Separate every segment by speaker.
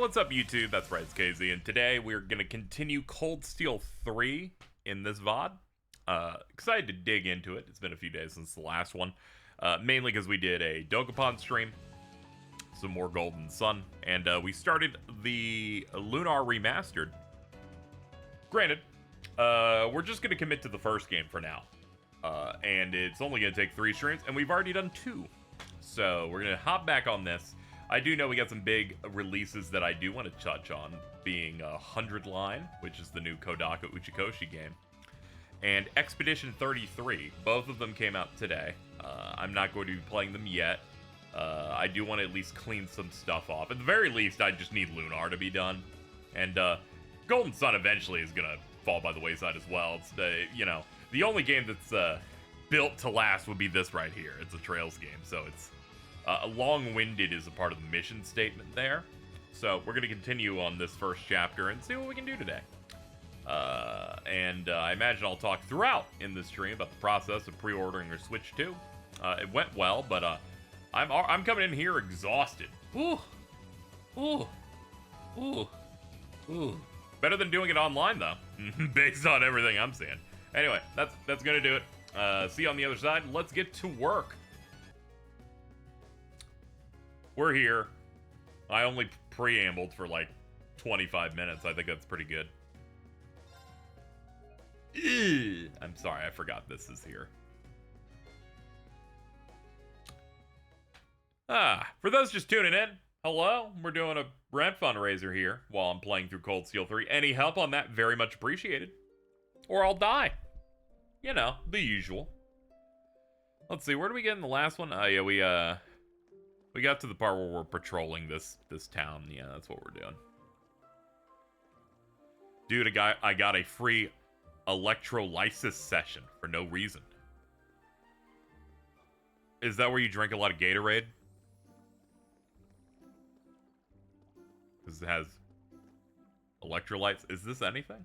Speaker 1: what's up YouTube? That's right, it's KZ, and today we're going to continue Cold Steel 3 in this VOD. Excited to dig into it. It's been a few days since the last one. Mainly because we did a Dokapon stream, some more Golden Sun, and we started the Lunar Remastered. Granted, we're just going to commit to the first game for now. And it's only going to take 3 streams, and we've already done 2. So we're going to hop back on this. I do know we got some big releases that I do want to touch on, being 100 Line, which is the new Kodaka Uchikoshi game, and Expedition 33. Both of them came out today. I'm not going to be playing them yet. I do want to at least clean some stuff off. At the very least, I just need Lunar to be done. And Golden Sun eventually is going to fall by the wayside as well. It's the only game that's built to last would be this right here. It's a Trails game, so it's long-winded is a part of the mission statement there. So we're going to continue on this first chapter and see what we can do today. I imagine I'll talk throughout in this stream about the process of pre-ordering or Switch 2. It went well, but I'm coming in here exhausted. Ooh. Better than doing it online, though, based on everything I'm seeing. Anyway, that's going to do it. See you on the other side. Let's get to work. We're here. I only preambled for like 25 minutes. I think that's pretty good. I'm sorry, I forgot this is here. For those just tuning in, hello. We're doing a rent fundraiser here while I'm playing through Cold Steel 3. Any help on that, very much appreciated. Or I'll die. You know, the usual. Let's see, where do we get in the last one? Oh, yeah, we got to the part where we're patrolling this town. Yeah, that's what we're doing. Dude, I got a free electrolysis session for no reason. Is that where you drink a lot of Gatorade? Because it has electrolytes. Is this anything?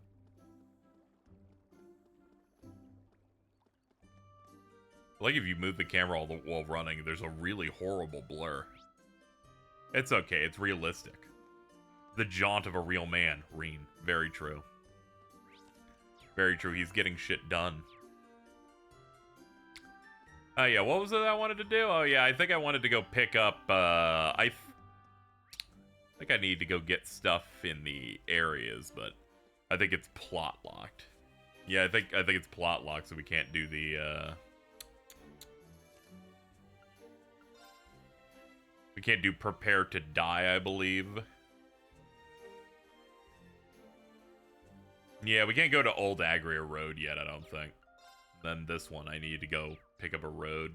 Speaker 1: Like if you move the camera while running, there's a really horrible blur. It's okay, it's realistic. The jaunt of a real man, Reen. Very true. Very true, he's getting shit done. Oh yeah, what was it I wanted to do? Oh yeah, I think I wanted to go pick up, I think I need to go get stuff in the areas, but I think it's plot locked. Yeah, I think it's plot locked, so we can't do the, we can't do prepare to die, I believe. Yeah, we can't go to Old Agria Road yet, I don't think. Then this one, I need to go pick up a road.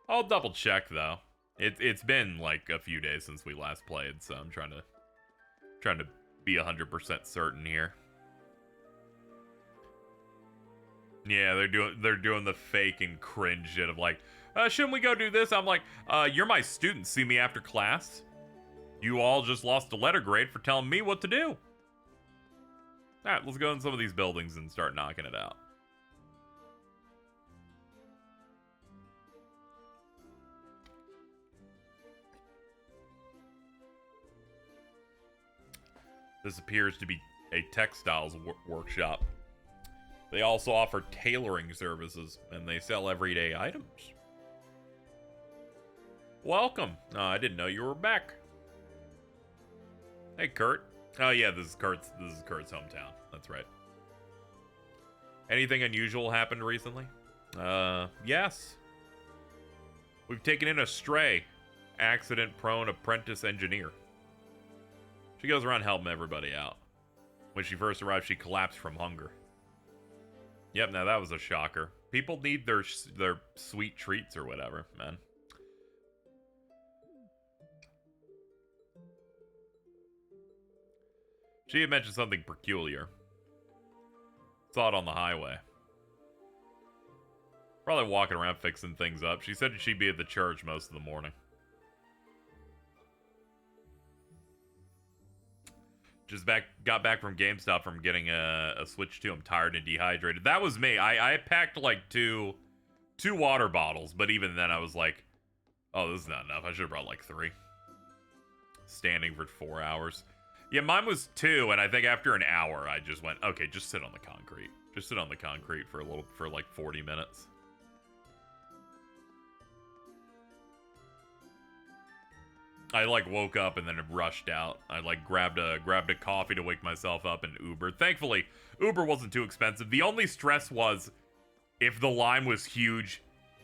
Speaker 1: I'll double check, though. It's been, like, a few days since we last played, so I'm trying to be 100% certain here. Yeah, they're doing the fake and cringe shit of, like, shouldn't we go do this? I'm like, you're my students. See me after class? You all just lost a letter grade for telling me what to do. Alright, let's go in some of these buildings and start knocking it out. This appears to be a textiles workshop. They also offer tailoring services, and they sell everyday items. Welcome. Oh, I didn't know you were back. Hey, Kurt. Oh yeah, this is Kurt's hometown. That's right. Anything unusual happened recently? Yes. We've taken in a stray, accident-prone apprentice engineer. She goes around helping everybody out. When she first arrived, she collapsed from hunger. Yep, now that was a shocker. People need their sweet treats or whatever, man. She had mentioned something peculiar. Saw it on the highway. Probably walking around fixing things up. She said she'd be at the church most of the morning. Just got back from GameStop from getting a Switch 2. I'm tired and dehydrated. That was me. I packed like two water bottles, but even then I was like, oh, this is not enough. I should have brought like 3. Standing for 4 hours. Yeah, mine was 2, and I think after an hour, I just went, okay, just sit on the concrete. Just sit on the concrete for like 40 minutes. I like woke up and then rushed out. I like grabbed a coffee to wake myself up and Ubered. Thankfully, Uber wasn't too expensive. The only stress was if the line was huge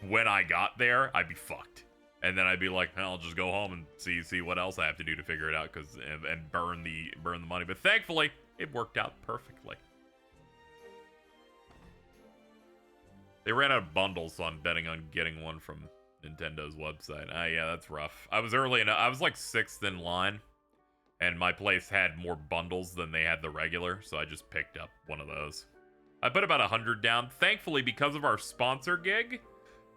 Speaker 1: when I got there, I'd be fucked. And then I'd be like, I'll just go home and see what else I have to do to figure it out and burn the money. But thankfully, it worked out perfectly. They ran out of bundles, so I'm betting on getting one from Nintendo's website. Yeah, that's rough. I was early enough. I was like 6th in line, and my place had more bundles than they had the regular, so I just picked up one of those. I put about 100 down. Thankfully, because of our sponsor gig,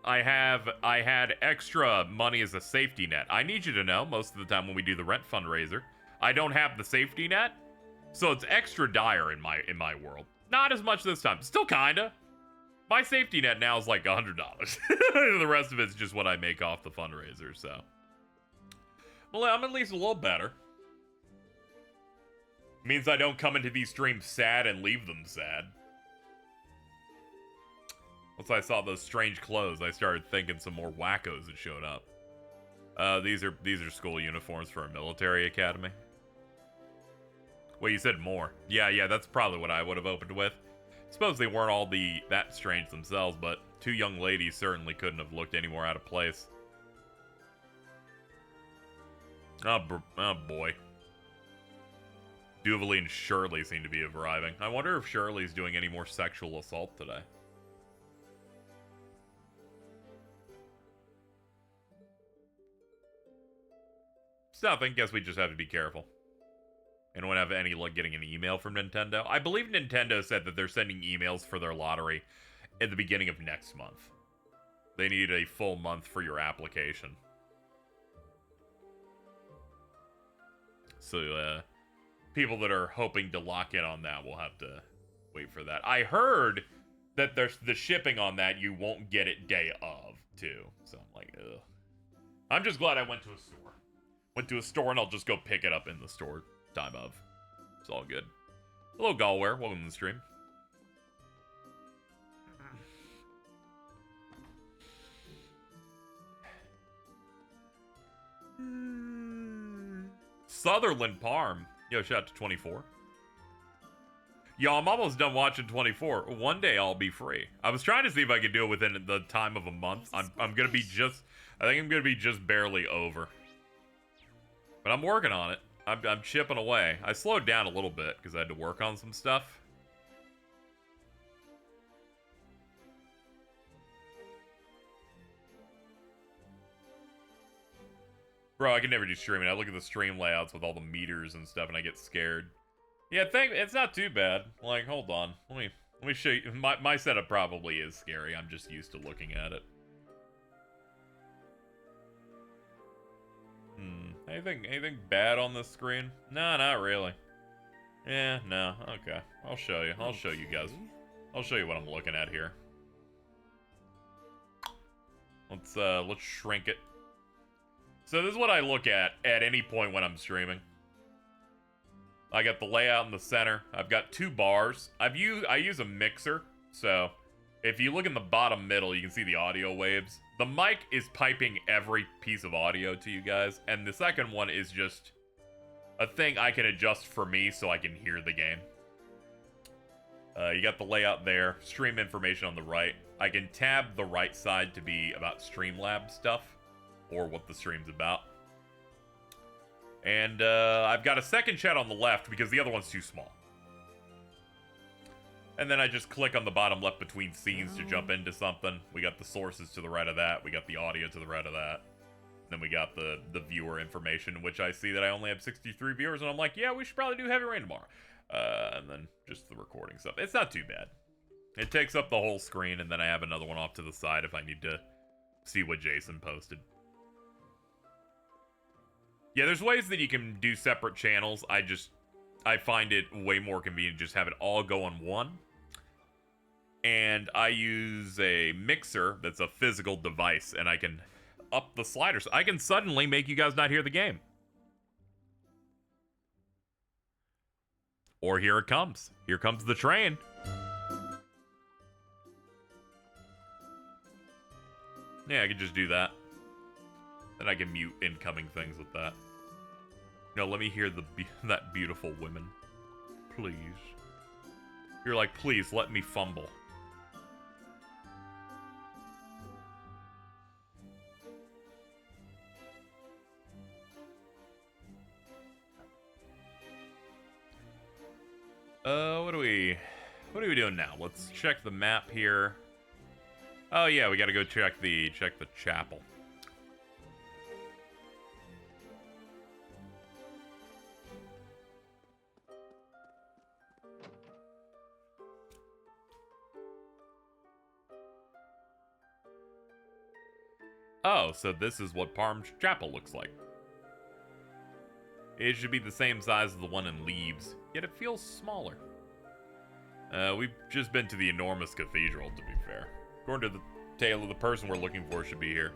Speaker 1: I had extra money as a safety net. I need you to know, most of the time when we do the rent fundraiser, I don't have the safety net, so it's extra dire in my world. Not as much this time. Still kinda. My safety net now is like $100. The rest of it's just what I make off the fundraiser, so. Well, I'm at least a little better. Means I don't come into these streams sad and leave them sad. Once I saw those strange clothes, I started thinking some more wackos had showed up. These are school uniforms for a military academy. Well, you said more. Yeah, that's probably what I would have opened with. Suppose they weren't all that strange themselves, but 2 young ladies certainly couldn't have looked any more out of place. Oh boy. Duvalie and Shirley seem to be arriving. I wonder if Shirley's doing any more sexual assault today. It's nothing. Guess we just have to be careful. Anyone have any luck getting an email from Nintendo? I believe Nintendo said that they're sending emails for their lottery at the beginning of next month. They need a full month for your application. So, people that are hoping to lock in on that will have to wait for that. I heard that there's the shipping on that, you won't get it day of, too. So I'm like, ugh. I'm just glad I went to a store. Went to a store and I'll just go pick it up in the store. Time of. It's all good. Hello, Galware. Welcome to the stream. Sutherland Parm. Yo, shout out to 24. Yo, I'm almost done watching 24. One day I'll be free. I was trying to see if I could do it within the time of a month. I'm gonna be just. I think I'm gonna be just barely over. But I'm working on it. I'm chipping away. I slowed down a little bit because I had to work on some stuff. Bro, I can never do streaming. I look at the stream layouts with all the meters and stuff and I get scared. Yeah, it's not too bad. Like, hold on. Let me show you. My setup probably is scary. I'm just used to looking at it. Anything bad on this screen? No, not really. Yeah, no. Okay. I'll show you. I'll show you guys. I'll show you what I'm looking at here. Let's shrink it. So this is what I look at any point when I'm streaming. I got the layout in the center. I've got 2 bars. I use a mixer, so if you look in the bottom middle, you can see the audio waves. The mic is piping every piece of audio to you guys, and the second one is just a thing I can adjust for me so I can hear the game. You got the layout there, stream information on the right. I can tab the right side to be about Streamlabs stuff, or what the stream's about. And I've got a second chat on the left because the other one's too small. And then I just click on the bottom left between scenes to jump into something. We got the sources to the right of that. We got the audio to the right of that. Then we got the viewer information, which I see that I only have 63 viewers. And I'm like, yeah, we should probably do Heavy Rain tomorrow. And then just the recording stuff. It's not too bad. It takes up the whole screen. And then I have another one off to the side if I need to see what Jason posted. Yeah, there's ways that you can do separate channels. I find it way more convenient to just have it all go on one. And I use a mixer that's a physical device, and I can up the sliders. I can suddenly make you guys not hear the game. Or here it comes. Here comes the train. Yeah, I could just do that. Then I can mute incoming things with that. No, let me hear that beautiful women. Please. You're like, please, let me fumble. What are we doing now? Let's check the map here. Oh yeah, we gotta go check the chapel. Oh, so this is what Parm's Chapel looks like. It should be the same size as the one in Leaves, yet it feels smaller. We've just been to the enormous cathedral, to be fair. According to the tale of the person we're looking for should be here.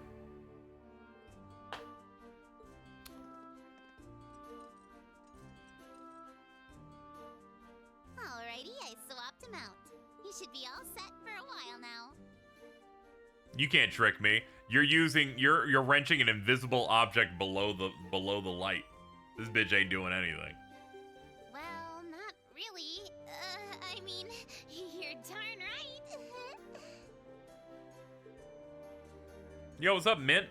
Speaker 2: Alrighty, I swapped him out. He should be all set for a while now.
Speaker 1: You can't trick me. You're wrenching an invisible object below the light. This bitch ain't doing anything.
Speaker 2: Well, not really. I mean, you're darn right.
Speaker 1: Yo, what's up, Mint?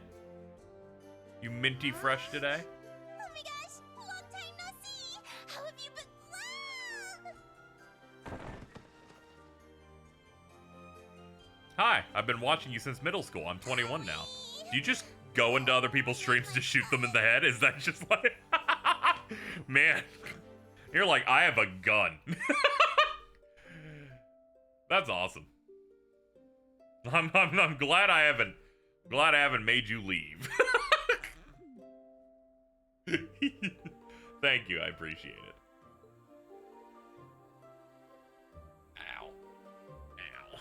Speaker 1: You minty fresh today?
Speaker 2: Oh my gosh, long time no see. How have you been?
Speaker 1: Hi, I've been watching you since middle school. I'm 21 now. Do you just go into other people's streams to shoot them in the head? Is that just like... Man, you're like, I have a gun. That's awesome. I'm glad I haven't made you leave. Thank you, I appreciate it. Ow. Ow.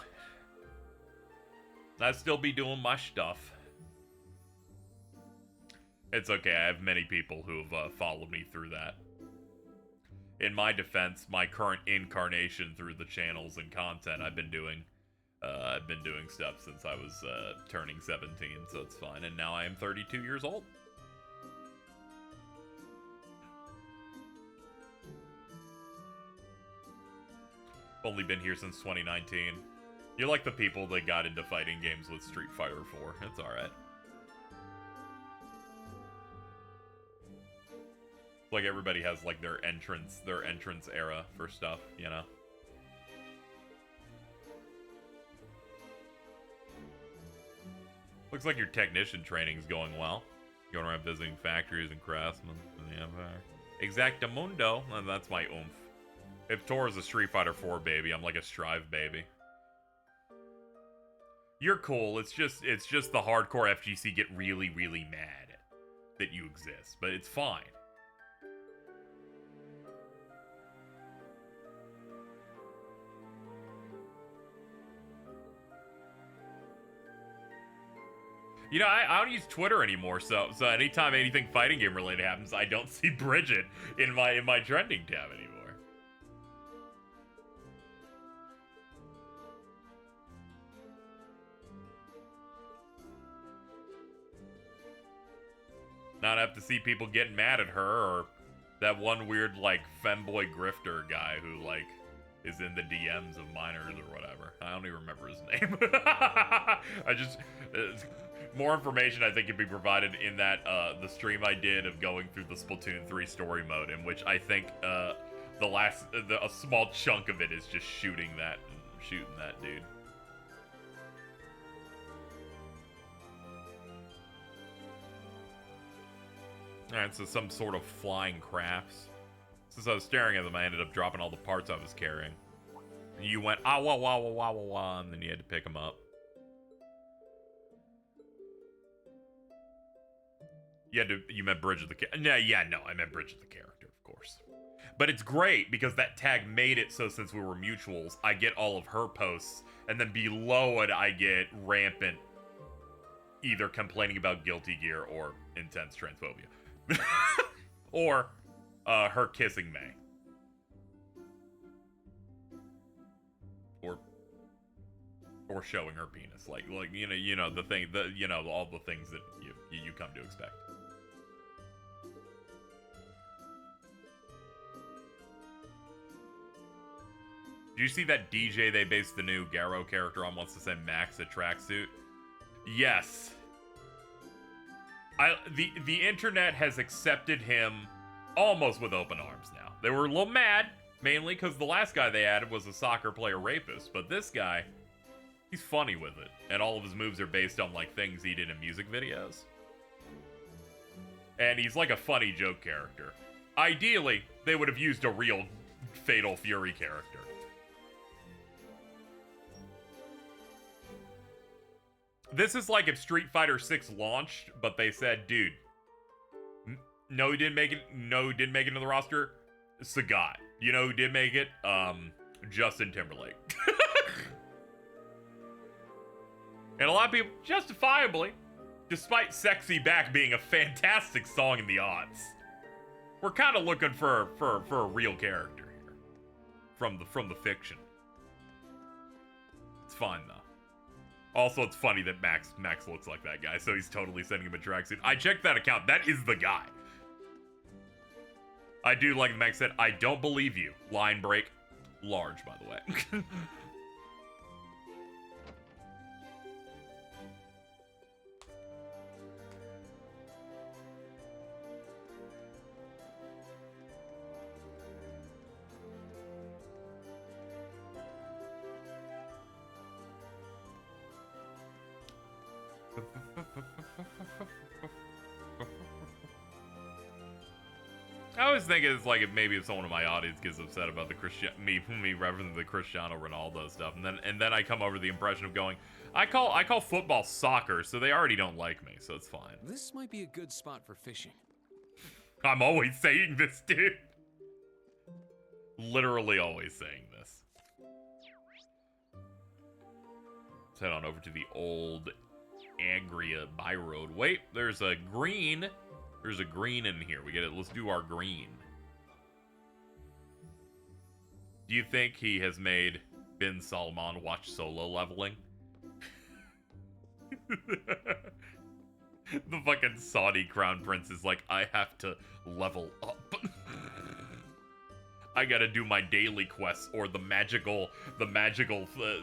Speaker 1: I still be doing my stuff. It's okay, I have many people who have followed me through that. In my defense, my current incarnation through the channels and content I've been doing stuff since I was turning 17, so it's fine. And now I am 32 years old. Only been here since 2019. You're like the people that got into fighting games with Street Fighter 4. It's alright. Like everybody has like their entrance era for stuff, you know? Looks like your technician training's going well. Going around visiting factories and craftsmen in the Empire. Exactamundo, and that's my oomph. If Tor's a Street Fighter 4 baby, I'm like a Strive baby. You're cool. It's just the hardcore FGC get really, really mad that you exist, but it's fine. You know, I don't use Twitter anymore, so anytime anything fighting game related happens, I don't see Bridget in my trending tab anymore. Not have to see people getting mad at her or that one weird like femboy grifter guy who like is in the DMs of minors or whatever. I don't even remember his name. I just more information I think can be provided in that the stream I did of going through the Splatoon 3 story mode, in which I think a small chunk of it is just shooting that dude. Alright, so some sort of flying crafts. Since I was staring at them, I ended up dropping all the parts I was carrying. And you went, ah, wah, wah, wah, wah, wah, wah, and then you had to pick them up. You meant Bridge of the Character. No, I meant Bridge of the Character, of course. But it's great, because that tag made it so since we were mutuals, I get all of her posts, and then below it, I get rampant, either complaining about Guilty Gear or intense transphobia. Or her kissing May. or showing her penis, like the thing, all the things that you come to expect. Did you see that DJ they based the new Garrow character on wants to send Max a tracksuit? Yes. The internet has accepted him almost with open arms now. They were a little mad, mainly because the last guy they added was a soccer player rapist, but this guy, he's funny with it, and all of his moves are based on like things he did in music videos. And he's like a funny joke character. Ideally, they would have used a real Fatal Fury character. This is like if Street Fighter 6 launched, but they said, dude, no, he didn't make it. No, he didn't make it into the roster. Sagat. You know who did make it? Justin Timberlake. And a lot of people, justifiably, despite Sexy Back being a fantastic song in the odds, we're kind of looking for a real character here from the fiction. It's fine though. Also, it's funny that Max looks like that guy, so he's totally sending him a tracksuit. I checked that account. That is the guy. I do like Max said, I don't believe you. Line break. Large, by the way. I always think it's like if someone in my audience gets upset about the me referencing the Cristiano Ronaldo stuff, and then I come over the impression of going, I call football soccer, so they already don't like me, so it's fine.
Speaker 3: This might be a good spot for fishing.
Speaker 1: I'm always saying this, dude. Literally always saying this. Let's head on over to the old Angria byroad. Wait, there's a green. There's a green in here. We get it. Let's do our green. Do you think he has made Bin Salman watch Solo Leveling? The fucking Saudi crown prince is like, I have to level up. I gotta do my daily quests, or the magical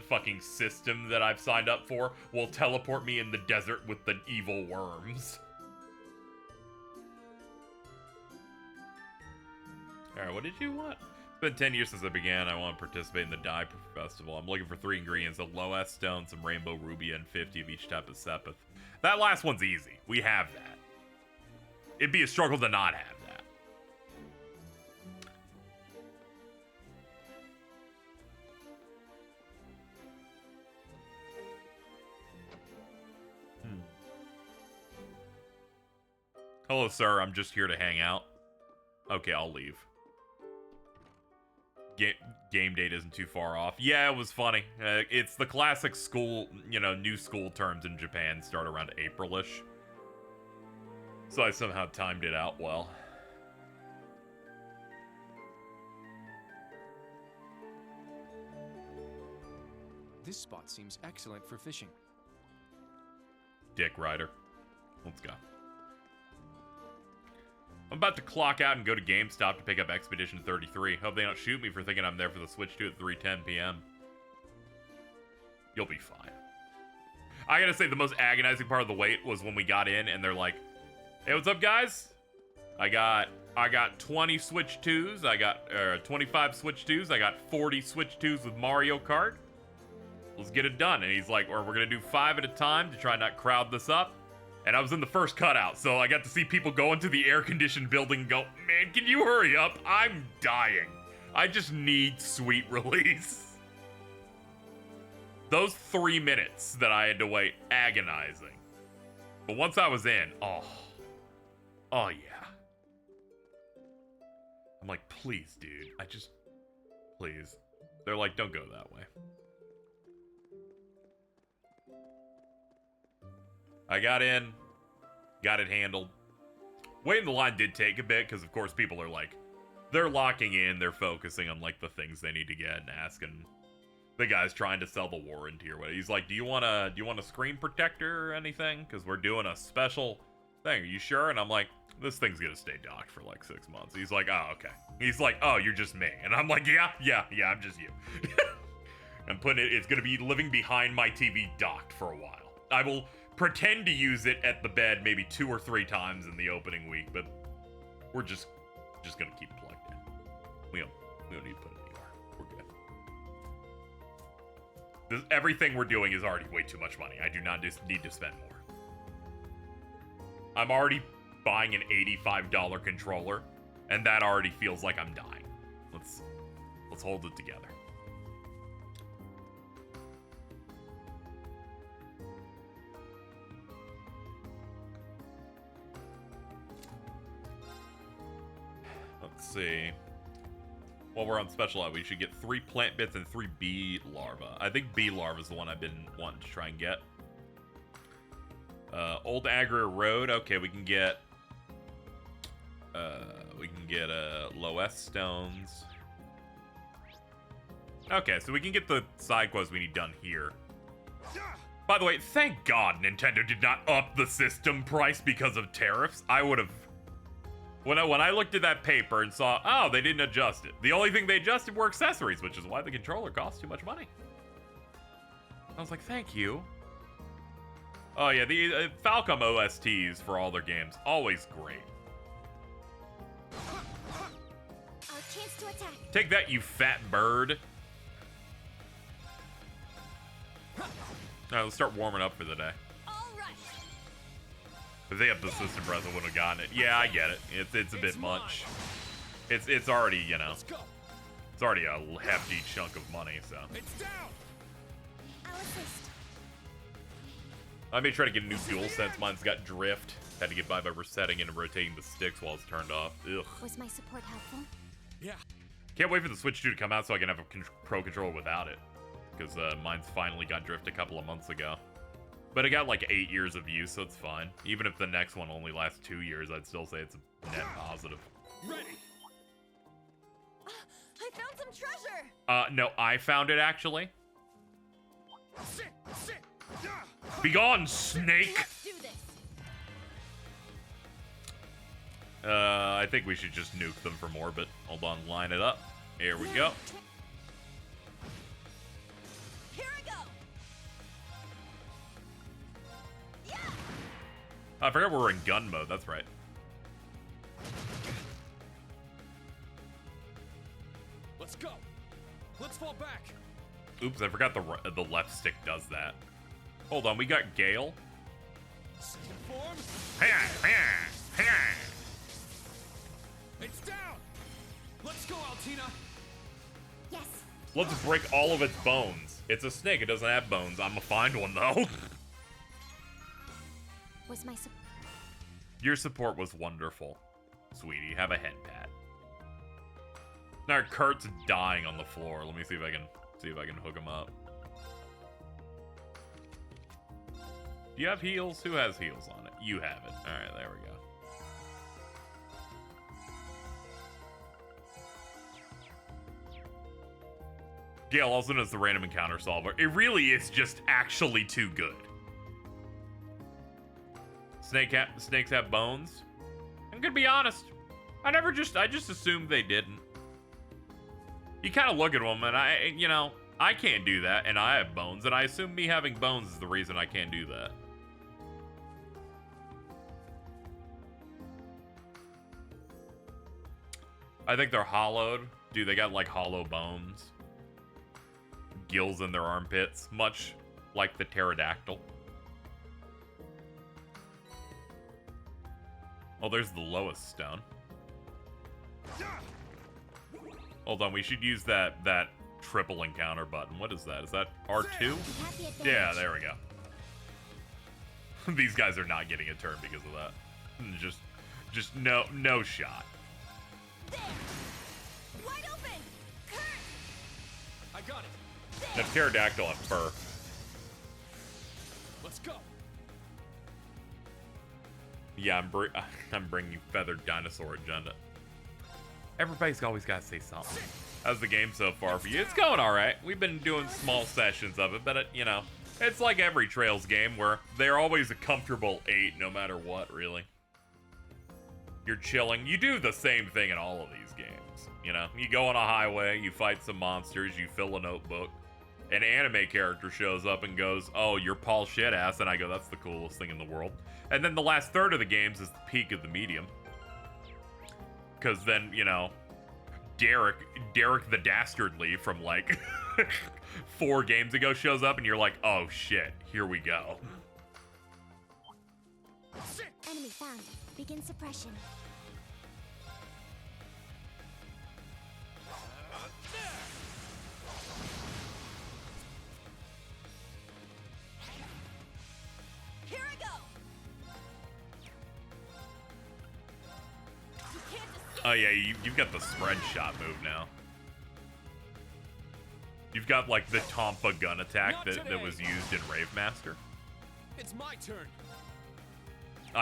Speaker 1: fucking system that I've signed up for will teleport me in the desert with the evil worms. Alright, what did you want? It's been 10 years since I began. I want to participate in the Dye Festival. I'm looking for 3 ingredients: a Loess stone, some rainbow ruby, and 50 of each type of sepith. That last one's easy. We have that. It'd be a struggle to not have that. Hello, sir. I'm just here to hang out. Okay, I'll leave. Game date isn't too far off. Yeah, it was funny. It's the classic school, new school terms in Japan start around April-ish. So I somehow timed it out well.
Speaker 3: This spot seems excellent for fishing.
Speaker 1: Dick Rider. Let's go. I'm about to clock out and go to GameStop to pick up Expedition 33. Hope they don't shoot me for thinking I'm there for the Switch 2 at 3:10 p.m. You'll be fine. I gotta say, the most agonizing part of the wait was when we got in and they're like, hey, what's up, guys? I got 20 Switch 2s. I got 25 Switch 2s. I got 40 Switch 2s with Mario Kart. Let's get it done. And he's like, or we're gonna do 5 at a time to try and not crowd this up. And I was in the first cutout, so I got to see people go into the air-conditioned building and go, man, can you hurry up? I'm dying. I just need sweet release. Those 3 minutes that I had to wait, agonizing. But once I was in, oh yeah. I'm like, please, dude, please. They're like, don't go that way. I got in, got it handled. Waiting the line did take a bit, because of course people are like, they're locking in, they're focusing on like the things they need to get and asking The guy's trying to sell the warranty or whatever. He's like, do you want a screen protector or anything? Because we're doing a special thing. Are you sure? And I'm like, this thing's gonna stay docked for like 6 months. He's like, oh, okay. He's like, oh, you're just me. And I'm like, yeah, I'm just you. I'm putting it's gonna be living behind my TV docked for a while. I will pretend to use it at the bed maybe 2 or 3 times in the opening week, but we're just gonna keep plugged in. We don't need to put it anywhere. We're good. Everything we're doing is already way too much money. I do not just need to spend more. I'm already buying an $85 controller, and that already feels like I'm dying. Let's hold it together. Let's see. While we're on special out, we should get 3 plant bits and 3 bee larvae. I think bee larvae is the one I've been wanting to try and get. Old Agria Road. Okay, we can get Loess stones. Okay, so we can get the side quests we need done here. By the way, thank God Nintendo did not up the system price because of tariffs. I would have. When I looked at that paper and saw, oh, they didn't adjust it. The only thing they adjusted were accessories, which is why the controller costs too much money. I was like, thank you. Oh yeah, the Falcom OSTs for all their games, always great.
Speaker 2: Our chance to attack.
Speaker 1: Take that, you fat bird. Alright, let's start warming up for the day.
Speaker 2: All right.
Speaker 1: If they have the system press, I wouldn't have gotten it. Yeah, I get it. It's a bit much. It's already, you know, it's already a hefty chunk of money, so.
Speaker 3: It's down.
Speaker 2: I'll assist.
Speaker 1: I may try to get a new DualSense. Mine's got drift. Had to get by resetting and rotating the sticks while it's turned off. Ugh.
Speaker 2: Was my support helpful?
Speaker 3: Yeah.
Speaker 1: Can't wait for the Switch 2 to come out so I can have a Pro Controller without it. Because mine's finally got drift a couple of months ago. But it got like 8 years of use, so it's fine. Even if the next one only lasts 2 years, I'd still say it's a net positive.
Speaker 3: Ready.
Speaker 2: I found some treasure.
Speaker 1: No, I found it actually.
Speaker 3: Sit.
Speaker 1: Be gone, snake!
Speaker 2: Let's do this.
Speaker 1: I think we should just nuke them from orbit. Hold on, line it up. Here we go.
Speaker 2: Here I go. Yeah.
Speaker 1: I forgot we're in gun mode, that's right.
Speaker 3: Let's go. Let's fall back.
Speaker 1: Oops, I forgot the left stick does that. Hold on, we got Gale.
Speaker 3: Second form. It's down. Let's go, Altina.
Speaker 2: Yes.
Speaker 1: Let's break all of its bones. It's a snake, it doesn't have bones. I'm gonna find one though.
Speaker 2: Was my
Speaker 1: Your support was wonderful. Sweetie, have a head pat. Now Kurt's dying on the floor. Let me see if I can hook him up. Do you have heals? Who has heals on it? You have it. Alright, there we go. Gale also knows the random encounter solver. It really is just actually too good. Snakes have bones? I'm gonna be honest. I just assumed they didn't. You kind of look at them and I can't do that, and I have bones, and I assume me having bones is the reason I can't do that. I think they're hollowed. Dude, they got like hollow bones. Gills in their armpits, much like the pterodactyl. Oh, there's the lowest stone. Hold on, we should use that triple encounter button. What is that? Is that R2? Yeah, there we go. These guys are not getting a turn because of that. Just no shot.
Speaker 2: There. Wide open. Kurt.
Speaker 3: I got it.
Speaker 1: The pterodactyl have fur.
Speaker 3: Let's go.
Speaker 1: Yeah, I'm bringing feathered dinosaur agenda. Everybody's always got to say something. How's the game so far for you? It's going alright. We've been doing small sessions of it, but, you know, it's like every Trails game where they're always a comfortable 8 no matter what, really. You're chilling. You do the same thing in all of these games, you know? You go on a highway, you fight some monsters, you fill a notebook. An anime character shows up and goes, oh, you're Paul Shitass, and I go, that's the coolest thing in the world. And then the last third of the games is the peak of the medium. Because then, you know, Derek the Dastardly from, like, 4 games ago shows up, and you're like, oh, shit, here we go.
Speaker 2: Enemy found. Begin suppression.
Speaker 4: Here I go.
Speaker 1: Oh yeah, you've got the spread shot move now. You've got like the Tompa gun attack that was used in Rave Master.
Speaker 3: It's my turn.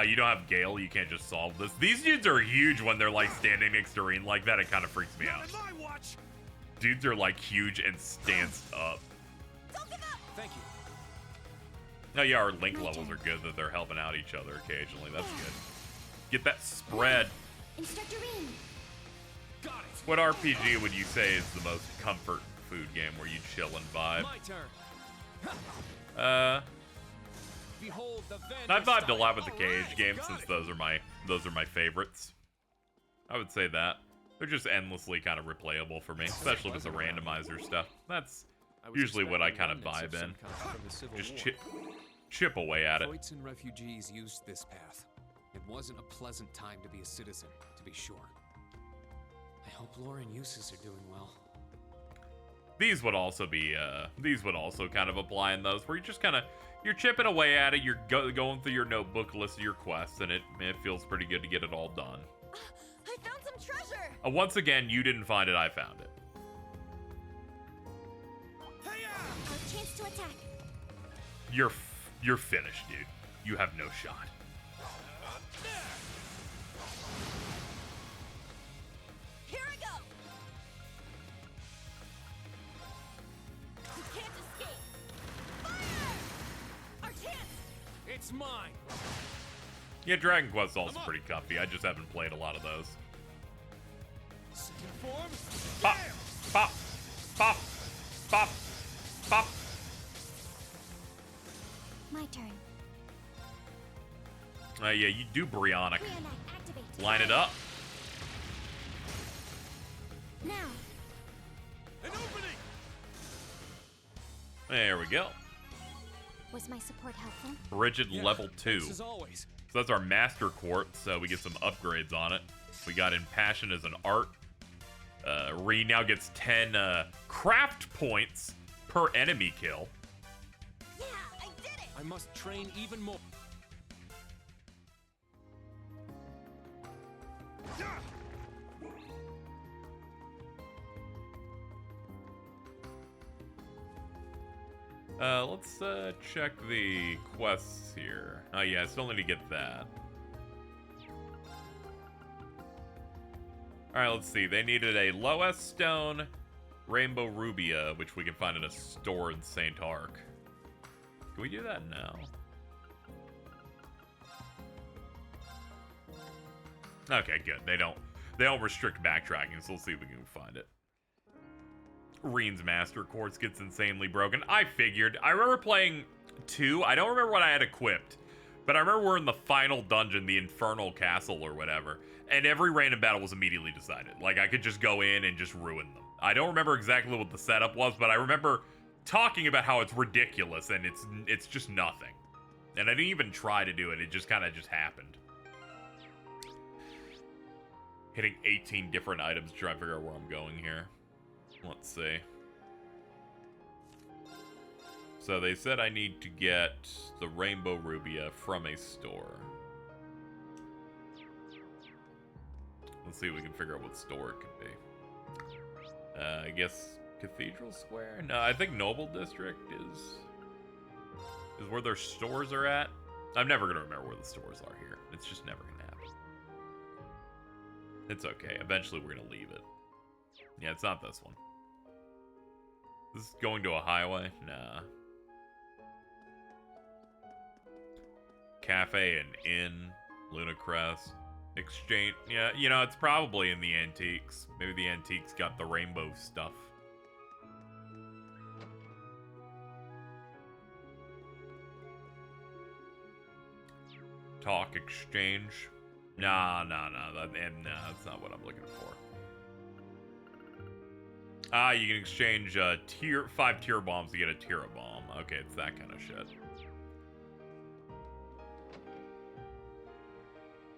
Speaker 1: You don't have Gale, you can't just solve this. These dudes are huge when they're like standing next to Reen like that, it kind of freaks me out. Dudes are like huge and stands up.
Speaker 4: Don't give up.
Speaker 3: Thank you.
Speaker 1: Oh yeah, our link levels are good that they're helping out each other occasionally. That's good. Get that spread.
Speaker 2: Instructor Reen.
Speaker 3: Got it.
Speaker 1: What RPG would you say is the most comfort food game where you chill and vibe?
Speaker 3: My turn. Behold the
Speaker 1: I vibed a lot with the Cage games since those are my favorites. I would say that. They're just endlessly kind of replayable for me, especially with the randomizer stuff. That's usually what I kind of vibe in. Just chip away at it.
Speaker 3: Voids and refugees used this path. It wasn't a pleasant time to be a citizen, to be sure. I hope Laura and Eustace are doing well.
Speaker 1: These would also kind of apply in those where you just kind of, you're chipping away at it, you're going through your notebook list of your quests, and it feels pretty good to get it all done.
Speaker 4: I found some treasure.
Speaker 1: Once again, you didn't find it, I found it.
Speaker 2: Our chance to attack.
Speaker 1: You're finished, dude. You have no shot.
Speaker 4: Here I go. You can't escape. Fire! Our chance.
Speaker 3: It's mine.
Speaker 1: Yeah, Dragon Quest's also pretty comfy. I just haven't played a lot of those.
Speaker 3: Second form.
Speaker 1: Pop, pop, pop, pop, pop.
Speaker 2: My turn.
Speaker 1: Yeah, you do Brionic.
Speaker 2: Brionac, activate.
Speaker 1: Line it up.
Speaker 2: Now.
Speaker 3: An opening.
Speaker 1: There we go.
Speaker 2: Was my support helpful?
Speaker 1: Rigid
Speaker 3: Yeah,
Speaker 1: level 2.
Speaker 3: thanks as always.
Speaker 1: So that's our Master Quartz, so we get some upgrades on it. We got Impassion as an art. Ree now gets 10 craft points per enemy kill.
Speaker 4: Yeah, I did it.
Speaker 3: I must train even more.
Speaker 1: Let's check the quests here. Oh yeah, I still need to get that. Alright, let's see. They needed a Loess Stone, Rainbow Rubia, which we can find in a store in St. Arc. Can we do that now? Okay, good. They don't restrict backtracking, so we'll see if we can find it. Reen's Master Quartz gets insanely broken. I figured. I remember playing 2. I don't remember what I had equipped, but I remember we're in the final dungeon, the Infernal Castle or whatever, and every random battle was immediately decided. Like, I could just go in and just ruin them. I don't remember exactly what the setup was, but I remember talking about how it's ridiculous and it's just nothing. And I didn't even try to do it. It just kind of just happened. Hitting 18 different items to try and figure out where I'm going here. Let's see. So they said I need to get the Rainbow Rubia from a store. Let's see if we can figure out what store it could be. I guess Cathedral Square? No, I think Noble District is where their stores are at. I'm never going to remember where the stores are here. It's just never going to happen. It's okay. Eventually we're going to leave it. Yeah, it's not this one. This is going to a highway? Nah. Cafe and Inn, Lunacrest, Exchange. Yeah, you know, it's probably in the Antiques. Maybe the Antiques got the rainbow stuff. Talk Exchange. Nah. That's not what I'm looking for. Ah, you can exchange 5 tier bombs to get a tier bomb. Okay, it's that kind of shit.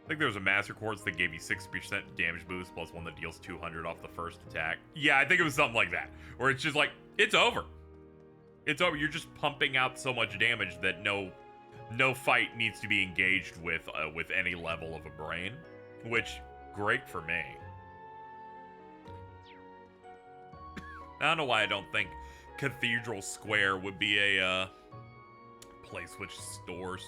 Speaker 1: I think there was a Master Quartz that gave you 60% damage boost plus one that deals 200 off the first attack. Yeah, I think it was something like that. Where it's just like, it's over. It's over. You're just pumping out so much damage that no fight needs to be engaged with any level of a brain. Which, great for me. I don't know why I don't think Cathedral Square would be a place which stores.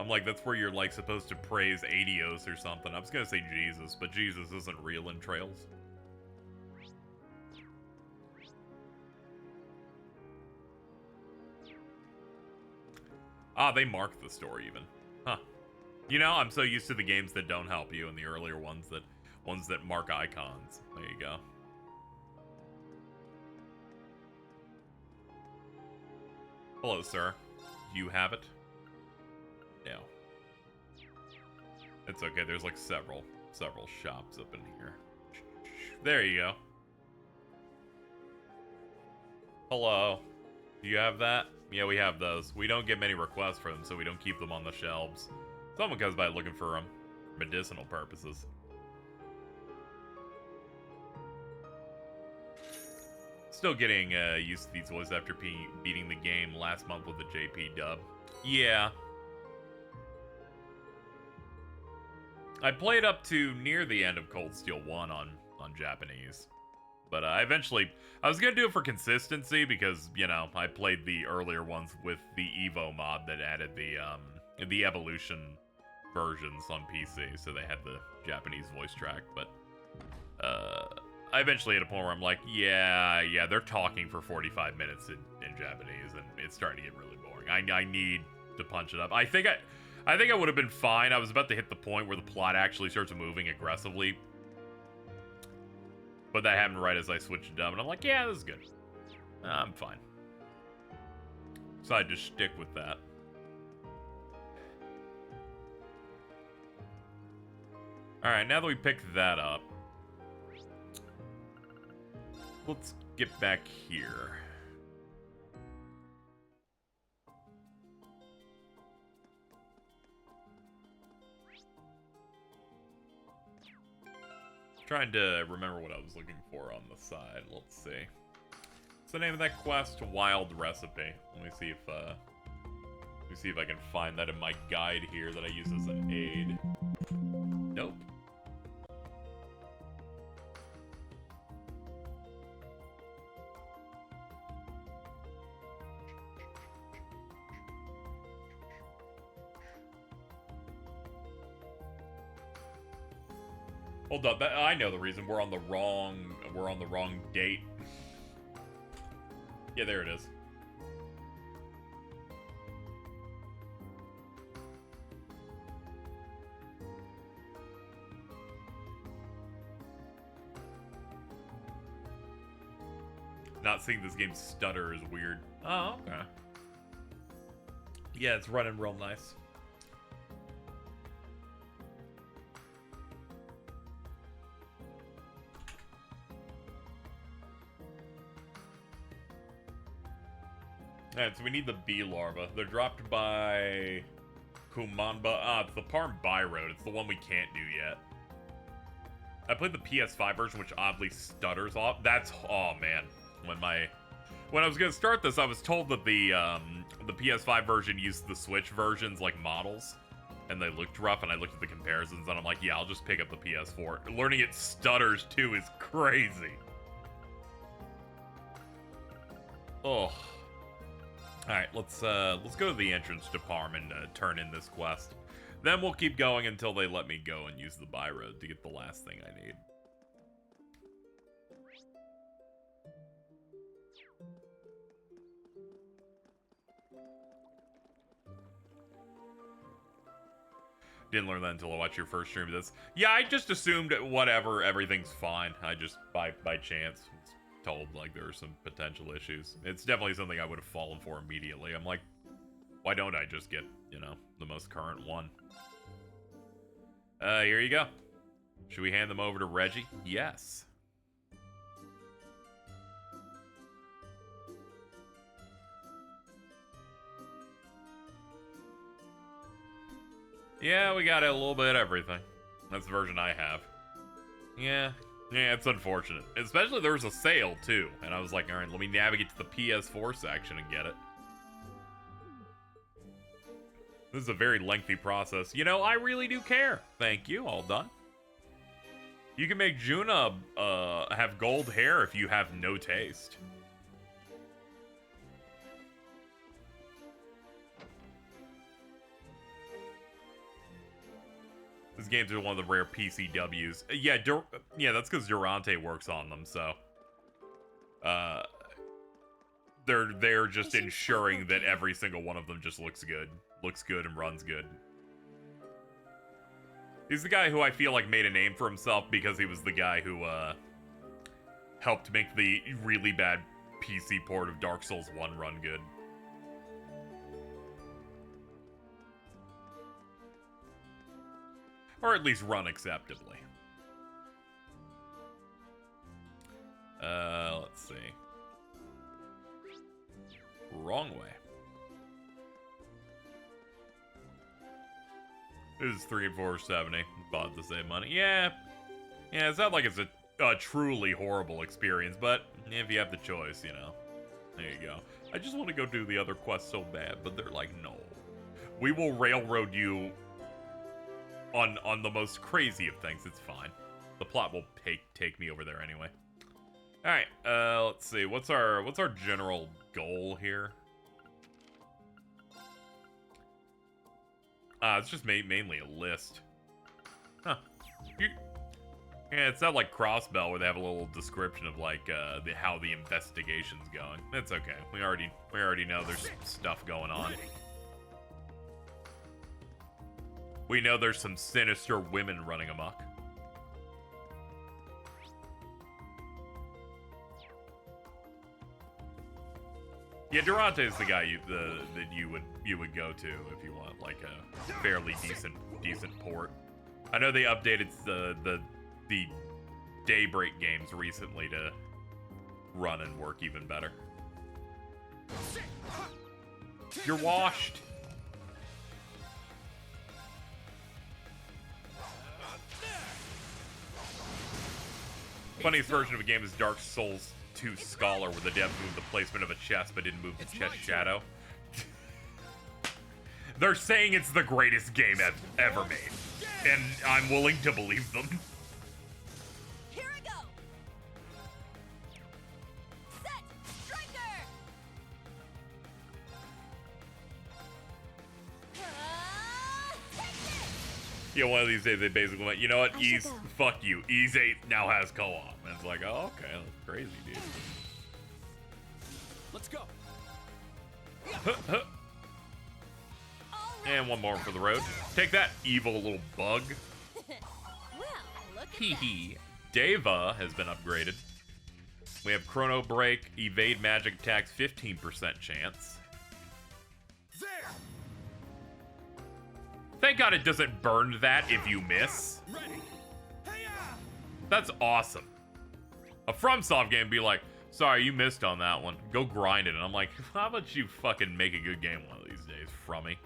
Speaker 1: I'm like, that's where you're like supposed to praise Adios or something. I was gonna say Jesus, but Jesus isn't real in Trails. Ah, they mark the store even. Huh. You know, I'm so used to the games that don't help you and the earlier ones that mark icons. There you go. Hello, sir. Do you have it? No. It's okay, there's like several shops up in here. There you go. Hello. Do you have that? Yeah, we have those. We don't get many requests for them, so we don't keep them on the shelves. Someone goes by looking for them. Medicinal purposes. Still getting used to these voices after beating the game last month with the JP dub. Yeah. I played up to near the end of Cold Steel 1 on Japanese. But I was going to do it for consistency because, you know, I played the earlier ones with the Evo mod that added the Evolution versions on PC, so they had the Japanese voice track, but I eventually hit a point where I'm like, yeah, they're talking for 45 minutes in Japanese, and it's starting to get really boring. I need to punch it up. I think I would have been fine. I was about to hit the point where the plot actually starts moving aggressively. But that happened right as I switched it up, and I'm like, yeah, this is good. I'm fine. So I just stick with that. Alright, now that we picked that up, let's get back here. Trying to remember what I was looking for on the side. Let's see. What's the name of that quest? Wild Recipe. Let me see if I can find that in my guide here that I use as an aid. Nope. Hold up, I know the reason. We're on the wrong date. Yeah, there it is. Not seeing this game stutter is weird. Oh, okay. Yeah, it's running real nice. Alright, so we need the bee larva. They're dropped by Kumanba. It's the Parm By Road. It's the one we can't do yet. I played the PS5 version, which oddly stutters off. Oh man. When I was gonna start this, I was told that the PS5 version used the Switch versions like models, and they looked rough, and I looked at the comparisons, and I'm like, yeah, I'll just pick up the PS4. Learning it stutters too is crazy. Oh. Alright, let's go to the entrance to Parm and turn in this quest. Then we'll keep going until they let me go and use the by road to get the last thing I need. Didn't learn that until I watched your first stream of this. Yeah, I just assumed that whatever, everything's fine. I just, by chance, was told, like, there were some potential issues. It's definitely something I would have fallen for immediately. I'm like, why don't I just get, you know, the most current one? Here you go. Should we hand them over to Reggie? Yes. Yeah, we got a little bit of everything. That's the version I have. Yeah, it's unfortunate. Especially there was a sale, too. And I was like, alright, let me navigate to the PS4 section and get it. This is a very lengthy process. You know, I really do care. Thank you, all done. You can make Juna have gold hair if you have no taste. These games are one of the rare PCWs. Yeah, that's because Durante works on them, so... They're just ensuring that every single one of them just looks good. Looks good and runs good. He's the guy who I feel like made a name for himself because he was the guy who, helped make the really bad PC port of Dark Souls 1 run good. Or at least run acceptably. Let's see. Wrong way. This is 3 and 470. Bought to save money. Yeah, it's not like it's a truly horrible experience, but if you have the choice, you know. There you go. I just want to go do the other quest so bad, but they're like, no. We will railroad you on the most crazy of things. It's fine. The plot will take me over there anyway. All right, let's see. What's our general goal here? It's just mainly a list. Huh. Yeah, it's not like Crossbell where they have a little description of like how the investigation's going. It's okay. We already know there's stuff going on. We know there's some sinister women running amok. Yeah, Durante is the guy that you would go to if you want like a fairly decent port. I know they updated the Daybreak games recently to run and work even better. You're washed. Funniest version of a game is Dark Souls 2 Scholar, where the devs moved the placement of a chest but didn't move the chest shadow. They're saying it's the greatest game ever made, and I'm willing to believe them.
Speaker 4: Here I go. Set striker. Take this.
Speaker 1: Yeah, one of these days they basically went, you know what, Ys, fuck you. Ys 8 now has co-op. And it's like, oh, okay, that's crazy, dude.
Speaker 3: Let's go.
Speaker 1: And one more for the road. Take that, evil little bug.
Speaker 4: Well, look at
Speaker 1: Hee
Speaker 4: that.
Speaker 1: hee. Deva has been upgraded. We have Chrono Break, evade magic attacks, 15% chance.
Speaker 3: There.
Speaker 1: Thank God it doesn't burn that if you miss.
Speaker 3: Ready. Hey-ya!
Speaker 1: That's awesome. A FromSoft game be like, sorry, you missed on that one. Go grind it. And I'm like, how about you fucking make a good game one of these days, Frummy?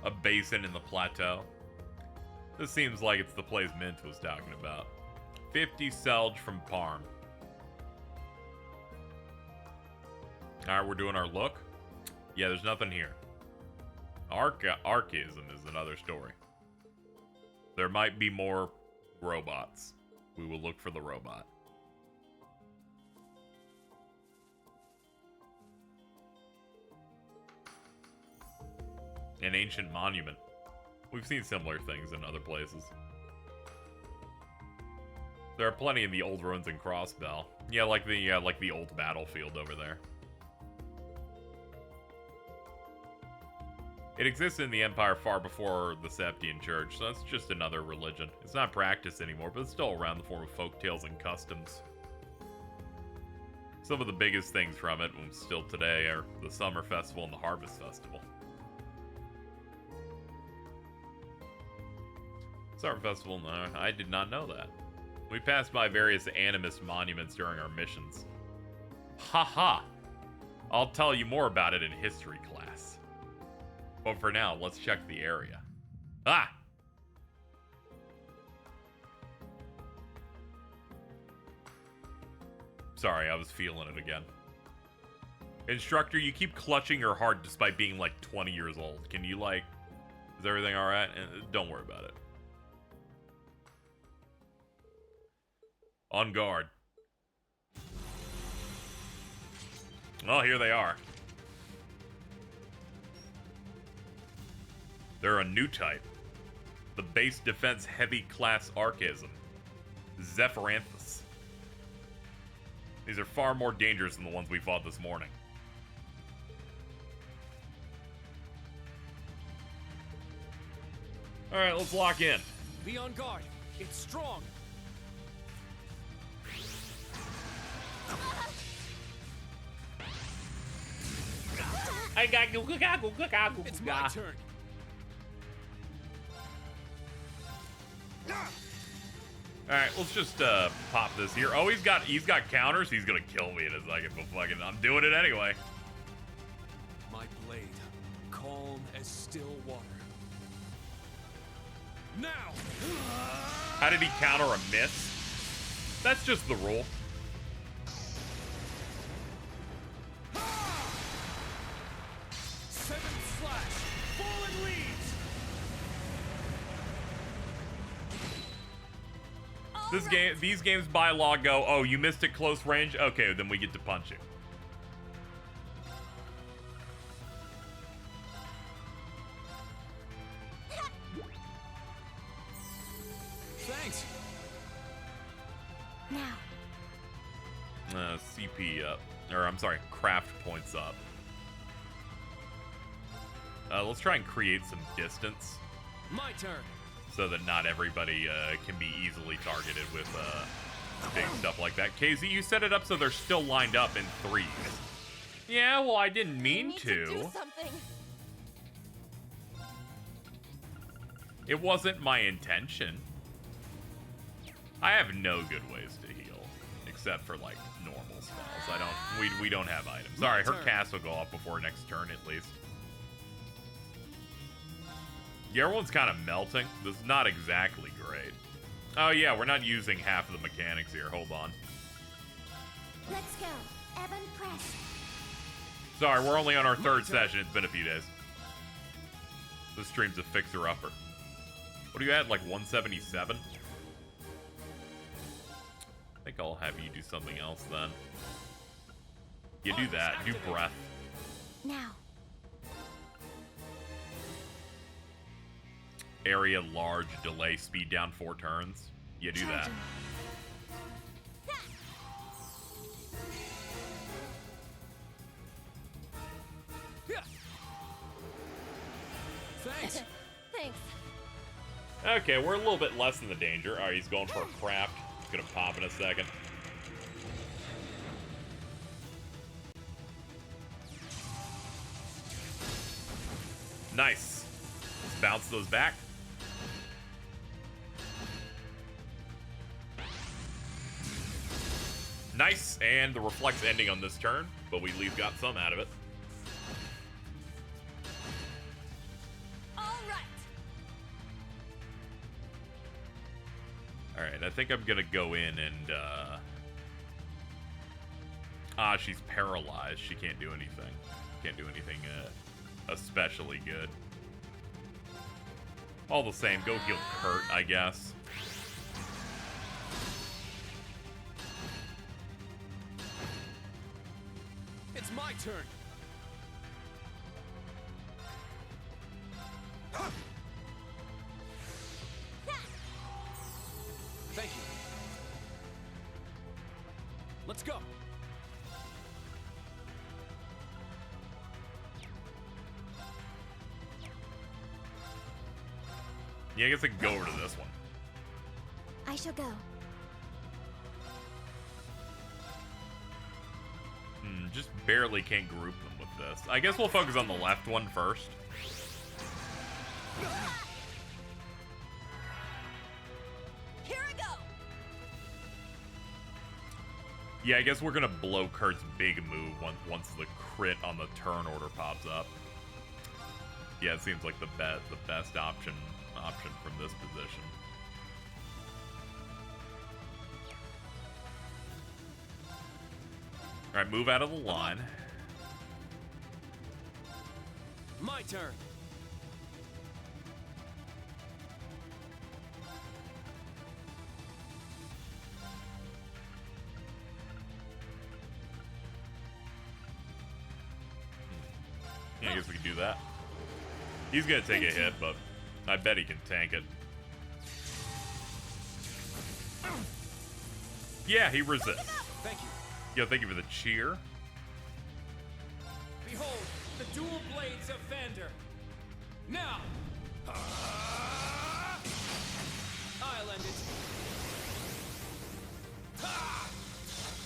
Speaker 1: A basin in the plateau. This seems like it's the place Mint was talking about. 50 Selge from Parm. Alright, we're doing our look. Yeah, there's nothing here. Archaism is another story. There might be more robots. we will look for the robot. An ancient monument. We've seen similar things in other places. There are plenty in the old ruins in Crossbell. Yeah, like the old battlefield over there. It existed in the Empire far before the Septian Church, so that's just another religion. It's not practiced anymore, but it's still around in the form of folktales and customs. Some of the biggest things from it, still today, are the Summer Festival and the Harvest Festival. Summer Festival, no, I did not know that. We passed by various animist monuments during our missions. Haha! I'll tell you more about it in history class. But for now, let's check the area. Ah! Sorry, I was feeling it again. Instructor, you keep clutching your heart despite being like 20 years old. Can you is everything alright? Don't worry about it. On guard. Well, here they are. They're a new type. The base defense heavy class Archism. Zephyranthus. These are far more dangerous than the ones we fought this morning. Alright, let's lock in.
Speaker 3: Be on guard. It's strong. It's my turn.
Speaker 1: Alright, let's just pop this here. Oh, he's got counters. He's gonna kill me in a second, but fucking I'm doing it anyway.
Speaker 3: My blade, calm as still water. Now!
Speaker 1: How did he counter a miss? That's just the rule.
Speaker 3: Seventh slash! Fallen leads!
Speaker 1: These games by law go, oh, you missed at close range? Okay, then we get to punch you.
Speaker 3: Thanks.
Speaker 2: Now.
Speaker 1: CP up. Or, I'm sorry, craft points up. Let's try and create some distance.
Speaker 3: My turn.
Speaker 1: So that not everybody can be easily targeted with big stuff like that. KZ, you set it up so they're still lined up in threes. Yeah, well, I didn't mean
Speaker 4: need to do
Speaker 1: to.
Speaker 4: something.
Speaker 1: It wasn't my intention. I have no good ways to heal, except for like normal spells. We don't have items. Sorry, her cast will go off before next turn at least. Yeah, everyone's kind of melting. This is not exactly great. Oh yeah, we're not using half of the mechanics here. Hold on.
Speaker 2: Let's go. Ebb and press.
Speaker 1: Sorry, we're only on our third session. It's been a few days. This stream's a fixer-upper. What are you at, like 177? I think I'll have you do something else then. You do that. Do breath.
Speaker 2: Now.
Speaker 1: Area large, delay, speed down 4 turns. You do that.
Speaker 3: Thanks.
Speaker 4: Thanks.
Speaker 1: Okay, we're a little bit less than the danger. Alright, he's going for a craft. He's gonna pop in a second. Nice. Let's bounce those back. Nice, and the reflect's ending on this turn, but we at least got some out of it.
Speaker 4: All right.
Speaker 1: Alright, I think I'm gonna go in and, she's paralyzed. She can't do anything. Can't do anything, especially good. All the same, go heal Kurt, I guess.
Speaker 3: It's my turn. Thank you. Let's go.
Speaker 1: Yeah, I guess I can go over to this one.
Speaker 2: I shall go.
Speaker 1: Just barely can't group them with this. I guess we'll focus on the left one first.
Speaker 4: Here I go.
Speaker 1: Yeah, I guess we're gonna blow Kurt's big move once the crit on the turn order pops up. Yeah, it seems like the best option from this position. All right, move out of the line.
Speaker 3: My turn.
Speaker 1: Yeah, I guess we can do that. He's gonna take a hit, but I bet he can tank it. Yeah, he resists.
Speaker 3: Thank you.
Speaker 1: Yo, thank you for the cheer.
Speaker 3: Behold, the dual blades of Vander. Now! I'll end it.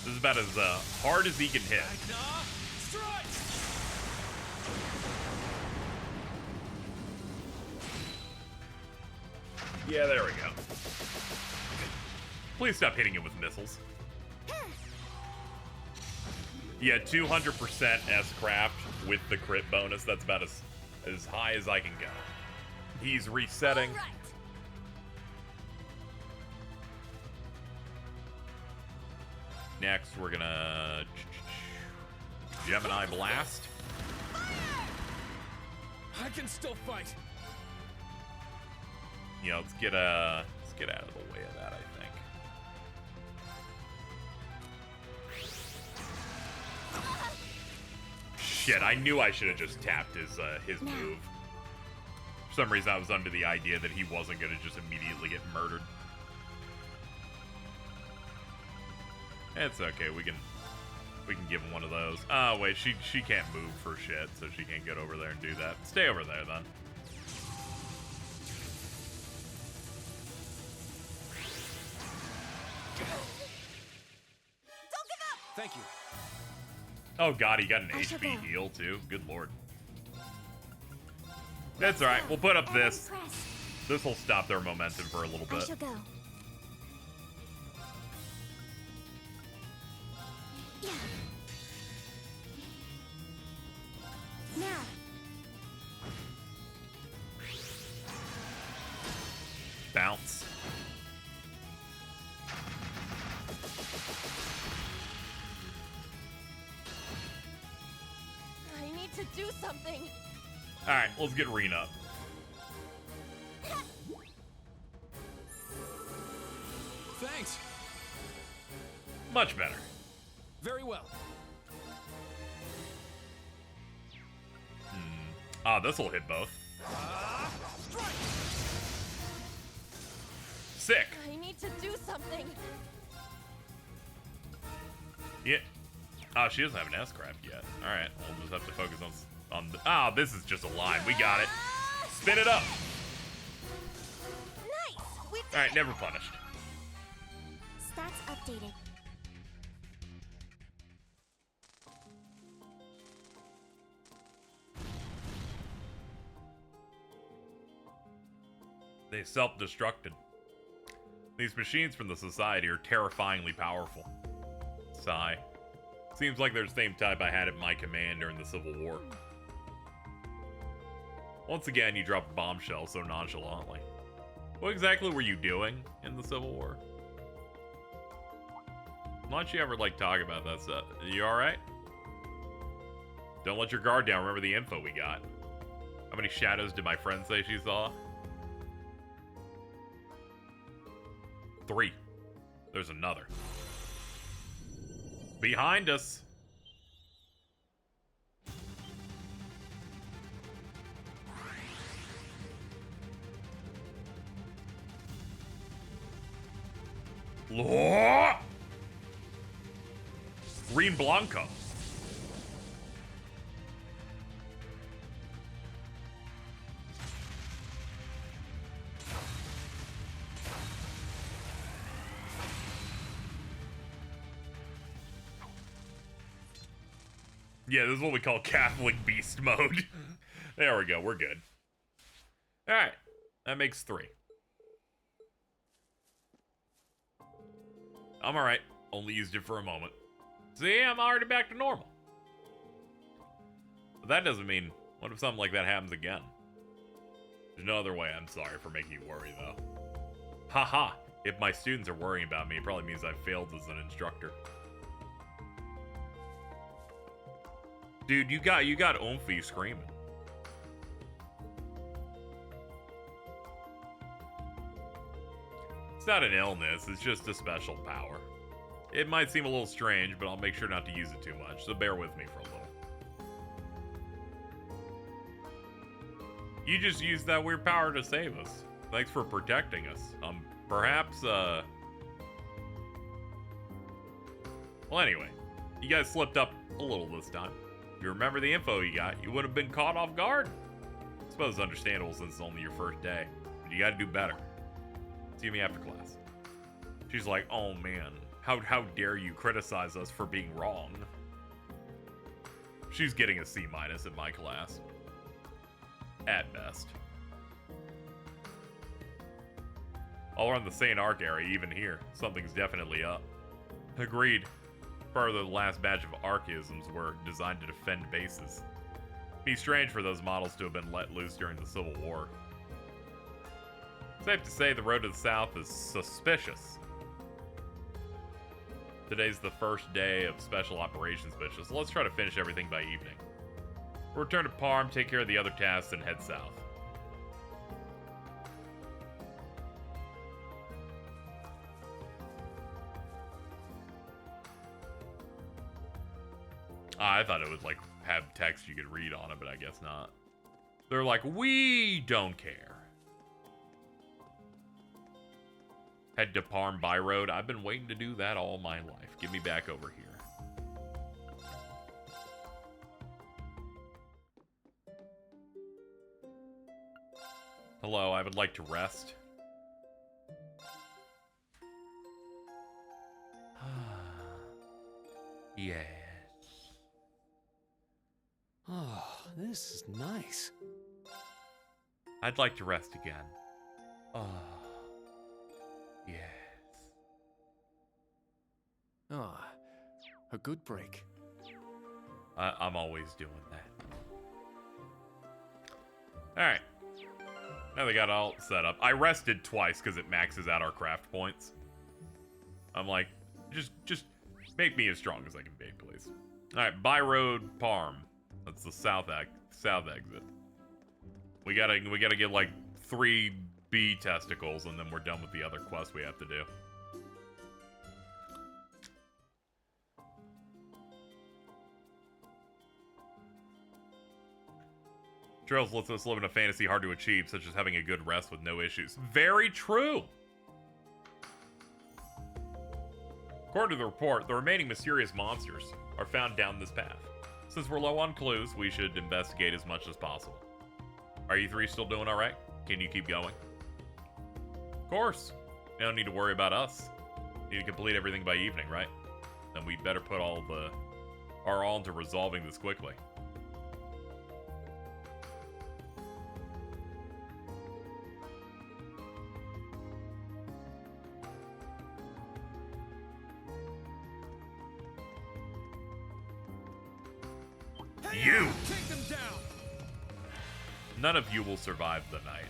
Speaker 1: This is about as hard as he can hit.
Speaker 3: Nah, strike!
Speaker 1: Yeah, there we go. Please stop hitting him with missiles. Yeah, 200% S-Craft with the crit bonus. That's about as high as I can go. He's resetting.
Speaker 4: All right.
Speaker 1: Next, we're gonna Gemini Blast.
Speaker 3: I can still fight.
Speaker 1: Yeah, let's get out of the way of that, I think. Shit, I knew I should have just tapped his move. For some reason, I was under the idea that he wasn't gonna just immediately get murdered. It's okay, we can give him one of those. Oh wait, she can't move for shit, so she can't get over there and do that. Stay over there then.
Speaker 4: Don't give up.
Speaker 3: Thank you.
Speaker 1: Oh god, he got an
Speaker 2: I shall
Speaker 1: HP
Speaker 2: go.
Speaker 1: heal too. Good lord. That's alright, we'll put up this.
Speaker 2: Press.
Speaker 1: This will stop their momentum for a little
Speaker 2: I
Speaker 1: bit.
Speaker 2: shall go. Yeah. Now.
Speaker 1: Bounce.
Speaker 4: I need to do something.
Speaker 1: Alright, let's get Rena up.
Speaker 3: Thanks.
Speaker 1: Much better.
Speaker 3: Very well.
Speaker 1: Ah, this'll hit both.
Speaker 3: Strike!
Speaker 1: Sick.
Speaker 4: I need to do something.
Speaker 1: Yeah. Oh, she doesn't have an S-Craft yet. Alright, we'll just have to focus on the... Ah, this is just a line. We got it. Spin it up.
Speaker 4: Nice. We did
Speaker 1: Alright,
Speaker 4: it.
Speaker 1: never punished.
Speaker 2: Stats updated.
Speaker 1: They self-destructed. These machines from the Society are terrifyingly powerful. Sigh. Seems like they're the same type I had at my command during the Civil War. Once again, you drop a bombshell so nonchalantly. What exactly were you doing in the Civil War? Why don't you ever, like, talk about that stuff? You alright? Don't let your guard down. Remember the info we got. How many shadows did my friend say she saw? 3. There's another. Behind us. Lore! Green Blanco. Yeah, this is what we call Catholic Beast mode. There we go, we're good. Alright, that makes 3. I'm alright, only used it for a moment. See, I'm already back to normal. But that doesn't mean, what if something like that happens again? There's no other way. I'm sorry for making you worry, though. Haha, if my students are worrying about me, it probably means I failed as an instructor. Dude, you got Oomphy screaming. It's not an illness, it's just a special power. It might seem a little strange, but I'll make sure not to use it too much, so bear with me for a little. You just used that weird power to save us. Thanks for protecting us. Perhaps, well, anyway, you guys slipped up a little this time. If you remember the info you got, you would have been caught off guard. I suppose it's understandable since it's only your first day, but you gotta do better. See me after class. She's like, oh man, how dare you criticize us for being wrong? She's getting a C- in my class. At best. All around the St. Arc area, even here, something's definitely up. Agreed. Further, the last batch of Archisms were designed to defend bases. It'd be strange for those models to have been let loose during the Civil War. Safe to say the road to the south is suspicious. Today's the first day of Special Operations mission, so let's try to finish everything by evening. We'll return to Parm, take care of the other tasks, and head south. I thought it would, like, have text you could read on it, but I guess not. They're like, we don't care. Head to Parm by road. I've been waiting to do that all my life. Get me back over here. Hello, I would like to rest. Yes.
Speaker 3: Oh, this is nice.
Speaker 1: I'd like to rest again. Oh. Yes.
Speaker 3: Ah, a good break.
Speaker 1: I'm always doing that. Alright. Now they got all set up. I rested twice because it maxes out our craft points. I'm like, just make me as strong as I can be, please. Alright, by road Parm. That's the south exit. We gotta get like 3 bee testicles and then we're done with the other quests we have to do. Trails lets us live in a fantasy hard to achieve, such as having a good rest with no issues. Very true! According to the report, the remaining mysterious monsters are found down this path. Since we're low on clues, we should investigate as much as possible. Are you 3 still doing alright? Can you keep going? Of course. You don't need to worry about us. Need to complete everything by evening, right? Then we'd better put our all into resolving this quickly. You!
Speaker 3: Take them down!
Speaker 1: None of you will survive the night.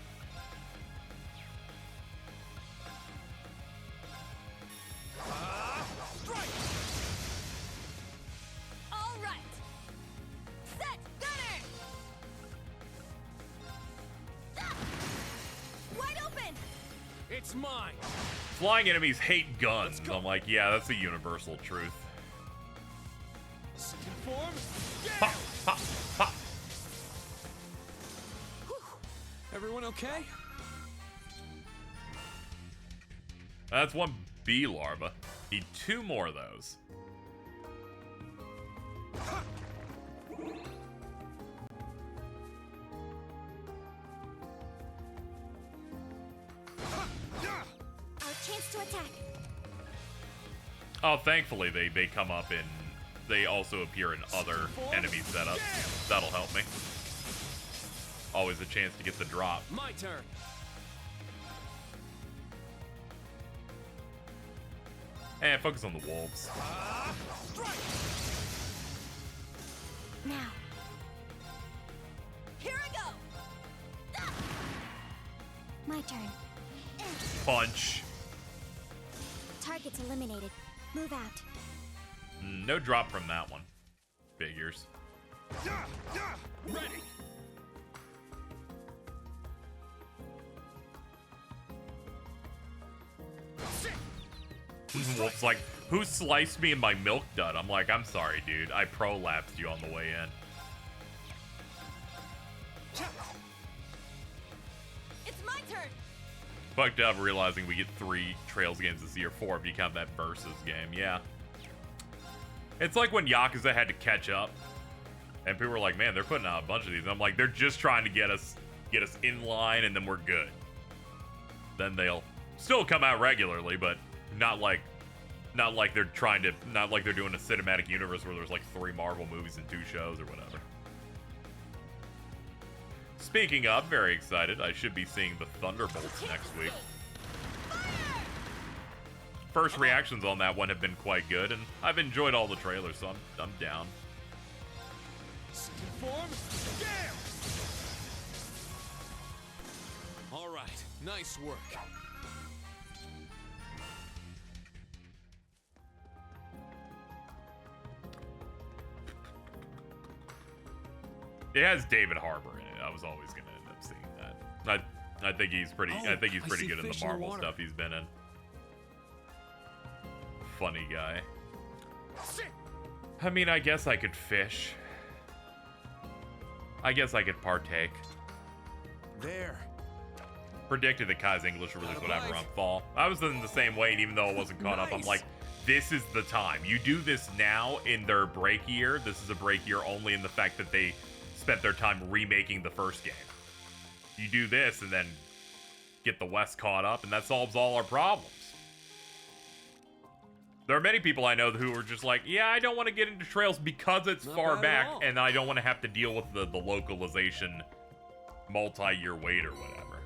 Speaker 3: Strike!
Speaker 4: All right. Set, gunner. Ah! Wide open.
Speaker 3: It's mine!
Speaker 1: Flying enemies hate guns. I'm like, yeah, that's a universal truth.
Speaker 3: Second form,
Speaker 1: Ha! Ha! Ha!
Speaker 3: everyone okay?
Speaker 1: That's one bee larva. Need 2 more of those.
Speaker 4: Our chance to attack.
Speaker 1: Oh, thankfully they come up in... They also appear in other enemy setups. That'll help me. Always a chance to get the drop.
Speaker 3: My turn.
Speaker 1: And focus on the wolves.
Speaker 4: Now. Here I go. My turn.
Speaker 1: Punch.
Speaker 4: Target's eliminated. Move out.
Speaker 1: No drop from that one. Figures.
Speaker 3: Ready.
Speaker 1: Wolf's like, who sliced me in my milk dud? I'm like, I'm sorry, dude. I prolapsed you on the way in.
Speaker 4: It's my turn.
Speaker 1: Fucked up realizing we get 3 Trails games this year, 4 if you count that Versus game. Yeah. It's like when Yakuza had to catch up. And people were like, man, they're putting out a bunch of these. And I'm like, they're just trying to get us in line and then we're good. Then they'll still come out regularly, but not like they're doing a cinematic universe where there's like 3 Marvel movies and 2 shows or whatever. Speaking of, very excited. I should be seeing the Thunderbolts next week. First reactions on that one have been quite good, and I've enjoyed all the trailers, so I'm down.
Speaker 3: Form. All right. Nice work.
Speaker 1: It has David Harbour in it. I was always gonna end up seeing that. I think he's pretty. I think he's
Speaker 3: I
Speaker 1: pretty
Speaker 3: see
Speaker 1: good in the
Speaker 3: fish in the
Speaker 1: Marvel
Speaker 3: water.
Speaker 1: stuff he's been in. Funny guy. I mean, I guess I could fish. I guess I could partake.
Speaker 3: There.
Speaker 1: Predicted that Kai's English would release whatever on fall. I was in the same way, and even though I wasn't caught up, I'm
Speaker 3: Nice.
Speaker 1: like, this is the time. You do this now in their break year. This is a break year only in the fact that they spent their time remaking the first game. You do this and then get the West caught up, and that solves all our problems. There are many people I know who are just like, yeah, I don't want to get into Trails because it's
Speaker 3: Not
Speaker 1: far
Speaker 3: bad at
Speaker 1: back,
Speaker 3: all.
Speaker 1: and I don't want to have to deal with the localization multi-year wait or whatever.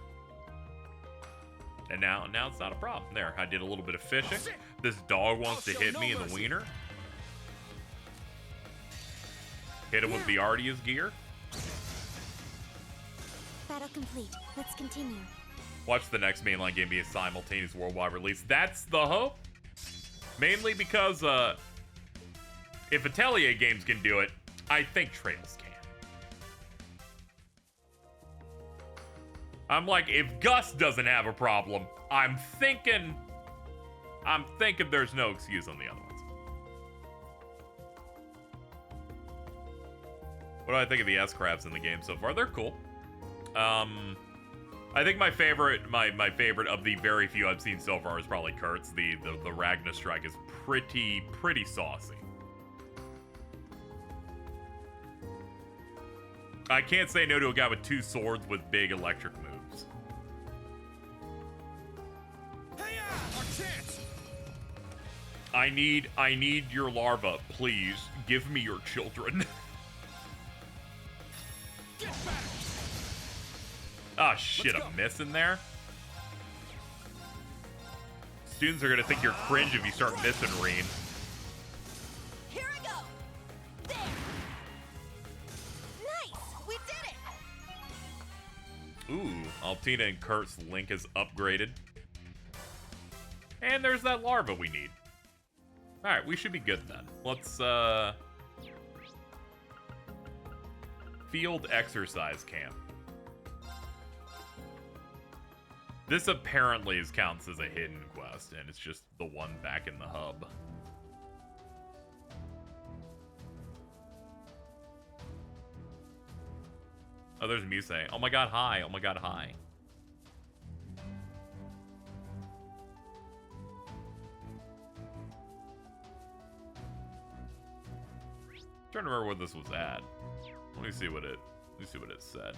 Speaker 1: And now it's not a problem. There, I did a little bit of fishing. This dog wants to hit me in the wiener. Hit him with the Ardia's gear.
Speaker 4: Battle complete. Let's continue.
Speaker 1: Watch the next mainline game be a simultaneous worldwide release. That's the hope. Mainly because if Atelier Games can do it, I think Trails can. I'm like, if Gus doesn't have a problem, I'm thinking there's no excuse on the other ones. What do I think of the S-Crabs in the game so far? They're cool. I think my favorite of the very few I've seen so far is probably Kurtz. The Ragnar Strike is pretty saucy. I can't say no to a guy with 2 swords with big electric moves.
Speaker 3: Our chance.
Speaker 1: I need your larva, please. Give me your children.
Speaker 3: Get back.
Speaker 1: Ah, shit,
Speaker 3: Let's
Speaker 1: a
Speaker 3: go.
Speaker 1: miss in there. Students are gonna think you're cringe if you start missing, Reen.
Speaker 4: Here I go. There. Nice. We did it.
Speaker 1: Ooh, Altina and Kurt's link is upgraded. And there's that larva we need. Alright, we should be good then. Let's, Field exercise camp. This apparently counts as a hidden quest, and it's just the one back in the hub. Oh, there's Muse. Oh my god, hi. Oh my god, hi. trying to remember what this was at. Let me see what it said.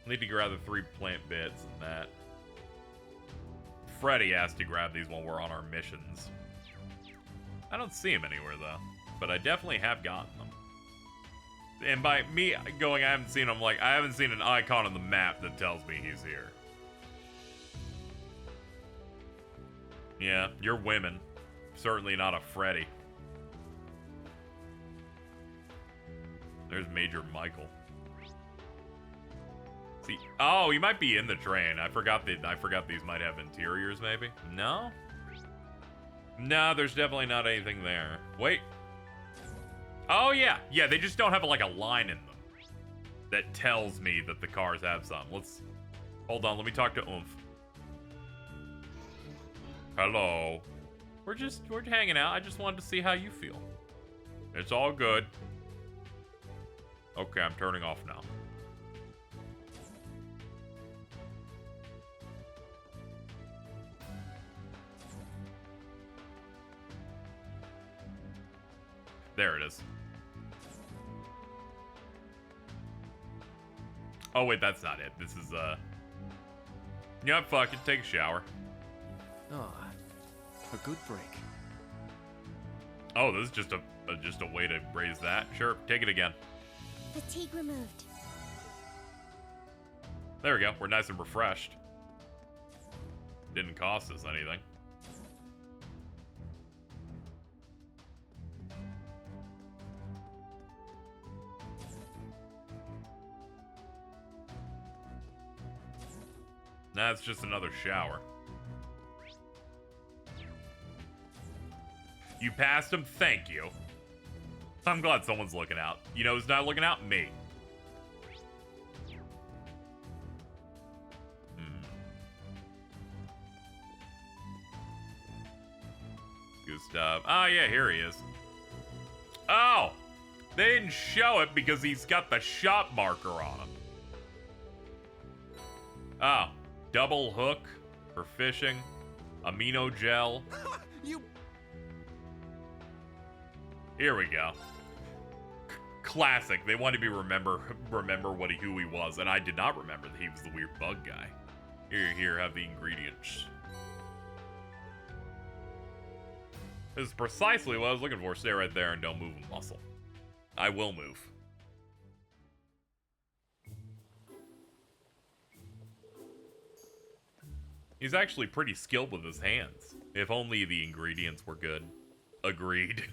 Speaker 1: Need to grab the 3 plant bits and that. Freddy asked to grab these when we're on our missions. I don't see him anywhere though, but I definitely have gotten them. And by me going, I haven't seen him, like, I haven't seen an icon on the map that tells me he's here. Yeah, you're women. Certainly not a Freddy. There's Major Michael. See, oh, he might be in the train. I forgot these might have interiors, maybe. No? No, there's definitely not anything there. Wait. Oh, yeah. Yeah, they just don't have, like, a line in them that tells me that the cars have some. Let's... Hold on, let me talk to Oomph. Hello. We're hanging out. I just wanted to see how you feel. It's all good. Okay, I'm turning off now. There it is. Oh, wait, that's not it. This is, yeah, fuck it. Take a shower.
Speaker 5: Oh, a good break.
Speaker 1: Oh, this is just a way to raise that. Sure, take it again.
Speaker 4: Fatigue removed.
Speaker 1: There we go. We're nice and refreshed. Didn't cost us anything. Nah, it's just another shower. You passed him? Thank you. I'm glad someone's looking out. You know who's not looking out? Me. Gustav. Oh, yeah, here he is. Oh! They didn't show it because he's got the shop marker on him. Oh. Double hook for fishing. Amino gel.
Speaker 3: You...
Speaker 1: Here we go. Classic. They wanted me to remember who he was, and I did not remember that he was the weird bug guy. Here, have the ingredients. This is precisely what I was looking for. Stay right there and don't move a muscle. I will move. He's actually pretty skilled with his hands. If only the ingredients were good. Agreed.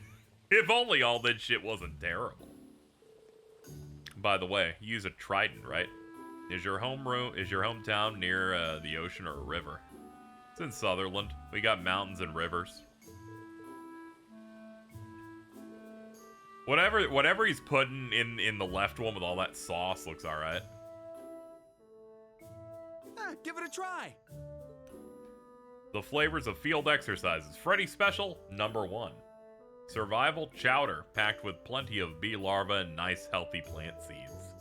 Speaker 1: If only all that shit wasn't terrible. By the way, you use a trident, right? Is your hometown near the ocean or a river? It's in Sutherland. We got mountains and rivers. Whatever he's putting in the left one with all that sauce looks alright.
Speaker 3: Give it a try.
Speaker 1: The flavors of field exercises. Freddy Special, #1. Survival chowder, packed with plenty of bee larvae and nice healthy plant seeds.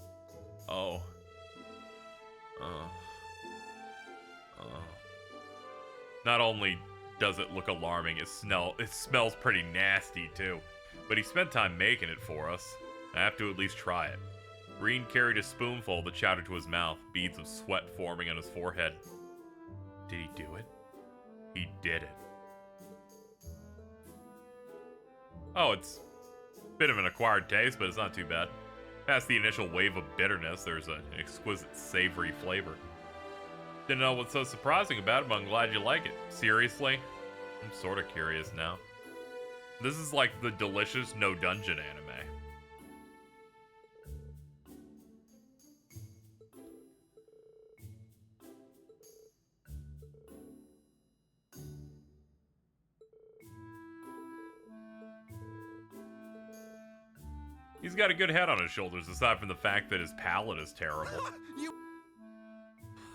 Speaker 1: Oh. Not only does it look alarming, it smells pretty nasty too. But he spent time making it for us. I have to at least try it. Green carried a spoonful of the chowder to his mouth, beads of sweat forming on his forehead. Did he do it? He did it. Oh, it's a bit of an acquired taste, but it's not too bad. Past the initial wave of bitterness, there's an exquisite savory flavor. Didn't know what's so surprising about it, but I'm glad you like it. Seriously? I'm sort of curious now. This is like the delicious No Dungeon anime. He's got a good head on his shoulders, aside from the fact that his palate is terrible.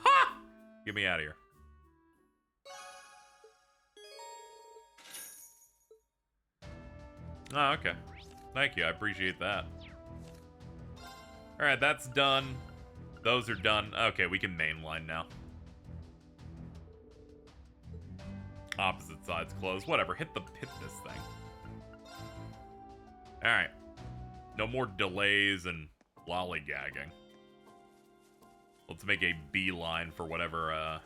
Speaker 1: Ha! Get me out of here. Oh, okay. Thank you, I appreciate that. Alright, that's done. Those are done. Okay, we can mainline now. Opposite sides closed. Whatever, hit this thing. Alright. No more delays and lollygagging. Let's make a beeline for whatever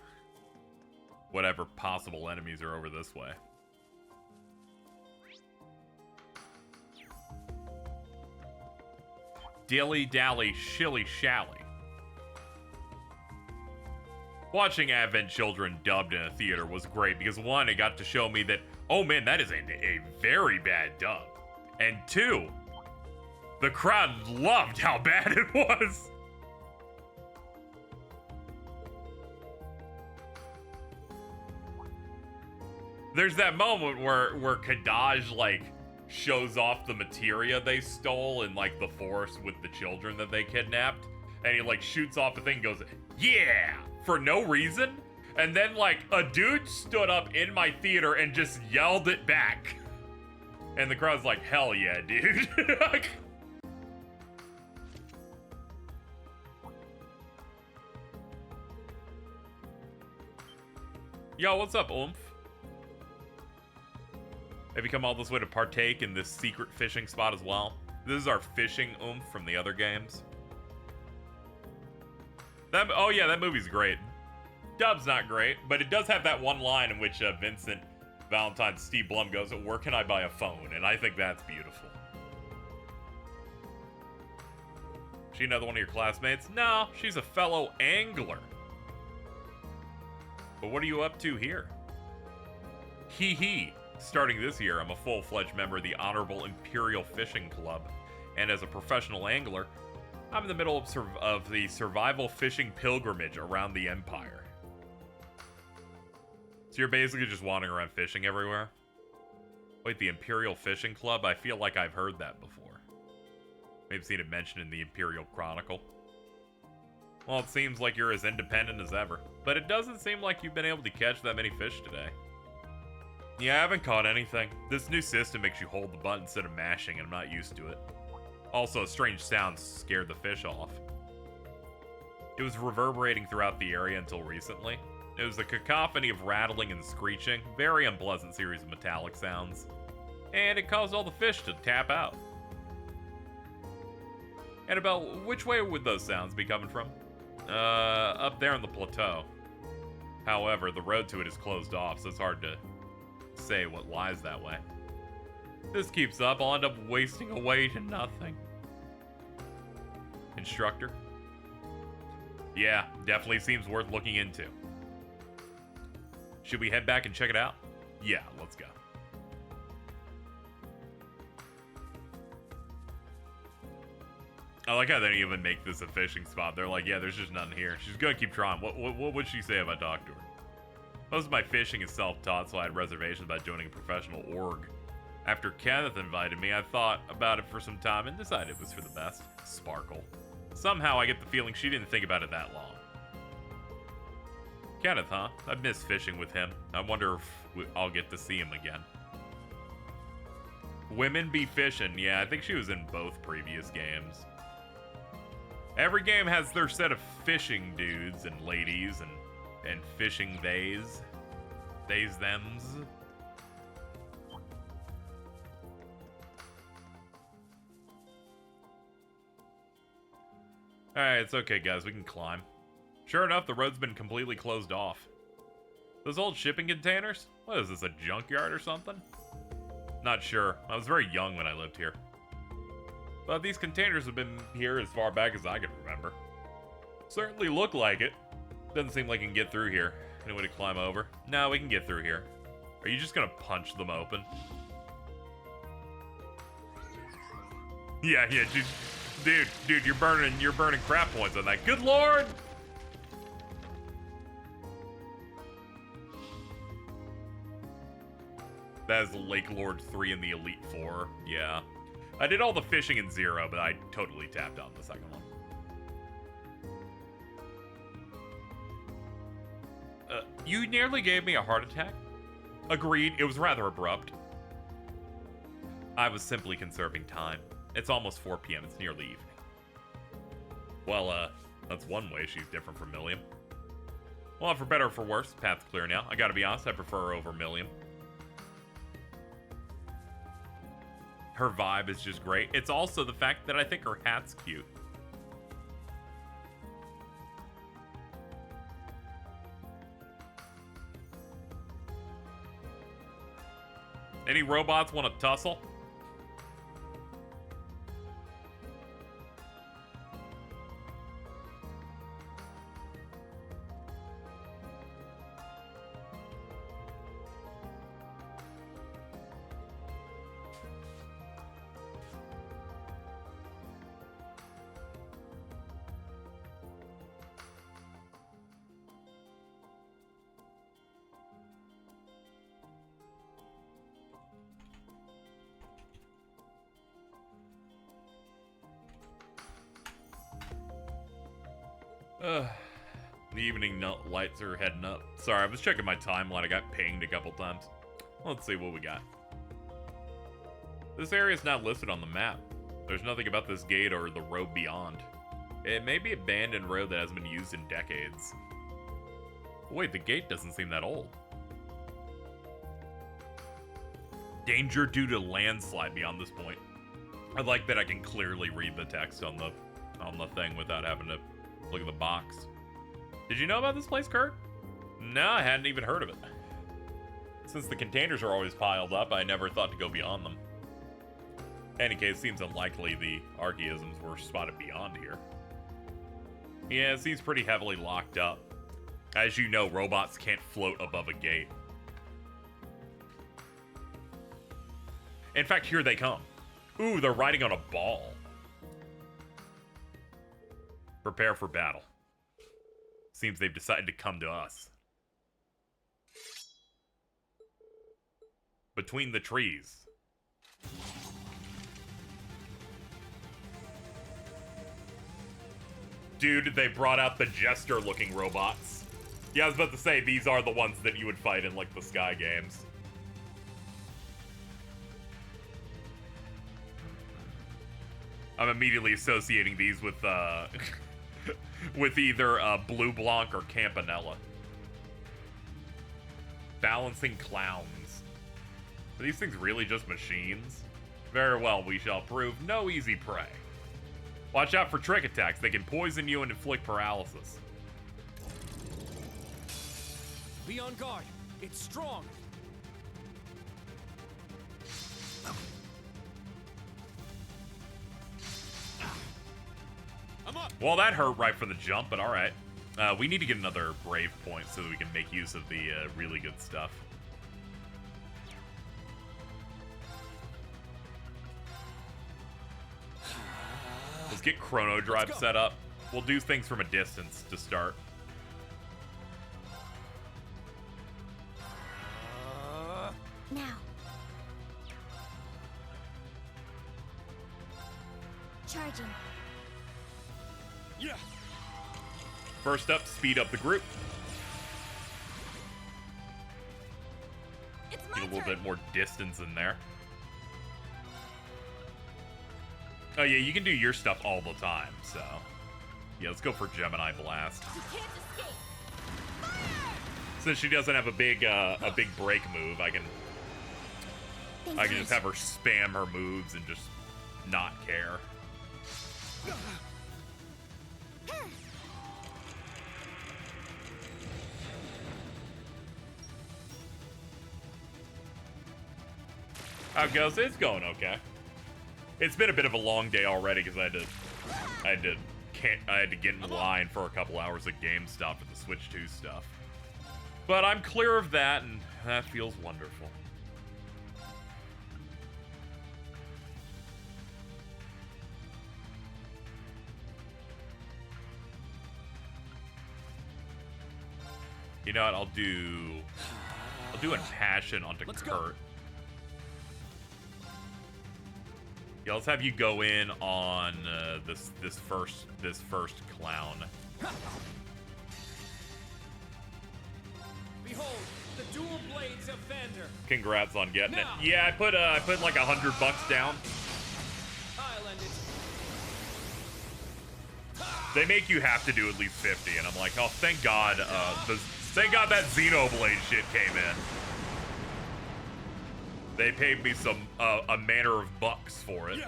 Speaker 1: possible enemies are over this way. Dilly-dally, shilly-shally. Watching Advent Children dubbed in a theater was great because one, it got to show me that, oh man, that is a very bad dub. And two, the crowd loved how bad it was. There's that moment where Kadaj, like, shows off the materia they stole in, like, the forest with the children that they kidnapped. And he, like, shoots off the thing and goes, yeah! For no reason. And then, like, a dude stood up in my theater and just yelled it back. And the crowd's like, hell yeah, dude. Yo, what's up, Oomph? Have you come all this way to partake in this secret fishing spot as well? This is our fishing Oomph from the other games. Oh yeah, that movie's great. Dub's not great, but it does have that one line in which Vincent Valentine, Steve Blum goes, where can I buy a phone? And I think that's beautiful. She another one of your classmates? No, she's a fellow angler. But what are you up to here? Hee hee. Starting this year, I'm a full-fledged member of the Honorable Imperial Fishing Club. And as a professional angler, I'm in the middle of the survival fishing pilgrimage around the Empire. So you're basically just wandering around fishing everywhere? Wait, the Imperial Fishing Club? I feel like I've heard that before. Maybe seen it mentioned in the Imperial Chronicle. Well, it seems like you're as independent as ever. But it doesn't seem like you've been able to catch that many fish today. Yeah, I haven't caught anything. This new system makes you hold the button instead of mashing, and I'm not used to it. Also, strange sounds scared the fish off. It was reverberating throughout the area until recently. It was a cacophony of rattling and screeching, very unpleasant series of metallic sounds. And it caused all the fish to tap out. Annabelle, which way would those sounds be coming from? Up there on the plateau. However, the road to it is closed off, so it's hard to say what lies that way. If this keeps up, I'll end up wasting away to nothing. Instructor? Yeah, definitely seems worth looking into. Should we head back and check it out? Yeah, let's go. I like how they didn't even make this a fishing spot. They're like, yeah, there's just nothing here. She's gonna keep trying. What would she say if I talked to her? Most of my fishing is self-taught, so I had reservations about joining a professional org. After Kenneth invited me, I thought about it for some time and decided it was for the best. Sparkle. Somehow I get the feeling she didn't think about it that long. Kenneth, huh? I miss fishing with him. I wonder if I'll get to see him again. Women be fishing. Yeah, I think she was in both previous games. Every game has their set of fishing dudes and ladies and fishing theys. Theys, thems. Alright, it's okay, guys. We can climb. Sure enough, the road's been completely closed off. Those old shipping containers? What is this, a junkyard or something? Not sure. I was very young when I lived here. But these containers have been here as far back as I can remember. Certainly look like it. Doesn't seem like I can get through here. Any way to climb over? No, we can get through here. Are you just gonna punch them open? Yeah, dude, you're burning crap points on that. Good lord! That is Lake Lord 3 and the Elite 4. Yeah. I did all the fishing in 0, but I totally tapped on the second one. You nearly gave me a heart attack? Agreed, it was rather abrupt. I was simply conserving time. It's almost 4 p.m., it's nearly evening. Well, that's one way she's different from Milliam. Well, for better or for worse, path's clear now. I gotta be honest, I prefer her over Milliam. Her vibe is just great. It's also the fact that I think her hat's cute. Any robots want to tussle? The evening lights are heading up. Sorry, I was checking my timeline. I got pinged a couple times. Let's see what we got. This area is not listed on the map. There's nothing about this gate or the road beyond. It may be an abandoned road that hasn't been used in decades. Wait, the gate doesn't seem that old. Danger due to landslide beyond this point. I like that I can clearly read the text on the thing without having to look at the box. Did you know about this place, Kurt? No, I hadn't even heard of it. Since the containers are always piled up, I never thought to go beyond them. In any case, it seems unlikely the archaisms were spotted beyond here. Yeah, it seems pretty heavily locked up. As you know, robots can't float above a gate. In fact, here they come. Ooh, they're riding on a ball. Prepare for battle. Seems they've decided to come to us. Between the trees. Dude, they brought out the jester-looking robots. Yeah, I was about to say, these are the ones that you would fight in, like, the Sky games. I'm immediately associating these with, with either Blue Blanc or Campanella. Balancing clowns. Are these things really just machines? Very well, we shall prove no easy prey. Watch out for trick attacks. They can poison you and inflict paralysis.
Speaker 3: Be on guard. It's strong. I'm up.
Speaker 1: Well, that hurt right from the jump, but alright. We need to get another Brave point so that we can make use of the really good stuff. Let's get Chrono Drive set up. We'll do things from a distance to start.
Speaker 4: Now. Charging.
Speaker 3: Yeah.
Speaker 1: First up, speed up the group.
Speaker 2: It's
Speaker 1: Get
Speaker 2: my
Speaker 1: a little
Speaker 2: turn.
Speaker 1: bit more distance in there. Oh yeah, you can do your stuff all the time, so... Yeah, let's go for Gemini Blast.
Speaker 2: You can't escape.
Speaker 1: Since she doesn't have a big break move, I can just have her spam her moves and just not care. How it goes? It's going okay. It's been a bit of a long day already because I had to get in line for a couple hours at GameStop for the Switch 2 stuff. But I'm clear of that, and that feels wonderful. You know what? I'll do Impassion onto
Speaker 3: Let's
Speaker 1: Kurt.
Speaker 3: go.
Speaker 1: Yeah, let's have you go in on this first clown.
Speaker 3: Behold, the dual blades of Vander.
Speaker 1: Congrats on getting it.
Speaker 3: Now.
Speaker 1: Yeah, I put like $100 down.
Speaker 3: I'll end it.
Speaker 1: They make you have to do at least 50, and I'm like, oh, thank God, thank God that Xenoblade shit came in. They paid me some a manner of bucks for it.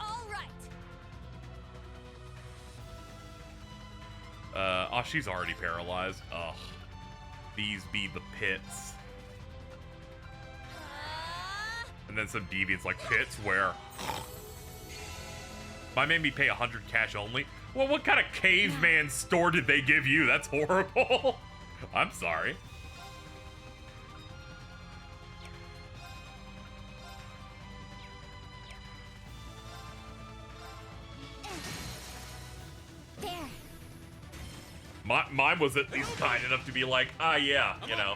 Speaker 4: All right.
Speaker 1: Oh, she's already paralyzed. Ugh. These be the pits. And then some deviants like pits where I made me pay 100 cash only. Well, what kind of caveman store did they give you? That's horrible. I'm sorry.
Speaker 4: There.
Speaker 1: Mine was at least kind enough to be like, ah, yeah, you know,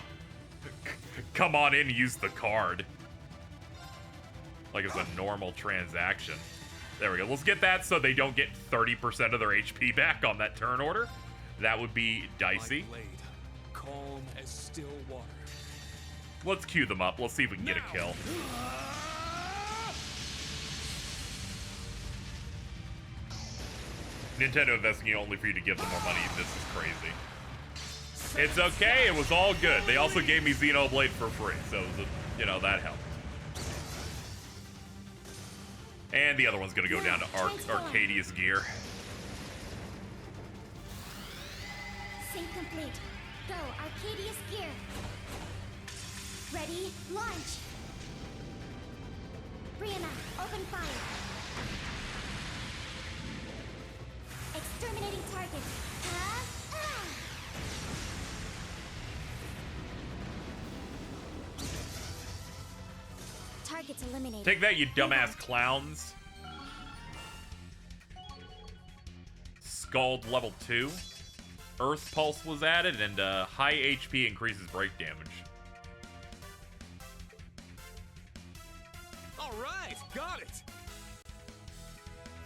Speaker 1: come on in, use the card. Like it's a normal transaction. There we go. Let's get that so they don't get 30% of their HP back on that turn order. That would be dicey.
Speaker 3: My blade, calm as still water.
Speaker 1: Let's queue them up. Let's see if we can get a kill. Nintendo investing in only for you to give them more money. This is crazy. It's okay. It was all good. They also gave me Xenoblade for free, so it was you know, that helped. And the other one's gonna go down to Arcadius gear.
Speaker 4: Sync complete. Go, Arcadius gear. Ready, launch. Brianna, open fire. Exterminating target. Targets eliminated.
Speaker 1: Take that, you dumbass clowns. Scald level 2. Earth Pulse was added, and high HP increases break damage.
Speaker 3: All right, got it.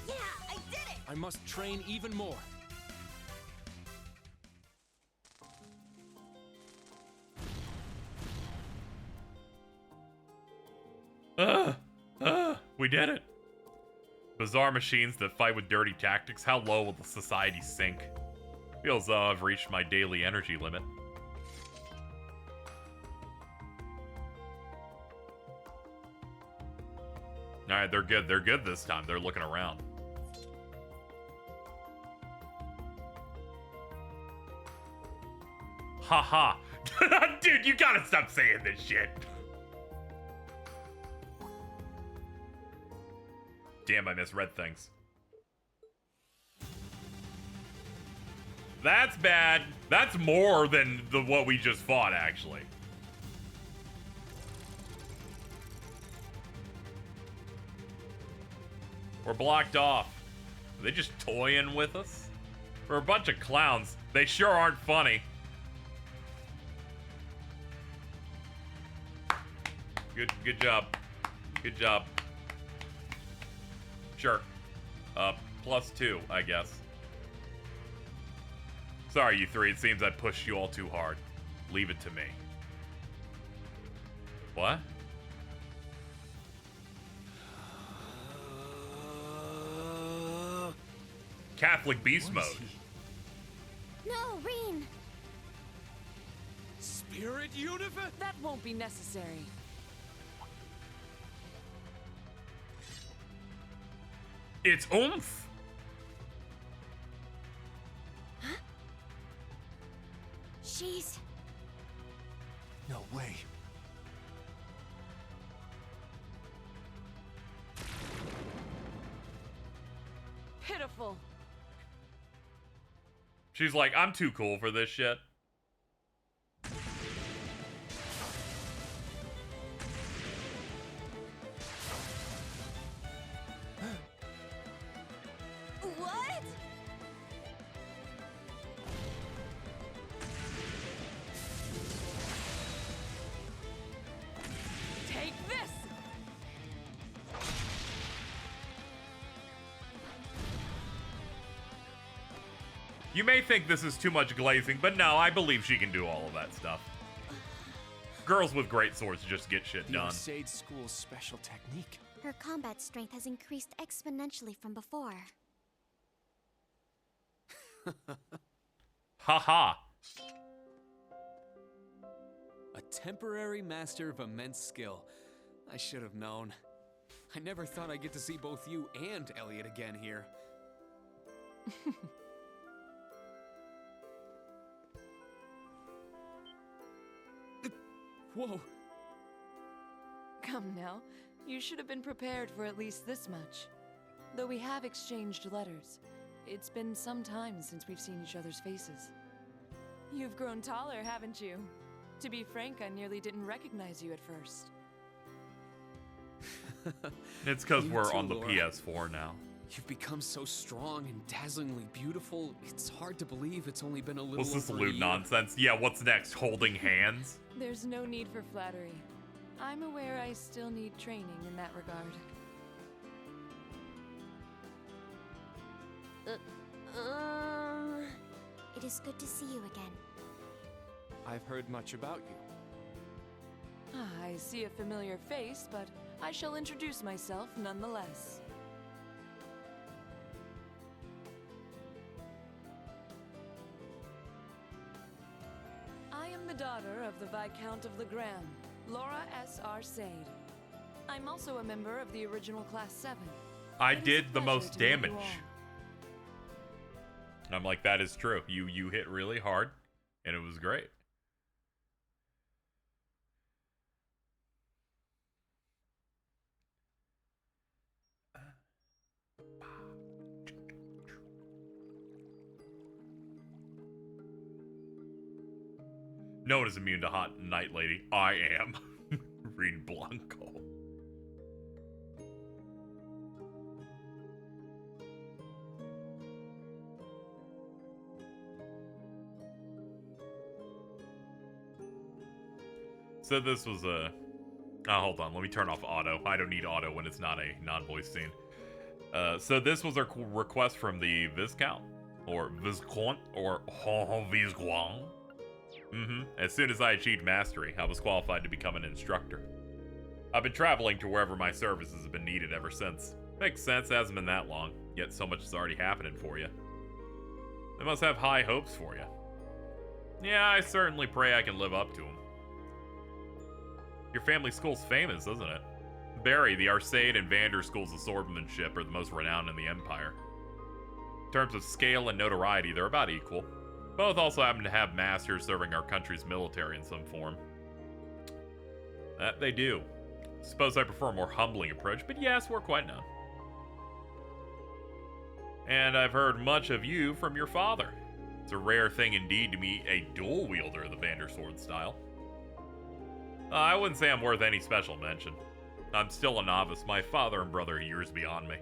Speaker 4: Yeah, I did it.
Speaker 3: I must train even more.
Speaker 1: We did it. Bizarre machines that fight with dirty tactics. How low will the society sink? Feels though I've reached my daily energy limit. Alright, they're good. They're good this time. They're looking around. Haha. Dude, you gotta stop saying this shit. Damn, I misread things. That's bad. That's more than what we just fought, actually. We're blocked off. Are they just toying with us? For a bunch of clowns, they sure aren't funny. Good job. Good job. Sure. +2, I guess. Sorry, you three. It seems I pushed you all too hard. Leave it to me. What? Catholic Beast Mode.
Speaker 4: No, Reen.
Speaker 3: Spirit universe?
Speaker 6: That won't be necessary.
Speaker 1: It's oomph.
Speaker 4: Huh? She's...
Speaker 5: No way.
Speaker 6: Pitiful.
Speaker 1: She's like, I'm too cool for this shit.
Speaker 4: What?
Speaker 6: Take this!
Speaker 1: You may think this is too much glazing, but no, I believe she can do all of that stuff. Girls with great swords just get shit
Speaker 5: The
Speaker 1: done.
Speaker 5: Arcade School's special technique.
Speaker 4: Her combat strength has increased exponentially from before.
Speaker 1: Haha.
Speaker 3: A temporary master of immense skill. I should have known. I never thought I'd get to see both you and Elliot again here. Whoa.
Speaker 6: Come now. You should have been prepared for at least this much. Though we have exchanged letters, it's been some time since we've seen each other's faces. You've grown taller, haven't you? To be frank, I nearly didn't recognize you at first.
Speaker 1: It's because
Speaker 3: You
Speaker 1: we're
Speaker 3: too,
Speaker 1: on the
Speaker 3: Laura.
Speaker 1: PS4 now.
Speaker 3: You've become so strong and dazzlingly beautiful, it's hard to believe it's only been a little
Speaker 1: What's this
Speaker 3: over a
Speaker 1: loot
Speaker 3: year.
Speaker 1: nonsense? Yeah, what's next? Holding hands?
Speaker 6: There's no need for flattery. I'm aware I still need training in that regard.
Speaker 4: It is good to see you again.
Speaker 5: I've heard much about you.
Speaker 6: I see a familiar face, but I shall introduce myself nonetheless. I am the daughter of the Viscount of Legram, Laura S. Arcade. I'm also a member of the original Class 7.
Speaker 1: I
Speaker 6: It is a
Speaker 1: did the
Speaker 6: pleasure
Speaker 1: most
Speaker 6: to meet you
Speaker 1: damage.
Speaker 6: all.
Speaker 1: And I'm like, that is true. You hit really hard, and it was great. No one is immune to Hot Night Lady. I am. Read Blanco. So this was a... Oh, hold on. Let me turn off auto. I don't need auto when it's not a non-voice scene. So this was a request from the Viscount, or Viscount, or Viscount. As soon as I achieved mastery, I was qualified to become an instructor. I've been traveling to wherever my services have been needed ever since. Makes sense, it hasn't been that long, yet so much is already happening for you. They must have high hopes for you. Yeah, I certainly pray I can live up to them. Your family school's famous, isn't it? Barry, the Arcade, and Vander schools of swordsmanship are the most renowned in the Empire. In terms of scale and notoriety, they're about equal. Both also happen to have masters serving our country's military in some form. That they do. Suppose I prefer a more humbling approach, but yes, we're quite known. And I've heard much of you from your father. It's a rare thing indeed to meet a dual wielder of the Vander sword style. I wouldn't say I'm worth any special mention. I'm still a novice. My father and brother are years beyond me.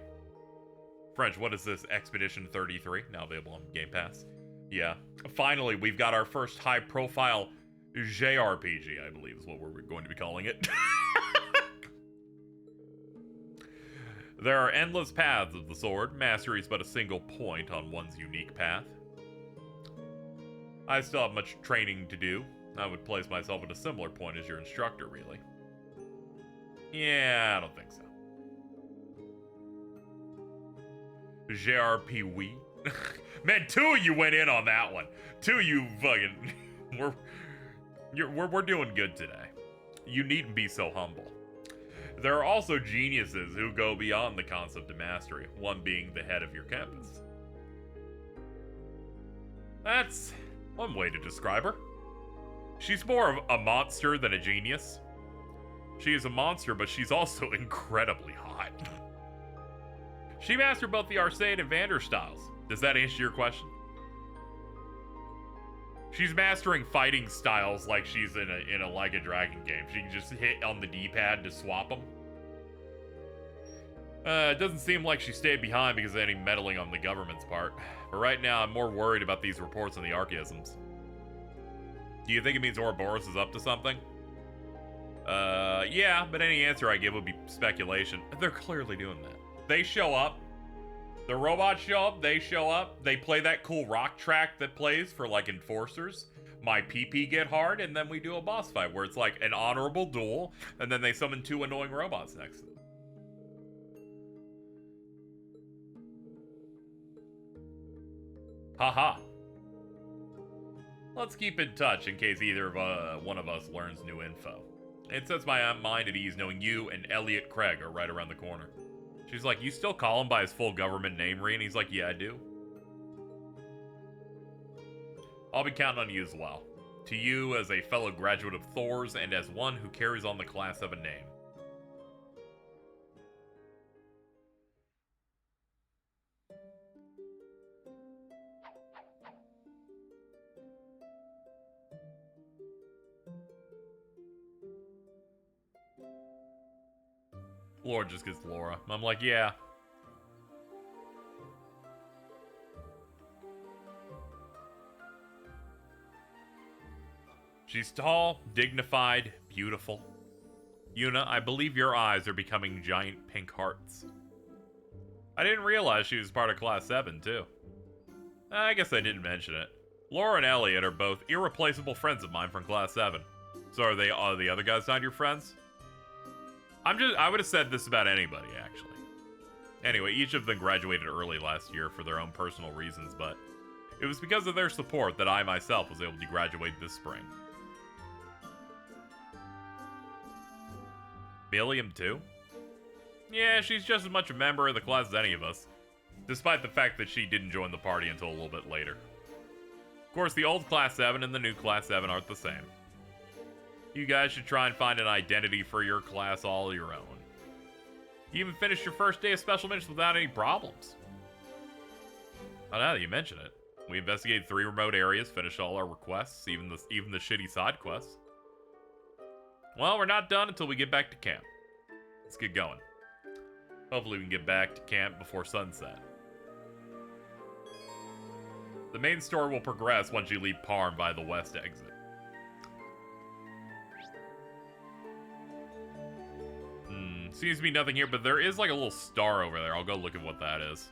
Speaker 1: French, what is this? Expedition 33, now available on Game Pass. Yeah. Finally, we've got our first high-profile JRPG, I believe is what we're going to be calling it. There are endless paths of the sword. Mastery is but a single point on one's unique path. I still have much training to do. I would place myself at a similar point as your instructor, really. Yeah, I don't think so. JRP Wii. Man, two of you went in on that one. Two of you fucking... We're doing good today. You needn't be so humble. There are also geniuses who go beyond the concept of mastery, one being the head of your campus. That's one way to describe her. She's more of a monster than a genius. She is a monster, but she's also incredibly hot. She mastered both the Arcade and Vander styles. Does that answer your question? She's mastering fighting styles like she's in a Like a Dragon game. She can just hit on the D-pad to swap them. It doesn't seem like she stayed behind because of any meddling on the government's part. But right now, I'm more worried about these reports on the archaisms. Do you think it means Ouroboros is up to something? Yeah, but any answer I give would be speculation. They're clearly doing that. They show up. The robots show up, they show up, they play that cool rock track that plays for, like, enforcers. My PP get hard, and then we do a boss fight where it's like an honorable duel, and then they summon two annoying robots next to them. Haha. Let's keep in touch in case either of one of us learns new info. It sets my mind at ease knowing you and Elliot Craig are right around the corner. She's like, you still call him by his full government name, Ree? And he's like, yeah, I do. I'll be counting on you as well. To you as a fellow graduate of Thor's and as one who carries on the Class 7 name. Laura just gets Laura. I'm like, yeah. She's tall, dignified, beautiful. Yuna, I believe your eyes are becoming giant pink hearts. I didn't realize she was part of Class 7, too. I guess I didn't mention it. Laura and Elliot are both irreplaceable friends of mine from Class 7. So are the other guys not your friends? I would have said this about anybody, actually. Anyway, each of them graduated early last year for their own personal reasons, but it was because of their support that I myself was able to graduate this spring. Milliam, too? Yeah, she's just as much a member of the class as any of us, despite the fact that she didn't join the party until a little bit later. Of course, the old Class 7 and the new Class 7 aren't the same. You guys should try and find an identity for your class all your own. You even finished your first day of special missions without any problems. Oh, now that you mention it, we investigated 3 remote areas, finished all our requests, even the shitty side quests. Well, we're not done until we get back to camp. Let's get going. Hopefully we can get back to camp before sunset. The main story will progress once you leave Parm by the west exit. Seems to be nothing here, but there is like a little star over there. I'll go look at what that is.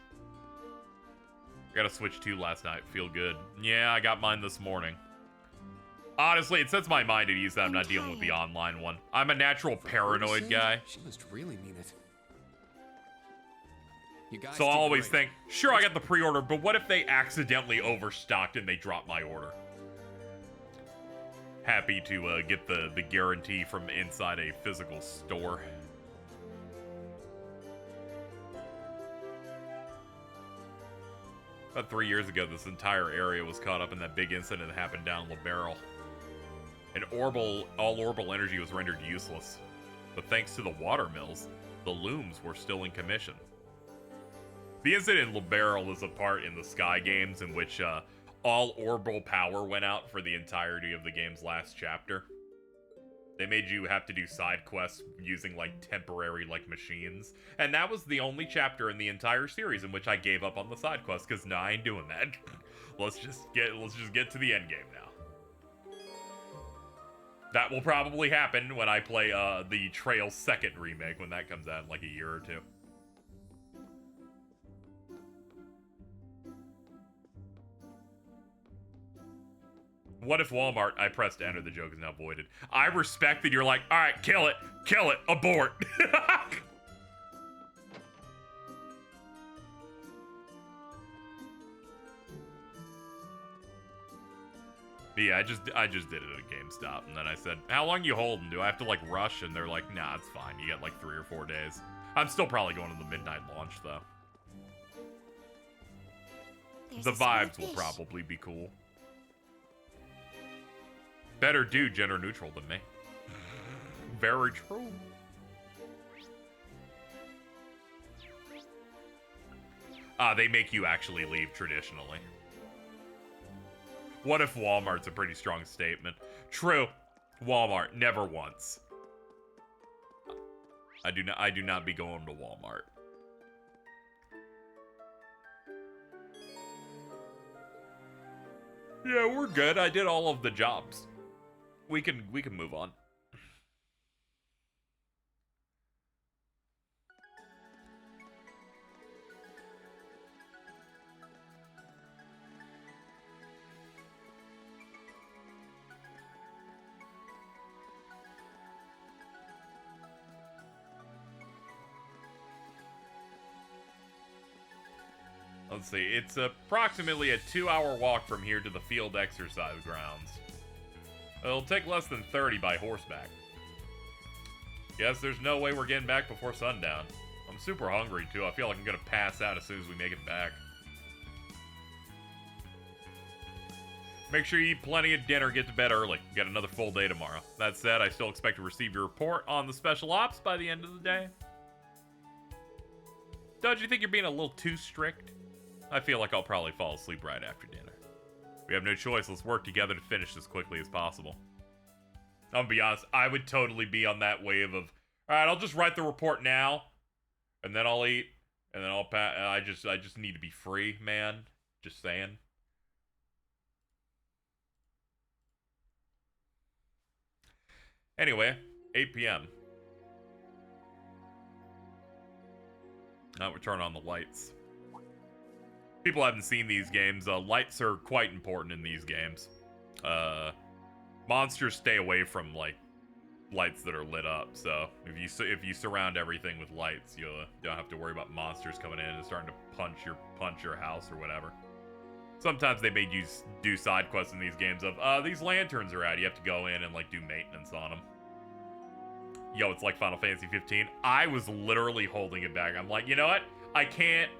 Speaker 1: I got a Switch 2 last night. Feel good. Yeah, I got mine this morning. Honestly, it sets my mind at ease that I'm not dealing with the online one. I'm a natural paranoid guy.
Speaker 3: She must really mean it. You guys
Speaker 1: So I
Speaker 3: did
Speaker 1: always
Speaker 3: great.
Speaker 1: think, sure, I got the pre-order, but what if they accidentally overstocked and they dropped my order? Happy to get the guarantee from inside a physical store. About 3 years ago, this entire area was caught up in that big incident that happened down in LaBarrel. And all orbital energy was rendered useless. But thanks to the water mills, the looms were still in commission. The incident in LaBarrel is a part in the Sky games in which all orbital power went out for the entirety of the game's last chapter. They made you have to do side quests using like temporary like machines, and that was the only chapter in the entire series in which I gave up on the side quests because nah, I ain't doing that. let's just get to the end game now. That will probably happen when I play the Trail 2nd remake when that comes out in like a year or 2. What if Walmart? I pressed enter, the joke is now voided. I respect that you're like, alright, kill it, abort. Yeah, I just did it at GameStop, and then I said, how long you holding? Do I have to like rush? And they're like, nah, it's fine. You get like 3 or 4 days. I'm still probably going to the midnight launch though.
Speaker 4: There's
Speaker 1: The
Speaker 4: a small
Speaker 1: vibes will
Speaker 4: fish.
Speaker 1: probably be cool. Better do gender neutral than me. Very true. They make you actually leave traditionally. What if Walmart's a pretty strong statement? True. Walmart, never once. I do not be going to Walmart. Yeah, we're good. I did all of the jobs. We can move on. Let's see. It's approximately a 2-hour walk from here to the field exercise grounds. It'll take less than 30 by horseback. Guess there's no way we're getting back before sundown. I'm super hungry, too. I feel like I'm gonna pass out as soon as we make it back. Make sure you eat plenty of dinner and get to bed early. Got another full day tomorrow. That said, I still expect to receive your report on the special ops by the end of the day. Don't you think you're being a little too strict? I feel like I'll probably fall asleep right after dinner. We have no choice. Let's work together to finish as quickly as possible. I'm gonna be honest, I would totally be on that wave of, alright, I'll just write the report now, and then I'll eat, and then I'll I just need to be free, man. Just saying. Anyway, 8 p.m. Now we're turning on the lights. People haven't seen these games. Lights are quite important in these games. Monsters stay away from like lights that are lit up. So if you surround everything with lights, you don't have to worry about monsters coming in and starting to punch your house or whatever. Sometimes they may do side quests in these games of these lanterns are out. You have to go in and like do maintenance on them. Yo, it's like Final Fantasy 15. I was literally holding it back. I'm like, you know what? I can't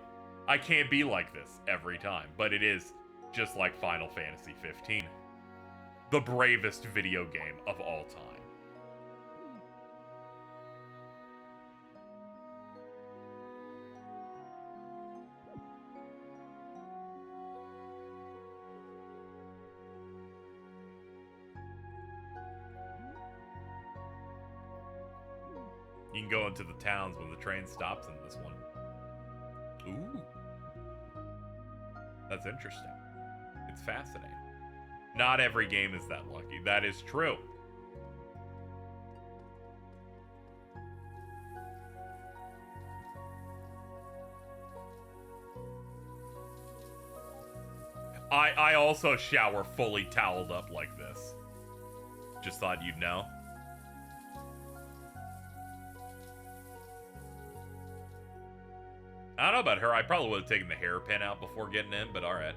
Speaker 1: be like this every time. But it is just like Final Fantasy 15. The bravest video game of all time. You can go into the towns when the train stops in this one. Ooh. That's interesting. It's fascinating. Not every game is that lucky. That is true. I also shower fully toweled up like this. Just thought you'd know. I don't know about her. I probably would have taken the hairpin out before getting in, but alright.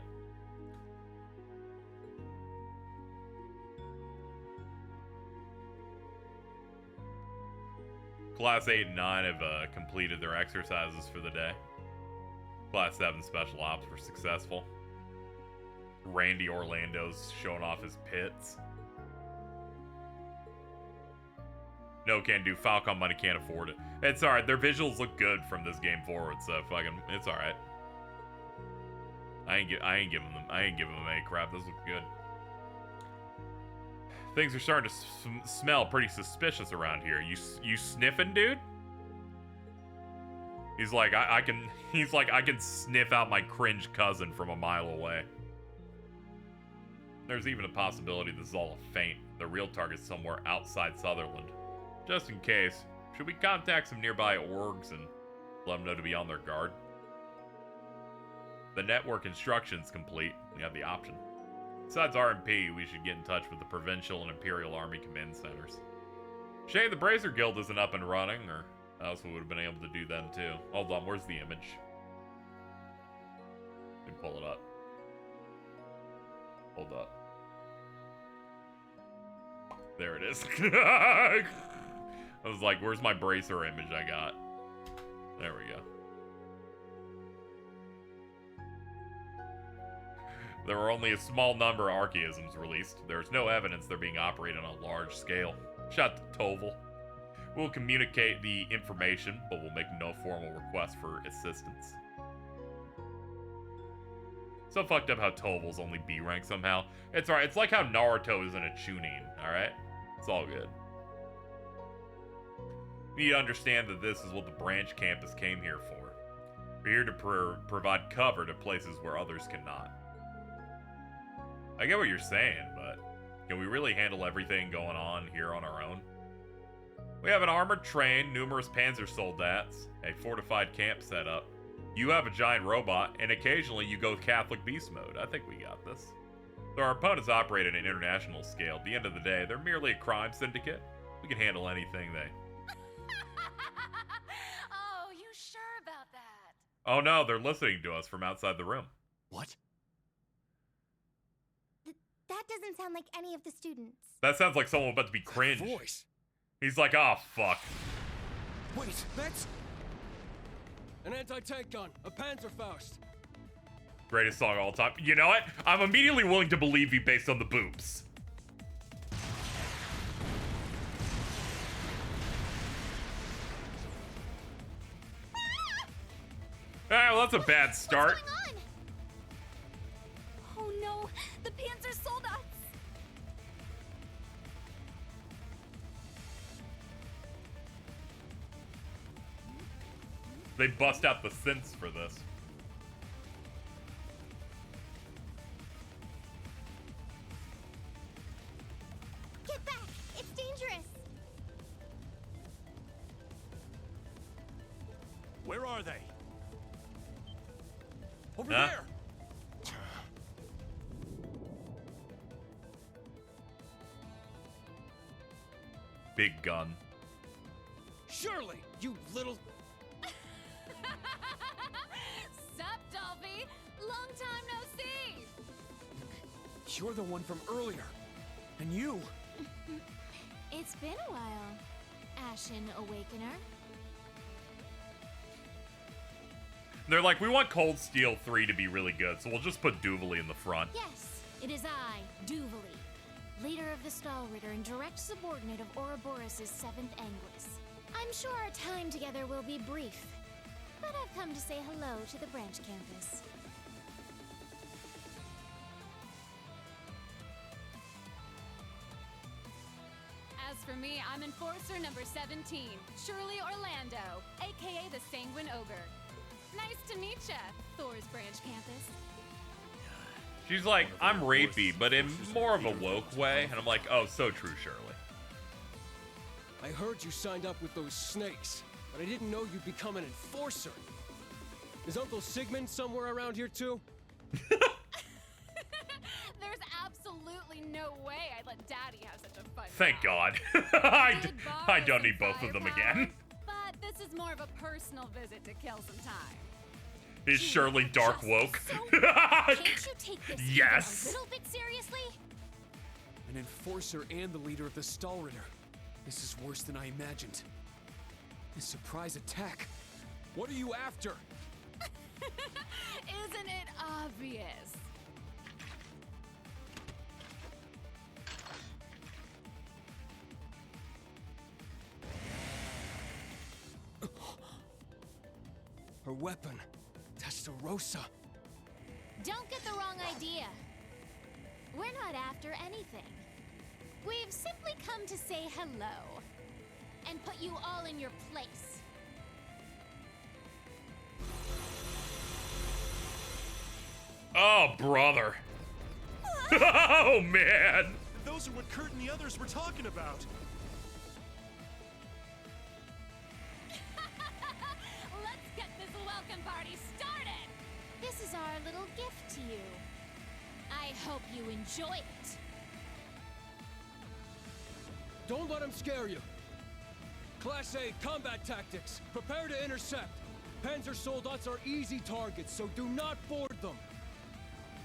Speaker 1: Class 8 and 9 have completed their exercises for the day. Class 7 special ops were successful. Randy Orlando's showing off his pits. No can do. Falcon money can't afford it. It's alright. Their visuals look good from this game forward, so fucking, it's alright. I ain't giving them any crap. This looks good. Things are starting to smell pretty suspicious around here. You sniffing, dude? He's like, I can sniff out my cringe cousin from a mile away. There's even a possibility this is all a feint. The real target's somewhere outside Sutherland. Just in case, should we contact some nearby orgs and let them know to be on their guard? The network instruction's complete. We have the option. Besides RMP, we should get in touch with the Provincial and Imperial Army Command Centers. Shame the Bracer Guild isn't up and running, or else we would have been able to do them too. Hold on, where's the image? Let me pull it up. Hold up. There it is. I was like, where's my bracer image I got? There we go. There were only a small number of archaisms released. There's no evidence they're being operated on a large scale. Shout to Toval. We'll communicate the information, but we'll make no formal request for assistance. So fucked up how Toval's only B rank somehow. It's alright. It's like how Naruto isn't a Chunin, alright? It's all good. You need to understand that this is what the branch campus came here for. We're here to provide cover to places where others cannot. I get what you're saying, but can we really handle everything going on here on our own? We have an armored train, numerous panzer soldats, a fortified camp set up. You have a giant robot, and occasionally you go Catholic beast mode. I think we got this. Though our opponents operate at an international scale, at the end of the day, they're merely a crime syndicate. We can handle anything they...
Speaker 6: Oh, you sure about that?
Speaker 1: Oh no, they're listening to us from outside the room.
Speaker 5: What?
Speaker 4: That doesn't sound like any of the students.
Speaker 1: That sounds like someone about to be cringe.
Speaker 5: Voice.
Speaker 1: He's like, oh, fuck.
Speaker 5: Wait, that's an anti-tank gun, a Panzerfaust.
Speaker 1: Greatest song of all time. You know what? I'm immediately willing to believe you based on the boobs. Alright, well, that's a bad start.
Speaker 4: What's going on? Oh no, the Panzer sold us.
Speaker 1: They bust out the synths for this.
Speaker 4: Get back! It's dangerous!
Speaker 5: Where are they? Over
Speaker 1: Huh?
Speaker 5: there!
Speaker 1: Big gun.
Speaker 5: Shirley, you little...
Speaker 6: Sup, Dolphy? Long time no see!
Speaker 5: You're the one from earlier. And you...
Speaker 4: It's been a while, Ashen Awakener.
Speaker 1: They're like, we want Cold Steel 3 to be really good, so we'll just put Duvally in the front.
Speaker 4: Yes, it is I, Duvally, leader of the Stahlritter and direct subordinate of Ouroboros' 7th Anguis. I'm sure our time together will be brief, but I've come to say hello to the branch campus.
Speaker 7: As for me, I'm Enforcer number 17, Shirley Orlando, aka the Sanguine Ogre. Nice to meet ya, Thor's branch campus.
Speaker 1: She's like, I'm rapey, but in more of a woke way. And I'm like, oh, so true, Shirley.
Speaker 5: I heard you signed up with those snakes, but I didn't know you'd become an enforcer. Is Uncle Sigmund somewhere around here too?
Speaker 7: There's absolutely no way I'd let Daddy have such a fun
Speaker 1: Thank
Speaker 7: time.
Speaker 1: God. I
Speaker 7: Goodbye,
Speaker 1: don't
Speaker 7: some
Speaker 1: need both of them
Speaker 7: firepower,
Speaker 1: again.
Speaker 7: But this is more of a personal visit to kill some time.
Speaker 1: Is Shirley dark woke?
Speaker 4: Can't you take this
Speaker 1: Yes.
Speaker 4: even a little bit seriously?
Speaker 3: An enforcer and the leader of the Stahlritter. This is worse than I imagined. A surprise attack. What are you after?
Speaker 7: Isn't it obvious?
Speaker 5: Her weapon, Testarossa.
Speaker 4: Don't get the wrong idea. We're not after anything. We've simply come to say hello and put you all in your place.
Speaker 1: Oh, brother. Oh, man.
Speaker 8: Those are what Kurt and the others were talking about.
Speaker 7: Let's get this welcome party started!
Speaker 4: This is our little gift to you. I hope you enjoy it.
Speaker 5: Don't let him scare you. Class A combat tactics. Prepare to intercept. Panzer soldats are easy targets, so do not board them.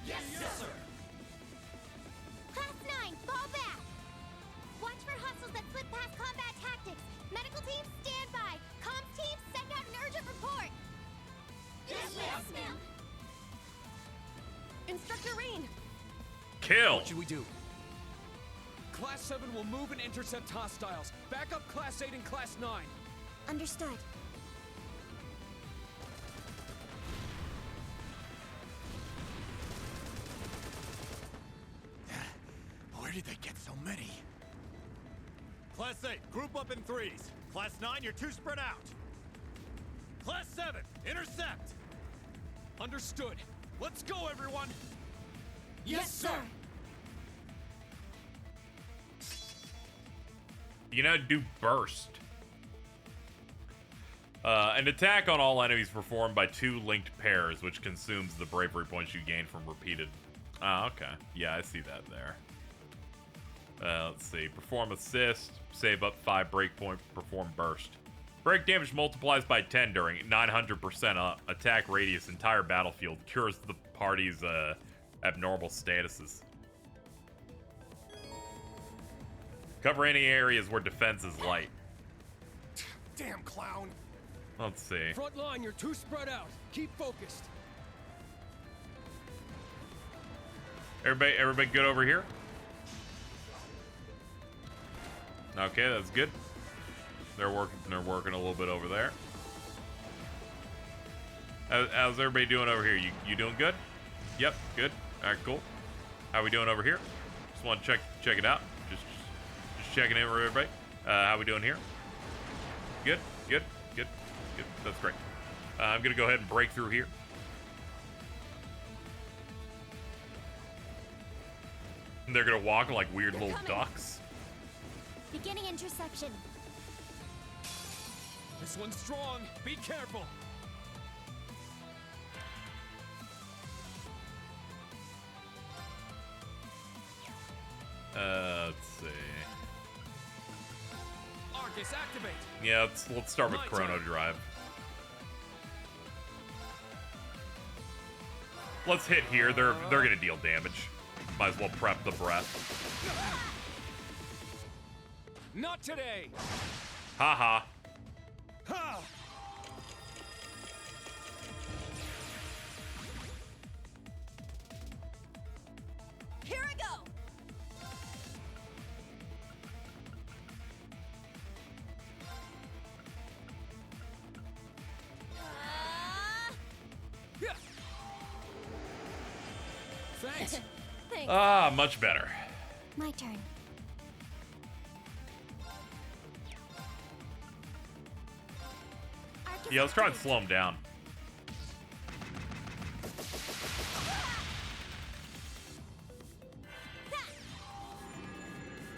Speaker 8: Yes, sir.
Speaker 4: Class 9, fall back. Watch for hustles that slip past combat tactics. Medical team, stand by. Comms team, send out an urgent report. Yes, ma'am.
Speaker 6: Instructor Rain!
Speaker 1: Kill.
Speaker 3: What should we do?
Speaker 5: Class 7 will move and intercept hostiles. Back up Class 8 and Class 9.
Speaker 4: Understood.
Speaker 8: Where did they get so many? Class 8, group up in threes. Class 9, you're two spread out. Class 7, intercept.
Speaker 5: Understood. Let's go, everyone.
Speaker 4: Yes, sir.
Speaker 1: You know, do burst. An attack on all enemies performed by two linked pairs, which consumes the bravery points you gain from repeated. Ah, okay. Yeah, I see that there. Let's see. Perform assist, save up 5 breakpoint, perform burst. Break damage multiplies by 10 during 900% attack radius entire battlefield. Cures the party's abnormal statuses. Cover any areas where defense is light.
Speaker 3: Damn clown.
Speaker 1: Let's see.
Speaker 5: Front line, you're too spread out. Keep focused.
Speaker 1: Everybody good over here? Okay, that's good. They're working a little bit over there. How's everybody doing over here? You doing good? Yep, good. All right, cool. How we doing over here? Just want to check it out. Just checking in with everybody. How we doing here? Good. That's great. I'm gonna go ahead and break through here. And they're gonna walk like weird little ducks.
Speaker 4: Beginning interception.
Speaker 3: This one's strong. Be careful.
Speaker 1: Let's see.
Speaker 3: Arcus, activate.
Speaker 1: Yeah, let's start with Chrono Drive. Let's hit here. They're gonna deal damage. Might as well prep the breath.
Speaker 3: Not today.
Speaker 1: Haha.
Speaker 3: Ha!
Speaker 6: Here I go!
Speaker 3: Yeah. Thanks.
Speaker 6: Thanks.
Speaker 1: Ah, much better.
Speaker 4: My turn. Arcus
Speaker 1: Yeah, let's try and
Speaker 4: activate.
Speaker 1: slow him down.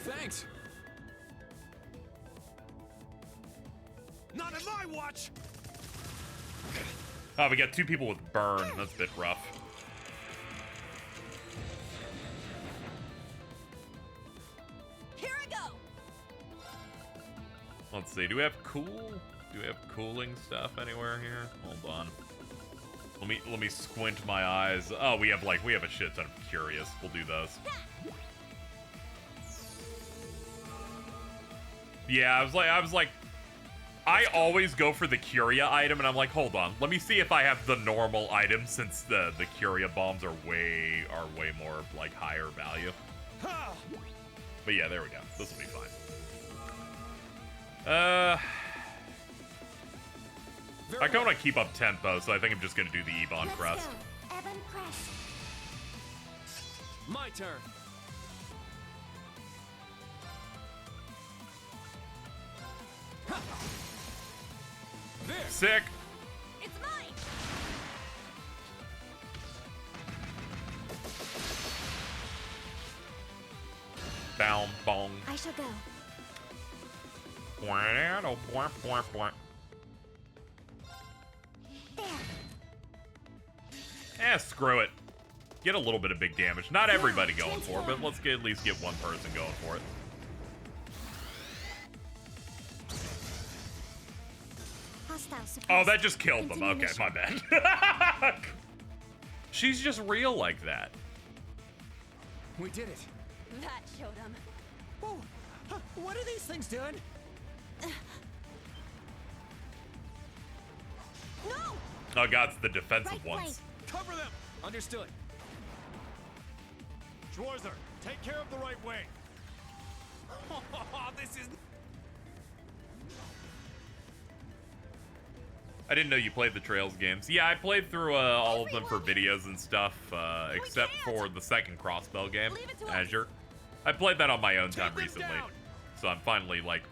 Speaker 3: Thanks. Not in my watch.
Speaker 1: Oh, we got two people with burn. That's a bit rough.
Speaker 6: Here I go!
Speaker 1: Let's see. Do we have cooling stuff anywhere here? Hold on. Let me squint my eyes. Oh, we have a shit ton of curious. We'll do those. Yeah, I was like, I always go for the Curia item, and I'm like, hold on, let me see if I have the normal item, since the Curia bombs are way more like higher value.
Speaker 3: Ha!
Speaker 1: But yeah, there we go. This will be fine. I kind of want to keep up tempo, so I think I'm just gonna do the Ebon
Speaker 4: Let's
Speaker 1: Crest.
Speaker 4: go. Ebon Crest.
Speaker 3: My turn. Ha! There.
Speaker 1: Sick.
Speaker 6: It's mine!
Speaker 1: Boom, bong.
Speaker 4: I shall go. There.
Speaker 1: Screw it. Get a little bit of big damage. Not everybody going for it, but let's at least get one person going for it.
Speaker 4: Hostile suppressed.
Speaker 1: Oh, that just killed them.
Speaker 4: Continue
Speaker 1: Okay,
Speaker 4: mission.
Speaker 1: my bad. She's just real like that.
Speaker 3: We did it.
Speaker 6: That showed him.
Speaker 8: Whoa. Huh, what are these things doing?
Speaker 6: No!
Speaker 1: Oh god, it's the defensive
Speaker 4: Right
Speaker 1: ones.
Speaker 3: Cover them. Understood.
Speaker 8: Schwarzer, take care of the right wing.
Speaker 3: This is.
Speaker 1: I didn't know you played the Trails games. Yeah, I played through all of them for videos and stuff, except for the second Crossbell game,
Speaker 6: Leave it to us.
Speaker 1: Azure. I played that on my own time
Speaker 3: Take them
Speaker 1: recently,
Speaker 3: down.
Speaker 1: so I'm finally, like,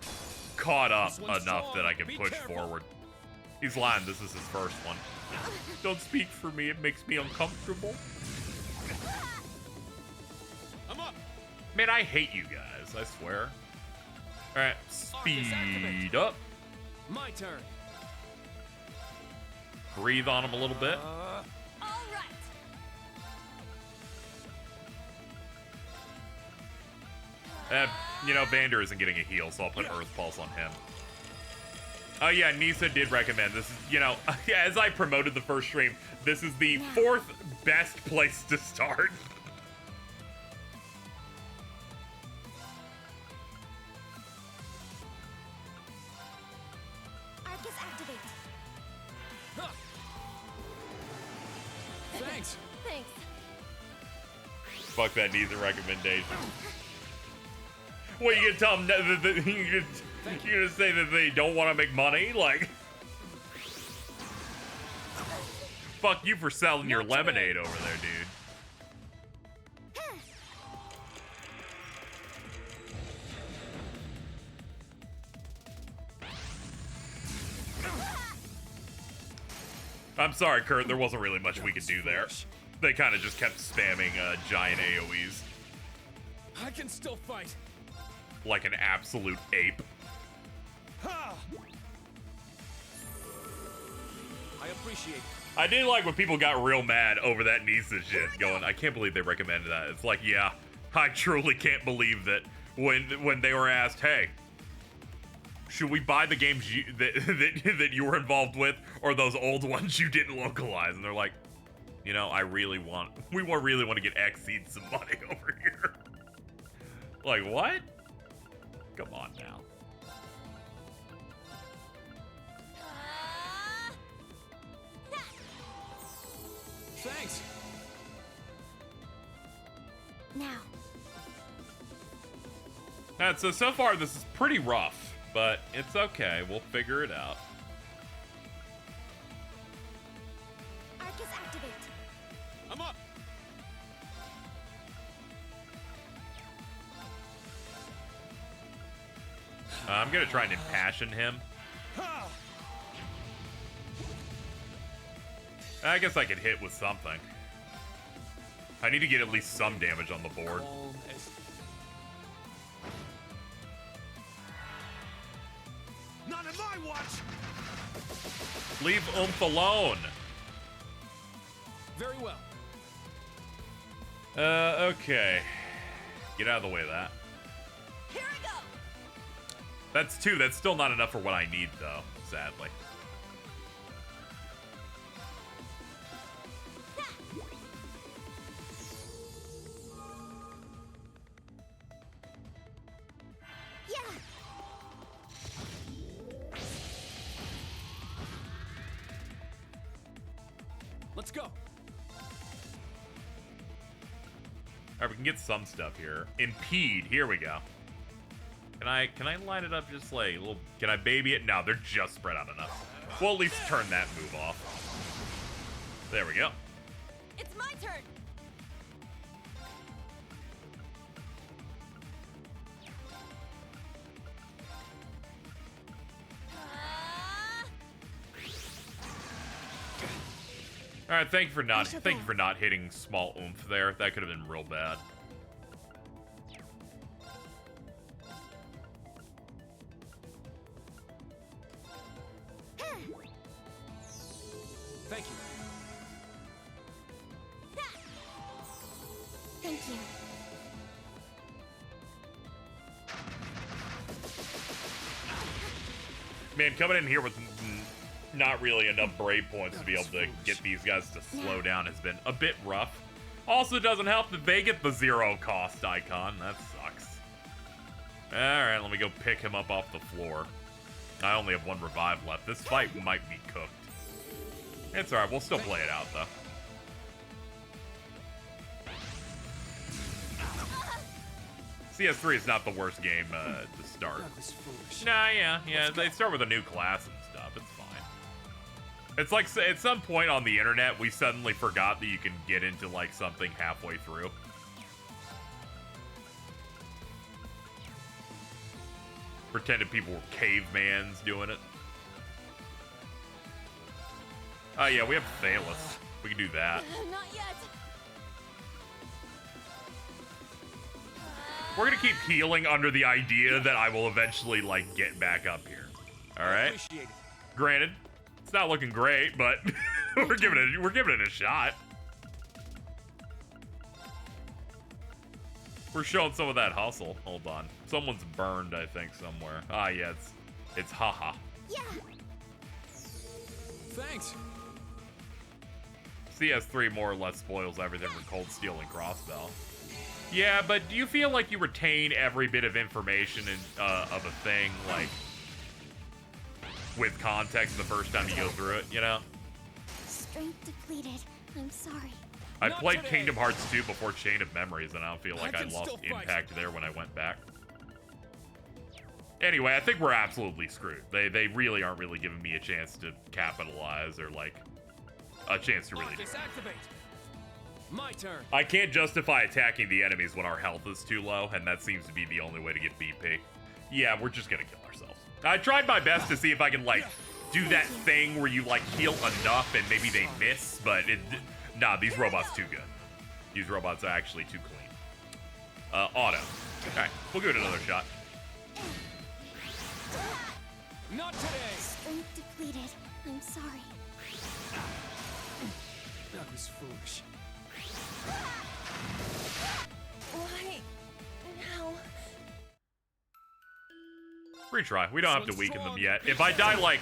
Speaker 1: caught up
Speaker 3: This one's
Speaker 1: enough
Speaker 3: strong.
Speaker 1: that I can
Speaker 3: Be
Speaker 1: push
Speaker 3: careful.
Speaker 1: forward. He's lying, this is his first one. Don't speak for me, it makes me uncomfortable.
Speaker 3: I'm up.
Speaker 1: Man, I hate you guys, I swear. Alright, speed up.
Speaker 3: My turn.
Speaker 1: Breathe on him a little bit.
Speaker 6: All right!
Speaker 1: You know, Vander isn't getting a heal, so I'll put Earth Pulse on him. Oh yeah, Nisa did recommend this. Is, you know, as I promoted the first stream, this is the 4th best place to start.
Speaker 4: Arcus activate.
Speaker 3: Huh. Thanks.
Speaker 4: Thanks.
Speaker 1: Fuck that Nisa recommendation. What, you gonna tell them that you're gonna say that they don't want to make money? Like, fuck you for selling your lemonade over there, dude. I'm sorry, Kurt, there wasn't really much we could do there. They kind of just kept spamming giant AoEs.
Speaker 3: I can still fight.
Speaker 1: Like an absolute ape.
Speaker 3: Ha! I appreciate it.
Speaker 1: I did like when people got real mad over that Nisa shit, going, I can't believe they recommended that. It's like, yeah, I truly can't believe that when they were asked, hey, should we buy the games that you were involved with, or those old ones you didn't localize? And they're like, you know, we really want to get Xseed some money over here. Like, what? Come on now.
Speaker 3: Thanks.
Speaker 4: Now.
Speaker 1: And so far this is pretty rough, but it's okay. We'll figure it out.
Speaker 4: Arcus activate.
Speaker 3: I'm up.
Speaker 1: I'm gonna try and impassion him.
Speaker 3: Ha!
Speaker 1: I guess I could hit with something. I need to get at least some damage on the board.
Speaker 3: Calm as... Not in my watch.
Speaker 1: Leave Oomph alone.
Speaker 3: Very well.
Speaker 1: Okay. Get out of the way of that.
Speaker 2: Here I go.
Speaker 1: That's 2. That's still not enough for what I need, though, sadly.
Speaker 4: Yeah.
Speaker 3: Let's go.
Speaker 1: Alright, we can get some stuff here. Impede. Here we go. Can I line it up just like a little... Can I baby it? No, they're just spread out enough. We'll at least turn that move off. There we go.
Speaker 2: It's my turn.
Speaker 1: All right, thank you for not hitting small oomph there. That could have been real bad.
Speaker 3: Thank you.
Speaker 4: Thank you.
Speaker 1: Man, coming in here with not really enough brave points to be able to get these guys to slow down has been a bit rough. Also doesn't help that they get the 0 cost icon. That sucks. Alright, let me go pick him up off the floor. I only have 1 revive left. This fight might be cooked. It's alright, we'll still play it out though. CS3 is not the worst game to start.
Speaker 3: That was foolish.
Speaker 1: Nah, yeah, they start with a new class and stuff. It's fine. It's like at some point on the internet, we suddenly forgot that you can get into like something halfway through. Pretended people were cavemans doing it. Oh yeah, we have Thalos. We can do that.
Speaker 2: Not yet.
Speaker 1: We're gonna keep healing under the idea that I will eventually like get back up here. All right.
Speaker 3: Appreciate it.
Speaker 1: Granted, it's not looking great, but we're giving it a shot. We're showing some of that hustle. Hold on. Someone's burned, I think, somewhere. Ah, yeah, it's haha.
Speaker 2: Yeah.
Speaker 3: Thanks.
Speaker 1: CS3 more or less spoils everything for Cold Steel and Crossbow. Yeah, but do you feel like you retain every bit of information of a thing, like, with context the first time you go through it, you know?
Speaker 4: Strength depleted. I'm sorry.
Speaker 1: I
Speaker 3: Not
Speaker 1: played
Speaker 3: today.
Speaker 1: Kingdom Hearts 2 before Chain of Memories, and I don't feel like I
Speaker 3: can
Speaker 1: lost
Speaker 3: still fight.
Speaker 1: impact there when I went back. Anyway, I think we're absolutely screwed. They really aren't really giving me a chance to capitalize or, like, a chance to really do it.
Speaker 3: Activate. My turn.
Speaker 1: I can't justify attacking the enemies when our health is too low, and that seems to be the only way to get BP. Yeah, we're just gonna kill ourselves. I tried my best to see if I can, like, do that thing where you, like, heal enough and maybe they miss, but nah, these robots too good. These robots are actually too clean. Auto. Alright, we'll give it another shot.
Speaker 3: Not today.
Speaker 4: Strength depleted. I'm sorry.
Speaker 3: That was foolish.
Speaker 6: Why? Now?
Speaker 1: Retry. We don't have to weaken them yet. If I die, like,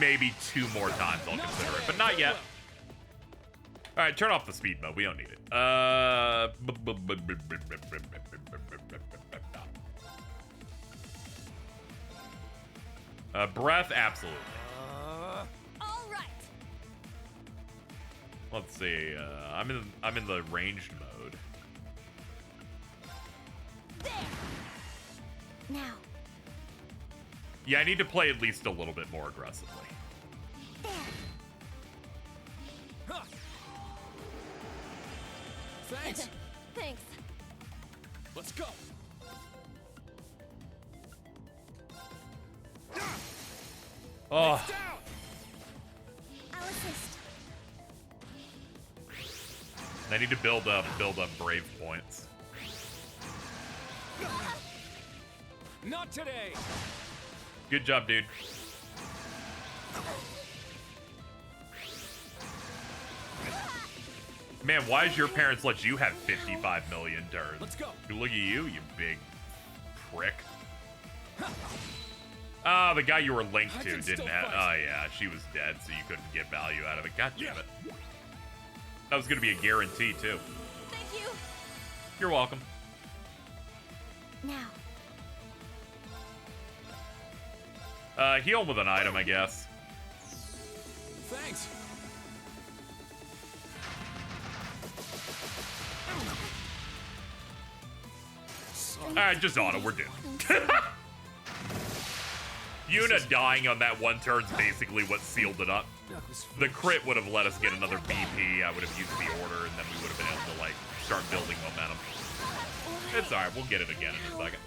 Speaker 1: maybe 2 more times, I'll consider it, but not yet. Alright, turn off the speed mode. We don't need it. Breath, absolutely.
Speaker 7: All right.
Speaker 1: Let's see. I'm in the ranged mode.
Speaker 7: There.
Speaker 4: Now.
Speaker 1: Yeah, I need to play at least a little bit more aggressively.
Speaker 4: There.
Speaker 3: Huh. Thanks.
Speaker 7: Thanks.
Speaker 3: Let's go.
Speaker 1: Oh,
Speaker 3: Down.
Speaker 4: I'll assist.
Speaker 1: I need to build up brave points.
Speaker 3: Not today.
Speaker 1: Good job, dude. Man, why does your parents let you have 55 million turns?
Speaker 3: Let's go.
Speaker 1: Look at you, you big prick. Ah, the guy you were linked
Speaker 3: I
Speaker 1: to
Speaker 3: can
Speaker 1: didn't
Speaker 3: still
Speaker 1: have.
Speaker 3: fight.
Speaker 1: Oh yeah, she was dead, so you couldn't get value out of it. God damn it. That was gonna be a guarantee too.
Speaker 7: Thank you.
Speaker 1: You're welcome.
Speaker 4: Now.
Speaker 1: Heal with an item, I guess.
Speaker 3: Thanks.
Speaker 1: Alright, just auto, we're doomed. Yuna dying on that one turn's basically what sealed it up.
Speaker 3: That was
Speaker 1: The crit would have let us get another BP. I would have used the order, and then we would have been able to, like, start building momentum. It's alright, we'll get it again in a second.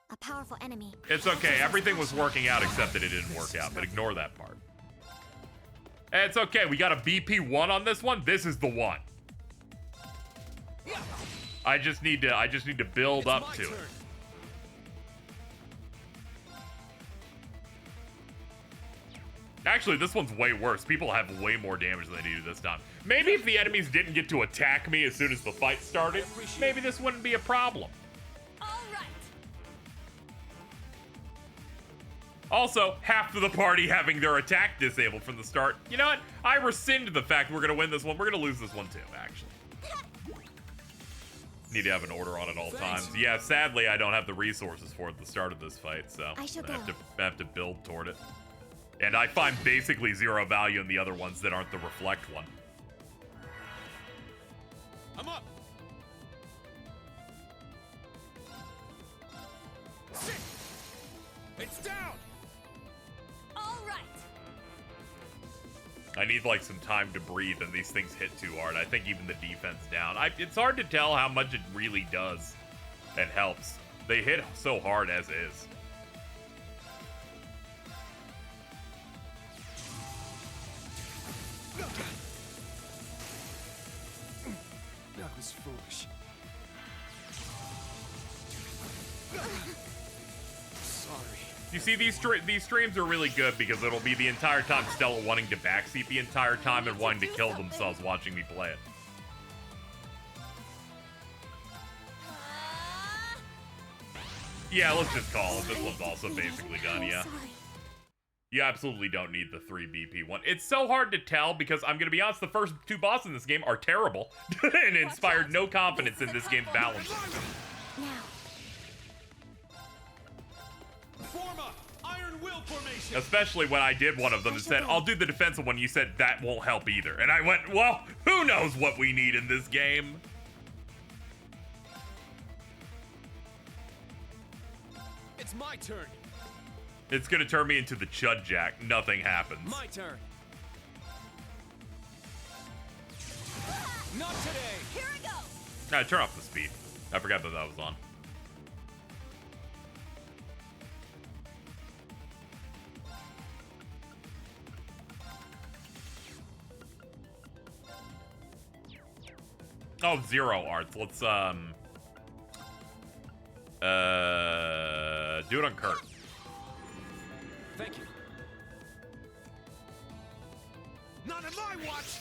Speaker 4: A powerful enemy.
Speaker 1: It's okay, everything was working out except that it didn't work out, but ignore that part. It's okay, we got a BP1 on this one. This is the one. I just need to build up to it. Actually, this one's way worse. People have way more damage than they do this time. Maybe if the enemies didn't get to attack me as soon as the fight started, maybe this wouldn't be a problem.
Speaker 7: All right.
Speaker 1: Also, half of the party having their attack disabled from the start. You know what? I rescind the fact we're gonna win this one. We're gonna lose this one too, actually. Need to have an order on at all times. Yeah, sadly, I don't have the resources for it at the start of this fight, so
Speaker 4: I shall
Speaker 1: have to build toward it. And I find basically zero value in the other ones that aren't the reflect one.
Speaker 3: I'm up. Shit. It's down.
Speaker 7: All right.
Speaker 1: I need like some time to breathe, and these things hit too hard. I think even the defense down. It's hard to tell how much it really does and helps. They hit so hard as is.
Speaker 3: That was foolish. Sorry.
Speaker 1: You see, these streams are really good because it'll be the entire time Stella wanting to backseat the entire time and wanting to kill themselves watching me play it. Yeah, let's just call it. This one's also basically done, yeah.
Speaker 4: Sorry.
Speaker 1: You absolutely don't need the 3 BP one. It's so hard to tell because I'm going to be honest, the first 2 bosses in this game are terrible and inspired no confidence in this game's balance.
Speaker 4: Now.
Speaker 5: Form up! Iron Will formation!
Speaker 1: Especially when I did one of them and said, I'll do the defensive one. You said that won't help either. And I went, well, who knows what we need in this game?
Speaker 3: It's my turn.
Speaker 1: It's going to turn me into the Chud Jack. Nothing happens.
Speaker 3: My turn. Not today.
Speaker 2: Here I go.
Speaker 1: Turn off the speed. I forgot that was on. Oh, 0 arts. Let's do it on Kurt.
Speaker 3: Thank you. Not in my watch.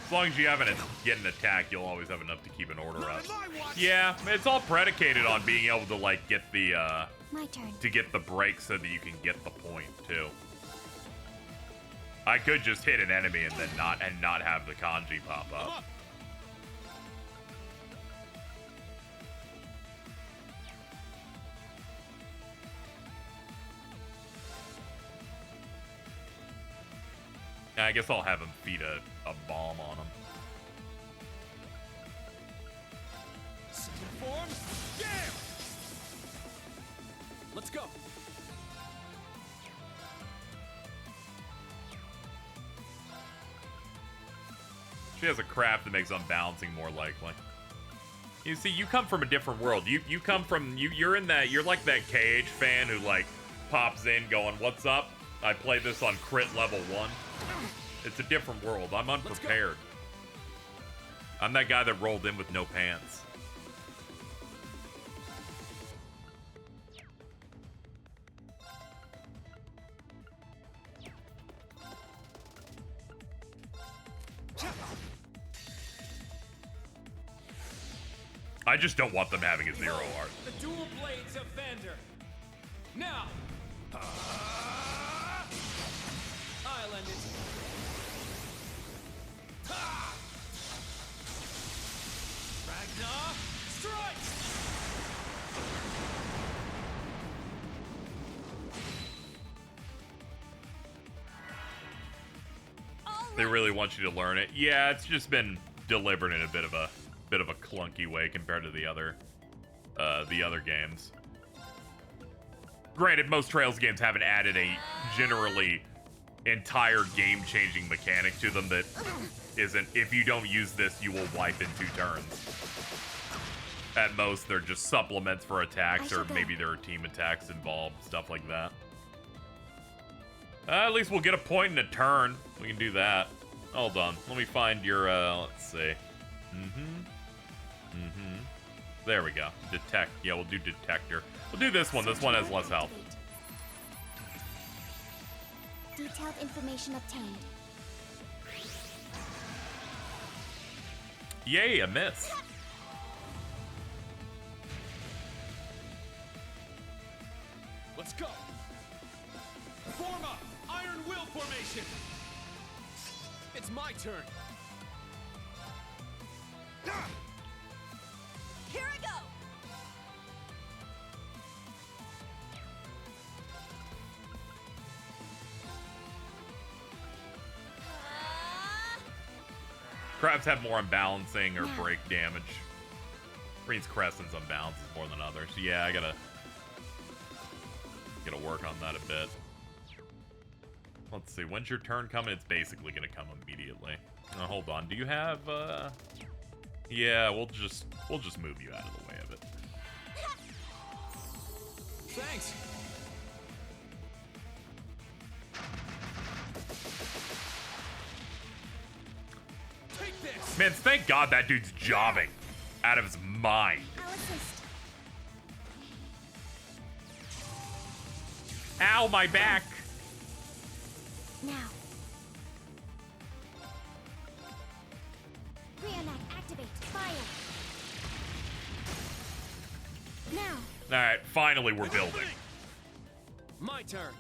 Speaker 1: As long as you haven't get an attack, you'll always have enough to keep an order
Speaker 3: Not
Speaker 1: up.
Speaker 3: in my watch.
Speaker 1: Yeah, it's all predicated on being able to like get the
Speaker 4: My turn.
Speaker 1: to get the break so that you can get the point too. I could just hit an enemy and then not have the kanji pop up. I guess I'll have him feed a bomb on him.
Speaker 3: Second form. Yeah. Let's go.
Speaker 1: She has a craft that makes unbalancing more likely. You see, you come from a different world. You come from you're in that you're like that KH fan who like pops in going, "What's up? I play this on crit level 1." It's a different world. I'm unprepared. I'm that guy that rolled in with no pants. I just don't want them having a 0 art.
Speaker 5: The dual blades of Vander. Now! I'll end it. Ha! Ragnar, strike!
Speaker 1: They really want you to learn it. Yeah, it's just been delivered in a bit of a clunky way compared to the other games. Granted, most Trails games haven't added a generally entire game-changing mechanic to them that isn't, if you don't use this, you will wipe in 2 turns. At most, they're just supplements for attacks, or maybe there are team attacks involved, stuff like that. At least we'll get a point in a turn. We can do that. Hold on. Let me find your, let's see. There we go. Detect. Yeah, we'll do Detector. We'll do this one. This one has less health.
Speaker 4: Detailed information obtained.
Speaker 1: Yay, a miss.
Speaker 5: Let's go! Form up! Iron Will formation!
Speaker 3: It's my turn.
Speaker 2: Here I go.
Speaker 1: Crabs have more unbalancing or break damage. Green's Crescent's unbalances more than others. Yeah, I gotta work on that a bit. Let's see, when's your turn coming? It's basically gonna come immediately. Now, hold on. Do you have yeah, we'll just move you out of the way of it.
Speaker 3: Thanks. Take this.
Speaker 1: Man, thank God that dude's jobbing out of his mind.
Speaker 4: I'll assist.
Speaker 1: Ow, my back.
Speaker 4: Now. Reenact, activate, fire. Now.
Speaker 1: Alright, finally we're building.
Speaker 5: My turn.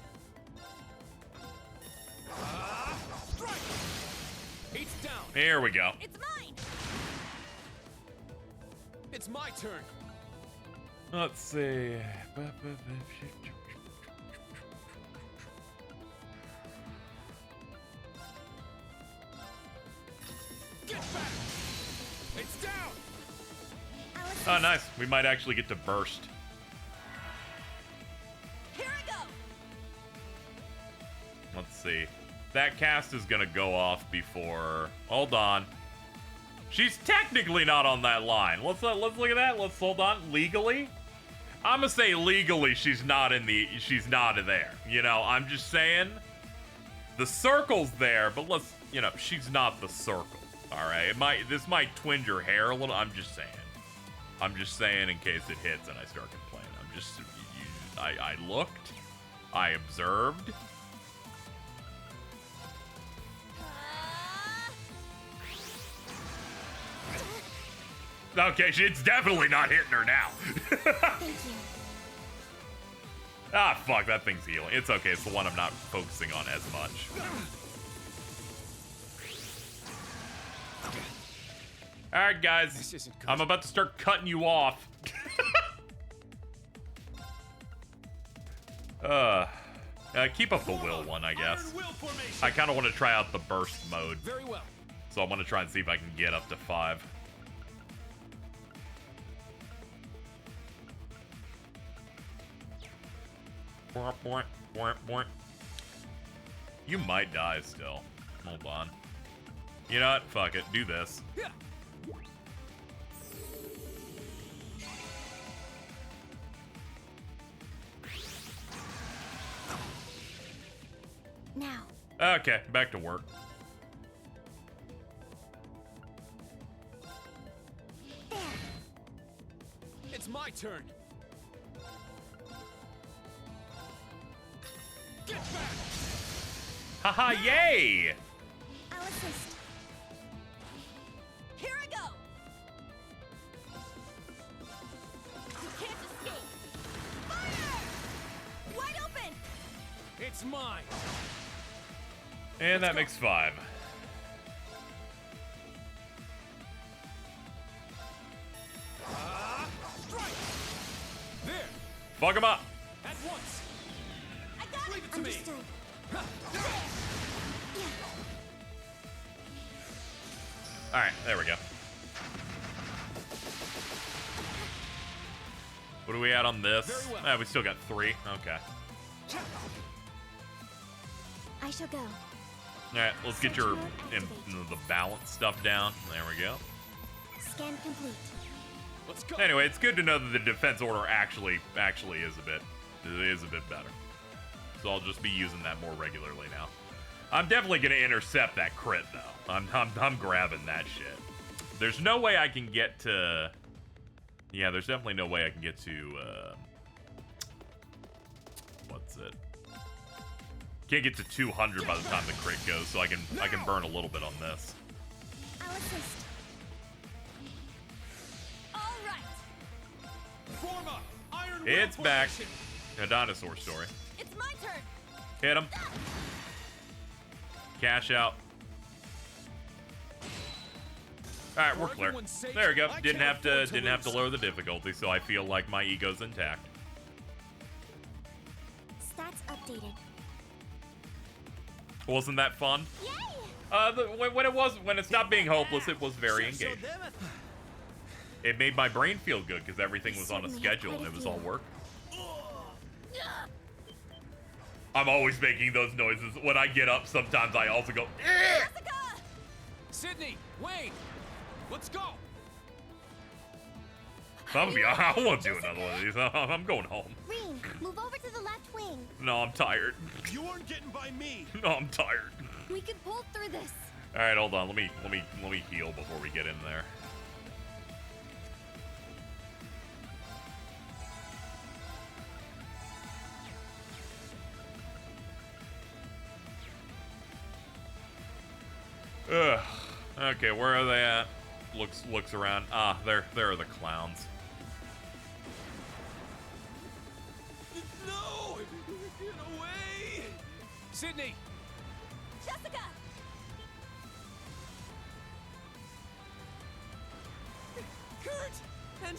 Speaker 5: Strike! He's down.
Speaker 1: Here we go.
Speaker 2: It's mine!
Speaker 5: It's my turn.
Speaker 1: Let's see.
Speaker 5: Get back! It's down!
Speaker 1: Oh, nice. We might actually get to burst.
Speaker 2: Here I go!
Speaker 1: Let's see. That cast is gonna go off before. Hold on. She's technically not on that line. Let's look at that. Let's hold on. Legally, I'm gonna say legally she's not there. You know, I'm just saying the circle's there, but she's not the circle. All right. This might twinge her hair a little. I'm just saying in case it hits and I start complaining. I looked. I observed. Okay, it's definitely not hitting her now.
Speaker 4: Thank you.
Speaker 1: Ah, fuck, that thing's healing. It's okay, it's the one I'm not focusing on as much. Alright, guys.
Speaker 5: This isn't good.
Speaker 1: I'm about to start cutting you off. Keep up the will one, I guess. I kind of want to try out the burst mode.
Speaker 5: Very well.
Speaker 1: So I'm going to try and see if I can get up to 5. You might die still. Hold on. You know what? Fuck it. Do this.
Speaker 5: Yeah.
Speaker 4: Now.
Speaker 1: Okay, back to work.
Speaker 4: There.
Speaker 5: It's my turn. Get back!
Speaker 1: Haha, yay!
Speaker 4: I'll assist.
Speaker 2: Here I go! You can't escape! Fire! Wide open!
Speaker 5: It's mine.
Speaker 1: And that makes 5.
Speaker 5: Strike! There!
Speaker 1: Fuck him up!
Speaker 5: At once!
Speaker 2: I got
Speaker 5: Leave
Speaker 2: it!
Speaker 5: it to me!
Speaker 4: Understood.
Speaker 1: Alright, there we go. What do we add on this?
Speaker 5: Very well.
Speaker 1: We still got 3. Okay.
Speaker 4: I shall go.
Speaker 1: Alright, let's get your the balance stuff down. There we go.
Speaker 4: Scan complete.
Speaker 5: Let's go!
Speaker 1: Anyway, it's good to know that the defense order actually is a bit better. So I'll just be using that more regularly now. I'm definitely gonna intercept that crit though. I'm grabbing that shit. There's no way I can get to. Yeah, there's definitely no way I can get to. What's it? Can't get to 200 by the time the crit goes, so I can burn a little bit on this.
Speaker 4: I'll assist.
Speaker 2: All right!
Speaker 5: Form up! Iron Will
Speaker 1: It's back.
Speaker 5: formation.
Speaker 1: A dinosaur story.
Speaker 2: It's my turn!
Speaker 1: Hit him. Cash out. All right, we're
Speaker 5: For
Speaker 1: clear.
Speaker 5: everyone's sake,
Speaker 1: There we go.
Speaker 5: I
Speaker 1: Didn't
Speaker 5: can't
Speaker 1: have to
Speaker 5: afford to
Speaker 1: didn't have to
Speaker 5: lose.
Speaker 1: lower the difficulty, so I feel like my ego's intact.
Speaker 4: Stats updated.
Speaker 1: Wasn't that fun?
Speaker 4: Yay!
Speaker 1: When it stopped being hopeless, it was very engaging. It made my brain feel good because everything was on a
Speaker 4: Certainly
Speaker 1: schedule
Speaker 4: quite
Speaker 1: and
Speaker 4: a
Speaker 1: it was all
Speaker 4: few.
Speaker 1: work. I'm always making those noises when I get up. Sometimes I also go. "Eh!"
Speaker 2: Jessica!
Speaker 5: Sydney! Wayne! Let's go!
Speaker 1: I'm gonna be. I won't do another one of these. I'm going home.
Speaker 4: Reen, move over to the left wing.
Speaker 1: No, I'm tired.
Speaker 8: You aren't getting by me.
Speaker 1: No, I'm tired.
Speaker 7: We can pull through this.
Speaker 1: All right, hold on. Let me heal before we get in there. Ugh. Okay, where are they at? Looks around. Ah, there are the clowns.
Speaker 3: Sydney!
Speaker 6: Jessica!
Speaker 3: Kurt! And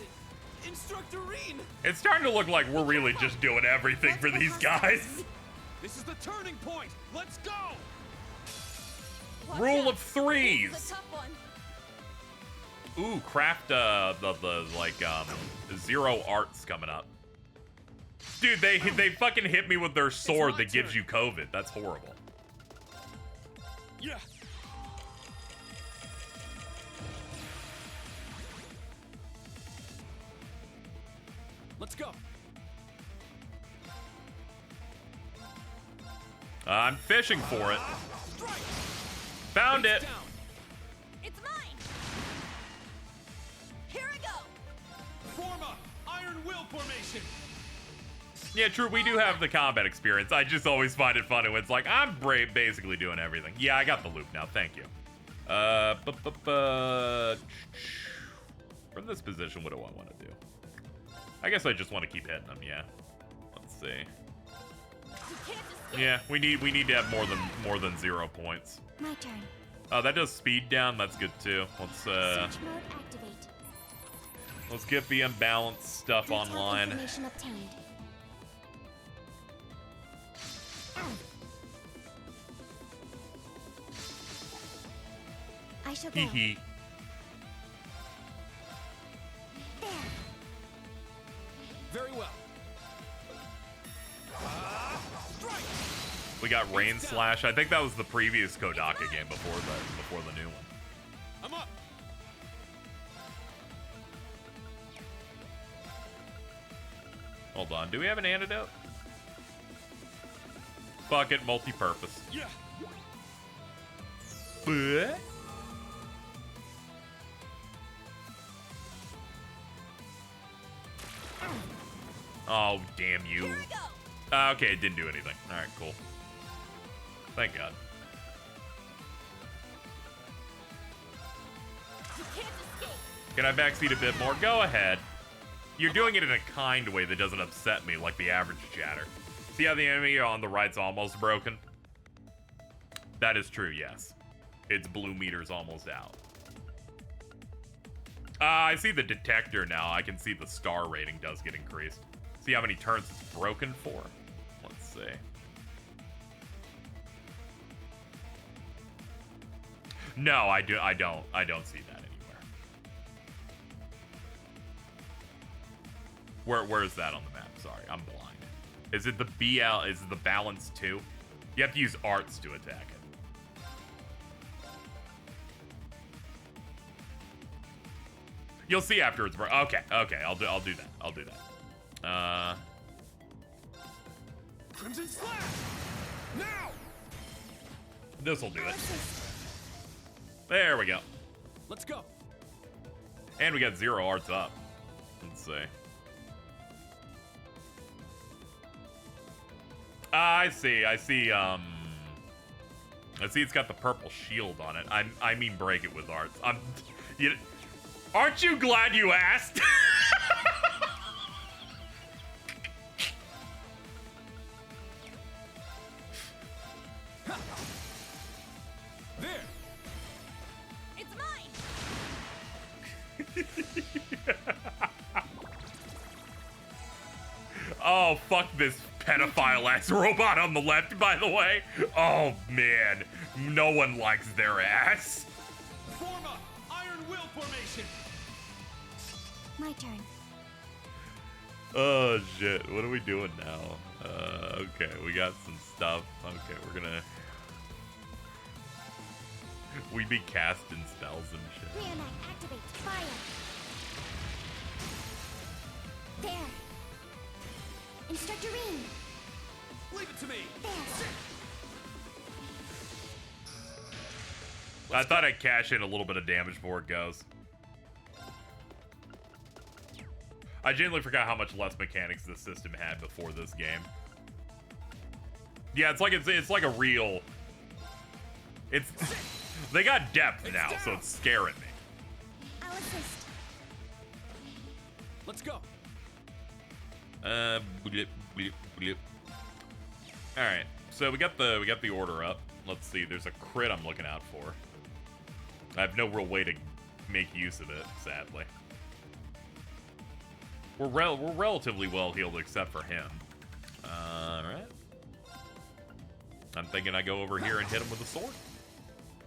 Speaker 3: Instructor Reen!
Speaker 1: It's starting to look like we're really just doing everything for these guys.
Speaker 3: This is the turning point! Let's go!
Speaker 6: Watch
Speaker 1: Rule
Speaker 6: out.
Speaker 1: of threes.
Speaker 6: This is a tough one.
Speaker 1: Ooh, craft the zero arts coming up. Dude, they fucking hit me with their sword
Speaker 3: my
Speaker 1: that gives
Speaker 3: turn.
Speaker 1: you COVID. That's horrible.
Speaker 3: Yeah! Let's go!
Speaker 1: I'm fishing for it.
Speaker 3: Strike!
Speaker 1: Found
Speaker 3: Face
Speaker 1: it.
Speaker 3: down.
Speaker 6: It's mine! Here I go!
Speaker 3: Form a Iron Will formation!
Speaker 1: Yeah, true. We do have the combat experience. I just always find it funny when it's like, I'm basically doing everything. Yeah, I got the loop now. Thank you. From this position, what do I want to do? I guess I just want to keep hitting them. Yeah. Let's see.
Speaker 6: You can't escape!
Speaker 1: Yeah, we need to have more than 0 points.
Speaker 4: My turn.
Speaker 1: Oh, that does speed down. That's good too. Let's
Speaker 4: Search mode activate.
Speaker 1: let's get the imbalanced stuff
Speaker 4: Detailed
Speaker 1: online.
Speaker 4: information obtained. I shall go.
Speaker 1: Hee hee.
Speaker 4: There.
Speaker 3: Very well. Strike!
Speaker 1: We got Rain Slash. I think that was the previous Kodaka game before the new one.
Speaker 3: I'm up!
Speaker 1: Hold on. Do we have an antidote? Fuck it, multi-purpose.
Speaker 3: Yeah!
Speaker 1: Bleh. Oh, damn you.
Speaker 6: Here I go!
Speaker 1: Okay, it didn't do anything. Alright, cool. Thank God.
Speaker 6: You can't escape!
Speaker 1: Can I backseat a bit more? Go ahead. You're doing it in a kind way that doesn't upset me like the average chatter. See how the enemy on the right's almost broken? That is true, yes. Its blue meter's almost out. I see the detector now. I can see the star rating does get increased. See how many turns it's broken for? Let's see. No, I don't see that anywhere. Where's that on the map? Sorry, I'm blind. Is it the BL? Is it the balance 2? You have to use arts to attack it. You'll see afterwards, bro. Okay, I'll do that. I'll do that.
Speaker 3: Crimson Slash! Now!
Speaker 1: This'll do it. There we go.
Speaker 3: Let's go!
Speaker 1: And we got 0 arts up. Let's see. I see. I see it's got the purple shield on it. I mean break it with arts. Aren't you glad you asked?
Speaker 3: There!
Speaker 6: It's mine!
Speaker 1: Oh, fuck this pedophile-ass robot on the left, by the way. Oh, man. No one likes their ass.
Speaker 3: Form a Iron Will formation!
Speaker 4: My turn.
Speaker 1: Oh, shit. What are we doing now? Okay, we got some stuff. Okay, we're gonna... We be casting spells and shit.
Speaker 4: Reanite activate. Fire. There. Instructor Reen.
Speaker 3: Leave it to me!
Speaker 4: There.
Speaker 1: I thought I'd cash in a little bit of damage before it goes. I genuinely forgot how much less mechanics this system had before this game. Yeah, it's like a real... It's... They got depth now, so it's scaring me.
Speaker 4: I'll assist.
Speaker 3: Let's go!
Speaker 1: Blip, blip, blip. Alright, So we got the order up. Let's see. There's a crit I'm looking out for. I have no real way to make use of it, sadly. We're relatively well healed except for him. Alright. I'm thinking I go over here and hit him with a sword.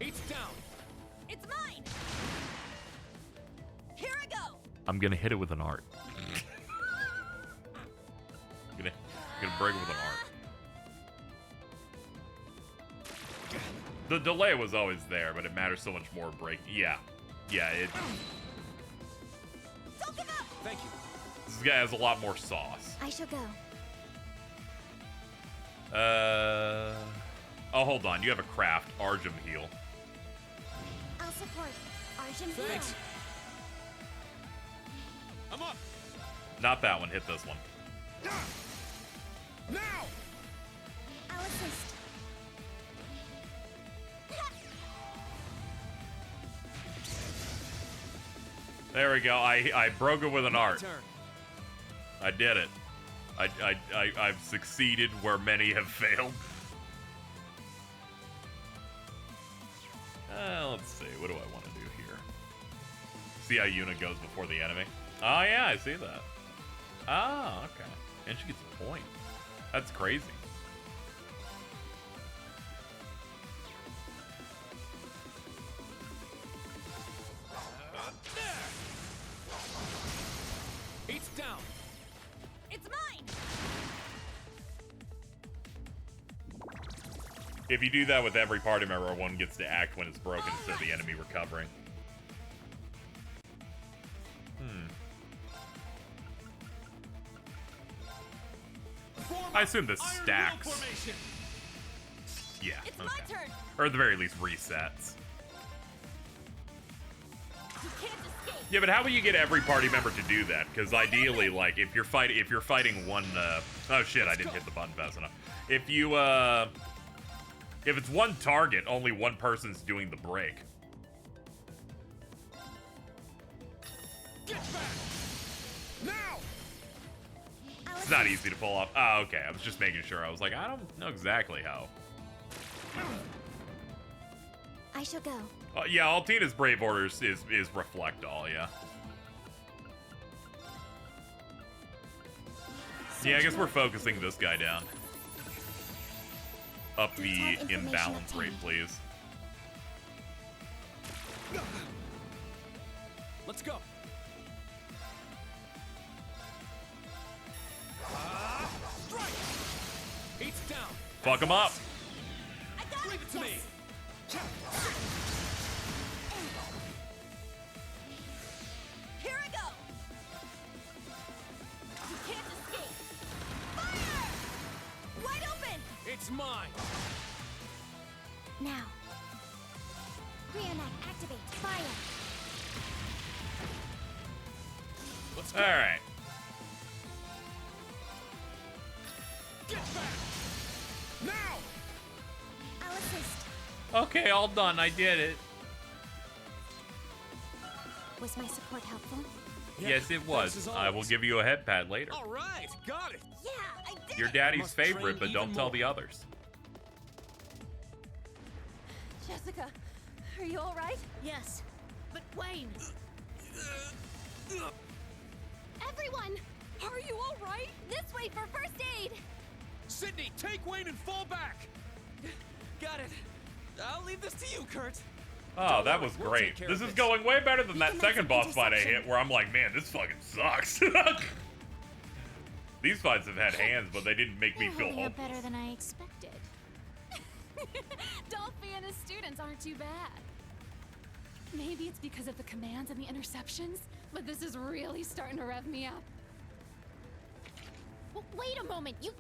Speaker 5: It's down.
Speaker 6: It's mine! Here I go!
Speaker 1: I'm gonna hit it with an art. gonna break it with an art. The delay was always there, but it matters so much more breaking. Yeah. Yeah, it...
Speaker 6: Don't give up!
Speaker 5: Thank you.
Speaker 1: This guy has a lot more sauce.
Speaker 4: I shall go.
Speaker 1: Oh, hold on. You have a craft. Argem heal.
Speaker 4: I'll support. Arjun
Speaker 5: Thanks.
Speaker 4: here.
Speaker 5: I'm up.
Speaker 1: Not that one. Hit this one.
Speaker 5: Now!
Speaker 4: I'll assist.
Speaker 1: There we go. I broke it with an art.
Speaker 5: Turn.
Speaker 1: I did it. I've succeeded where many have failed. Let's see. What do I want to do here? See how Yuna goes before the enemy? Oh, yeah, I see that. Ah, okay. And she gets a point. That's crazy.
Speaker 5: It's down.
Speaker 6: It's mine!
Speaker 1: If you do that with every party member, one gets to act when it's broken instead of the enemy recovering. I assume this stacks. Yeah,
Speaker 6: It's
Speaker 1: okay.
Speaker 6: my turn!
Speaker 1: Or at the very least, resets.
Speaker 6: You can't escape!
Speaker 1: Yeah, but how will you get every party member to do that? Because ideally, like, if you're fighting one, oh shit, I didn't hit the button fast enough. If it's one target, only one person's doing the break.
Speaker 5: Get back! Now!
Speaker 1: It's not easy to pull off. Oh, okay. I was just making sure. I was like, I don't know exactly how.
Speaker 4: I shall go.
Speaker 1: Yeah, Altina's Brave Orders is Reflect All, yeah. Yeah, I guess we're focusing this guy down. Up the
Speaker 4: Detailed information
Speaker 1: imbalance rate,
Speaker 4: obtained.
Speaker 1: please.
Speaker 5: Let's go. Strike! It's down.
Speaker 1: Fuck him up.
Speaker 6: I got
Speaker 5: Leave it to me.
Speaker 6: Here I go! You can't escape! Fire! Wide open!
Speaker 5: It's mine.
Speaker 4: Now. Reenact, activate, fire.
Speaker 5: Let's go.
Speaker 1: All right.
Speaker 5: Get back! Now!
Speaker 4: I'll assist.
Speaker 1: Okay, all done. I did it.
Speaker 4: Was my support helpful?
Speaker 1: Yes, it was.
Speaker 5: thanks as
Speaker 1: I will
Speaker 5: always.
Speaker 1: give you a head pad later.
Speaker 5: All right, got it.
Speaker 6: Yeah, I did
Speaker 1: Your
Speaker 6: it!
Speaker 1: daddy's
Speaker 5: Must train
Speaker 1: favorite, but don't
Speaker 5: even
Speaker 1: tell
Speaker 5: more.
Speaker 1: the others.
Speaker 6: Jessica, are you alright?
Speaker 7: Yes, but Wayne. Everyone,
Speaker 6: Are you alright?
Speaker 7: this way for first aid.
Speaker 5: Sydney, take Wayne and fall back. Got it. I'll leave this to you, Kurt.
Speaker 1: Oh, that
Speaker 5: worry,
Speaker 1: was
Speaker 5: we'll
Speaker 1: great.
Speaker 5: take care
Speaker 1: This
Speaker 5: of
Speaker 1: is
Speaker 5: this.
Speaker 1: going way better than that
Speaker 4: can make
Speaker 1: second
Speaker 4: some
Speaker 1: boss fight I hit,
Speaker 4: interception.
Speaker 1: where I'm like, man, this fucking sucks. These fights have had hands, but they didn't make me
Speaker 4: You're
Speaker 1: feel
Speaker 4: holding up
Speaker 1: hopeless.
Speaker 4: better than I expected.
Speaker 7: Dolphy and his students aren't too bad. Maybe it's because of the commands and the interceptions, but this is really starting to rev me up.
Speaker 4: Wait a moment, you...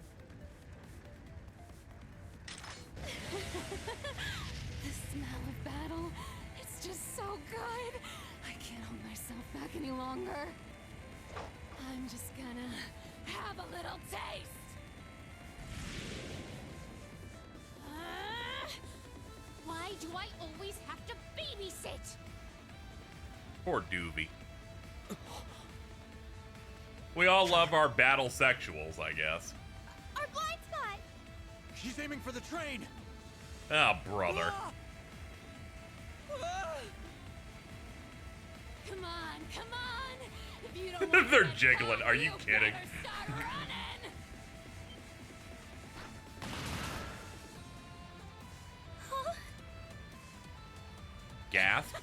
Speaker 7: The smell of battle, it's just so good. I can't hold myself back any longer. I'm just gonna have a little taste.
Speaker 4: Why do I always have to babysit?
Speaker 1: Poor Doobie. We all love our battle sexuals, I guess.
Speaker 4: Our blind spot!
Speaker 8: She's aiming for the train!
Speaker 1: Ah, brother.
Speaker 7: Come on, come on! If you don't want
Speaker 1: They're
Speaker 7: that
Speaker 1: jiggling.
Speaker 7: power,
Speaker 1: Are you kidding?
Speaker 7: better start running!
Speaker 1: Gasp.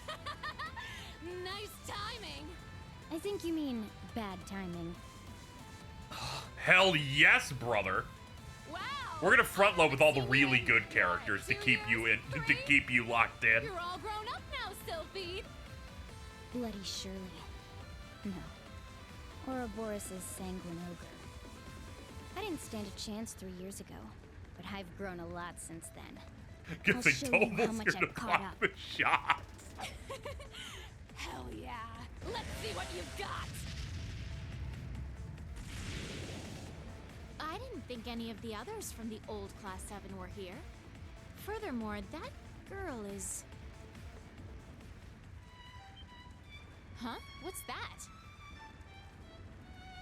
Speaker 7: Nice timing!
Speaker 4: I think you mean bad timing.
Speaker 1: Hell yes, brother.
Speaker 7: Wow!
Speaker 1: We're gonna front load with all the really good characters to keep you in, to keep you locked in.
Speaker 7: You're all grown up now, Sylphie!
Speaker 4: Bloody Shirley. No. Ouroboros' sanguine ogre. I didn't stand a chance 3 years ago, but I've grown a lot since then. I'll
Speaker 1: Guessing
Speaker 4: show you how
Speaker 1: Tomo's
Speaker 4: much
Speaker 1: gonna
Speaker 4: I've caught
Speaker 1: pop
Speaker 4: up.
Speaker 1: the shots.
Speaker 7: Hell yeah! Let's see what you've got!
Speaker 4: I didn't think any of the others from the old Class 7 were here. Furthermore, that girl is... Huh? What's that?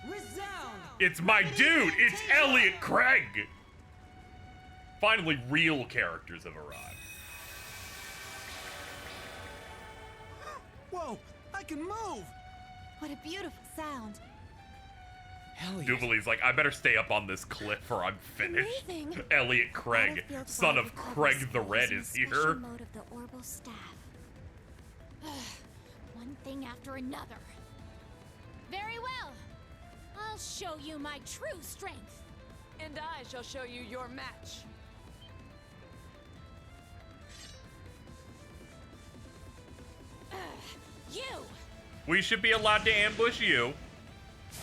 Speaker 9: Resound!
Speaker 1: It's my dude. It's Elliot Craig. Finally, real characters have arrived.
Speaker 9: Whoa! I can move!
Speaker 7: What a beautiful sound!
Speaker 3: Elliot.
Speaker 1: Duvalie's like, I better stay up on this cliff or I'm finished.
Speaker 7: Amazing.
Speaker 1: Elliot Craig,
Speaker 4: Battlefield
Speaker 1: son
Speaker 4: 5
Speaker 1: of
Speaker 4: recovers
Speaker 1: Craig the
Speaker 4: skills
Speaker 1: Red,
Speaker 4: in
Speaker 1: is
Speaker 4: the special
Speaker 1: here.
Speaker 4: mode of the orbital staff. One thing after another. Very well. I'll show you my true strength.
Speaker 6: And I shall show you your match.
Speaker 4: You!
Speaker 1: We should be allowed to ambush you.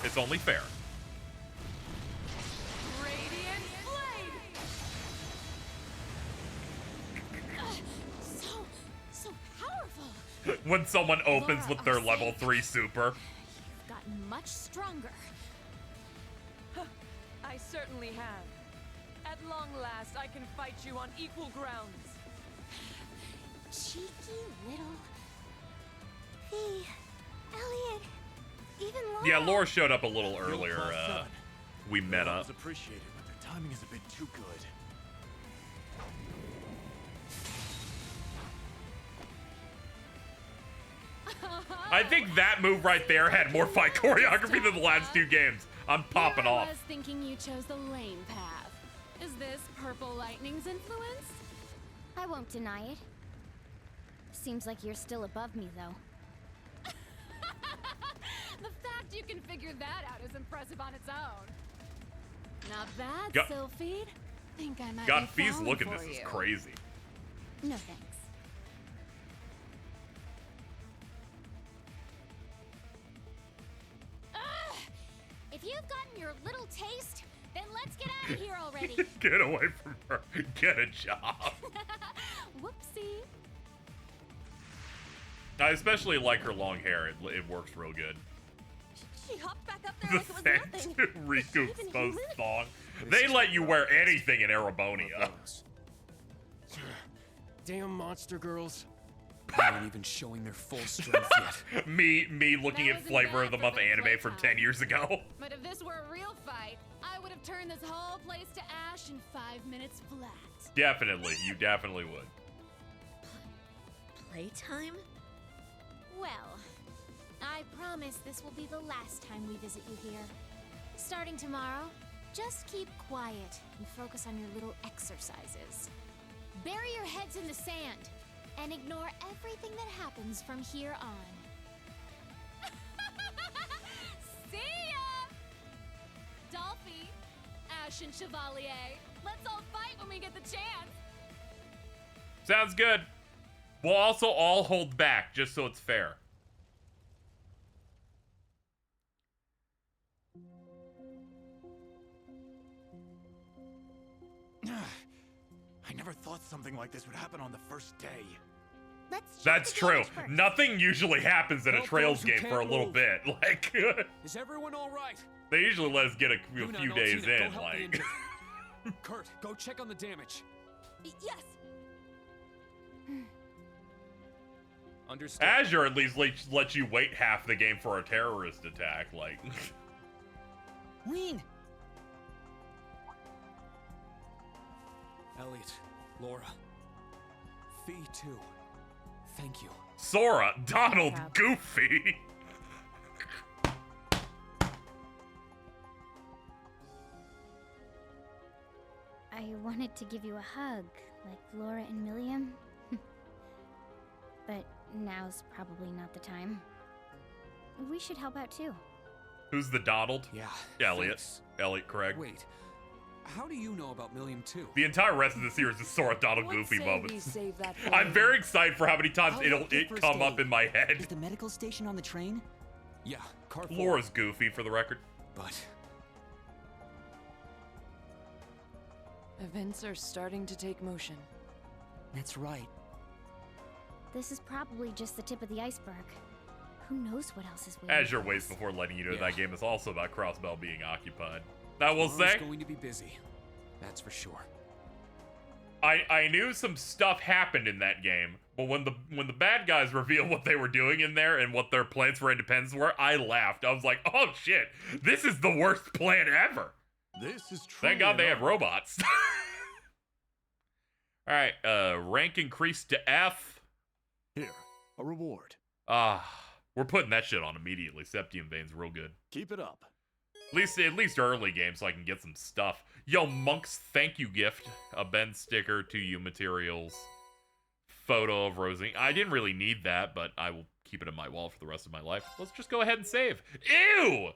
Speaker 1: It's only fair.
Speaker 6: Radiant Blade!
Speaker 4: So powerful.
Speaker 1: When someone opens
Speaker 4: Laura,
Speaker 1: with their
Speaker 4: our
Speaker 1: level
Speaker 4: saint.
Speaker 1: 3 super.
Speaker 4: You've gotten much stronger.
Speaker 6: I certainly have. At long last, I can fight you on equal grounds.
Speaker 4: Cheeky little... Elliot. Even Laura.
Speaker 1: Yeah, Laura showed up a little earlier.
Speaker 8: Class 7.
Speaker 1: We met
Speaker 8: Well,
Speaker 1: up.
Speaker 8: it's appreciated, but the timing is a bit too good.
Speaker 1: I think that move right there had more fight choreography than the last 2 games. I'm popping
Speaker 7: Here I
Speaker 1: off.
Speaker 7: was thinking you chose the lame path. Is this Purple Lightning's influence?
Speaker 4: I won't deny it. Seems like you're still above me, though.
Speaker 7: The fact you can figure that out is impressive on its own. Not bad,
Speaker 1: God-
Speaker 7: Sylphie. Think I might
Speaker 1: God,
Speaker 7: be
Speaker 1: Fee's
Speaker 7: falling
Speaker 1: look at
Speaker 7: for
Speaker 1: this is
Speaker 7: you.
Speaker 1: crazy.
Speaker 4: No thanks. Ugh! If you've gotten your little taste, then let's get out of here already.
Speaker 1: Get away from her. Get a job.
Speaker 4: Whoopsie.
Speaker 1: I especially like her long hair. It works real good.
Speaker 7: She hopped back up there
Speaker 1: The
Speaker 7: like it was
Speaker 1: fact
Speaker 7: nothing.
Speaker 1: Riku
Speaker 7: Even
Speaker 1: exposed
Speaker 7: humid.
Speaker 1: thong. They let you wear anything in Erebania.
Speaker 3: Ouroboros. Damn monster girls. They aren't even showing their full strength yet.
Speaker 1: me looking
Speaker 7: That
Speaker 1: at
Speaker 7: wasn't
Speaker 1: Flavor of
Speaker 7: bad
Speaker 1: the
Speaker 7: for
Speaker 1: Month
Speaker 7: the
Speaker 1: anime from 10
Speaker 7: playtime.
Speaker 1: years ago.
Speaker 7: But if this were a real fight, I would have turned this whole place to ash in 5 minutes flat.
Speaker 1: Definitely, you definitely would.
Speaker 2: Playtime?
Speaker 4: Well, I promise this will be the last time we visit you here. Starting tomorrow, just keep quiet and focus on your little exercises. Bury your heads in the sand and ignore everything that happens from here on.
Speaker 7: See ya! Dolphy, Ash and Chevalier, let's all fight when we get the chance.
Speaker 1: Sounds good. We'll also all hold back, just so it's fair.
Speaker 8: I never thought something like this would happen on the first day.
Speaker 4: Let's check
Speaker 1: That's
Speaker 4: the
Speaker 1: true.
Speaker 4: damage first.
Speaker 1: Nothing usually happens in a
Speaker 3: Help
Speaker 1: Trails
Speaker 3: those who
Speaker 1: game for a
Speaker 3: can't
Speaker 1: little
Speaker 3: move.
Speaker 1: bit. Like,
Speaker 3: Is everyone all right?
Speaker 1: they usually let us get a
Speaker 3: Luna,
Speaker 1: few
Speaker 3: no,
Speaker 1: days
Speaker 3: Tina, go
Speaker 1: in.
Speaker 3: help the
Speaker 1: Like,
Speaker 3: injured. Kurt, go check on the damage.
Speaker 7: Yes.
Speaker 3: Understood.
Speaker 1: Azure at least lets you wait half the game for a terrorist attack. Like,
Speaker 9: Ween!
Speaker 3: Elliot, Laura, Fee too. Thank you.
Speaker 1: Sora, Donald,
Speaker 4: problem.
Speaker 1: Goofy.
Speaker 4: I wanted to give you a hug, like Laura and Milliam. But now's probably not the time. We should help out too.
Speaker 1: Who's the Donald?
Speaker 3: Yeah.
Speaker 1: Elliot.
Speaker 3: thanks.
Speaker 1: Elliot Craig.
Speaker 3: Wait, how do you know about Milliam too?
Speaker 1: The entire rest of the series is Sora, Donald,
Speaker 6: What
Speaker 1: Goofy
Speaker 6: say we
Speaker 1: moments.
Speaker 6: save that for
Speaker 1: I'm
Speaker 6: later?
Speaker 1: very excited for how many times
Speaker 9: How
Speaker 1: it'll
Speaker 9: about the first
Speaker 1: come up
Speaker 9: aid?
Speaker 1: in my
Speaker 9: Is
Speaker 1: head.
Speaker 9: the medical station on the train?
Speaker 3: Yeah, car four.
Speaker 1: Laura's Goofy, for the record.
Speaker 3: But
Speaker 6: Events are starting to take motion.
Speaker 9: That's right.
Speaker 4: This is probably just the tip of the iceberg. Who knows what else is waiting?
Speaker 1: Azure
Speaker 4: for
Speaker 1: waits
Speaker 4: us.
Speaker 1: before letting you know
Speaker 3: Yeah.
Speaker 1: that game is also about Crossbell being occupied. I will
Speaker 3: tomorrow's
Speaker 1: say,
Speaker 3: going to be busy. That's for sure.
Speaker 1: I knew some stuff happened in that game, but when the bad guys revealed what they were doing in there and what their plans for independence were, I laughed. I was like, oh shit, this is the worst plan ever.
Speaker 8: This is true.
Speaker 1: Thank God they have robots. All right, rank increased to F.
Speaker 8: Here, a reward.
Speaker 1: We're putting that shit on immediately. Septium Vein's real good.
Speaker 8: Keep it up.
Speaker 1: At least early game so I can get some stuff. Yo, Monk's thank you gift. A Ben sticker, 2U materials. Photo of Rosie. I didn't really need that, but I will keep it in my wallet for the rest of my life. Let's just go ahead and save. Ew!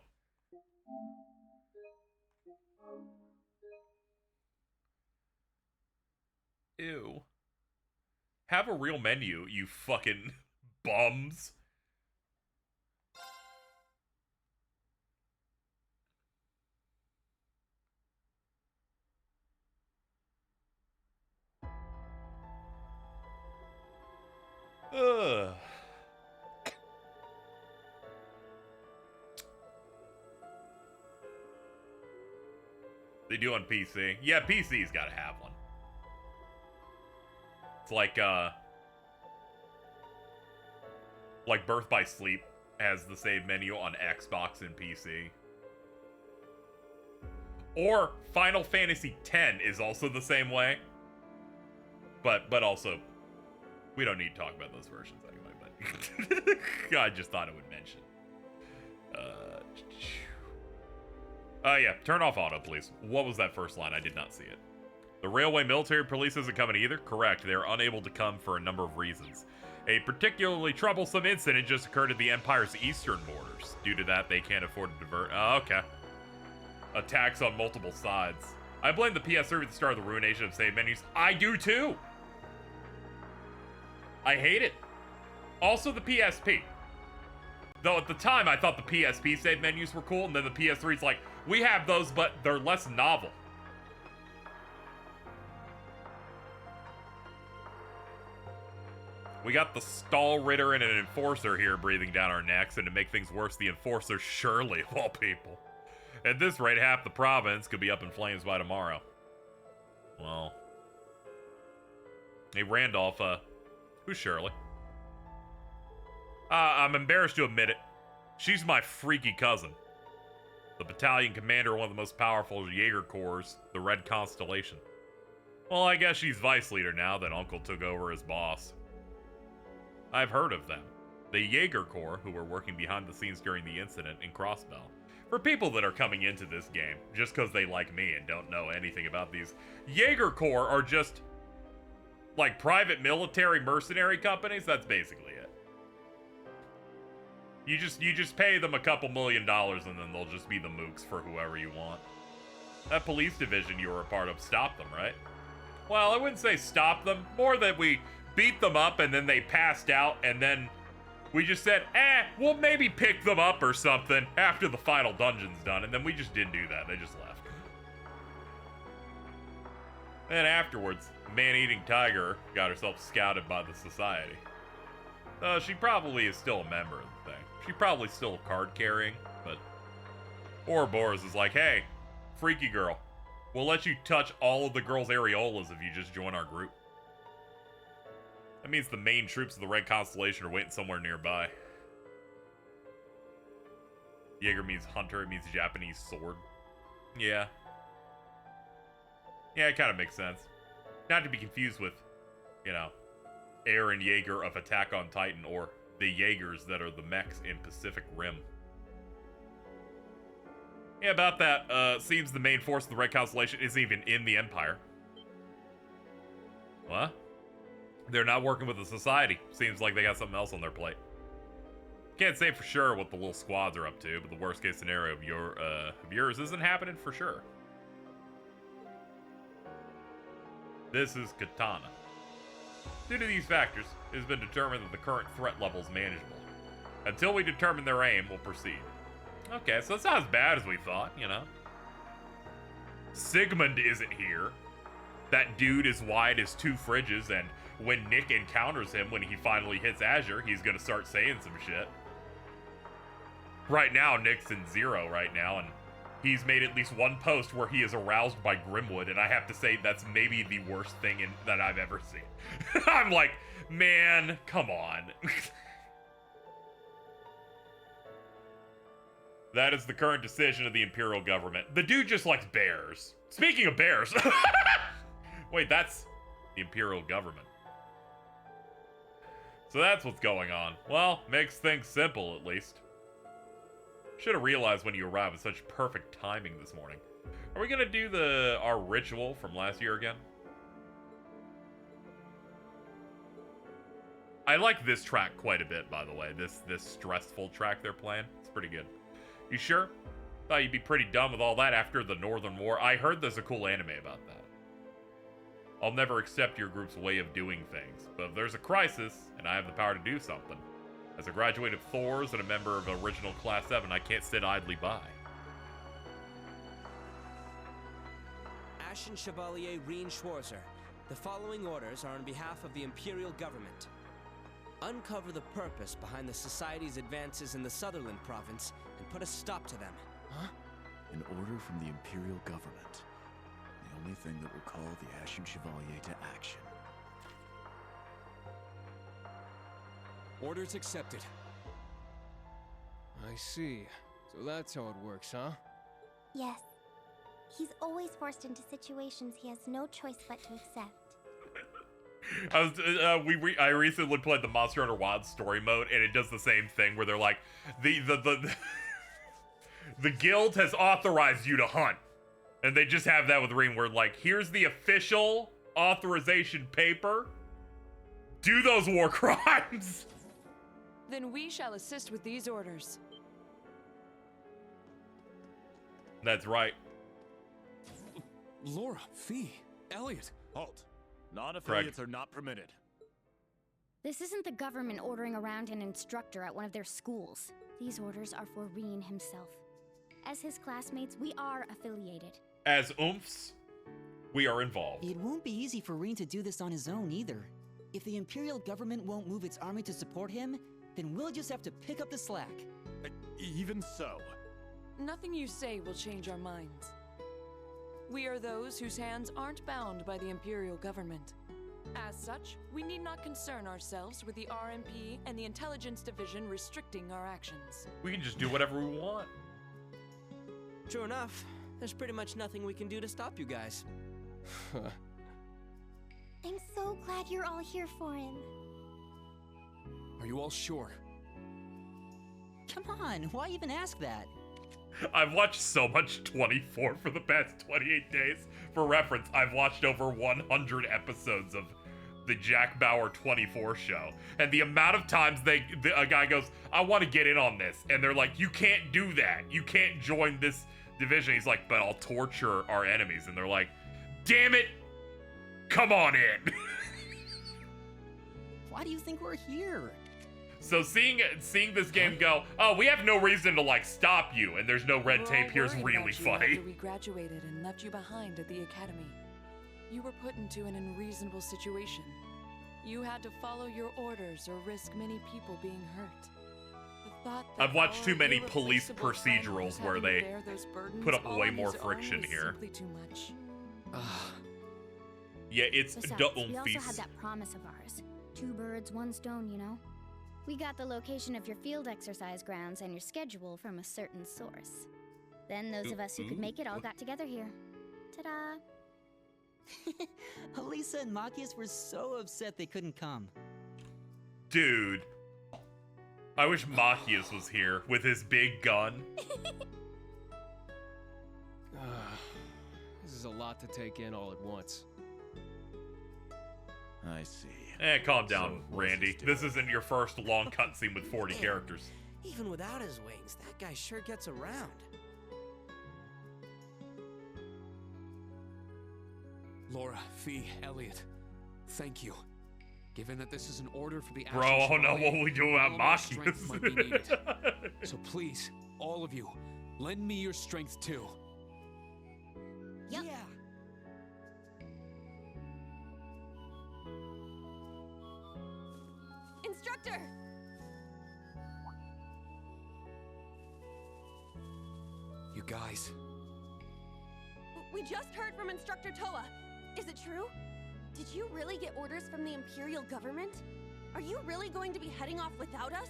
Speaker 1: Ew. Have a real menu, you fucking bums. Ugh. They do on PC. Yeah, PC's gotta have one. It's like Birth by Sleep has the save menu on Xbox and PC. Or Final Fantasy X is also the same way. But also, we don't need to talk about those versions anyway, but I just thought I would mention. Yeah, turn off auto, please. What was that first line? I did not see it. The Railway Military Police isn't coming either? Correct. They are unable to come for a number of reasons. A particularly troublesome incident just occurred at the Empire's eastern borders. Due to that, they can't afford to divert. Oh, okay. Attacks on multiple sides. I blame the PS3 at the start of the ruination of save menus. I do too! I hate it. Also the PSP. Though at the time, I thought the PSP save menus were cool, and then the PS3's like, we have those, but they're less novel. We got the Stall Ritter and an Enforcer here breathing down our necks, and to make things worse, the Enforcer Shirley, of all people. At this rate, half the province could be up in flames by tomorrow. Well. Hey, Randolph, who's Shirley? I'm embarrassed to admit it. She's my freaky cousin. The battalion commander of one of the most powerful Jaeger Corps, the Red Constellation. Well, I guess she's vice leader now that Uncle took over as boss. I've heard of them. The Jaeger Corps, who were working behind the scenes during the incident in Crossbell. For people that are coming into this game, just because they like me and don't know anything about these, Jaeger Corps are just like private military mercenary companies. That's basically it. You just pay them a couple $1 million and then they'll just be the mooks for whoever you want. That police division you were a part of stopped them, right? Well, I wouldn't say stop them, more that we beat them up and then they passed out and then we just said, we'll maybe pick them up or something after the final dungeon's done, and then we just didn't do that. They just left. Then afterwards, Man-Eating Tiger got herself scouted by the society. She probably is still a member of the thing. She probably still card-carrying, but Ouroboros is like, hey, freaky girl, we'll let you touch all of the girls' areolas if you just join our group. That means the main troops of the Red Constellation are waiting somewhere nearby. Jaeger means hunter, it means Japanese sword. Yeah. Yeah, it kind of makes sense. Not to be confused with, you know, Eren Yeager of Attack on Titan or the Jaegers that are the mechs in Pacific Rim. Yeah, about that, seems the main force of the Red Constellation isn't even in the Empire. What? They're not working with the Society. Seems like they got something else on their plate. Can't say for sure what the little squads are up to, but the worst case scenario of yours isn't happening for sure. This is Katana. Due to these factors, it has been determined that the current threat level is manageable. Until we determine their aim, we'll proceed. Okay, so it's not as bad as we thought, you know. Sigmund isn't here. That dude is wide as 2 fridges, and when Nick encounters him when he finally hits Azure, he's gonna start saying some shit. Right now, Nick's in 0 right now, and he's made at least one post where he is aroused by Grimwood, and I have to say that's maybe the worst thing that I've ever seen. I'm like, man, come on. That is the current decision of the Imperial government. The dude just likes bears. Speaking of bears. Wait, that's the Imperial government. So that's what's going on. Well, makes things simple, at least. Should have realized when you arrived with such perfect timing this morning. Are we gonna do our ritual from last year again? I like this track quite a bit, by the way. This stressful track they're playing. It's pretty good. You sure? Thought you'd be pretty done with all that after the Northern War. I heard there's a cool anime about that. I'll never accept your group's way of doing things, but if there's a crisis, and I have the power to do something, as a graduate of Thor's and a member of Original Class 7, I can't sit idly by.
Speaker 10: Ashen Chevalier Reen Schwarzer, the following orders are on behalf of the Imperial Government. Uncover the purpose behind the Society's advances in the Sutherland province and put a stop to them.
Speaker 11: Huh? An order from the Imperial Government. The only thing that will call the Ashen Chevalier to action.
Speaker 5: Orders accepted. I see. So that's how it works, huh?
Speaker 4: Yes. He's always forced into situations he has no choice but to accept.
Speaker 1: I recently played the Monster Hunter Wilds story mode, and it does the same thing where they're like, the guild has authorized you to hunt, and they just have that with Reen, where like, here's the official authorization paper. Do those war crimes.
Speaker 6: Then we shall assist with these orders.
Speaker 1: That's right.
Speaker 3: Laura, Fee, Elliot.
Speaker 8: Halt. Non-affiliates are not permitted.
Speaker 4: This isn't the government ordering around an instructor at one of their schools. These orders are for Reen himself. As his classmates, we are affiliated.
Speaker 1: As oomphs, we are involved.
Speaker 9: It won't be easy for Reen to do this on his own either. If the Imperial government won't move its army to support him, then we'll just have to pick up the slack.
Speaker 8: Even so.
Speaker 6: Nothing you say will change our minds. We are those whose hands aren't bound by the Imperial government. As such, we need not concern ourselves with the RMP and the Intelligence Division restricting our actions.
Speaker 1: We can just do whatever we want.
Speaker 10: True enough. There's pretty much nothing we can do to stop you guys.
Speaker 4: I'm so glad you're all here for him.
Speaker 3: Are you all sure?
Speaker 9: Come on, why even ask that?
Speaker 1: I've watched so much 24 for the past 28 days. For reference, I've watched over 100 episodes of the Jack Bauer 24 show. And the amount of times a guy goes, I want to get in on this. And they're like, you can't do that. You can't join this division. He's like, but I'll torture our enemies. And they're like, damn it. Come on in.
Speaker 9: Why do you think we're here?
Speaker 1: So seeing this game go, oh, we have no reason to like stop you, and there's no red tape here is really funny.
Speaker 6: After we graduated and left you behind at the academy, you were put into an unreasonable situation. You had to follow your orders or risk many people being hurt. The thought that
Speaker 1: I've watched too many police
Speaker 6: irreplaceable friend was
Speaker 1: procedurals where
Speaker 6: having to
Speaker 1: they
Speaker 6: bear those burdens
Speaker 1: put up
Speaker 6: all
Speaker 1: way
Speaker 6: on
Speaker 1: more
Speaker 6: his
Speaker 1: friction
Speaker 6: own is
Speaker 1: here.
Speaker 6: simply too much.
Speaker 1: Yeah, it's
Speaker 4: Besides,
Speaker 1: the
Speaker 4: we also had
Speaker 1: oomphies.
Speaker 4: that promise of ours. 2 birds, 1 stone, you know? We got the location of your field exercise grounds and your schedule from a certain source. Then those of us who could make it all got together here. Ta-da!
Speaker 9: Lisa and Machias were so upset they couldn't come.
Speaker 1: Dude. I wish Machias was here with his big gun.
Speaker 5: This is a lot to take in all at once.
Speaker 11: I see.
Speaker 1: Calm down,
Speaker 11: So,
Speaker 1: Randy. This isn't your first long cutscene with 40
Speaker 10: Man,
Speaker 1: characters.
Speaker 10: Even without his wings, that guy sure gets around.
Speaker 3: Laura, Fee, Elliot, thank you. Given that this is an order for the
Speaker 1: Bro,
Speaker 3: Ashen
Speaker 1: oh no,
Speaker 3: Chevalier,
Speaker 1: what will we do about
Speaker 3: all my strength might be needed.
Speaker 1: Machias?
Speaker 3: So please, all of you, lend me your strength too.
Speaker 2: Yep.
Speaker 9: Yeah.
Speaker 7: Instructor!
Speaker 3: You guys,
Speaker 7: We just heard from Instructor Toa. Is it true? Did you really get orders from the Imperial government? Are you really going to be heading off without us?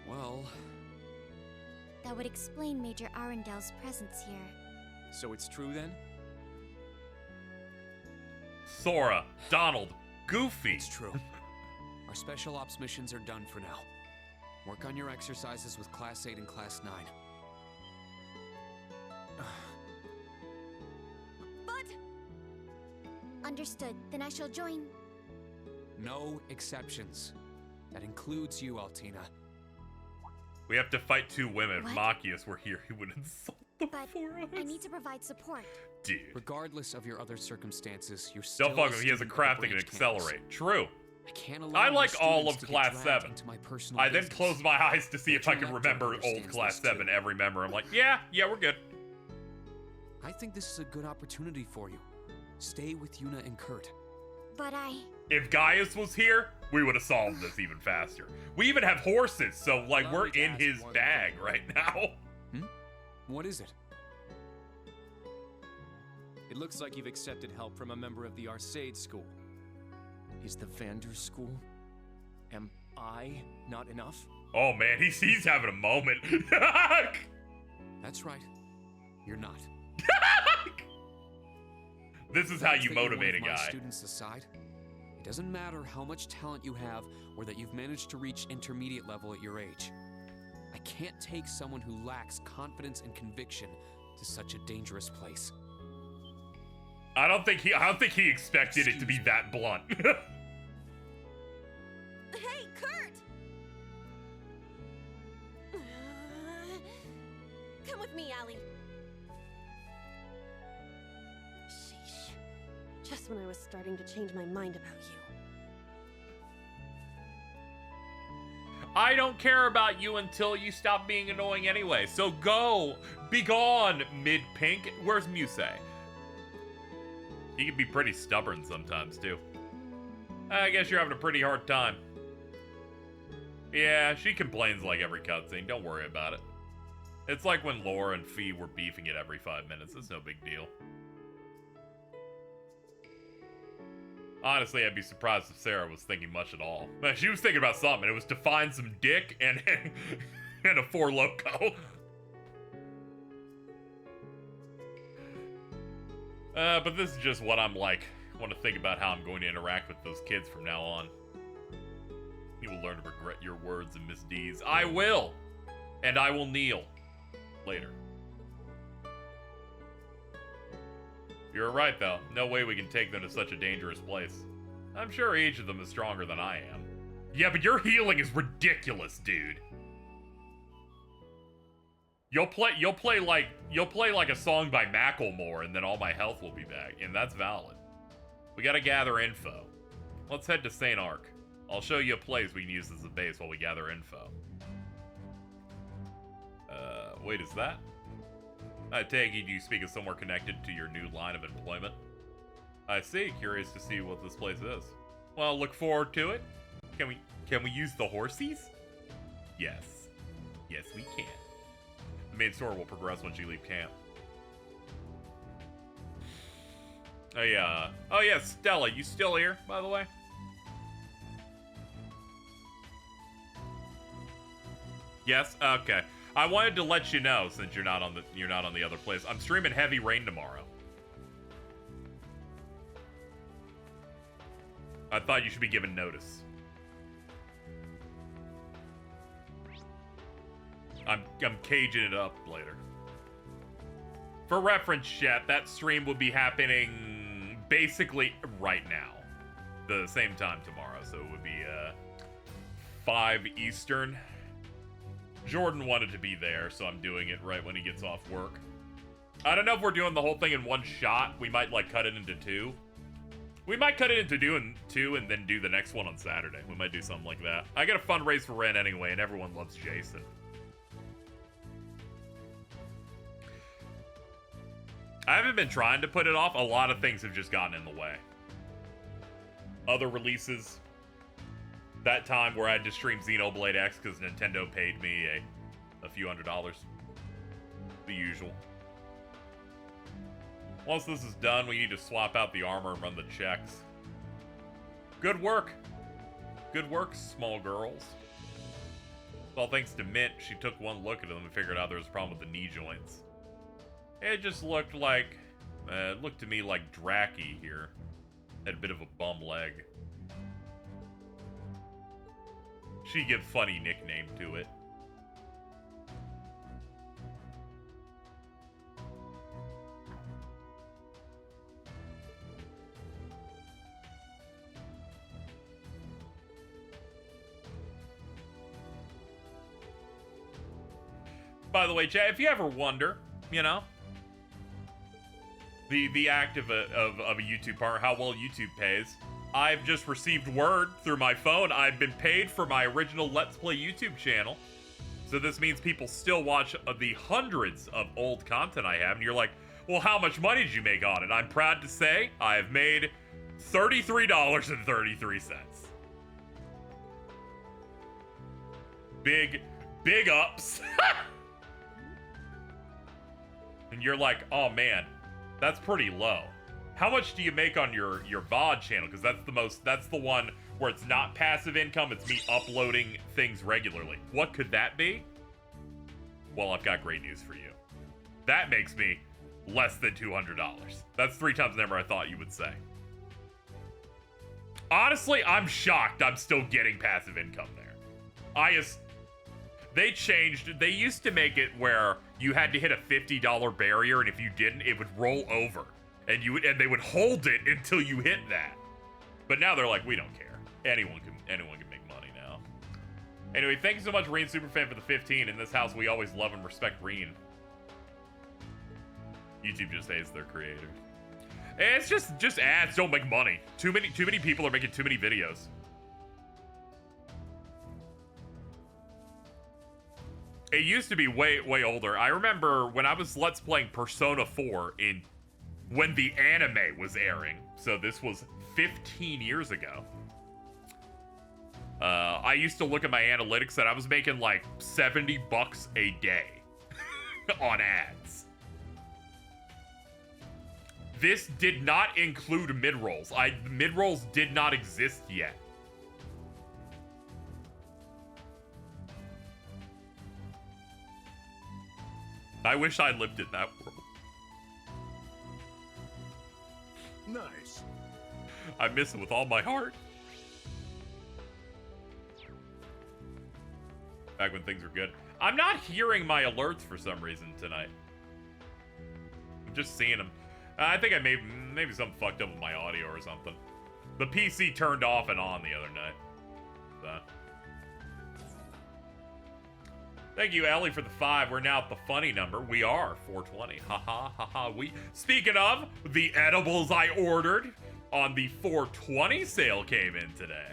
Speaker 3: well,
Speaker 4: That would explain Major Arundel's presence here.
Speaker 3: so it's true then?
Speaker 1: Sora, Donald, Goofy.
Speaker 3: It's true. Our special ops missions are done for now. Work on your exercises with Class 8 and Class 9.
Speaker 7: But
Speaker 4: Understood. Then I shall join.
Speaker 3: No exceptions. That includes you, Altina.
Speaker 1: We have to fight 2 women. If
Speaker 4: What?
Speaker 1: Machias were here, he would insult them
Speaker 4: But
Speaker 1: for us.
Speaker 4: I need to provide support.
Speaker 1: Dude.
Speaker 3: Regardless of your other circumstances, you're still
Speaker 1: Don't fuck him. He has a
Speaker 3: student of the
Speaker 1: crafting and
Speaker 3: branch campus.
Speaker 1: accelerate. True.
Speaker 3: I can't allow
Speaker 1: I
Speaker 3: my
Speaker 1: like all
Speaker 3: students
Speaker 1: of
Speaker 3: to get
Speaker 1: Class
Speaker 3: dragged
Speaker 1: 7.
Speaker 3: into my personal
Speaker 1: I then
Speaker 3: business.
Speaker 1: close my eyes to see if I
Speaker 3: But
Speaker 1: can
Speaker 3: your
Speaker 1: remember
Speaker 3: lecturer
Speaker 1: old
Speaker 3: understands
Speaker 1: Class
Speaker 3: this
Speaker 1: 7
Speaker 3: too.
Speaker 1: every member. I'm like, yeah, we're good.
Speaker 3: I think this is a good opportunity for you. Stay with Yuna and Kurt.
Speaker 4: But
Speaker 1: If Gaius was here, we would have solved this even faster. We even have horses, so like
Speaker 5: Allow
Speaker 1: we're
Speaker 5: me to
Speaker 1: in
Speaker 5: ask
Speaker 1: his
Speaker 5: one
Speaker 1: bag
Speaker 5: thing.
Speaker 1: right now.
Speaker 3: What is it?
Speaker 5: It looks like you've accepted help from a member of the Arcade School. Is the Vander School? Am I not enough?
Speaker 1: Oh man, he's having a moment.
Speaker 3: That's right. You're not.
Speaker 1: This is how
Speaker 3: Fact
Speaker 1: you
Speaker 3: that you're
Speaker 1: motivate a
Speaker 3: one of my
Speaker 1: guy.
Speaker 3: students aside, it doesn't matter how much talent you have or that you've managed to reach intermediate level at your age. I can't take someone who lacks confidence and conviction to such a dangerous place.
Speaker 1: I don't think he expected it to be
Speaker 3: Excuse me.
Speaker 1: that blunt.
Speaker 7: hey, Kurt! Come with me, Allie. Sheesh. Just when I was starting to change my mind about you.
Speaker 1: I don't care about you until you stop being annoying anyway. So go, be gone, mid-pink. Where's Musei? He can be pretty stubborn sometimes too. I guess you're having a pretty hard time. Yeah, she complains like every cutscene. Don't worry about it. It's like when Laura and Fee were beefing it every 5 minutes. It's no big deal. Honestly, I'd be surprised if Sarah was thinking much at all. She was thinking about something. It was to find some dick and and a Four Loko. But this is just what I'm like. I want to think about how I'm going to interact with those kids from now on. You will learn to regret your words and misdeeds. I will! And I will kneel. Later. You're right, though. No way we can take them to such a dangerous place. I'm sure each of them is stronger than I am. Yeah, but your healing is ridiculous, dude. You'll play like a song by Macklemore, and then all my health will be back, and that's valid. We gotta gather info. Let's head to St. Arc. I'll show you a place we can use as a base while we gather info. Wait, is that? I take it you speak of somewhere connected to your new line of employment. I see. Curious to see what this place is. Well, look forward to it. Can we use the horsies? Yes. Yes, we can. The main story will progress once you leave camp. Oh yeah, Stella, you still here, by the way? Yes. Okay. I wanted to let you know since you're not on the other place. I'm streaming Heavy Rain tomorrow. I thought you should be given notice. I'm caging it up later. For reference, chat, that stream will be happening basically right now. The same time tomorrow, so it would be 5 Eastern. Jordan wanted to be there, so I'm doing it right when he gets off work. I don't know if we're doing the whole thing in one shot. We might, like, cut it into 2. We might cut it into 2 and then do the next one on Saturday. We might do something like that. I got a fundraise for Ren anyway, and everyone loves Jason. I haven't been trying to put it off. A lot of things have just gotten in the way. Other releases. That time where I had to stream Xenoblade X because Nintendo paid me a few $100s. The usual. Once this is done, we need to swap out the armor and run the checks. Good work. Good work, small girls. Well, thanks to Mint, she took one look at them and figured out there was a problem with the knee joints. It just looked like, it looked to me like Draki here. Had a bit of a bum leg. She give funny nickname to it. By the way, Jay, if you ever wonder, you know, the act of a YouTube partner, how well YouTube pays, I've just received word through my phone. I've been paid for my original Let's Play YouTube channel. So this means people still watch the hundreds of old content I have. And you're like, well, how much money did you make on it? I'm proud to say I have made $33.33. Big ups. And you're like, oh man, that's pretty low. How much do you make on your VOD channel? Because that's the one where it's not passive income, it's me uploading things regularly. What could that be? Well, I've got great news for you. That makes me less than $200. That's 3 times the number I thought you would say. Honestly, I'm shocked I'm still getting passive income there. They used to make it where you had to hit a $50 barrier, and if you didn't, it would roll over. And they would hold it until you hit that. But now they're like, we don't care. Anyone can make money now. Anyway, thank you so much, Reen Superfan, for the 15. In this house, we always love and respect Reen. YouTube just hates their creators. It's just ads don't make money. Too many people are making too many videos. It used to be way older. I remember when I was Let's Playing Persona 4 when the anime was airing. So this was 15 years ago. I used to look at my analytics and I was making like $70 a day on ads. This did not include mid-rolls. Mid-rolls did not exist yet. I wish I lived in that world.
Speaker 8: Nice.
Speaker 1: I miss it with all my heart. Back when things were good. I'm not hearing my alerts for some reason tonight. I'm just seeing them. I think I maybe something fucked up with my audio or something. The PC turned off and on the other night. So. Thank you, Ellie, for the 5. We're now at the funny number. We are 420. Ha ha ha ha. Speaking of, the edibles I ordered on the 420 sale came in today.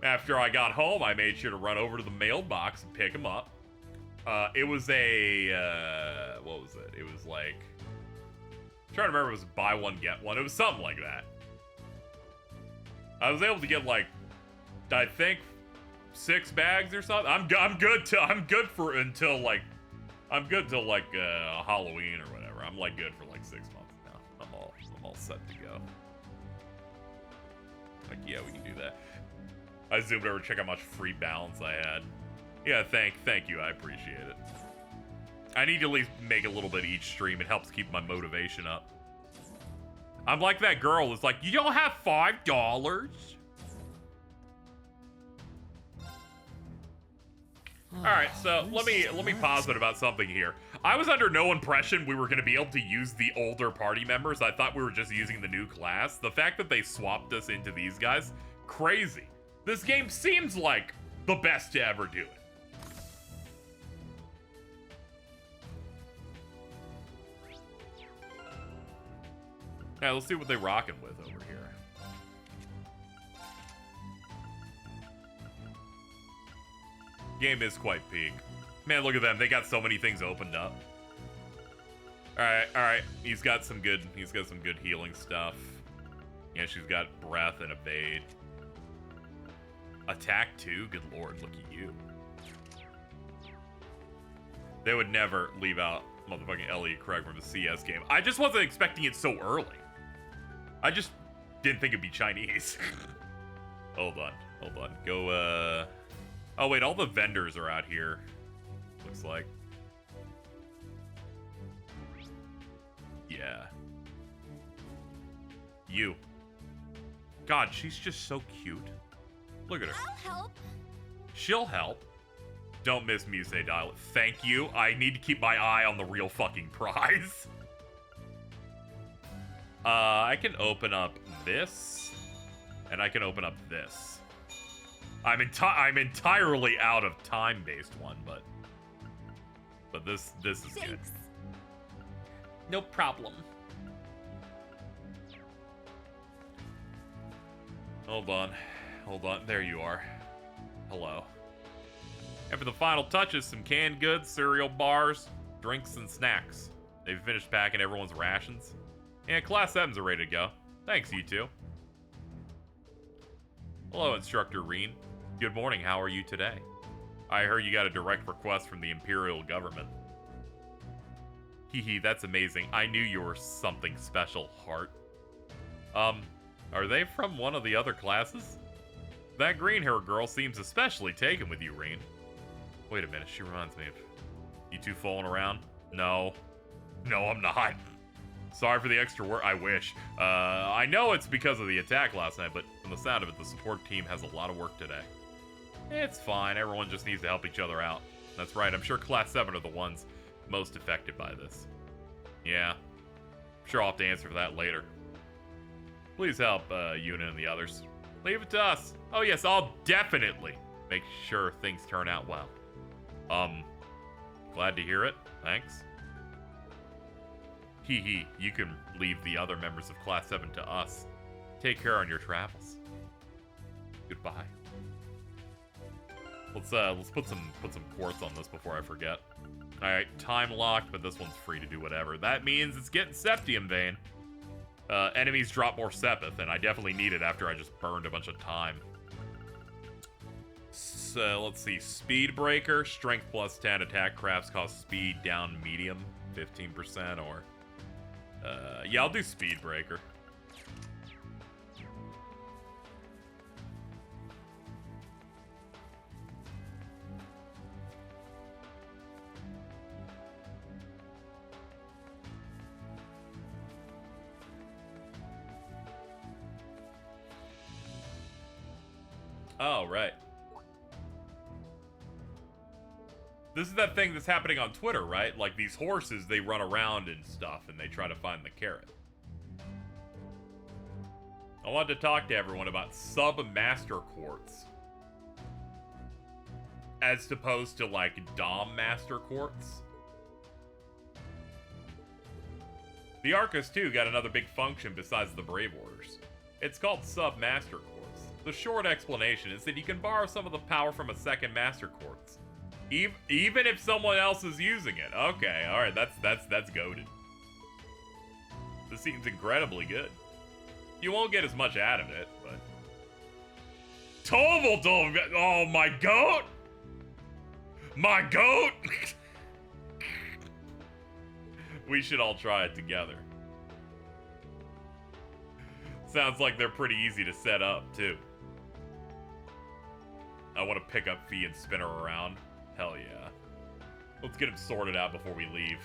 Speaker 1: After I got home, I made sure to run over to the mailbox and pick them up. It was a, what was it? It was like, I'm trying to remember if it was buy one, get one. It was something like that. I was able to get like, I think 6 bags or something. I'm good till Halloween or whatever. I'm like good for like 6 months now. I'm all set to go. Like, yeah, we can do that. I zoomed over to check how much free balance I had. Yeah, thank you. I appreciate it. I need to at least make a little bit each stream. It helps keep my motivation up. I'm like that girl that's like, you don't have $5? All right, so let me pause it about something here. I was under no impression we were going to be able to use the older party members. I thought we were just using the new class. The fact that they swapped us into these guys, crazy. This game seems like the best to ever do it. Yeah, let's see what they're rocking with over here. Game is quite peak. Man, look at them. They got so many things opened up. All right. He's got some good healing stuff. Yeah, she's got breath and evade. Attack too? Good lord, look at you. They would never leave out motherfucking Elliot Craig from a CS game. I just wasn't expecting it so early. I just didn't think it'd be Chinese. Hold on. Go, oh wait, all the vendors are out here. Looks like. Yeah. You. God, she's just so cute. Look at her.
Speaker 2: I'll help.
Speaker 1: She'll help. Don't miss Muse Dial. Thank you. I need to keep my eye on the real fucking prize. I can open up this, and I can open up this. I'm entirely out of time-based one, but this is good. No problem. Hold on. There you are. Hello. And for the final touches, some canned goods, cereal bars, drinks, and snacks. They've finished packing everyone's rations. And Class 7s are ready to go. Thanks, you two. Hello, Instructor Reen. Good morning, how are you today? I heard you got a direct request from the Imperial government. Hee, that's amazing. I knew you were something special, Heart. Are they from one of the other classes? That green-haired girl seems especially taken with you, Reen. Wait a minute, she reminds me of... You two fooling around? No, I'm not. Sorry for the extra work, I wish. I know it's because of the attack last night, but from the sound of it, the support team has a lot of work today. It's fine, everyone just needs to help each other out. That's right, I'm sure Class 7 are the ones most affected by this. Yeah, I'm sure I'll have to answer for that later. Please help, Yuna and the others. Leave it to us. Oh yes, I'll definitely make sure things turn out well. Glad to hear it. Thanks. Hee, you can leave the other members of Class 7 to us. Take care on your travels. Goodbye. Let's put some quartz on this before I forget. Alright, time locked, but this one's free to do whatever. That means it's getting Septium Vein. Enemies drop more Sepith, and I definitely need it after I just burned a bunch of time. So, let's see. Speed Breaker, Strength plus 10, attack crafts cost speed down medium, 15%, or... yeah, I'll do Speed Breaker. Oh, right. This is that thing that's happening on Twitter, right? Like, these horses, they run around and stuff, and they try to find the carrot. I wanted to talk to everyone about Sub-Master Quartz. As opposed to, like, Dom Master Quartz. The Arcus, too, got another big function besides the Brave Orders. It's called Sub-Master Quartz. The short explanation is that you can borrow some of the power from a second Master Quartz. Even if someone else is using it. Okay, alright, that's goated. This seems incredibly good. You won't get as much out of it, but... Toval, oh, my goat! My goat! We should all try it together. Sounds like they're pretty easy to set up, too. I want to pick up Fee and spin her around. Hell yeah. Let's get him sorted out before we leave.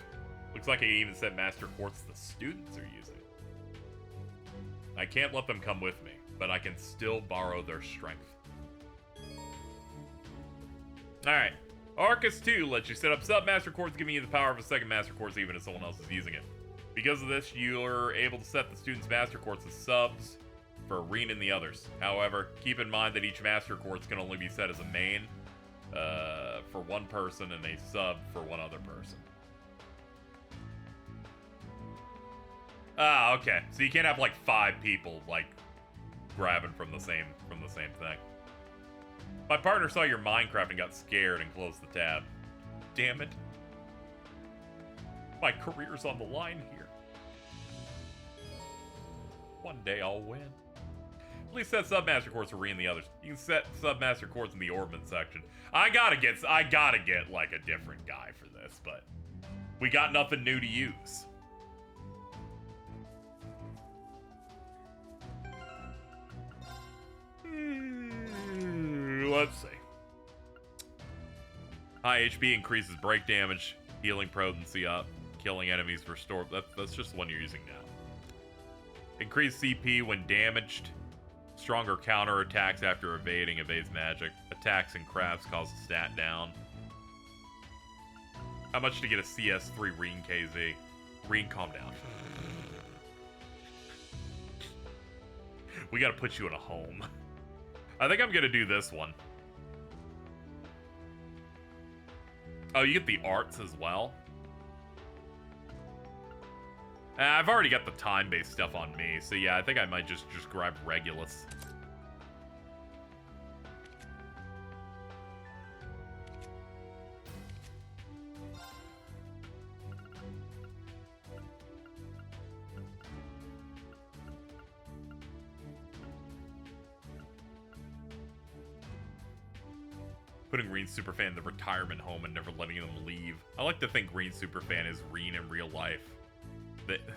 Speaker 1: Looks like I even said Master Quartz the students are using. I can't let them come with me, but I can still borrow their strength. Alright. Arcus 2 lets you set up sub-master cores, giving you the power of a second master course even if someone else is using it. Because of this, you're able to set the student's master course as subs for Reen and the others. However, keep in mind that each master course can only be set as a main for one person and a sub for one other person. Ah, okay. So you can't have like 5 people like grabbing from the same thing. My partner saw your Minecraft and got scared and closed the tab. Damn it. My career's on the line here. One day I'll win. Please set Submaster Course for Reen and the others. You can set Submaster Course in the Orbment section. I gotta get like a different guy for this, but we got nothing new to use. Let's see. High HP increases break damage, healing potency up, killing enemies restore. That's just the one you're using now. Increased CP when damaged. Stronger counter attacks after evading, evades magic. Attacks and crafts cause the stat down. How much to get a CS3 Reen KZ? Reen, calm down. We gotta put you in a home. I think I'm gonna do this one. Oh, you get the arts as well? I've already got the time-based stuff on me, so yeah, I think I might just grab Regulus. Putting Reen Superfan in the retirement home and never letting them leave. I like to think Reen Superfan is Reen in real life.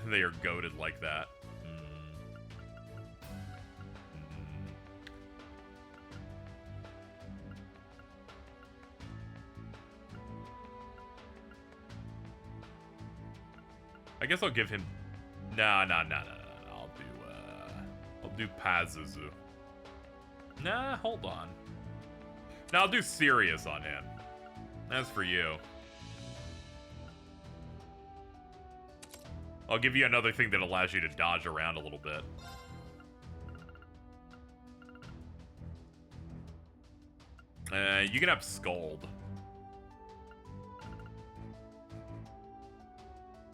Speaker 1: They are goated like that. I guess I'll give him... No. I'll do Pazuzu. Nah, hold on. Now I'll do Sirius on him. As for you, I'll give you another thing that allows you to dodge around a little bit. You can have Scold.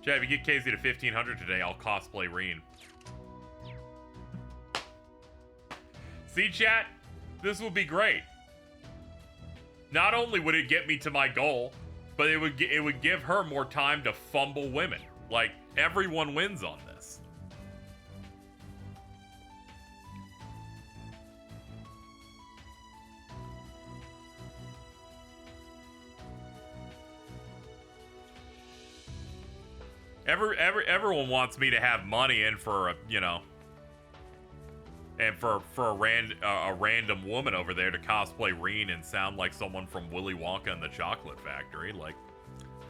Speaker 1: Chad, if you get KZ to 1500 today, I'll cosplay Reen. See, chat? This will be great. Not only would it get me to my goal, but it would give her more time to fumble women. Like, everyone wins on this. Everyone wants me to have money in for a, you know, and for a random woman over there to cosplay Reen and sound like someone from Willy Wonka and the Chocolate Factory. Like,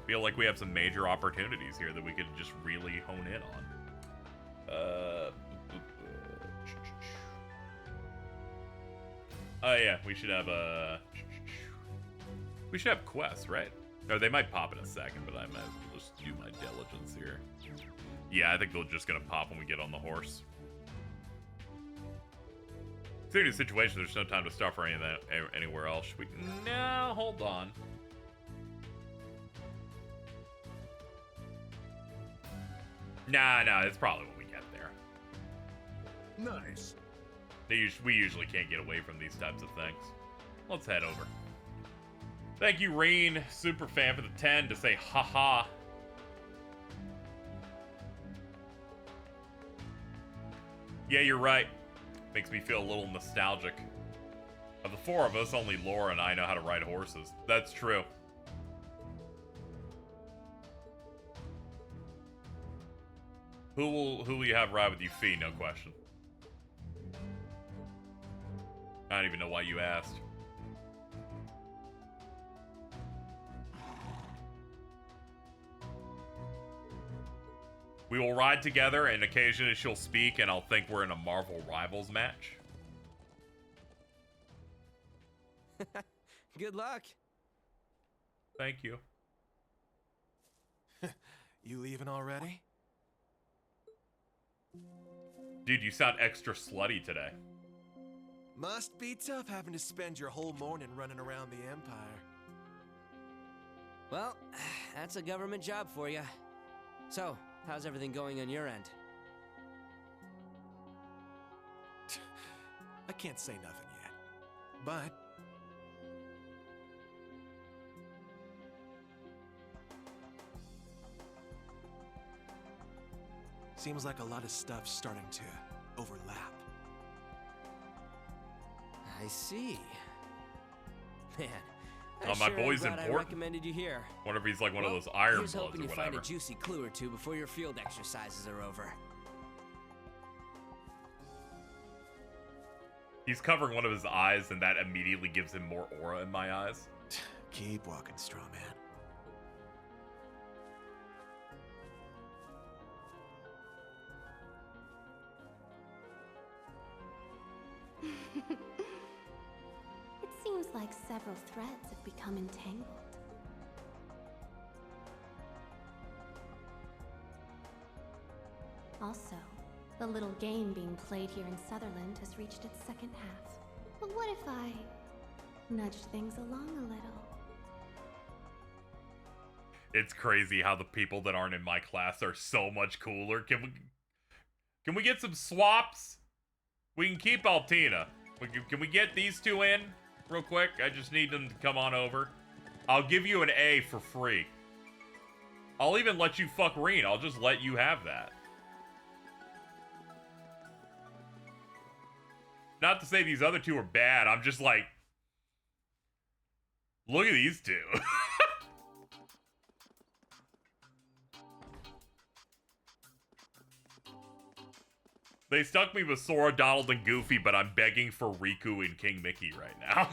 Speaker 1: feel like we have some major opportunities here that we could just really hone in on. Oh yeah, we should have quests, right? Or they might pop in a second, but I might as well just do my diligence here. Yeah, I think they're just gonna pop when we get on the horse. Considering the situation, there's no time to stop for any of that anywhere else. Should we? No, hold on. Nah, it's probably when we get there.
Speaker 8: Nice.
Speaker 1: We usually can't get away from these types of things. Let's head over. Thank you, Reen Superfan, for the 10 to say haha. Yeah, you're right. Makes me feel a little nostalgic. Of the 4 of us, only Laura and I know how to ride horses. That's true. Who will you have ride with you, Fee? No question. I don't even know why you asked. We will ride together, and occasionally she'll speak, and I'll think we're in a Marvel Rivals match.
Speaker 10: Good luck.
Speaker 1: Thank you.
Speaker 12: You leaving already?
Speaker 1: Dude, you sound extra slutty today.
Speaker 12: Must be tough having to spend your whole morning running around the Empire.
Speaker 10: Well, that's a government job for you. So, how's everything going on your end?
Speaker 12: I can't say nothing yet, but seems like a lot of stuff's starting to overlap.
Speaker 10: I see. Man,
Speaker 1: Oh, my boy's
Speaker 10: I
Speaker 1: important.
Speaker 10: recommended you here.
Speaker 1: Wonder if he's like one of
Speaker 10: Well,
Speaker 1: those Iron
Speaker 10: here's
Speaker 1: Bloods
Speaker 10: hoping
Speaker 1: or
Speaker 10: you find
Speaker 1: whatever.
Speaker 10: a juicy clue or two before your field exercises are over.
Speaker 1: He's covering one of his eyes, and that immediately gives him more aura in my eyes.
Speaker 12: Keep walking, straw man.
Speaker 4: It seems like several threads have become entangled. Also, the little game being played here in Sutherland has reached its second half. But what if I nudged things along a little?
Speaker 1: It's crazy how the people that aren't in my class are so much cooler. Can we get some swaps? We can keep Altina. Can we get these two in real quick? I just need them to come on over. I'll give you an A for free. I'll even let you fuck Reen. I'll just let you have that. Not to say these other two are bad. I'm just like, look at these two. They stuck me with Sora, Donald, and Goofy, but I'm begging for Riku and King Mickey right now.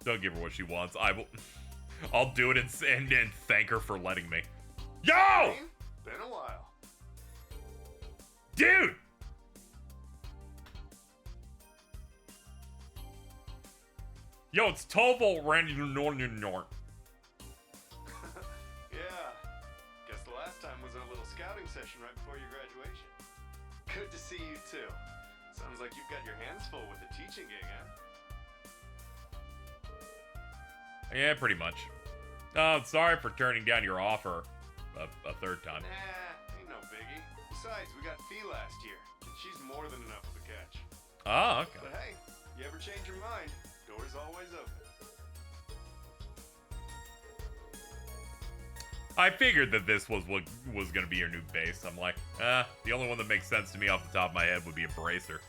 Speaker 1: Don't give her what she wants. I'll do it and thank her for letting me. Yo!
Speaker 13: Been a while.
Speaker 1: Dude! Yo, it's Toval Randy Norn.
Speaker 13: Yeah. Guess the last time was our little scouting session right before your graduation. Good to see you too. Sounds like you've got your hands full with the teaching gig, huh?
Speaker 1: Yeah, pretty much. Sorry for turning down your offer a third time.
Speaker 13: Nah, ain't no biggie. Besides, we got Fee last year, and she's more than enough of a catch.
Speaker 1: Oh, okay.
Speaker 13: But hey, you ever change your mind, door's always open.
Speaker 1: I figured that this was what was going to be your new base. I'm like, the only one that makes sense to me off the top of my head would be a Bracer.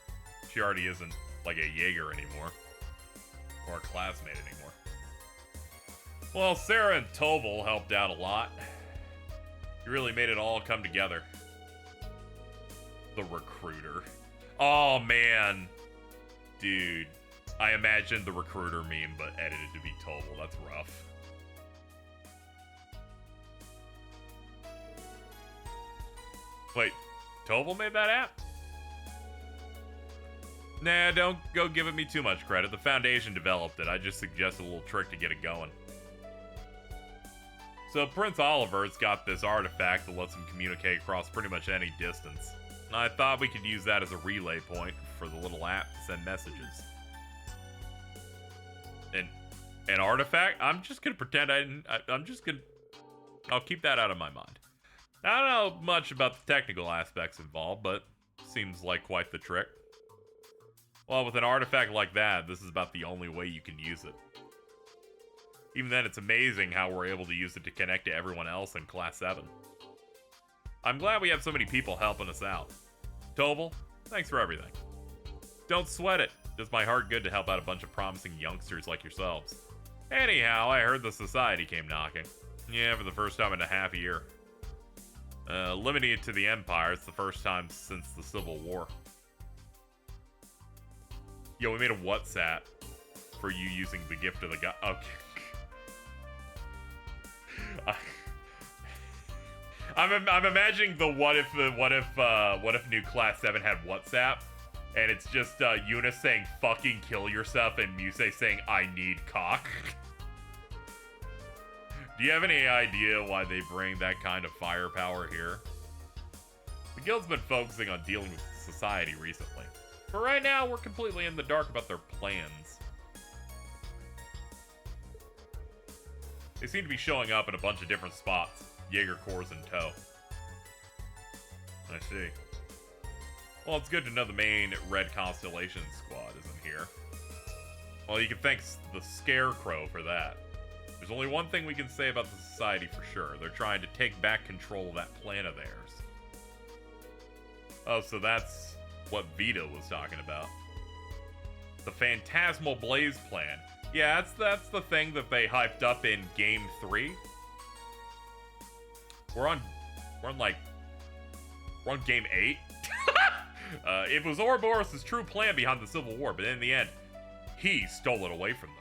Speaker 1: She already isn't like a Jaeger anymore. Or a classmate anymore. Well, Sarah and Toval helped out a lot. You really made it all come together. The recruiter. Oh, man. Dude. I imagined the recruiter meme, but edited to be Toval. That's rough. Wait, Toval made that app? Nah, don't go giving me too much credit. The Foundation developed it. I just suggested a little trick to get it going. So Prince Oliver's got this artifact that lets him communicate across pretty much any distance. And I thought we could use that as a relay point for the little app to send messages. An artifact? I'm just gonna pretend I'll keep that out of my mind. I don't know much about the technical aspects involved, but seems like quite the trick. Well, with an artifact like that, this is about the only way you can use it. Even then, it's amazing how we're able to use it to connect to everyone else in Class 7. I'm glad we have so many people helping us out. Toval, thanks for everything. Don't sweat it. Does my heart good to help out a bunch of promising youngsters like yourselves. Anyhow, I heard the society came knocking. Yeah, for the first time in a half a year. Limiting it to the Empire. It's the first time since the Civil War. Yo, we made a WhatsApp for you using the gift of the god. Okay. I'm imagining the what if new Class 7 had WhatsApp, and it's just Eunice saying "fucking kill yourself" and Muse saying "I need cock." Do you have any idea why they bring that kind of firepower here? The guild's been focusing on dealing with society recently, but right now we're completely in the dark about their plans. They seem to be showing up in a bunch of different spots. Jaeger Corps in tow. I see. Well, it's good to know the main Red Constellation squad isn't here. Well, you can thank the Scarecrow for that. There's only one thing we can say about the society for sure. They're trying to take back control of that plan of theirs. Oh, so that's what Vita was talking about. The Phantasmal Blaze plan. Yeah, that's the thing that they hyped up in Game 3. We're on Game 8. It was Ouroboros' true plan behind the Civil War, but in the end, he stole it away from them.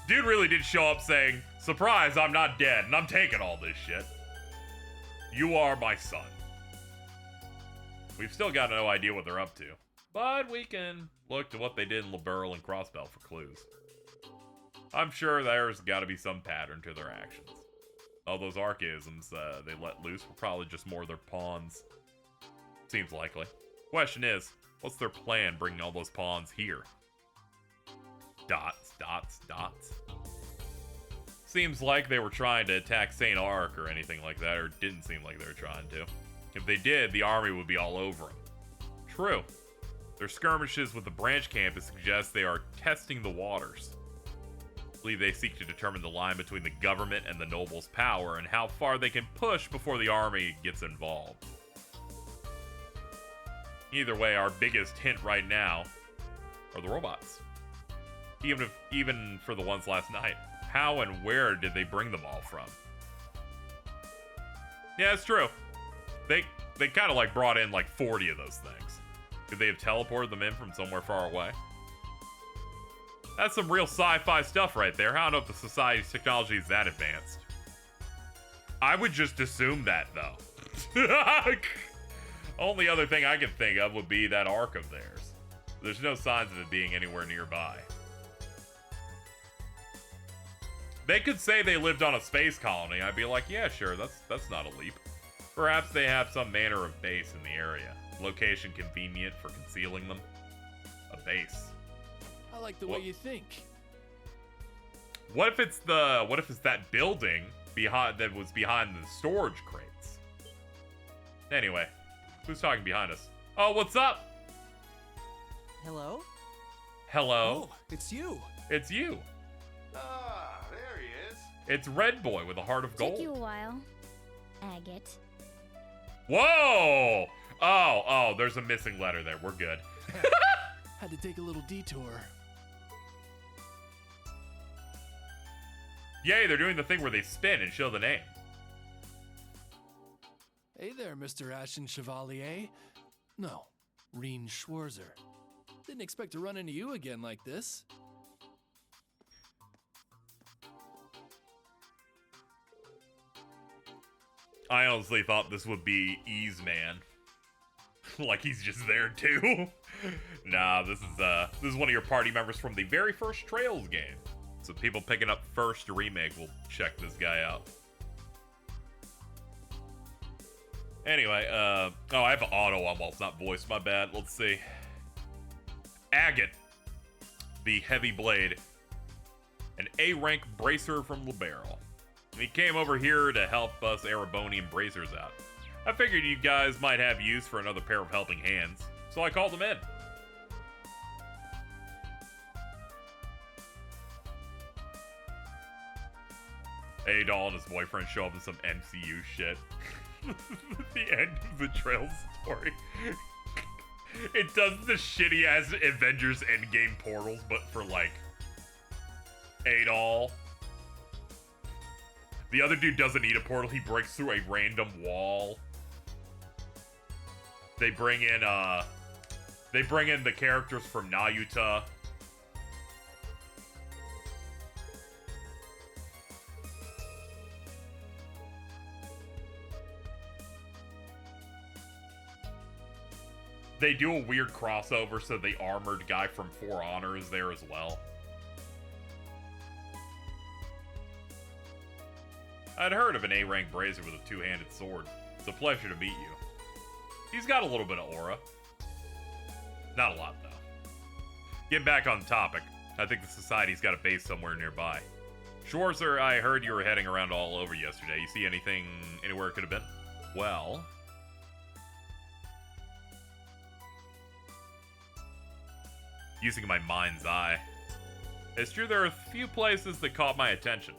Speaker 1: Dude really did show up saying, "Surprise, I'm not dead, and I'm taking all this shit. You are my son." We've still got no idea what they're up to, but we can look to what they did in Liberl and Crossbell for clues. I'm sure there's got to be some pattern to their actions. All those archaisms they let loose were probably just more of their pawns. Seems likely. Question is, what's their plan bringing all those pawns here? Dots, dots, dots. Seems like they were trying to attack St. Ark or anything like that, or didn't seem like they were trying to. If they did, the army would be all over them. True. Their skirmishes with the branch campus suggest they are testing the waters. I believe they seek to determine the line between the government and the nobles' power and how far they can push before the army gets involved. Either way, our biggest hint right now are the robots. Even for the ones last night. How and where did they bring them all from? Yeah, it's true. They kind of like brought in like 40 of those things. Could they have teleported them in from somewhere far away? That's some real sci-fi stuff right there. I don't know if the society's technology is that advanced. I would just assume that, though. Only other thing I can think of would be that arc of theirs. There's no signs of it being anywhere nearby. They could say they lived on a space colony. I'd be like, yeah, sure, that's not a leap. Perhaps they have some manner of base in the area. Location convenient for concealing them. A base.
Speaker 12: I like the way you think.
Speaker 1: What if it's that building that was behind the storage crates? Anyway, who's talking behind us? Oh, what's up?
Speaker 9: Hello?
Speaker 1: Hello?
Speaker 12: Oh, it's you.
Speaker 1: It's you.
Speaker 13: Ah, there he is.
Speaker 1: It's Red Boy with a heart of gold.
Speaker 4: Took you a while. Agate.
Speaker 1: Whoa! Oh, there's a missing letter there. We're good.
Speaker 12: Had to take a little detour.
Speaker 1: Yay, they're doing the thing where they spin and show the name.
Speaker 12: Hey there, Mr. Ashen Chevalier. No, Reen Schwarzer. Didn't expect to run into you again like this.
Speaker 1: I honestly thought this would be Ease Man. Like he's just there too. Nah, this is one of your party members from the very first Trails game. So people picking up first remake will check this guy out. Anyway, oh, I have auto on while it's not voiced, my bad. Let's see. Agate, the heavy blade, an A-rank bracer from Liberl. And he came over here to help us Erebonian bracers out. I figured you guys might have use for another pair of helping hands, so I called him in. Adol and his boyfriend show up in some MCU shit. The end of the Trails story. It does the shitty ass Avengers Endgame portals, but for like Adol. The other dude doesn't need a portal. He breaks through a random wall. They bring in the characters from Nayuta. They do a weird crossover, so the armored guy from For Honor is there as well. I'd heard of an A-rank brazier with a two-handed sword. It's a pleasure to meet you. He's got a little bit of aura. Not a lot, though. Getting back on topic, I think the Society's got a base somewhere nearby. Schwarzer, I heard you were heading around all over yesterday. You see anything anywhere it could have been? Well... using my mind's eye. It's true there are a few places that caught my attention.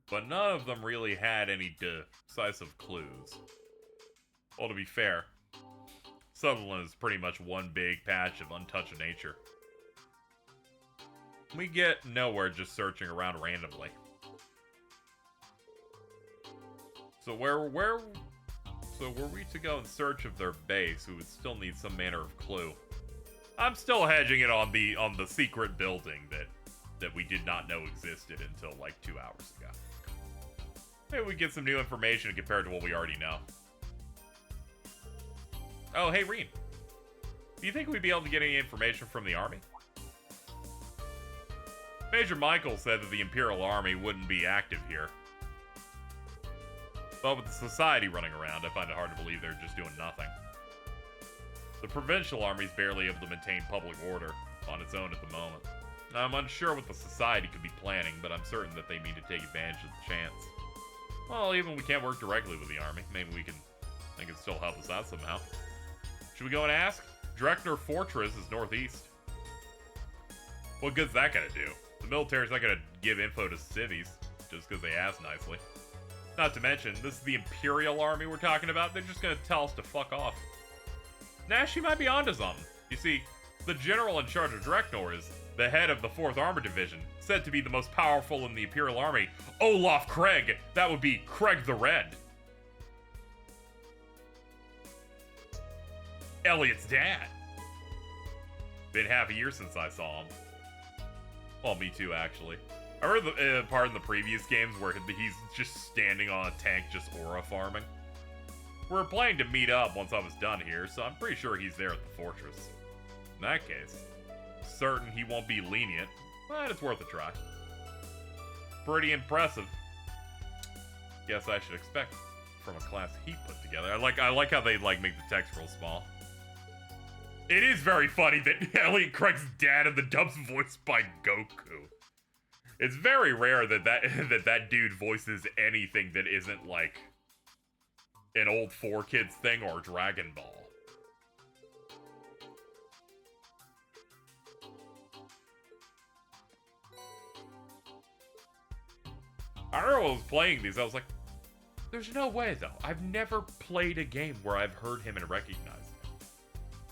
Speaker 1: But none of them really had any decisive clues. Well, to be fair, Sutherland is pretty much one big patch of untouched nature. We get nowhere just searching around randomly. So were we to go in search of their base, we would still need some manner of clue. I'm still hedging it on the secret building that we did not know existed until like 2 hours ago. Maybe we get some new information compared to what we already know. Oh, hey, Reen. Do you think we'd be able to get any information from the army? Major Michael said that the Imperial Army wouldn't be active here. But with the Society running around, I find it hard to believe they're just doing nothing. The Provincial Army's barely able to maintain public order on its own at the moment. I'm unsure what the Society could be planning, but I'm certain that they mean to take advantage of the chance. Well, even if we can't work directly with the army, maybe they can still help us out somehow. Should we go and ask? Dreckner Fortress is northeast. What good's that gonna do? The military's not gonna give info to civvies just because they ask nicely. Not to mention, this is the Imperial Army we're talking about. They're just gonna tell us to fuck off. Nah, she might be onto something. You see, the general in charge of Drecknor is the head of the 4th Armored Division, said to be the most powerful in the Imperial Army, Olaf Craig. That would be Craig the Red. Elliot's dad. Been half a year since I saw him. Well, me too, actually. I heard the part in the previous games where he's just standing on a tank just aura farming. We're planning to meet up once I was done here, so I'm pretty sure he's there at the fortress. In that case, certain he won't be lenient, but it's worth a try. Pretty impressive. Guess I should expect from a class he put together. I like how they make the text real small. It is very funny that Elliot Craig's dad in the dub's voiced by Goku. It's very rare that dude voices anything that isn't like an old 4Kids thing or Dragon Ball. I remember when I was playing these, I was like, there's no way though. I've never played a game where I've heard him and recognized him.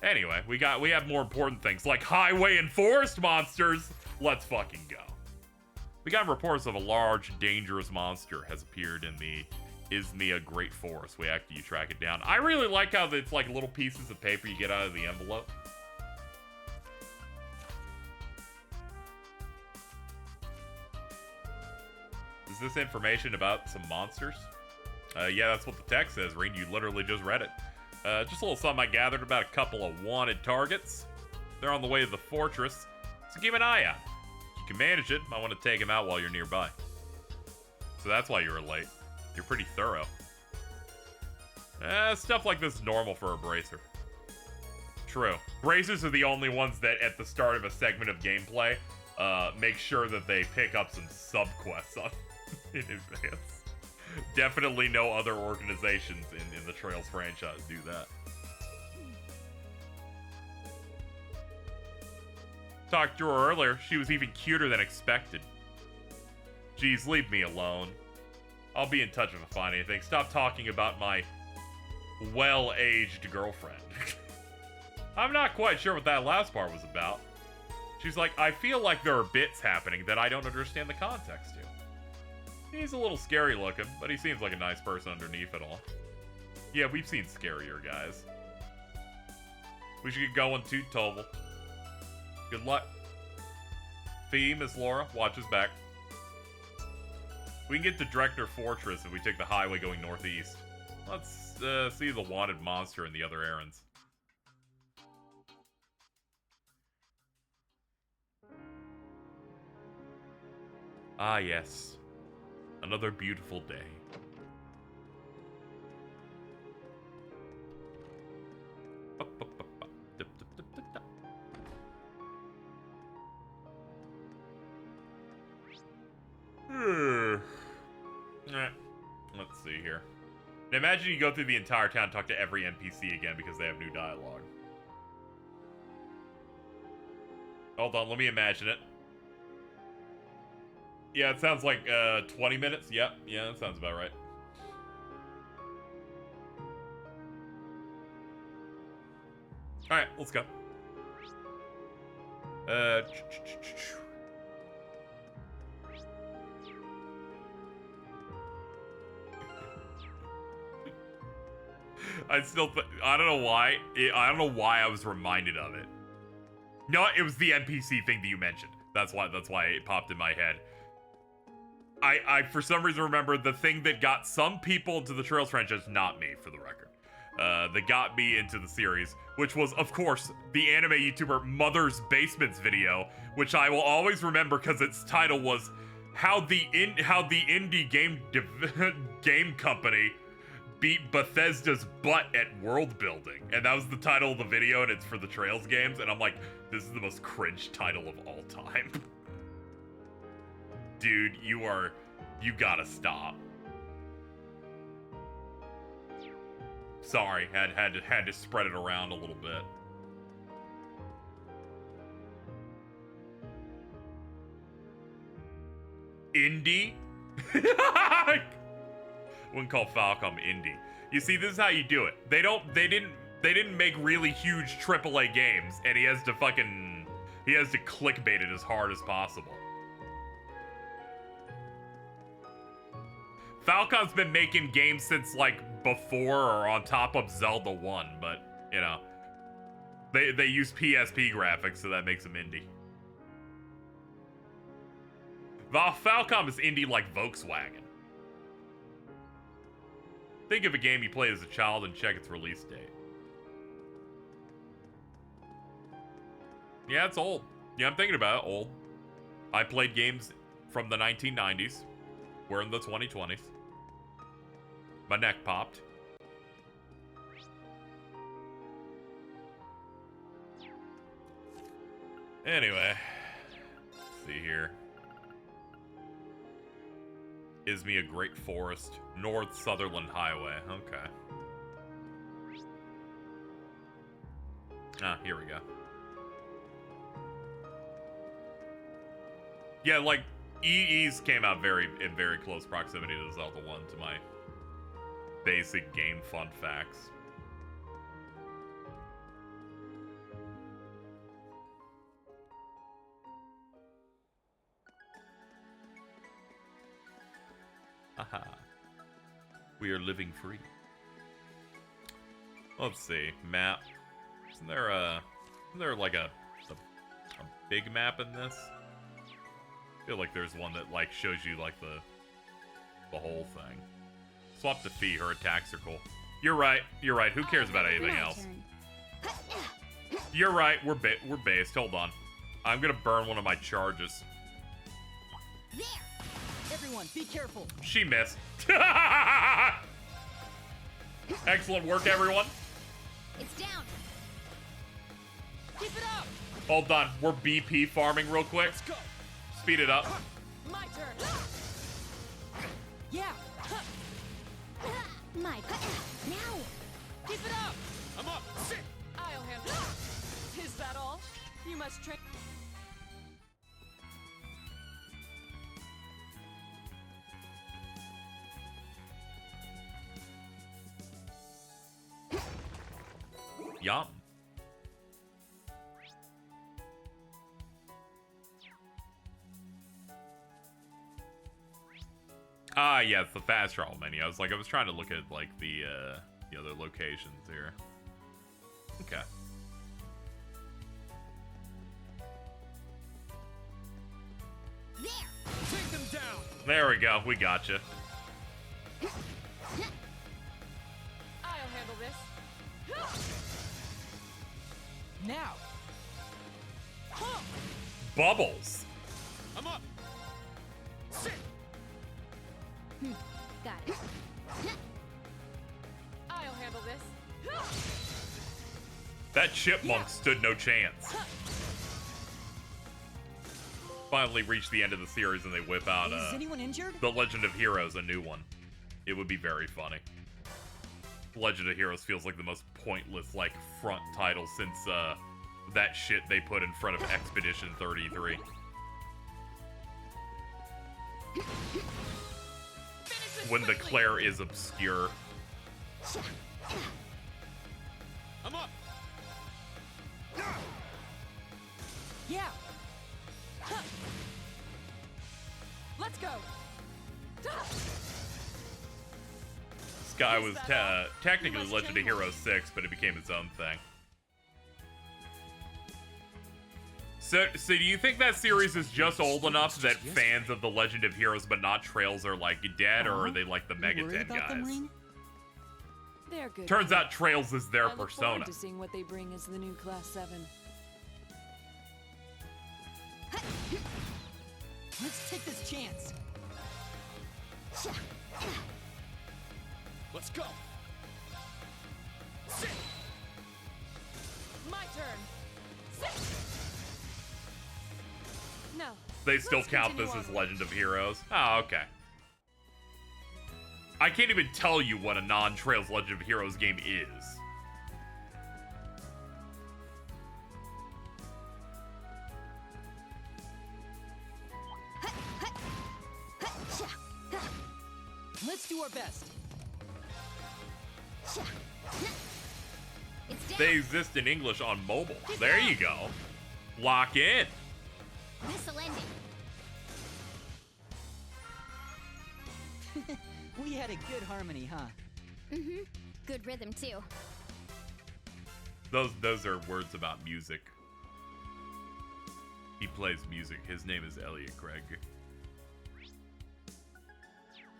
Speaker 1: Anyway, we have more important things like highway and forest monsters. Let's fucking go. We got reports of a large, dangerous monster has appeared in the Izmia Great Forest. We after you track it down. I really like how it's like little pieces of paper you get out of the envelope. Is this information about some monsters? Yeah, that's what the text says, Reen. You literally just read it. Just a little something I gathered about a couple of wanted targets. They're on the way to the fortress, so keep an eye out. If you can manage it, might want to take them out while you're nearby. So that's why you were late. You're pretty thorough. Stuff like this is normal for a bracer. True. Bracers are the only ones that, at the start of a segment of gameplay, make sure that they pick up some sub-quests on in advance. Definitely no other organizations in the Trails franchise do that. Talked to her earlier. She was even cuter than expected. Geez, leave me alone. I'll be in touch if I find anything. Stop talking about my well-aged girlfriend. I'm not quite sure what that last part was about. She's like, I feel like there are bits happening that I don't understand the context to. He's a little scary looking, but he seems like a nice person underneath it all. Yeah, we've seen scarier guys. We should get going too, Tobel. Good luck. Fee, Miss Laura, watch his back. We can get to Dreckner Fortress if we take the highway going northeast. Let's see the wanted monster and the other errands. Ah, yes. Another beautiful day. Let's see here. Now imagine you go through the entire town and talk to every NPC again because they have new dialogue. Hold on, let me imagine it. Yeah, it sounds like 20 minutes. Yep, yeah, that sounds about right. Alright, let's go. I don't know why. I don't know why I was reminded of it. No, it was the NPC thing that you mentioned. That's why it popped in my head. I for some reason remember the thing that got some people into the Trails franchise, not me, for the record. That got me into the series, which was, of course, the anime YouTuber Mother's Basements video, which I will always remember because its title was how the indie game company beat Bethesda's butt at world building. And that was the title of the video, and it's for the Trails games, and I'm like, this is the most cringe title of all time. Dude, you gotta stop. Sorry, had to spread it around a little bit. Indie? Wouldn't call Falcom indie. You see, this is how you do it. They didn't make really huge AAA games, and he has to clickbait it as hard as possible. Falcom's been making games since, like, before or on top of Zelda 1, but, you know, they use PSP graphics, so that makes them indie. Falcom is indie like Volkswagen. Think of a game you played as a child and check its release date. Yeah, it's old. Yeah, I'm thinking about it, old. I played games from the 1990s. We're in the 2020s. My neck popped. Anyway, let's see here. Isme, a great forest. North Sutherland Highway. Okay. Ah, here we go. Yeah, like, EEs came out in very close proximity to Zelda 1 to my basic game fun facts. Haha. We are living free. Let's see. Map. Isn't there like a big map in this? I feel like there's one that like shows you like the whole thing. Swap to Fee, her attacks are cool. You're right. Who cares about anything else? You're right. We're based. Hold on. I'm gonna burn one of my charges.
Speaker 9: There. Everyone, be careful.
Speaker 1: She missed. Excellent work, everyone.
Speaker 2: It's down.
Speaker 6: Keep it up.
Speaker 1: Hold on. We're BP farming real quick.
Speaker 6: Let's go.
Speaker 1: Speed it up.
Speaker 6: My turn.
Speaker 4: Yeah. My now.
Speaker 6: Keep it up. I'm up. Sit. I'll handle it. Is that all? You must train.
Speaker 1: Yum. Ah, yeah, it's the fast travel menu. I was trying to look at, like, the other locations here. Okay.
Speaker 2: There!
Speaker 5: Take them down!
Speaker 1: There we go. We got you.
Speaker 6: I'll handle this.
Speaker 9: Now!
Speaker 1: Bubbles.
Speaker 5: I'm up! Sit!
Speaker 7: Got it.
Speaker 6: I'll handle this.
Speaker 1: That chipmunk stood no chance. Finally reached the end of the series and they whip out
Speaker 9: Is anyone injured?
Speaker 1: The Legend of Heroes, a new one. It would be very funny. Legend of Heroes feels like the most pointless, like, front title since that shit they put in front of Expedition 33. When the Claire is obscure.
Speaker 5: I'm up!
Speaker 9: Yeah!
Speaker 6: Let's go.
Speaker 1: Sky was technically Legend of Heroes 6, but it became its own thing. So do you think that series is just old enough that fans of the Legend of Heroes but not Trails are, like, dead, or are they like the Mega 10 guys?
Speaker 6: They're good.
Speaker 1: Turns out Trails is their
Speaker 6: I look
Speaker 1: persona.
Speaker 6: forward to seeing what they bring as the new Class 7.
Speaker 9: Let's take this chance.
Speaker 5: Let's go!
Speaker 6: Sit! My turn! Sit! No.
Speaker 1: They still
Speaker 6: Let's
Speaker 1: count
Speaker 6: continue
Speaker 1: this as
Speaker 6: onward.
Speaker 1: Legend of Heroes? Oh, okay. I can't even tell you what a non-Trails Legend of Heroes game is.
Speaker 9: Let's do our best.
Speaker 2: It's down!
Speaker 1: They exist in English on mobile. There you go. Lock in.
Speaker 2: This'll end it.
Speaker 9: We had a good harmony, huh?
Speaker 2: Mm-hmm. Good rhythm, too.
Speaker 1: Those are words about music. He plays music. His name is Elliot Craig.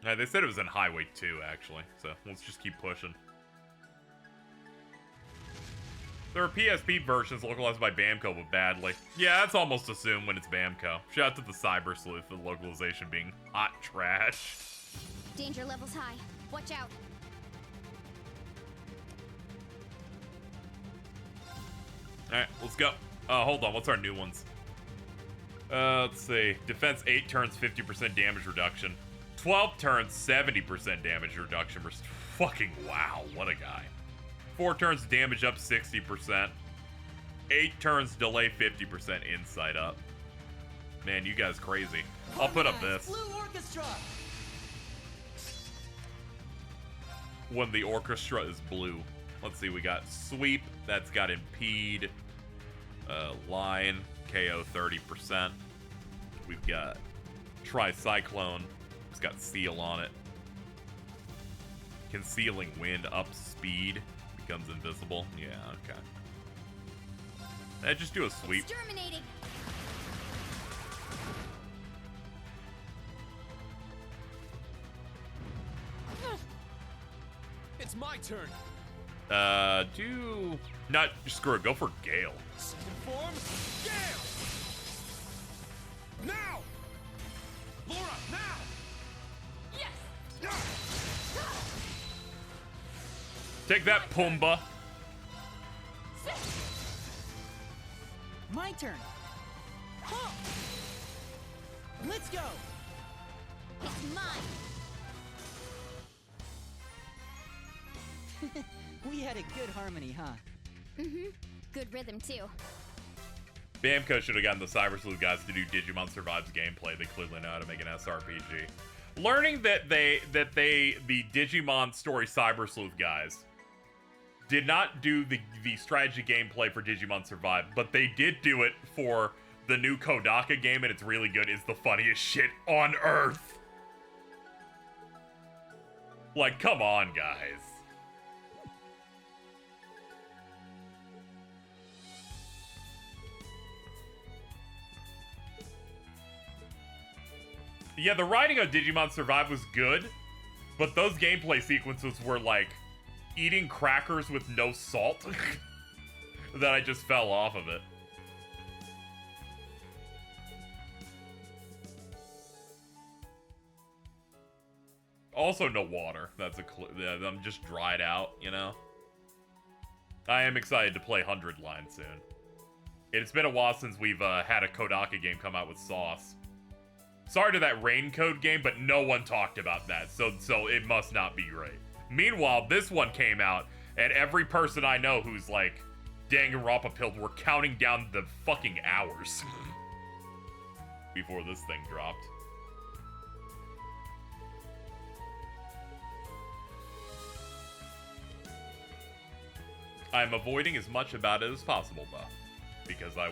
Speaker 1: They said it was in Highway 2, actually, so let's just keep pushing. There are PSP versions localized by Bamco, but badly. Yeah, that's almost assumed when it's Bamco. Shout out to the Cyber Sleuth for the localization being hot trash.
Speaker 2: Danger level's high. Watch out.
Speaker 1: Alright, let's go. Hold on, what's our new ones? Let's see. Defense 8 turns 50% damage reduction. 12 turns 70% damage reduction versus fucking wow, what a guy. 4 turns damage up 60%. 8 turns delay 50% insight up. Man, you guys crazy. I'll put up this.
Speaker 9: Blue Orchestra!
Speaker 1: When the orchestra is blue. Let's see, we got Sweep, that's got Impede. Line, KO 30%. We've got Tricyclone, it's got Seal on it. Concealing Wind, up speed, becomes invisible. Yeah, okay. Just do a sweep.
Speaker 2: Exterminating.
Speaker 5: It's my turn!
Speaker 1: Not, screw it, go for Gale.
Speaker 5: Second form, Gale! Now! Laura, now!
Speaker 6: Yes!
Speaker 1: Take that, Pumbaa.
Speaker 9: My turn. Let's go.
Speaker 2: It's mine.
Speaker 9: We had a good harmony, huh?
Speaker 2: Mm-hmm. Good rhythm, too.
Speaker 1: Bamco should have gotten the Cyber Sleuth guys to do Digimon Survives gameplay. They clearly know how to make an SRPG. Learning that the Digimon Story Cyber Sleuth guys did not do the strategy gameplay for Digimon Survive, but they did do it for the new Kodaka game, and it's really good. It's the funniest shit on earth. Like, come on, guys. Yeah, the writing of Digimon Survive was good, but those gameplay sequences were like eating crackers with no salt that I just fell off of it. Also, no water. That's a clue. I'm just dried out, you know? I am excited to play 100 Line soon. It's been a while since we've had a Kodaka game come out with sauce. Sorry to that Raincode game, but no one talked about that, so it must not be great. Meanwhile, this one came out, and every person I know who's like Danganronpa were counting down the fucking hours before this thing dropped. I'm avoiding as much about it as possible, though, because I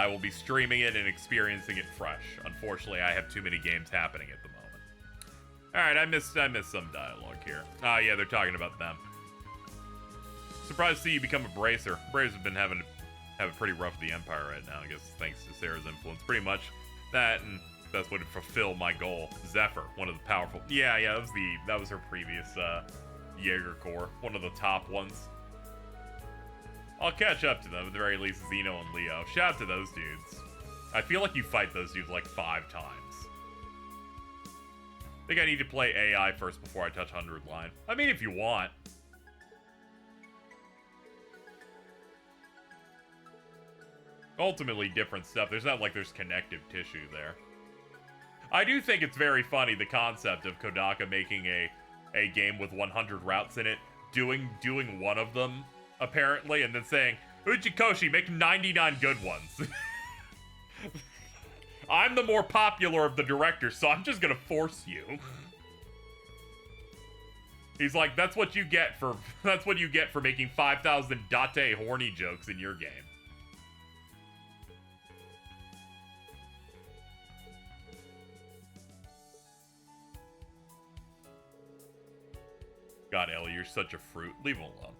Speaker 1: will be streaming it and experiencing it fresh. Unfortunately, I have too many games happening at the moment. Alright, I missed some dialogue here. Oh yeah, they're talking about them. Surprised to see you become a Bracer. Bracers have been having it pretty rough with the Empire right now, I guess thanks to Sarah's influence. Pretty much that, and that's what would fulfill my goal. Zephyr, one of the powerful... Yeah, that was her previous Jaeger Corps. One of the top ones. I'll catch up to them, at the very least, Zeno and Leo. Shout out to those dudes. I feel like you fight those dudes like 5 times. I think I need to play AI first before I touch 100 Line. I mean, if you want. Ultimately, different stuff. There's not like there's connective tissue there. I do think it's very funny, the concept of Kodaka making a game with 100 routes in it, doing one of them, apparently, and then saying, Uchikoshi, make 99 good ones. I'm the more popular of the directors, so I'm just gonna force you. He's like, that's what you get for making 5,000 Date horny jokes in your game. God, Ellie, you're such a fruit. Leave him alone.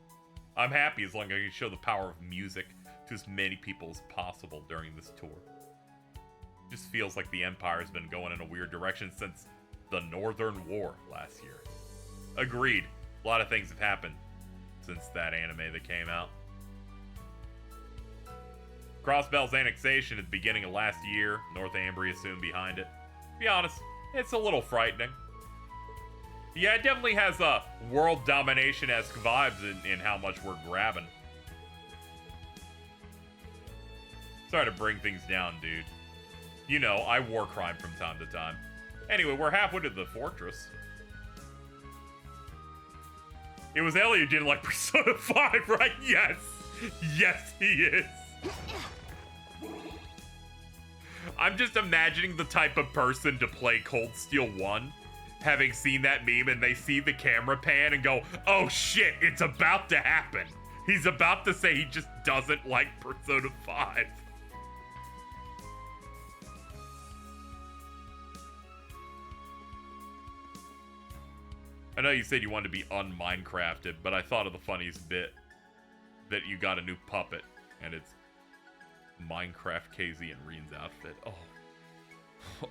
Speaker 1: I'm happy as long as I can show the power of music to as many people as possible during this tour. Just feels like the Empire's been going in a weird direction since the Northern War last year. Agreed. A lot of things have happened since that anime that came out. Crossbell's annexation at the beginning of last year. North Ambria soon behind it. To be honest, it's a little frightening. Yeah, it definitely has a world domination-esque vibes in how much we're grabbing. Sorry to bring things down, dude. You know, I war crime from time to time. Anyway, we're halfway to the fortress. It was Ellie who didn't like Persona 5, right? Yes! Yes, he is! I'm just imagining the type of person to play Cold Steel 1, having seen that meme, and they see the camera pan and go, oh shit, it's about to happen. He's about to say he just doesn't like Persona 5. I know you said you wanted to be un-Minecrafted, but I thought of the funniest bit that you got a new puppet, and it's Minecraft KZ and Reen's outfit. Oh.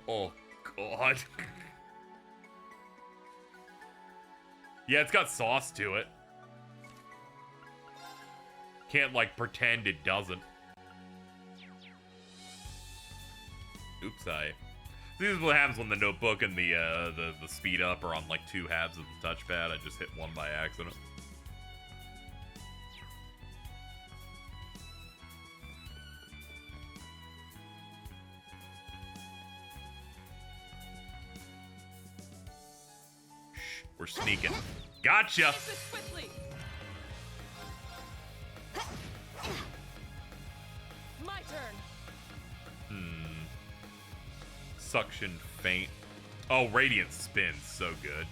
Speaker 1: Oh, God. Yeah, it's got sauce to it. Can't, like, pretend it doesn't. Oops, this is what happens when the notebook and the speed up are on, like, 2 halves of the touchpad. I just hit one by accident. Shh, we're sneaking. Gotcha!
Speaker 6: My turn.
Speaker 1: Suction faint. Oh, Radiant spins. So good.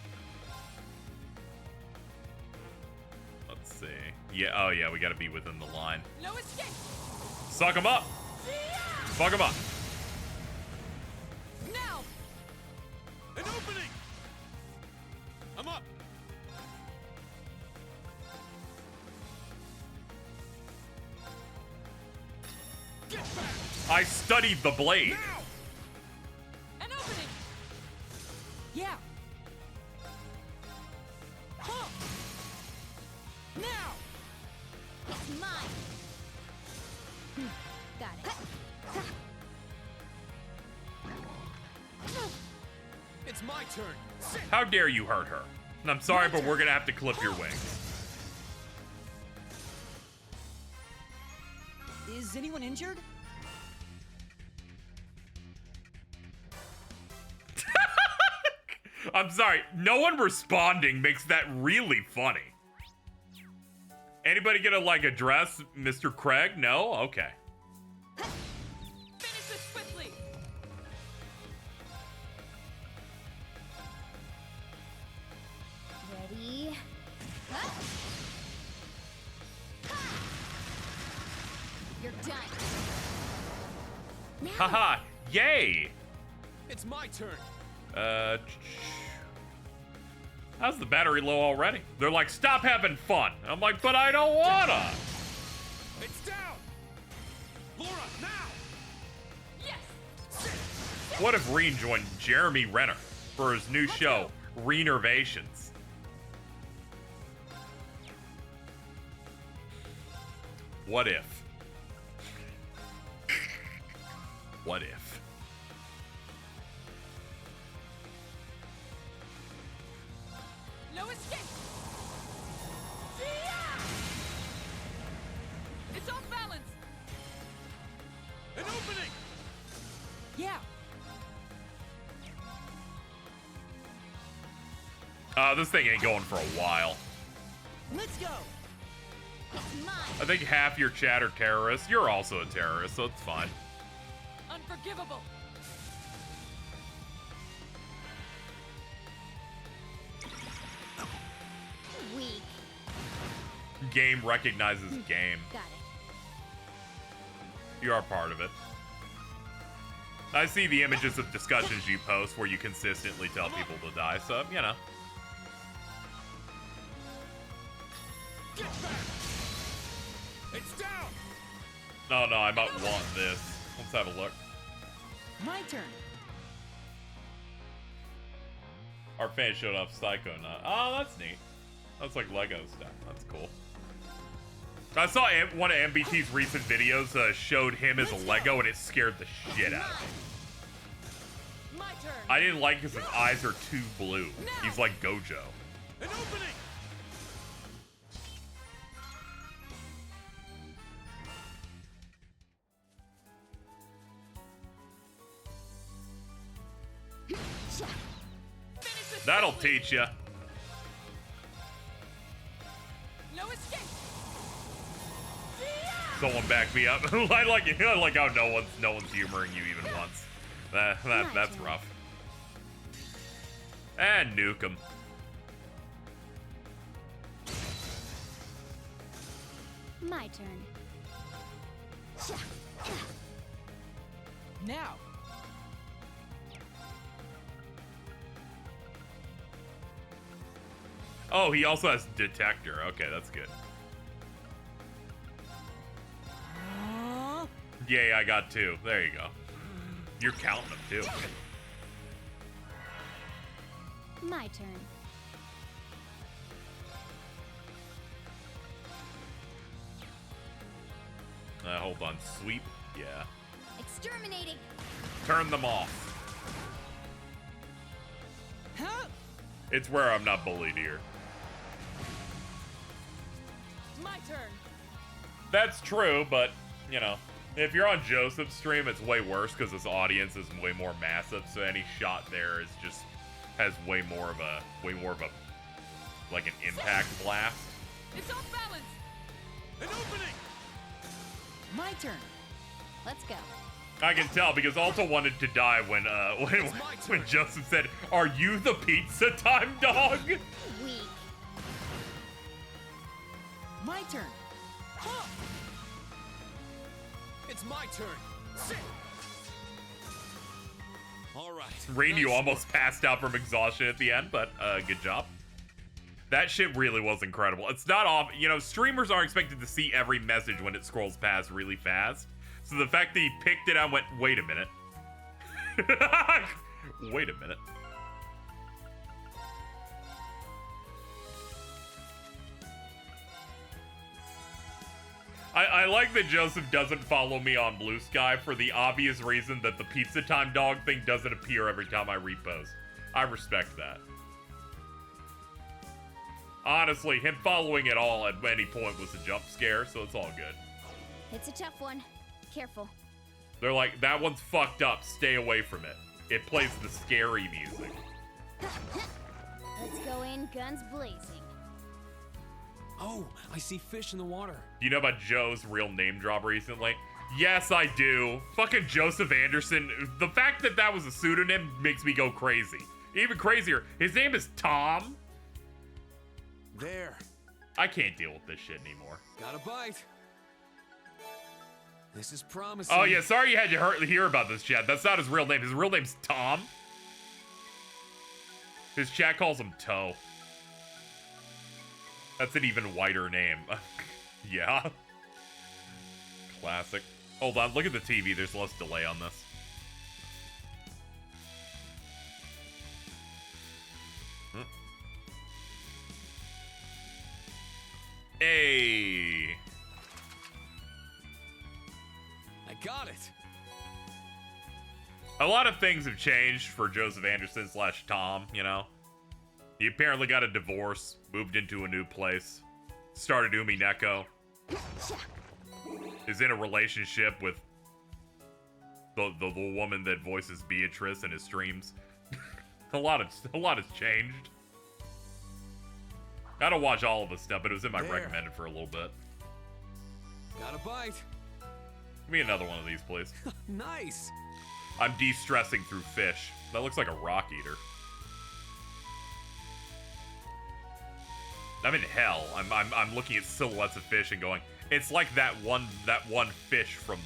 Speaker 1: Let's see. Yeah, oh yeah, we gotta be within the line.
Speaker 6: No escape!
Speaker 1: Suck him up! Fuck him up!
Speaker 6: Now!
Speaker 8: An opening! I'm up!
Speaker 1: I studied the blade.
Speaker 6: Now! An opening!
Speaker 9: Yeah.
Speaker 7: Now! It's mine! Got it.
Speaker 5: It's my turn.
Speaker 1: How dare you hurt her? And I'm sorry, but we're gonna have to clip your wings.
Speaker 9: Is anyone injured?
Speaker 1: I'm sorry, no one responding makes that really funny. Anybody gonna like address Mr. Craig? No? Okay.
Speaker 6: Finish this swiftly!
Speaker 7: Ready? You're done. Now.
Speaker 1: Haha, yay!
Speaker 5: It's my turn.
Speaker 1: How's the battery low already? They're like, stop having fun. I'm like, but I don't wanna.
Speaker 5: It's down. Laura, now.
Speaker 6: Yes!
Speaker 1: What if Reen joined Jeremy Renner for his new show, Reenervations? What if? What if?
Speaker 6: No escape! It's off balance!
Speaker 5: An opening.
Speaker 9: Yeah.
Speaker 1: This thing ain't going for a while.
Speaker 9: Let's go.
Speaker 7: It's mine.
Speaker 1: I think half your chat are terrorists. You're also a terrorist, so it's fine.
Speaker 6: Unforgivable!
Speaker 7: Weak.
Speaker 1: Game recognizes game.
Speaker 7: Got it.
Speaker 1: You are part of it. I see the images of discussions you post where you consistently tell people to die, so, you know.
Speaker 5: Get back. It's down.
Speaker 1: No, I might want this. Let's have a look.
Speaker 9: My turn.
Speaker 1: Our fan showed off Psychonaut. Oh, that's neat. That's like Lego stuff. That's cool. I saw one of MBT's recent videos showed him as a Lego, and it scared the shit out of me.
Speaker 6: My turn!
Speaker 1: I didn't like because his eyes are too blue. He's like Gojo.
Speaker 5: An opening.
Speaker 1: That'll teach you.
Speaker 6: No escape!
Speaker 1: Someone back me up. I like how no one's humoring you even once. That's rough. And nuke him.
Speaker 7: My turn.
Speaker 9: Now.
Speaker 1: Oh, he also has detector. Okay, that's good. Yay, I got 2. There you go. You're counting them too.
Speaker 7: My turn.
Speaker 1: Hold on. Sweep? Yeah.
Speaker 7: Exterminating.
Speaker 1: Turn them off. It's where I'm not bullied here.
Speaker 6: My turn!
Speaker 1: That's true, but, you know, if you're on Joseph's stream, it's way worse because his audience is way more massive, so any shot there is just has way more of a like an impact blast.
Speaker 6: It's off balance!
Speaker 5: An opening!
Speaker 9: My turn.
Speaker 7: Let's go.
Speaker 1: I can tell because Alta wanted to die when Joseph said, "Are you the pizza time dog?"
Speaker 7: Weak.
Speaker 9: My turn.
Speaker 5: It's my turn. Sit. All right.
Speaker 1: Rain, you almost passed out from exhaustion at the end, but good job. That shit really was incredible. It's not off. You know, streamers aren't expected to see every message when it scrolls past really fast. So the fact that he picked it, I went, wait a minute. Wait a minute. I like that Joseph doesn't follow me on Blue Sky for the obvious reason that the Pizza Time dog thing doesn't appear every time I repost. I respect that. Honestly, him following it all at any point was a jump scare, so it's all good.
Speaker 7: It's a tough one. Careful.
Speaker 1: They're like, that one's fucked up, stay away from it. It plays the scary music.
Speaker 7: Let's go in guns blazing.
Speaker 3: Oh, I see fish in the water.
Speaker 1: Do you know about Joe's real name drop recently? Yes, I do. Fucking Joseph Anderson. The fact that that was a pseudonym makes me go crazy. Even crazier, his name is Tom.
Speaker 3: There.
Speaker 1: I can't deal with this shit anymore.
Speaker 3: Got a bite. This is promising.
Speaker 1: Oh yeah, sorry you had to hear about this, chat. That's not his real name. His real name's Tom. His chat calls him Toe. That's an even whiter name. Yeah. Classic. Hold on, look at the TV. There's less delay on this. Hey.
Speaker 3: I got it.
Speaker 1: A lot of things have changed for Joseph Anderson / Tom, you know? He apparently got a divorce, moved into a new place, started Umi Neko, is in a relationship with the woman that voices Beatrice in his streams. a lot has changed. I don't watch all of this stuff, but it was in my recommended for a little bit.
Speaker 3: Got a bite.
Speaker 1: Give me another one of these, please.
Speaker 3: Nice.
Speaker 1: I'm de-stressing through fish. That looks like a rock eater. I'm in hell. I'm looking at silhouettes of fish and going, it's like that one fish from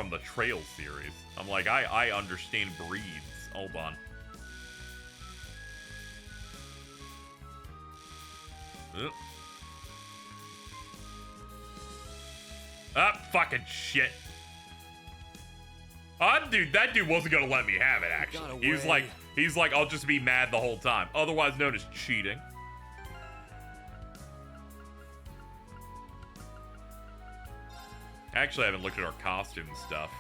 Speaker 1: the Trail series. I'm like, I understand breeds. Hold on. Ah, fucking shit. Dude, that dude wasn't gonna let me have it, actually. He's like, I'll just be mad the whole time. Otherwise known as cheating. Actually, I haven't looked at our costume stuff.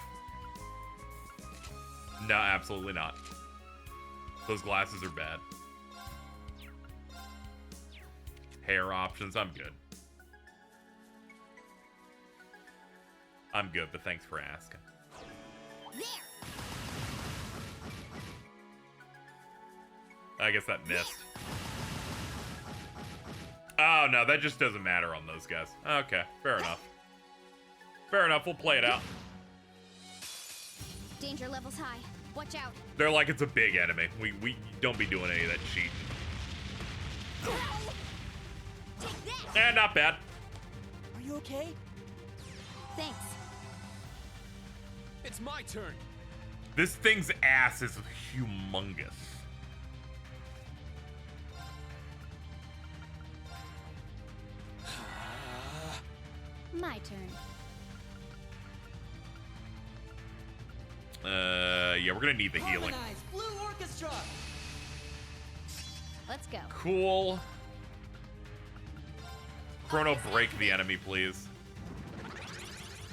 Speaker 1: No, absolutely not. Those glasses are bad. Hair options, I'm good. I'm good, but thanks for asking.
Speaker 2: There.
Speaker 1: I guess that missed. Oh, no, that just doesn't matter on those guys. Okay, fair enough. Fair enough, we'll play it out.
Speaker 7: Danger levels high. Watch out.
Speaker 1: They're like, it's a big enemy. We don't be doing any of that cheating.
Speaker 2: Take that.
Speaker 1: Not bad.
Speaker 9: Are you okay?
Speaker 7: Thanks.
Speaker 3: It's my turn.
Speaker 1: This thing's ass is humongous.
Speaker 7: My turn.
Speaker 1: Yeah, we're gonna need the healing.
Speaker 9: Blue Orchestra.
Speaker 7: Let's go.
Speaker 1: Cool. Chrono, break the enemy, please.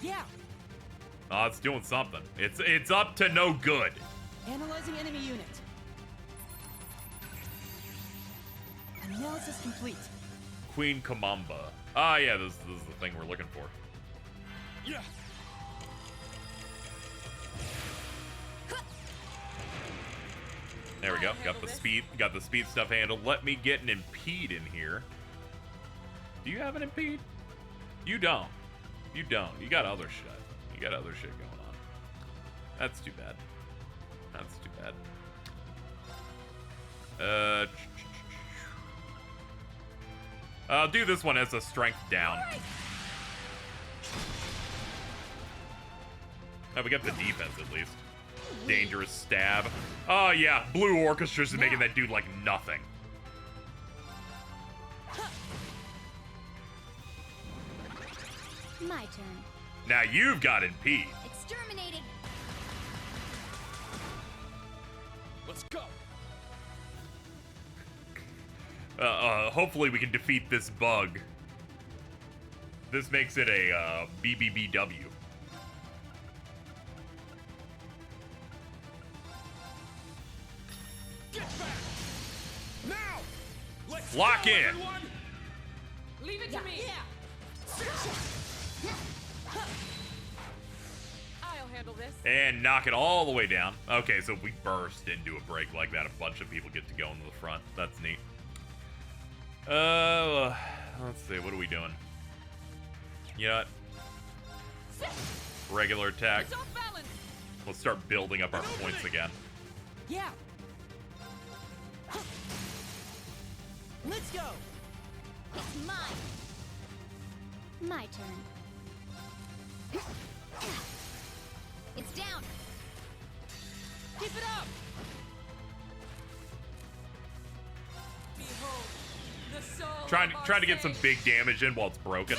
Speaker 9: Yeah.
Speaker 1: Oh, it's doing something. It's up to no good.
Speaker 9: Analyzing enemy unit. Analysis complete.
Speaker 1: Queen Kamamba. Ah, yeah, this is the thing we're looking for.
Speaker 3: Yeah.
Speaker 1: There we go. Got the speed stuff handled. Let me get an impede in here. Do you have an impede? You don't. You don't. You got other shit. You got other shit going on. That's too bad. That's too bad. I'll do this one as a strength down. Oh, we got the defense at least. Dangerous stab. Oh yeah, Blue Orchestra's making that dude like nothing.
Speaker 7: My turn.
Speaker 1: Now you've got impede.
Speaker 2: Exterminating.
Speaker 5: Let's go.
Speaker 1: Hopefully we can defeat this bug. This makes it a BBBW.
Speaker 5: Get back! Now! Let's
Speaker 1: Lock
Speaker 5: go,
Speaker 1: in.
Speaker 5: everyone!
Speaker 6: Leave it to me. I'll handle this.
Speaker 1: And knock it all the way down. Okay, so if we burst into a break like that, a bunch of people get to go into the front. That's neat. Let's see, what are we doing? You know what? Regular attack.
Speaker 6: It's off balance.
Speaker 1: Let's start building up our points again.
Speaker 9: Yeah. Let's go.
Speaker 2: It's mine.
Speaker 4: My turn.
Speaker 2: It's down.
Speaker 6: Keep it up. Behold, the soul.
Speaker 1: Trying to get some big damage in while it's broken.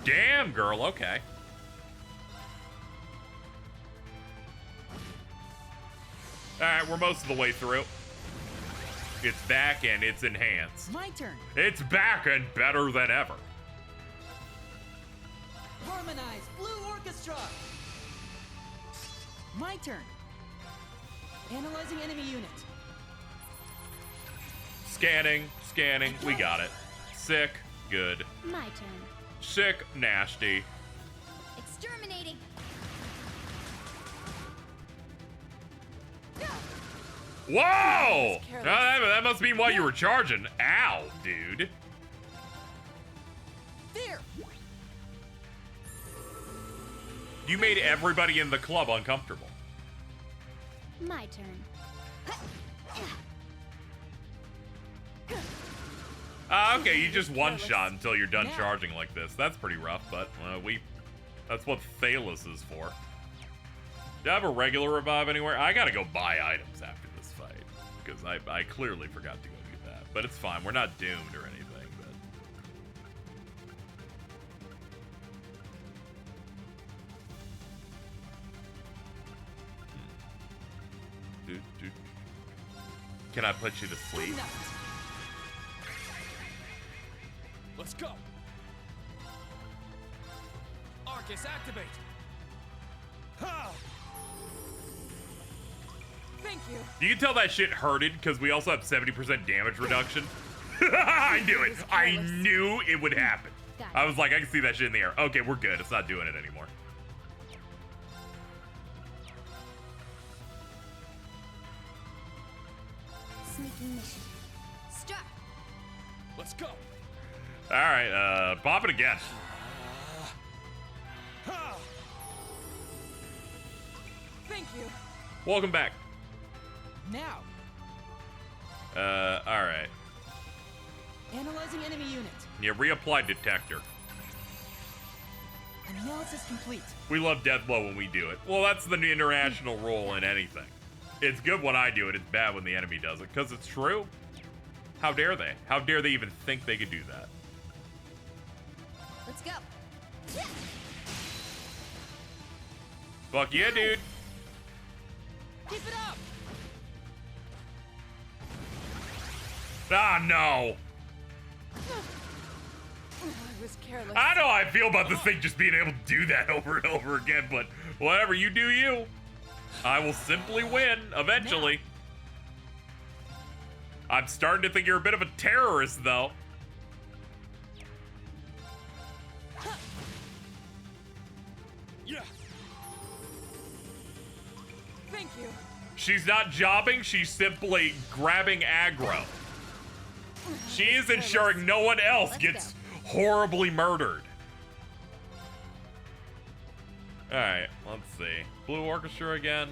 Speaker 1: Damn, girl, okay. Alright, we're most of the way through. It's back and it's enhanced.
Speaker 9: My turn.
Speaker 1: It's back and better than ever.
Speaker 9: Harmonize Blue Orchestra. My turn. Analyzing enemy unit.
Speaker 1: Scanning, we got it. Sick, good.
Speaker 4: My turn.
Speaker 1: Sick, nasty.
Speaker 2: Exterminating.
Speaker 1: Whoa! That must be why you were charging. Ow, dude.
Speaker 9: There.
Speaker 1: You made everybody in the club uncomfortable.
Speaker 4: My turn.
Speaker 1: Okay, you just one-shot until you're done charging like this. That's pretty rough, but that's what Thalos is for. Do I have a regular revive anywhere? I gotta go buy items after this fight, because I clearly forgot to go do that. But it's fine, we're not doomed or anything, but... Can I put you to sleep?
Speaker 5: Let's go. Arcus, activate. Ha!
Speaker 6: Thank you.
Speaker 1: You can tell that shit hurted because we also have 70% damage reduction. I knew it. I knew it would happen. I was like, I can see that shit in the air. Okay, we're good. It's not doing it anymore.
Speaker 2: Sneaking mission. Start.
Speaker 5: Let's go.
Speaker 1: All right, pop it again.
Speaker 6: Thank you.
Speaker 1: Welcome back.
Speaker 9: Now.
Speaker 1: All right.
Speaker 9: Analyzing enemy unit.
Speaker 1: Yeah, reapply detector.
Speaker 9: Analysis complete.
Speaker 1: We love Deathblow when we do it. Well, that's the international rule in anything. It's good when I do it. It's bad when the enemy does it, because it's true. How dare they? How dare they even think they could do that?
Speaker 2: Let's go.
Speaker 1: Fuck yeah, dude.
Speaker 6: Keep it up.
Speaker 1: Ah, no.
Speaker 6: I was careless.
Speaker 1: I know how I feel about this thing just being able to do that over and over again, but whatever, you do you. I will simply win, eventually. I'm starting to think you're a bit of a terrorist, though.
Speaker 5: Yeah.
Speaker 6: Thank you.
Speaker 1: She's not jobbing, she's simply grabbing aggro. She is ensuring no one else gets horribly murdered. Alright, let's see. Blue Orchestra again.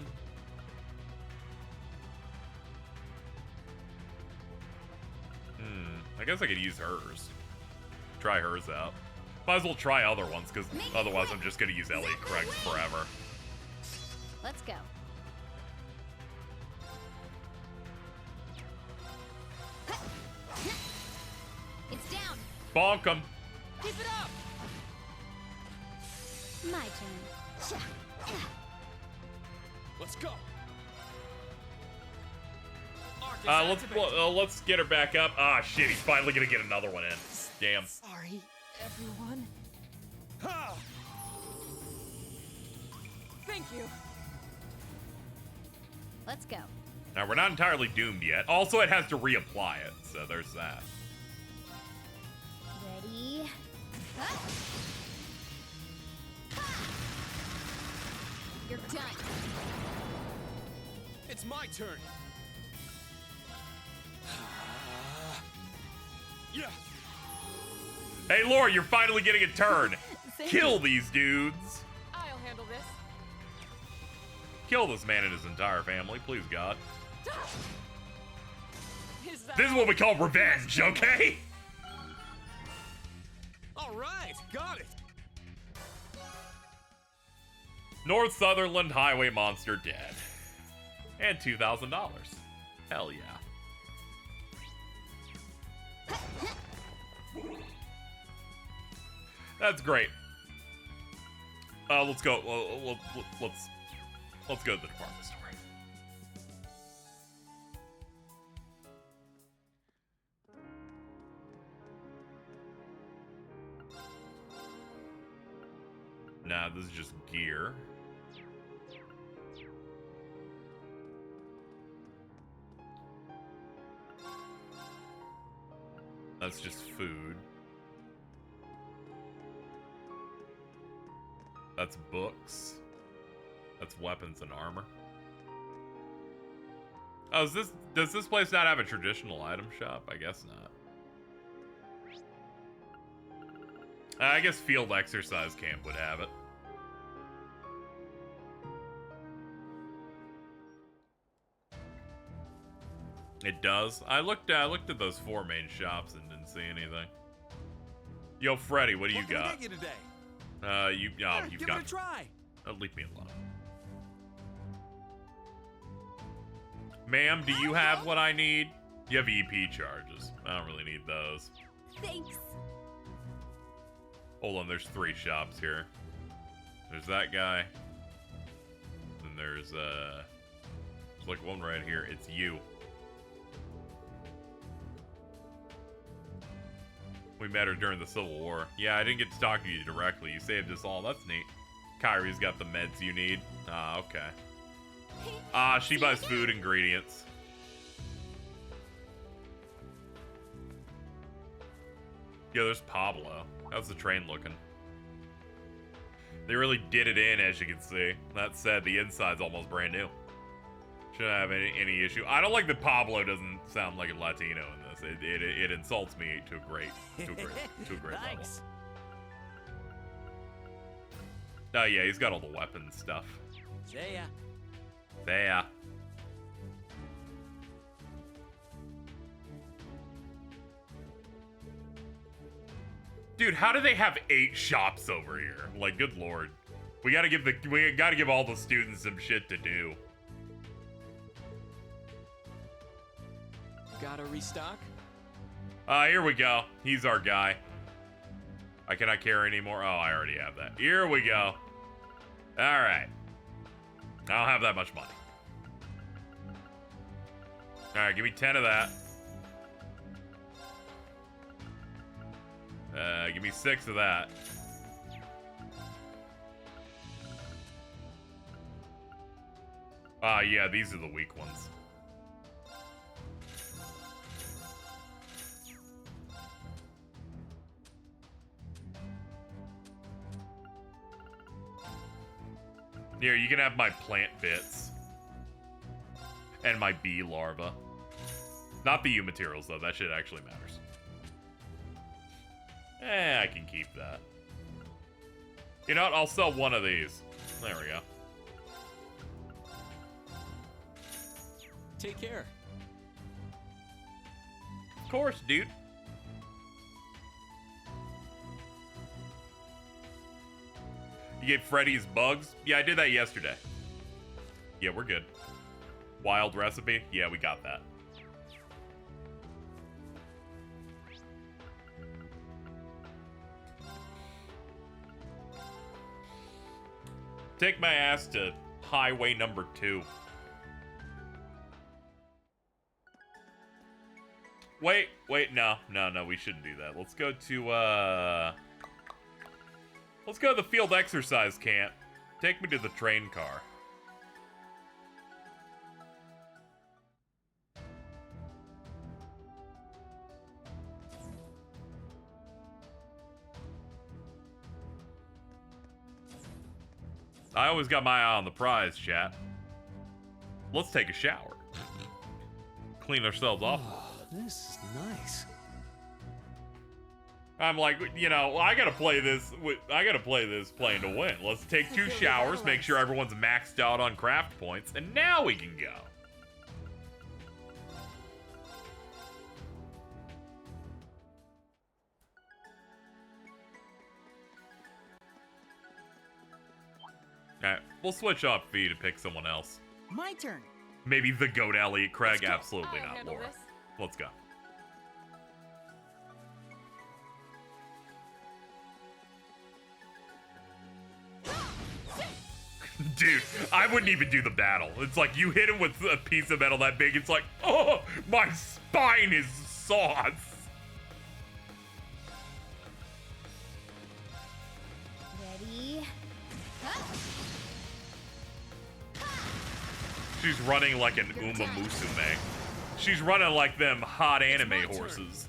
Speaker 1: I guess I could use hers. Try hers out. Might as well try other ones, because otherwise I'm just going to use Elliot Craig's forever.
Speaker 7: Let's go. It's down.
Speaker 1: Bonk him.
Speaker 6: Keep it up!
Speaker 7: My turn.
Speaker 5: Let's go.
Speaker 1: Let's get her back up. Ah, shit, he's finally gonna get another one in. Damn.
Speaker 6: Sorry, everyone.
Speaker 5: Ha!
Speaker 6: Thank you.
Speaker 7: Let's go.
Speaker 1: Now, we're not entirely doomed yet. Also, it has to reapply it, so there's that.
Speaker 7: Ready? Huh? Ha! You're done.
Speaker 5: It's my turn. Yeah.
Speaker 1: Hey, Laura, you're finally getting a turn. Kill these dudes.
Speaker 6: I'll handle this.
Speaker 1: Kill this man and his entire family, please, God.
Speaker 6: This
Speaker 1: is what we call revenge, okay?
Speaker 5: All right, got it.
Speaker 1: North Sutherland Highway Monster dead. And $2,000. Hell yeah. That's great. Let's go. Let's go to the department store. Nah, this is just gear. That's just food. That's books. That's weapons and armor. Oh, does this place not have a traditional item shop? I guess not. I guess field exercise camp would have it. It does. I looked at those 4 main shops and didn't see anything. Yo, Freddy, what do you got?
Speaker 5: What can I get you today?
Speaker 1: You've
Speaker 5: Give
Speaker 1: got.
Speaker 5: it a try.
Speaker 1: Oh, leave me alone. Ma'am, do you have what I need? You have EP charges. I don't really need those.
Speaker 7: Thanks.
Speaker 1: Hold on, there's 3 shops here. There's that guy. Then there's like one right here. It's you. We met her during the Civil War. Yeah, I didn't get to talk to you directly. You saved us all. That's neat. Kyrie's got the meds you need. Ah, okay. She buys food ingredients. Yo, there's Pablo. How's the train looking? They really did it in, as you can see. That said, the inside's almost brand new. Shouldn't have any issue. I don't like that Pablo doesn't sound like a Latino in this. It insults me to a great level. Oh yeah, he's got all the weapon stuff.
Speaker 10: See ya.
Speaker 1: There. Dude, how do they have 8 shops over here? Like, good lord. We gotta give all the students some shit to do.
Speaker 3: Gotta restock?
Speaker 1: Here we go. He's our guy. I cannot carry anymore. Oh, I already have that. Here we go. Alright. I don't have that much money. Alright, give me 10 of that. Give me 6 of that. Yeah, these are the weak ones. Here, you can have my plant bits. And my bee larva. Not the U materials, though. That shit actually matters. I can keep that. You know what? I'll sell one of these. There we go.
Speaker 10: Take care.
Speaker 1: Of course, dude. You gave Freddy his bugs? Yeah, I did that yesterday. Yeah, we're good. Wild recipe? Yeah, we got that. Take my ass to highway number 2. Wait, no, we shouldn't do that. Let's go to, let's go to the field exercise camp. Take me to the train car. I always got my eye on the prize, chat. Let's take a shower. Clean ourselves off.
Speaker 12: This is nice.
Speaker 1: I'm like, you know, I gotta play this playing to win. Let's take 2 showers, make sure everyone's maxed out on craft points, and now we can go. Alright, we'll switch off V to pick someone else.
Speaker 9: My turn.
Speaker 1: Maybe the goat Elliot Craig? Absolutely
Speaker 6: I'll
Speaker 1: not,
Speaker 6: handle
Speaker 1: Laura.
Speaker 6: this.
Speaker 1: Let's go. Dude, I wouldn't even do the battle. It's like you hit him with a piece of metal that big, it's like, oh, my spine is sauce.
Speaker 4: Ready?
Speaker 1: She's running like an Uma Musume. She's running like them hot anime horses.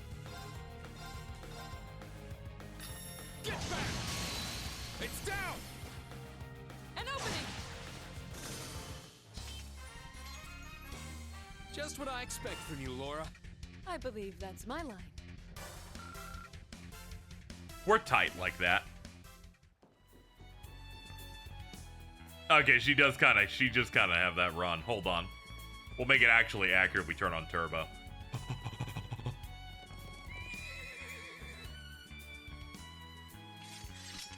Speaker 5: Get back! It's down!
Speaker 6: An opening!
Speaker 3: Just what I expect from you, Laura.
Speaker 6: I believe that's my line.
Speaker 1: We're tight like that. Okay, she just kind of have that run. Hold on. We'll make it actually accurate if we turn on turbo.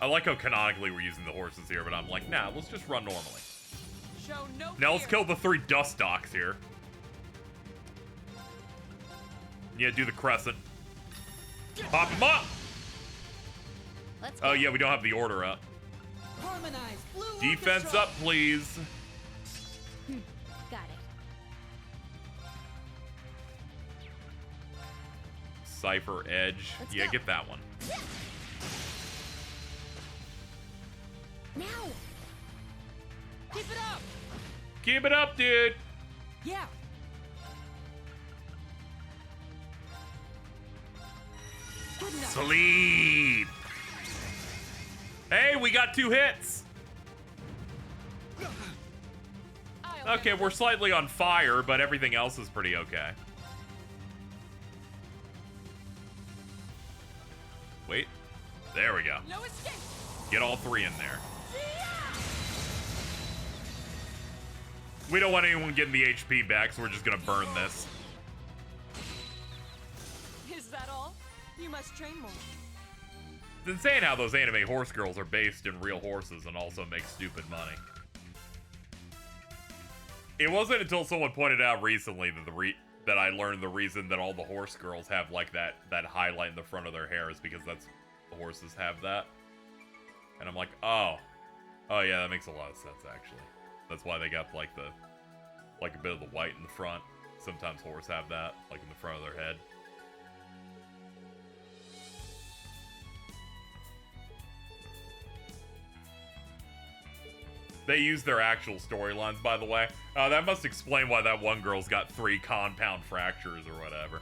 Speaker 1: I like how canonically we're using the horses here, but I'm like, nah, let's just run normally.
Speaker 6: Show no
Speaker 1: Now let's
Speaker 6: fear.
Speaker 1: kill the 3 dust docks here. Yeah, do the crescent. Pop him up!
Speaker 4: Let's
Speaker 1: Oh yeah, we don't have the order up.
Speaker 9: Harmonize. Blue
Speaker 1: Defense
Speaker 9: orchestra.
Speaker 1: up, please.
Speaker 4: Got it.
Speaker 1: Cypher Edge.
Speaker 4: Let's
Speaker 1: Yeah,
Speaker 4: go.
Speaker 1: get that one.
Speaker 4: Now.
Speaker 6: Keep it up!
Speaker 1: Keep it up, dude.
Speaker 9: Yeah.
Speaker 6: Good enough.
Speaker 1: Sleep. Hey, we got 2 hits.
Speaker 6: I'll
Speaker 1: Okay,
Speaker 6: handle
Speaker 1: we're
Speaker 6: this.
Speaker 1: slightly on fire, but everything else is pretty okay. Wait. There we go.
Speaker 6: No escape!
Speaker 1: Get all 3 in there. We don't want anyone getting the HP back, so we're just gonna burn this.
Speaker 6: Is that all? You must train more.
Speaker 1: It's insane how those anime horse girls are based in real horses and also make stupid money. It wasn't until someone pointed out recently that that I learned the reason that all the horse girls have like that highlight in the front of their hair is because the horses have that. And I'm like, oh yeah, that makes a lot of sense actually. That's why they got like a bit of the white in the front. Sometimes horses have that, like in the front of their head. They use their actual storylines, by the way. That must explain why that one girl's got 3 compound fractures or whatever.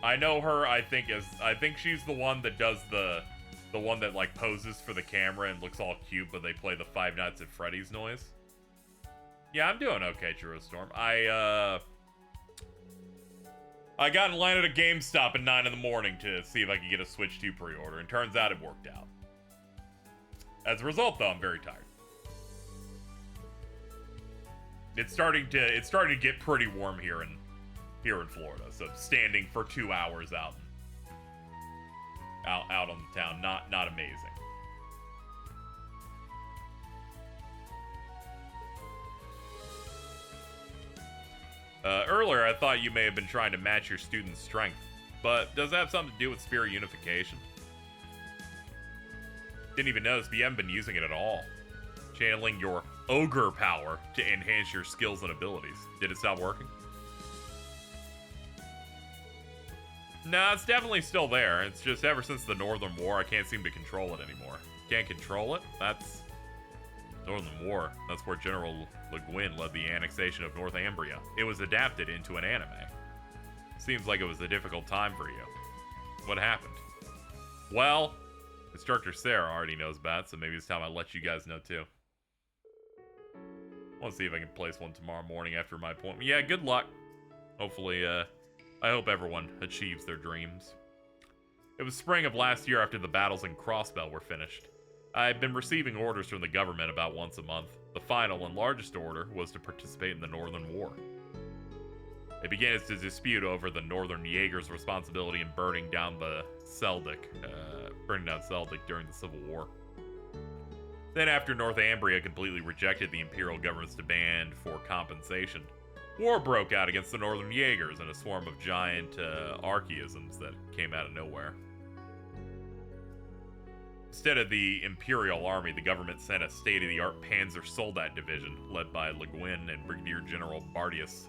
Speaker 1: I know her, I think she's the one that does the one that like poses for the camera and looks all cute, but they play the Five Nights at Freddy's noise. Yeah, I'm doing okay, Churro Storm. I got and landed at GameStop at 9 in the morning to see if I could get a Switch 2 pre-order, and turns out it worked out. As a result, though, I'm very tired. It's starting to get pretty warm here in Florida, so standing for 2 hours out on the town, not amazing. Earlier, I thought you may have been trying to match your student's strength, but does that have something to do with spirit unification? Didn't even notice, but you haven't been using it at all. Channeling your ogre power to enhance your skills and abilities. Did it stop working? No, it's definitely still there. It's just ever since the Northern War, I can't seem to control it anymore. Can't control it? That's Northern War. That's where General Le Guin led the annexation of Northumbria. It was adapted into an anime. Seems like it was a difficult time for you. What happened? Well, Instructor Sarah already knows about it, so maybe it's time I let you guys know too. I want to see if I can place one tomorrow morning after my appointment. Yeah, good luck. Hopefully, I hope everyone achieves their dreams. It was spring of last year after the battles in Crossbell were finished. I had been receiving orders from the government about once a month. The final and largest order was to participate in the Northern War. It began to dispute over the Northern Jaegers' responsibility in burning down Seldik during the Civil War. Then after Northumbria completely rejected the Imperial government's demand for compensation, war broke out against the Northern Jaegers and a swarm of giant archaisms that came out of nowhere. Instead of the Imperial Army, the government sent a state-of-the-art Panzer Soldat division led by Le Guin and Brigadier General Bardius.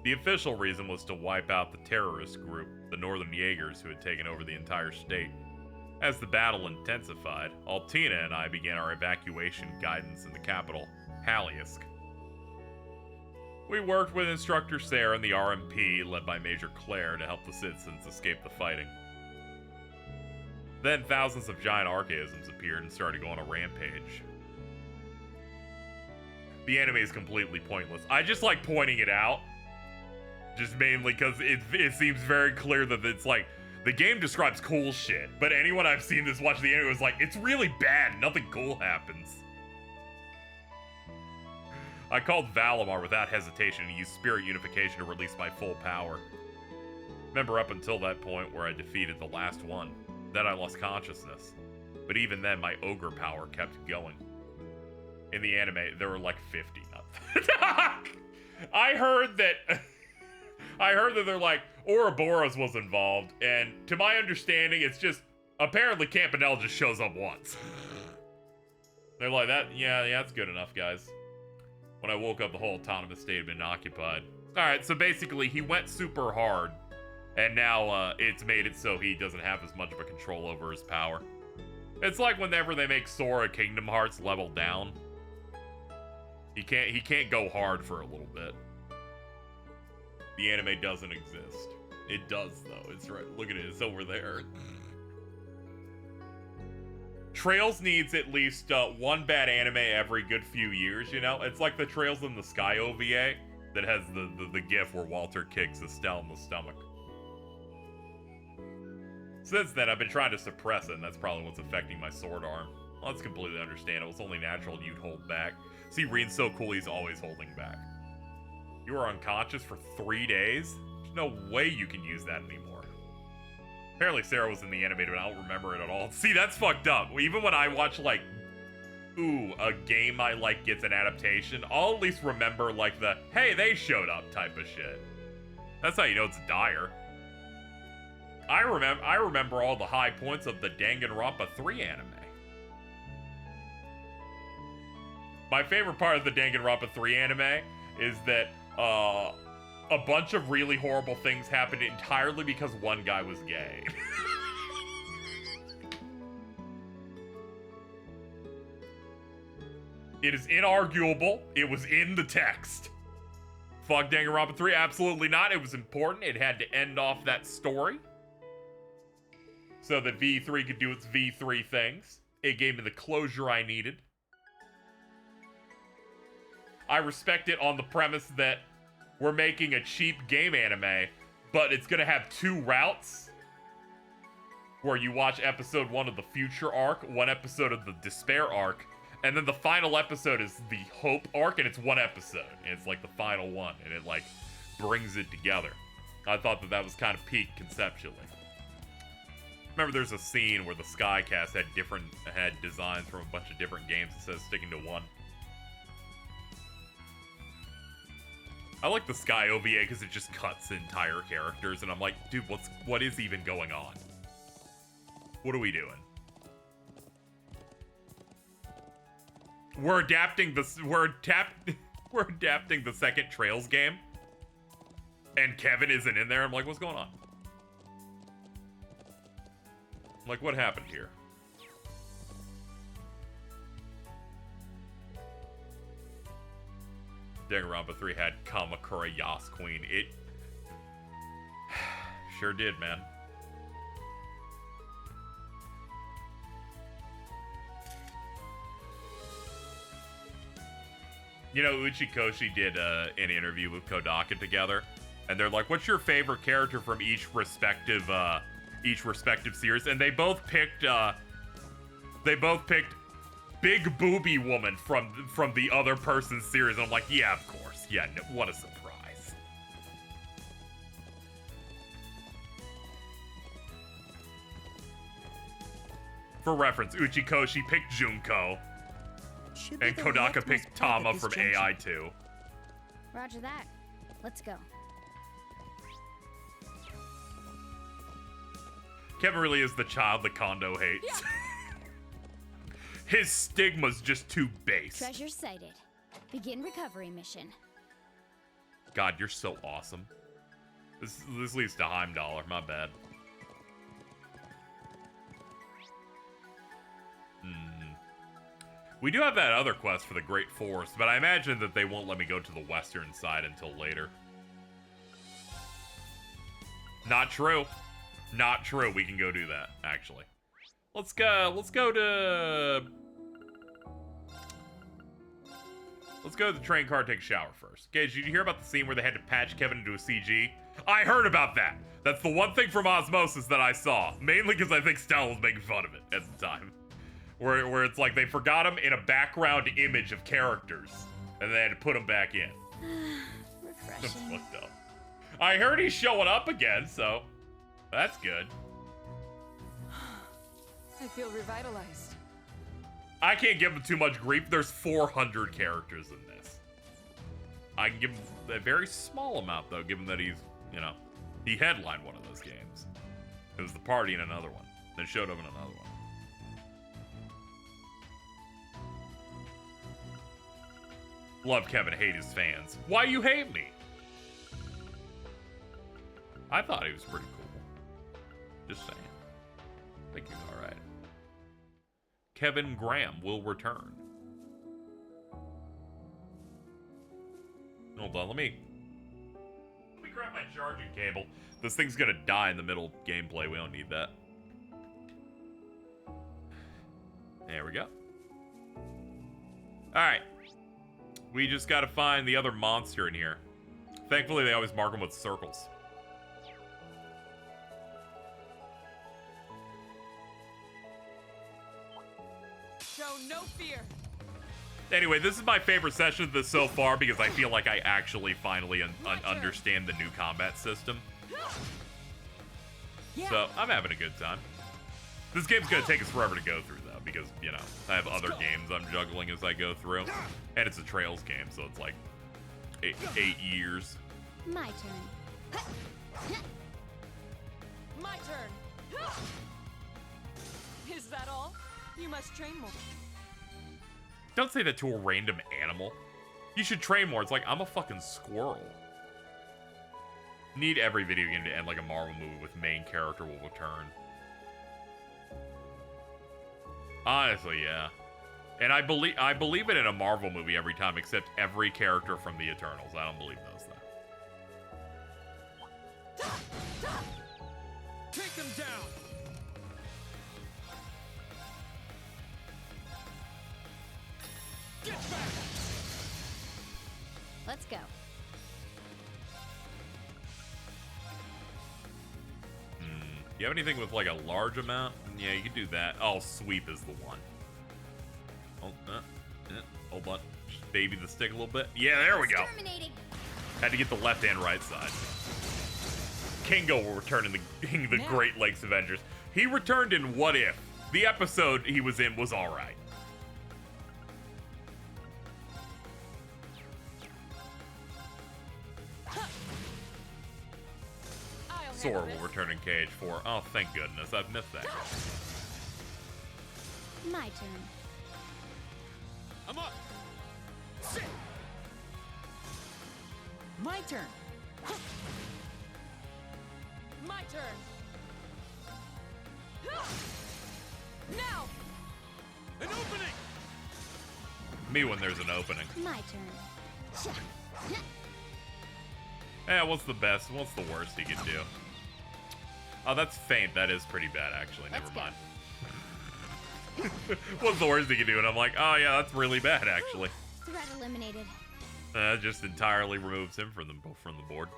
Speaker 1: The official reason was to wipe out the terrorist group, the Northern Jaegers, who had taken over the entire state. As the battle intensified, Altina and I began our evacuation guidance in the capital, Haliask. We worked with Instructor Sarah and the RMP, led by Major Claire, to help the citizens escape the fighting. Then thousands of giant archaisms appeared and started to go on a rampage. The anime is completely pointless. I just like pointing it out, just mainly because it seems very clear that it's like, the game describes cool shit, but anyone I've seen this watch the anime was like, it's really bad, nothing cool happens. I called Valimar without hesitation and used spirit unification to release my full power. Remember up until that point where I defeated the last one. Then I lost consciousness. But even then, my ogre power kept going. In the anime, there were like 50. I heard that they're like, Ouroboros was involved, and to my understanding, it's just, apparently Campanella just shows up once. They're like, yeah, that's good enough, guys. When I woke up, the whole autonomous state had been occupied. Alright, so basically, he went super hard, and now it's made it so he doesn't have as much of a control over his power. It's like whenever they make Sora Kingdom Hearts level down. He can't go hard for a little bit. The anime doesn't exist. It does, though. It's right. Look at it. It's over there. Trails needs at least one bad anime every good few years, you know? It's like the Trails in the Sky OVA that has the gif where Walter kicks Estelle in the stomach. Since then, I've been trying to suppress it, and that's probably what's affecting my sword arm. Well, that's completely understandable. It's only natural you'd hold back. See, Reen's so cool, he's always holding back. You were unconscious for 3 days? There's no way you can use that anymore. Apparently Sarah was in the animated, but I don't remember it at all. See, that's fucked up. Even when I watch, like, a game I like gets an adaptation, I'll at least remember, like, the, hey, they showed up type of shit. That's how you know it's dire. I remember all the high points of the Danganronpa 3 anime. My favorite part of the Danganronpa 3 anime is that a bunch of really horrible things happened entirely because one guy was gay. It is inarguable. It was in the text. Fuck Danganronpa 3? Absolutely not. It was important. It had to end off that story so that V3 could do its V3 things. It gave me the closure I needed. I respect it on the premise that we're making a cheap game anime, but it's gonna have 2 routes where you watch episode 1 of the Future arc, 1 episode of the Despair arc, and then the final episode is the Hope arc, and it's 1 episode, and it's like the final one, and it like brings it together. I thought that was kind of peak conceptually. Remember, there's a scene where the Skycast had designs from a bunch of different games instead of sticking to one. I like the Sky OVA because it just cuts entire characters, and I'm like, dude, what is even going on? What are we doing? We're adapting the second Trails game, and Kevin isn't in there. I'm like, what's going on? I'm like, what happened here? Danganronpa 3 had Kamakura Yas Queen. It sure did, man. You know, Uchikoshi did an interview with Kodaka together, and they're like, "What's your favorite character from each respective series?" And they both picked Big Booby Woman from the other person's series. And I'm like, yeah, of course. Yeah, no, what a surprise. For reference, Uchikoshi picked Junko, and Kodaka picked Tama from AI2.
Speaker 4: Roger that. Let's go.
Speaker 1: Kevin really is the child that Kondo hates. Yeah. His stigma's just too base.
Speaker 4: Treasure sighted. Begin recovery mission.
Speaker 1: God, you're so awesome. This leads to Heimdallr, my bad. We do have that other quest for the Great Forest, but I imagine that they won't let me go to the western side until later. Not true. Not true. We can go do that, actually. Let's go to the train car, take a shower first. Okay, did you hear about the scene where they had to patch Kevin into a CG? I heard about that. That's the one thing from Osmosis that I saw. Mainly because I think Stella was making fun of it at the time. Where it's like they forgot him in a background image of characters, and they had to put him back in. That's fucked up. I heard he's showing up again, so that's good.
Speaker 6: I feel revitalized.
Speaker 1: I can't give him too much grief. There's 400 characters in this. I can give him a very small amount, though, given that he's, you know, he headlined one of those games. It was the party in another one. Then showed up in another one. Love Kevin, hate his fans. Why you hate me? I thought he was pretty cool. Just saying. I think he's alright. Kevin Graham will return. Hold on, let me grab my charging cable. This thing's gonna die in the middle of gameplay. We don't need that. There we go. Alright. We just gotta find the other monster in here. Thankfully, they always mark them with circles.
Speaker 6: Show no fear.
Speaker 1: Anyway, this is my favorite session of this so far because I feel like I actually finally understand the new combat system. So, I'm having a good time. This game's gonna take us forever to go through, though, because, you know, I have other games I'm juggling as I go through. And it's a Trails game, so it's like 8 years.
Speaker 4: My turn.
Speaker 6: My turn. Is that all? You must train more.
Speaker 1: Don't say that to a random animal. You should train more. It's like, I'm a fucking squirrel. Need every video game to end like a Marvel movie with main character will return. Honestly, yeah. And I believe it in a Marvel movie every time, except every character from the Eternals. I don't believe those, though.
Speaker 5: Take them down! Get back!
Speaker 4: Let's go.
Speaker 1: You have anything with like a large amount? Yeah, you can do that. Oh, sweep is the one. Oh, hold on. Just baby the stick a little bit. Yeah, there we go. Had to get the left and right side. Kingo will return in the Great Lakes Avengers. He returned in What If. The episode he was in was alright. Sora will return in KH4. Oh, thank goodness. I've missed that.
Speaker 4: My turn.
Speaker 5: I'm up.
Speaker 9: My turn.
Speaker 6: My turn. Now.
Speaker 5: An opening.
Speaker 1: Me when there's an opening.
Speaker 4: My turn.
Speaker 1: What's the best? What's the worst he can do? Oh, that's faint. That is pretty bad, actually. Never mind. What's the worst he can do? And I'm like, oh yeah, that's really bad, actually.
Speaker 4: Threat eliminated.
Speaker 1: Just entirely removes him from the board.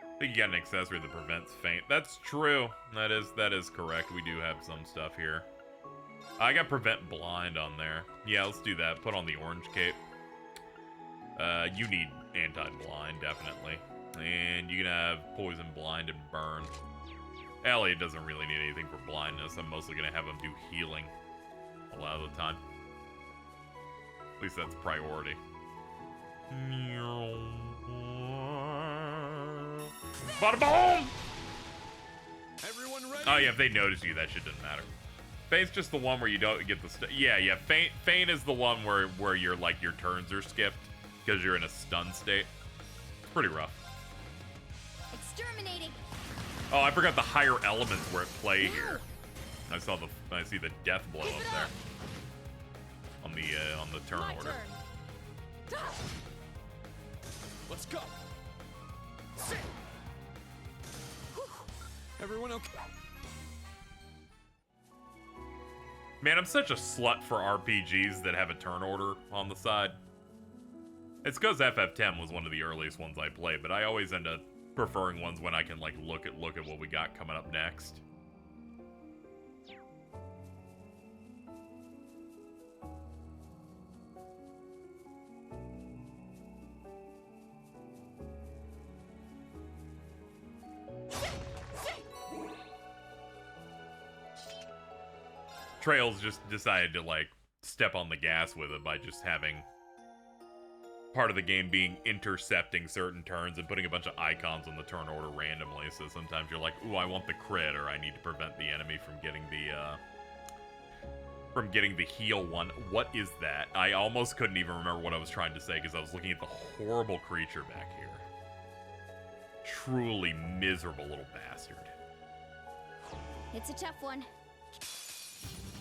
Speaker 1: I think you got an accessory that prevents faint. That's true. That is correct. We do have some stuff here. I got prevent blind on there. Yeah, let's do that. Put on the orange cape. You need anti-blind, definitely. And you can have poison, blind, and burn. Elliot doesn't really need anything for blindness. I'm mostly going to have him do healing a lot of the time. At least that's priority. Bada boom!
Speaker 5: Everyone ready?
Speaker 1: Oh yeah, if they notice you, that shit doesn't matter. Faint's just the one where you don't get the yeah. Faint is the one where you're like your turns are skipped because you're in a stun state. It's pretty rough.
Speaker 4: Exterminating.
Speaker 1: Oh, I forgot the higher elements were at play here. I see the death blow up there on the turn
Speaker 6: My
Speaker 1: order.
Speaker 6: turn.
Speaker 5: Let's go. Sit. Everyone okay?
Speaker 1: Man, I'm such a slut for RPGs that have a turn order on the side. It's because FF10 was one of the earliest ones I played, but I always end up preferring ones when I can like look at what we got coming up next. Trails just decided to like step on the gas with it by just having part of the game being intercepting certain turns and putting a bunch of icons on the turn order randomly. So sometimes you're like, ooh, I want the crit, or I need to prevent the enemy from getting the heal one. What is that? I almost couldn't even remember what I was trying to say because I was looking at the horrible creature back here. Truly miserable little bastard.
Speaker 4: It's a tough one.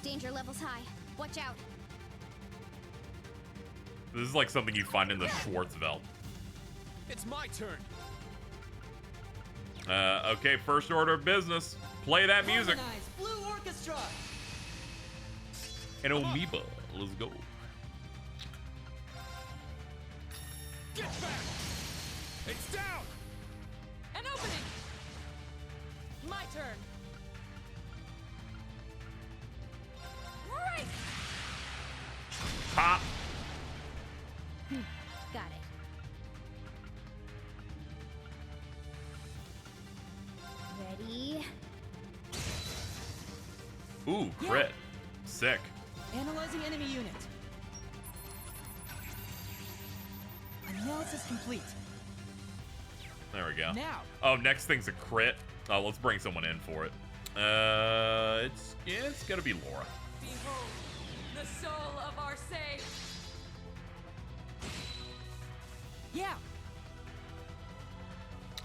Speaker 4: Danger levels high. Watch out.
Speaker 1: This is like something you find in the Schwarzwald.
Speaker 5: It's my turn.
Speaker 1: Okay, first order of business. Play that music.
Speaker 9: Blue Orchestra.
Speaker 1: And Amoeba, let's go.
Speaker 5: Get back. It's down.
Speaker 6: An opening. My turn. Right.
Speaker 1: Pop.
Speaker 4: Got it. Ready?
Speaker 1: Ooh, crit. Sick.
Speaker 9: Analyzing enemy unit. Analysis complete.
Speaker 1: There we go.
Speaker 9: Now.
Speaker 1: Oh, next thing's a crit. Oh, let's bring someone in for it. It's gonna be Laura.
Speaker 6: Behold, the soul of our sage.
Speaker 9: Yeah.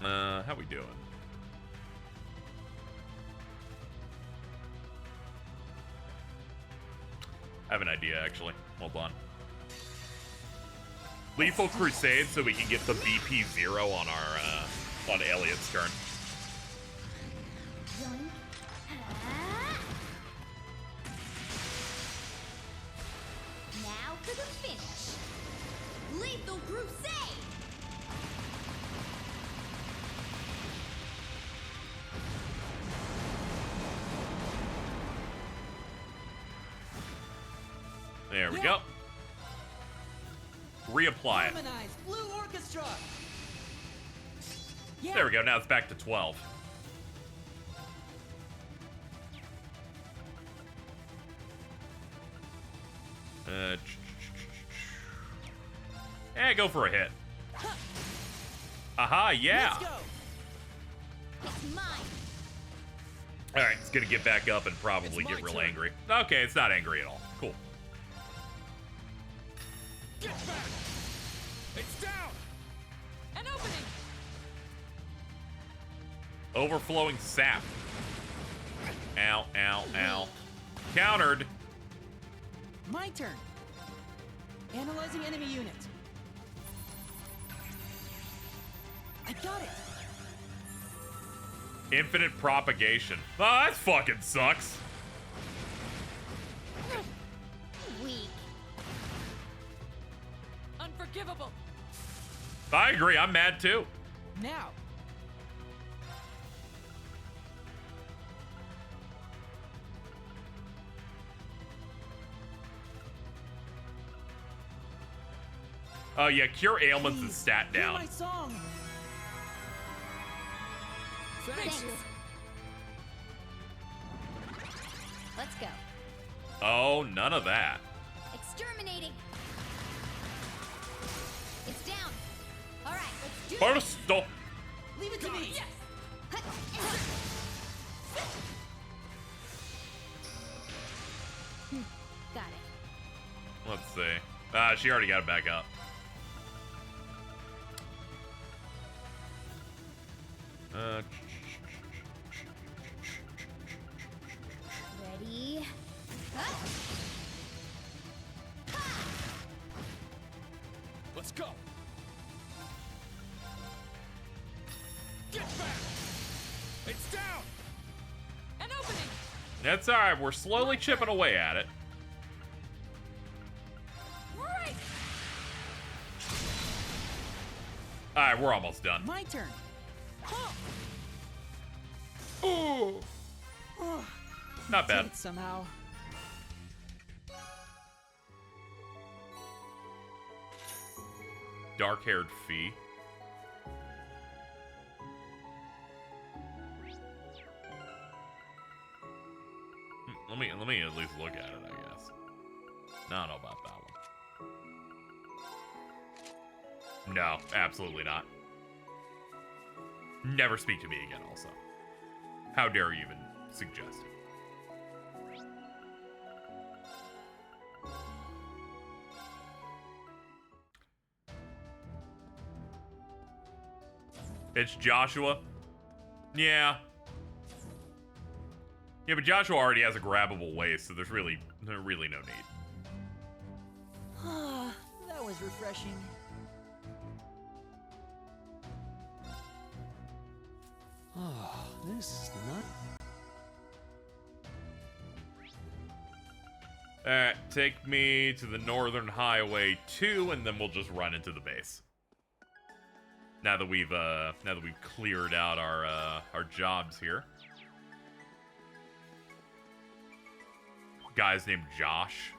Speaker 1: How we doing? I have an idea, actually. Hold on. Lethal Crusade, so we can get the BP0 on our on Elliot's turn.
Speaker 4: Yoink. Ah. Now for the finish. Lethal Crusade!
Speaker 1: There we go. Reapply it.
Speaker 9: Blue Orchestra. Yeah.
Speaker 1: There we go. Now it's back to 12. Go for a hit. Aha, yeah.
Speaker 2: Let's go. It's mine.
Speaker 1: All right, it's gonna get back up and probably get real angry. Okay, it's not angry at all. Cool.
Speaker 5: Get back! It's down!
Speaker 6: An opening!
Speaker 1: Overflowing sap. Ow, ow, ow. Countered.
Speaker 9: My turn. Analyzing enemy unit. I got it.
Speaker 1: Infinite propagation. Oh, that fucking sucks.
Speaker 2: Weak.
Speaker 6: Unforgivable.
Speaker 1: I agree. I'm mad too.
Speaker 9: Now.
Speaker 1: Oh yeah, cure ailments is stat
Speaker 9: Hear
Speaker 1: down.
Speaker 9: my song.
Speaker 6: Thanks.
Speaker 2: Let's go.
Speaker 1: Oh, none of that.
Speaker 2: Exterminating. It's down. All right, let's do
Speaker 1: First, stop.
Speaker 9: Leave it to me.
Speaker 2: Got it.
Speaker 1: Let's see. She already got it back up.
Speaker 2: Ready?
Speaker 5: Let's go! Get back! It's down!
Speaker 6: An opening!
Speaker 1: That's all right. We're slowly chipping away at it.
Speaker 6: Right!
Speaker 1: All right, we're almost done.
Speaker 9: My turn.
Speaker 1: Ooh.
Speaker 9: Oh,
Speaker 1: Not
Speaker 9: did
Speaker 1: bad.
Speaker 9: it somehow.
Speaker 1: Dark-haired Fee. Let me at least look at it, I guess. No, I don't know about that one. No, absolutely not. Never speak to me again, also. How dare you even suggest it? It's Joshua. Yeah. Yeah, but Joshua already has a grabbable waist, so there's really no need.
Speaker 9: That was refreshing.
Speaker 10: Oh, this is not.
Speaker 1: Alright, take me to the Northern Highway 2, and then we'll just run into the base. Now that we've cleared out our jobs here. Guy's named Josh.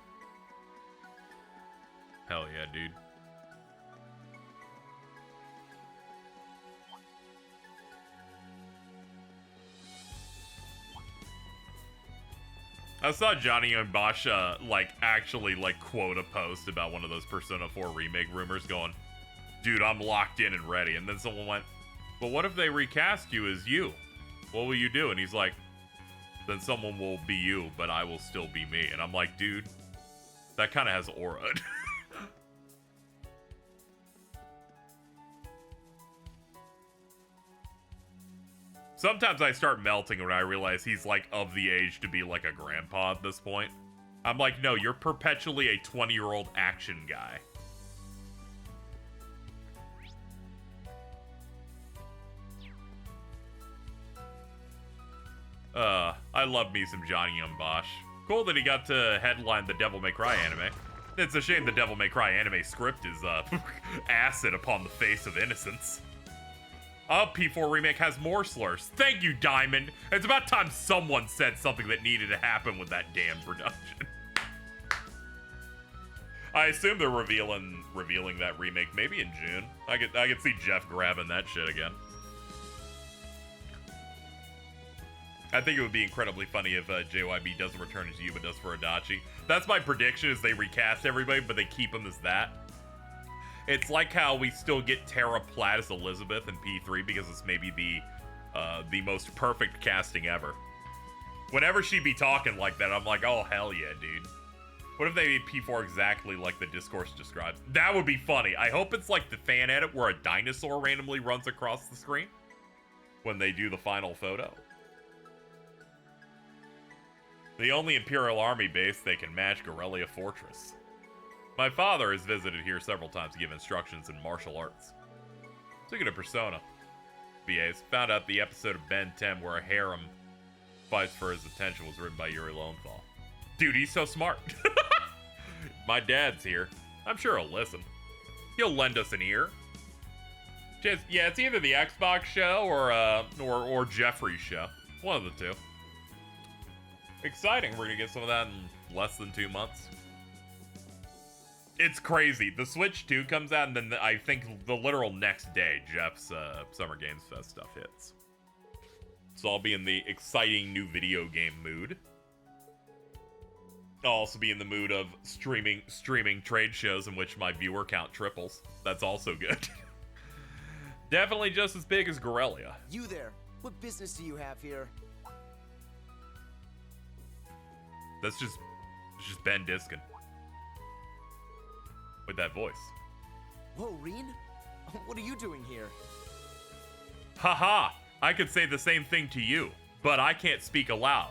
Speaker 1: Hell yeah, dude. I saw Johnny and Bosch, actually, quote a post about one of those Persona 4 remake rumors going, dude, I'm locked in and ready. And then someone went, but what if they recast you as you? What will you do? And he's like, then someone will be you, but I will still be me. And I'm like, dude, that kind of has aura. Sometimes I start melting when I realize he's, of the age to be, a grandpa at this point. I'm like, no, you're perpetually a 20-year-old action guy. I love me some Johnny Young Bosch. Cool that he got to headline the Devil May Cry anime. It's a shame the Devil May Cry anime script is, acid upon the face of innocence. P4 Remake has more slurs. Thank you, Diamond. It's about time someone said something that needed to happen with that damn production. I assume they're revealing that remake maybe in June. I could see Jeff grabbing that shit again. I think it would be incredibly funny if JYB doesn't return as you, but does for Adachi. That's my prediction, is they recast everybody, but they keep him as that. It's like how we still get Tara Platt as Elizabeth in P3 because it's maybe the most perfect casting ever. Whenever she be talking like that, I'm like, oh, hell yeah, dude. What if they made P4 exactly like the discourse describes? That would be funny. I hope it's like the fan edit where a dinosaur randomly runs across the screen when they do the final photo. The only Imperial Army base they can match, Gorelia Fortress. My father has visited here several times to give instructions in martial arts. Speaking of Persona, VAs, found out the episode of Ben 10 where a harem fights for his attention was written by Yuri Lowenthal. Dude, he's so smart. My dad's here. I'm sure he'll listen. He'll lend us an ear. Yeah, it's either the Xbox show or Jeffrey's show. One of the two. Exciting. We're gonna get some of that in less than 2 months. It's crazy. The Switch 2 comes out, and then I think the literal next day, Jeff's Summer Games Fest stuff hits. So I'll be in the exciting new video game mood. I'll also be in the mood of streaming trade shows in which my viewer count triples. That's also good. Definitely just as big as Gorelia.
Speaker 14: You there. What business do you have here?
Speaker 1: That's just Ben Diskin. With that voice.
Speaker 14: Whoa, Reen? What are you doing here?
Speaker 1: Haha! I could say the same thing to you, but I can't speak aloud.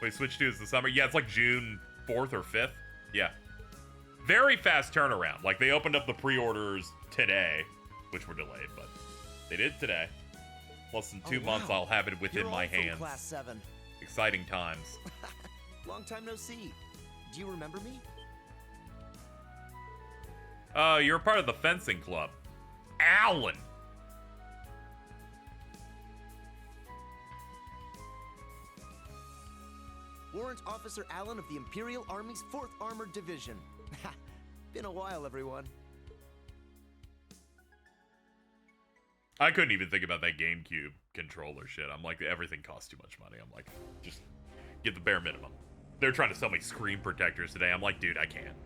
Speaker 1: Wait, Switch 2 is the summer? Yeah, it's like June 4th or 5th. Yeah. Very fast turnaround. Like, they opened up the pre-orders today, which were delayed, but they did today. Less than 2 months, I'll have it within my hands.
Speaker 14: Class 7.
Speaker 1: Exciting times.
Speaker 14: Long time no see. Do you remember me?
Speaker 1: You're part of the fencing club. Alan!
Speaker 14: Warrant Officer Allen of the Imperial Army's 4th Armored Division. Been a while, everyone.
Speaker 1: I couldn't even think about that GameCube controller shit. I'm like, everything costs too much money. I'm like, just get the bare minimum. They're trying to sell me screen protectors today. I'm like, dude, I can't.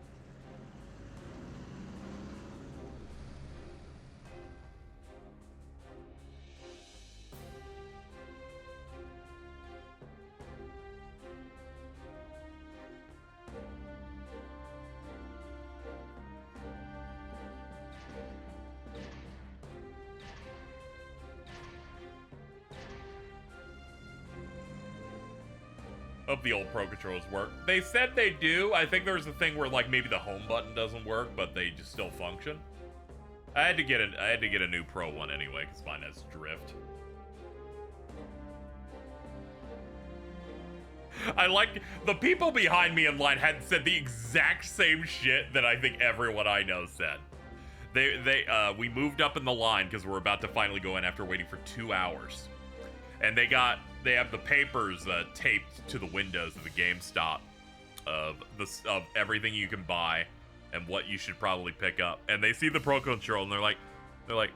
Speaker 1: Hope the old Pro Controllers work. They said they do. I think there's a thing where like maybe the home button doesn't work, but they just still function. I had to get a new Pro one anyway because mine has drift. I like the people behind me in line had said the exact same shit that I think everyone I know said. We moved up in the line because we're about to finally go in after waiting for 2 hours, and they have the papers taped to the windows of the GameStop of everything you can buy and what you should probably pick up. And they see the Pro Control and they're like,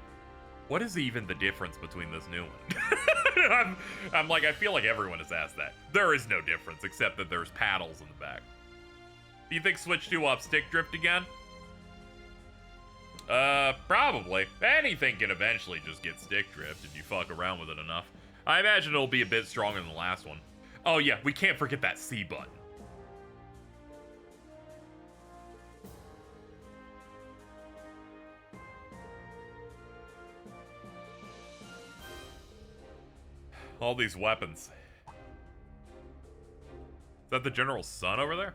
Speaker 1: what is even the difference between this new one? I'm like, I feel like everyone has asked that. There is no difference except that there's paddles in the back. Do you think Switch 2 will have stick drift again? Probably. Anything can eventually just get stick drift if you fuck around with it enough. I imagine it'll be a bit stronger than the last one. Oh yeah, we can't forget that C button. All these weapons. Is that the General's son over there?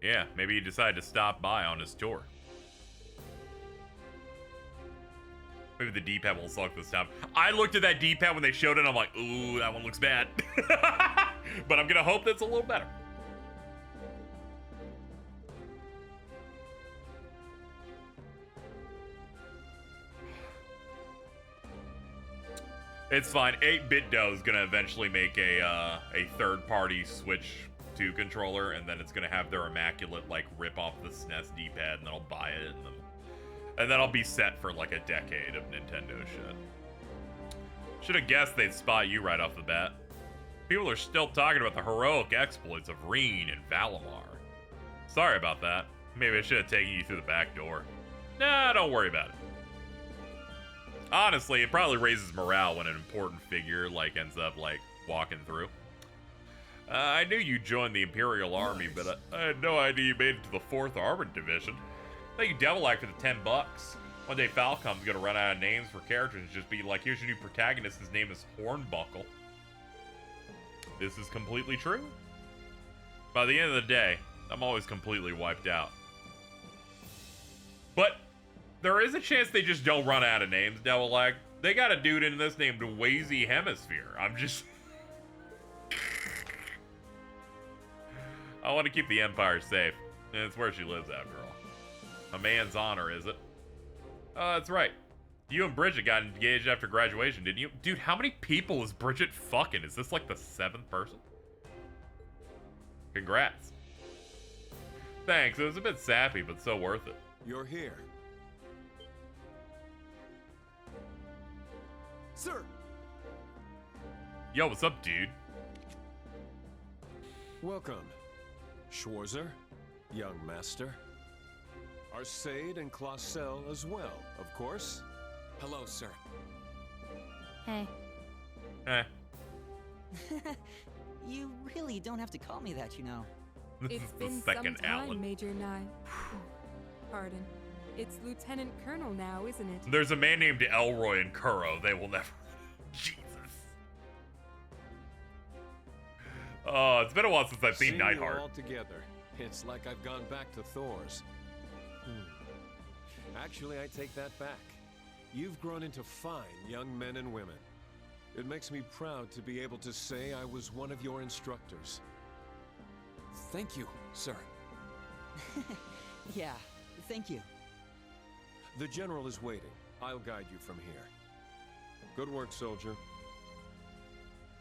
Speaker 1: Yeah, maybe he decided to stop by on his tour. Maybe the D-pad will suck this time. I looked at that D-pad when they showed it, and I'm like, ooh, that one looks bad. But I'm gonna hope that's a little better. It's fine. 8-Bit Dough is gonna eventually make a third-party Switch 2 controller, and then it's gonna have their immaculate, like, rip off the SNES D-pad, and then I'll buy it, and then And then I'll be set for like a decade of Nintendo shit. Should have guessed they'd spot you right off the bat. People are still talking about the heroic exploits of Reen and Valimar. Sorry about that. Maybe I should have taken you through the back door. Nah, don't worry about it. Honestly, it probably raises morale when an important figure, like, ends up, like, walking through. I knew you joined the Imperial Army, but I had no idea you made it to the 4th Armored Division. Thank you, Devil Eye, for the 10 bucks. One day Falcom's gonna run out of names for characters and just be like, here's your new protagonist, his name is Hornbuckle. This is completely true. By the end of the day, I'm always completely wiped out. But there is a chance they just don't run out of names, Devil Eye. They got a dude in this named Wazy Hemisphere. I'm just... I want to keep the Empire safe. And it's where she lives, after all. A man's honor, is it? Oh, that's right. You and Bridget got engaged after graduation, didn't you? Dude, how many people is Bridget fucking? Is this like the 7th person? Congrats. Thanks, it was a bit sappy, but so worth it.
Speaker 5: You're here.
Speaker 14: Sir!
Speaker 1: Yo, what's up, dude?
Speaker 5: Welcome, Schwarzer, young master. Arcade and Clausel as well, of course.
Speaker 3: Hello, sir.
Speaker 4: Hey.
Speaker 1: Eh.
Speaker 9: You really don't have to call me that, you know.
Speaker 1: This
Speaker 15: It's
Speaker 1: is the
Speaker 15: been
Speaker 1: second
Speaker 15: some time,
Speaker 1: Alan.
Speaker 15: Major Nye. Pardon. It's Lieutenant Colonel now, isn't it?
Speaker 1: There's a man named Elroy and Kuro. They will never... Jesus. Oh, it's been a while since I've seen
Speaker 5: Seeing
Speaker 1: Nightheart.
Speaker 5: you all together, it's like I've gone back to Thor's. Actually, I take that back. You've grown into fine young men and women. It makes me proud to be able to say I was one of your instructors.
Speaker 3: Thank you, sir.
Speaker 9: Yeah, thank you.
Speaker 5: The General is waiting. I'll guide you from here. Good work, soldier.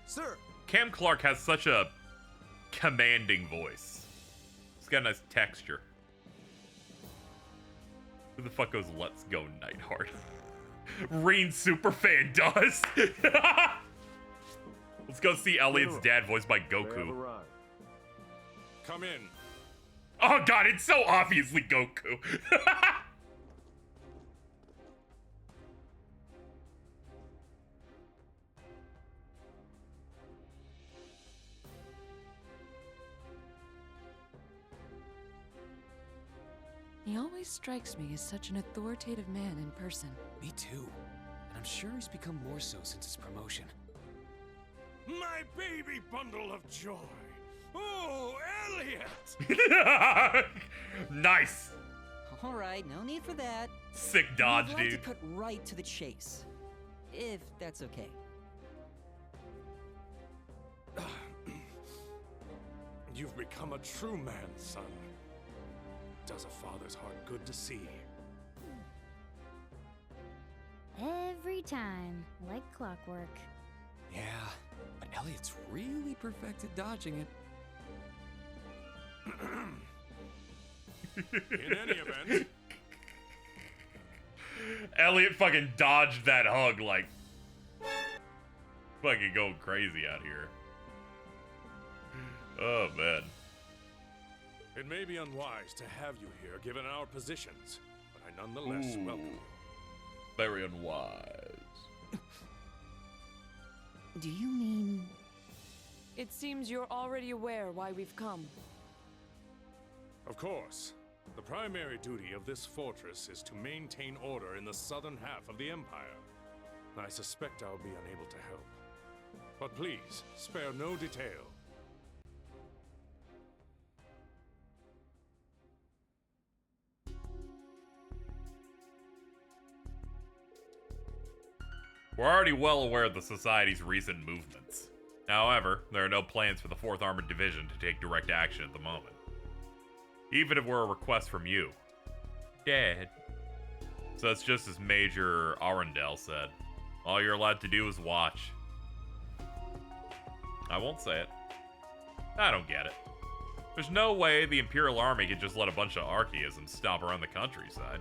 Speaker 14: Sir!
Speaker 1: Cam Clark has such a commanding voice. He's got a nice texture. Who the fuck goes, let's go, Nightheart? Reen Superfan does. Let's go see Elliot's dad voiced by Goku.
Speaker 5: Come in.
Speaker 1: Oh god, it's so obviously Goku.
Speaker 6: He always strikes me as such an authoritative man in person.
Speaker 3: Me too. And I'm sure he's become more so since his promotion.
Speaker 8: My baby bundle of joy. Oh, Elliot!
Speaker 1: Nice.
Speaker 9: All right, no need for that.
Speaker 1: Sick dodge,
Speaker 9: We'd like
Speaker 1: dude.
Speaker 9: to cut right to the chase, if that's okay.
Speaker 8: You've become a true man, son. Does a father's heart good to see.
Speaker 4: Every time, like clockwork.
Speaker 3: Yeah, but Elliot's really perfected dodging it.
Speaker 8: In any event,
Speaker 1: Elliot fucking dodged that hug like fucking going crazy out here. Oh man.
Speaker 8: it may be unwise to have you here given our positions, but I nonetheless
Speaker 1: Ooh.
Speaker 8: welcome you.
Speaker 1: Very unwise.
Speaker 9: Do you mean...
Speaker 6: It seems you're already aware why we've come.
Speaker 8: Of course. The primary duty of this fortress is to maintain order in the southern half of the Empire. I suspect I'll be unable to help. But please, spare no detail.
Speaker 1: We're already well aware of the Society's recent movements. However, there are no plans for the 4th Armored Division to take direct action at the moment. Even if we're a request from you. Dad. So it's just as Major Arundel said. All you're allowed to do is watch. I won't say it. I don't get it. There's no way the Imperial Army could just let a bunch of archaisms stomp around the countryside.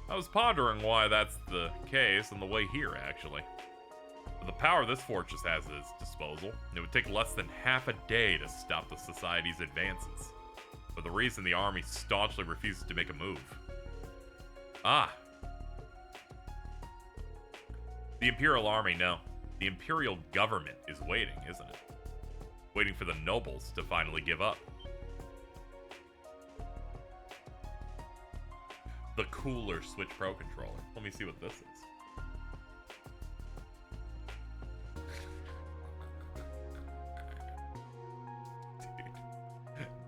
Speaker 1: I was pondering why that's the case on the way here, actually. With the power this fortress has at its disposal, it would take less than half a day to stop the Society's advances. For the reason the army staunchly refuses to make a move. Ah. The Imperial Army, no. The Imperial government is waiting, isn't it? Waiting for the nobles to finally give up. The cooler Switch Pro controller. Let me see what this is.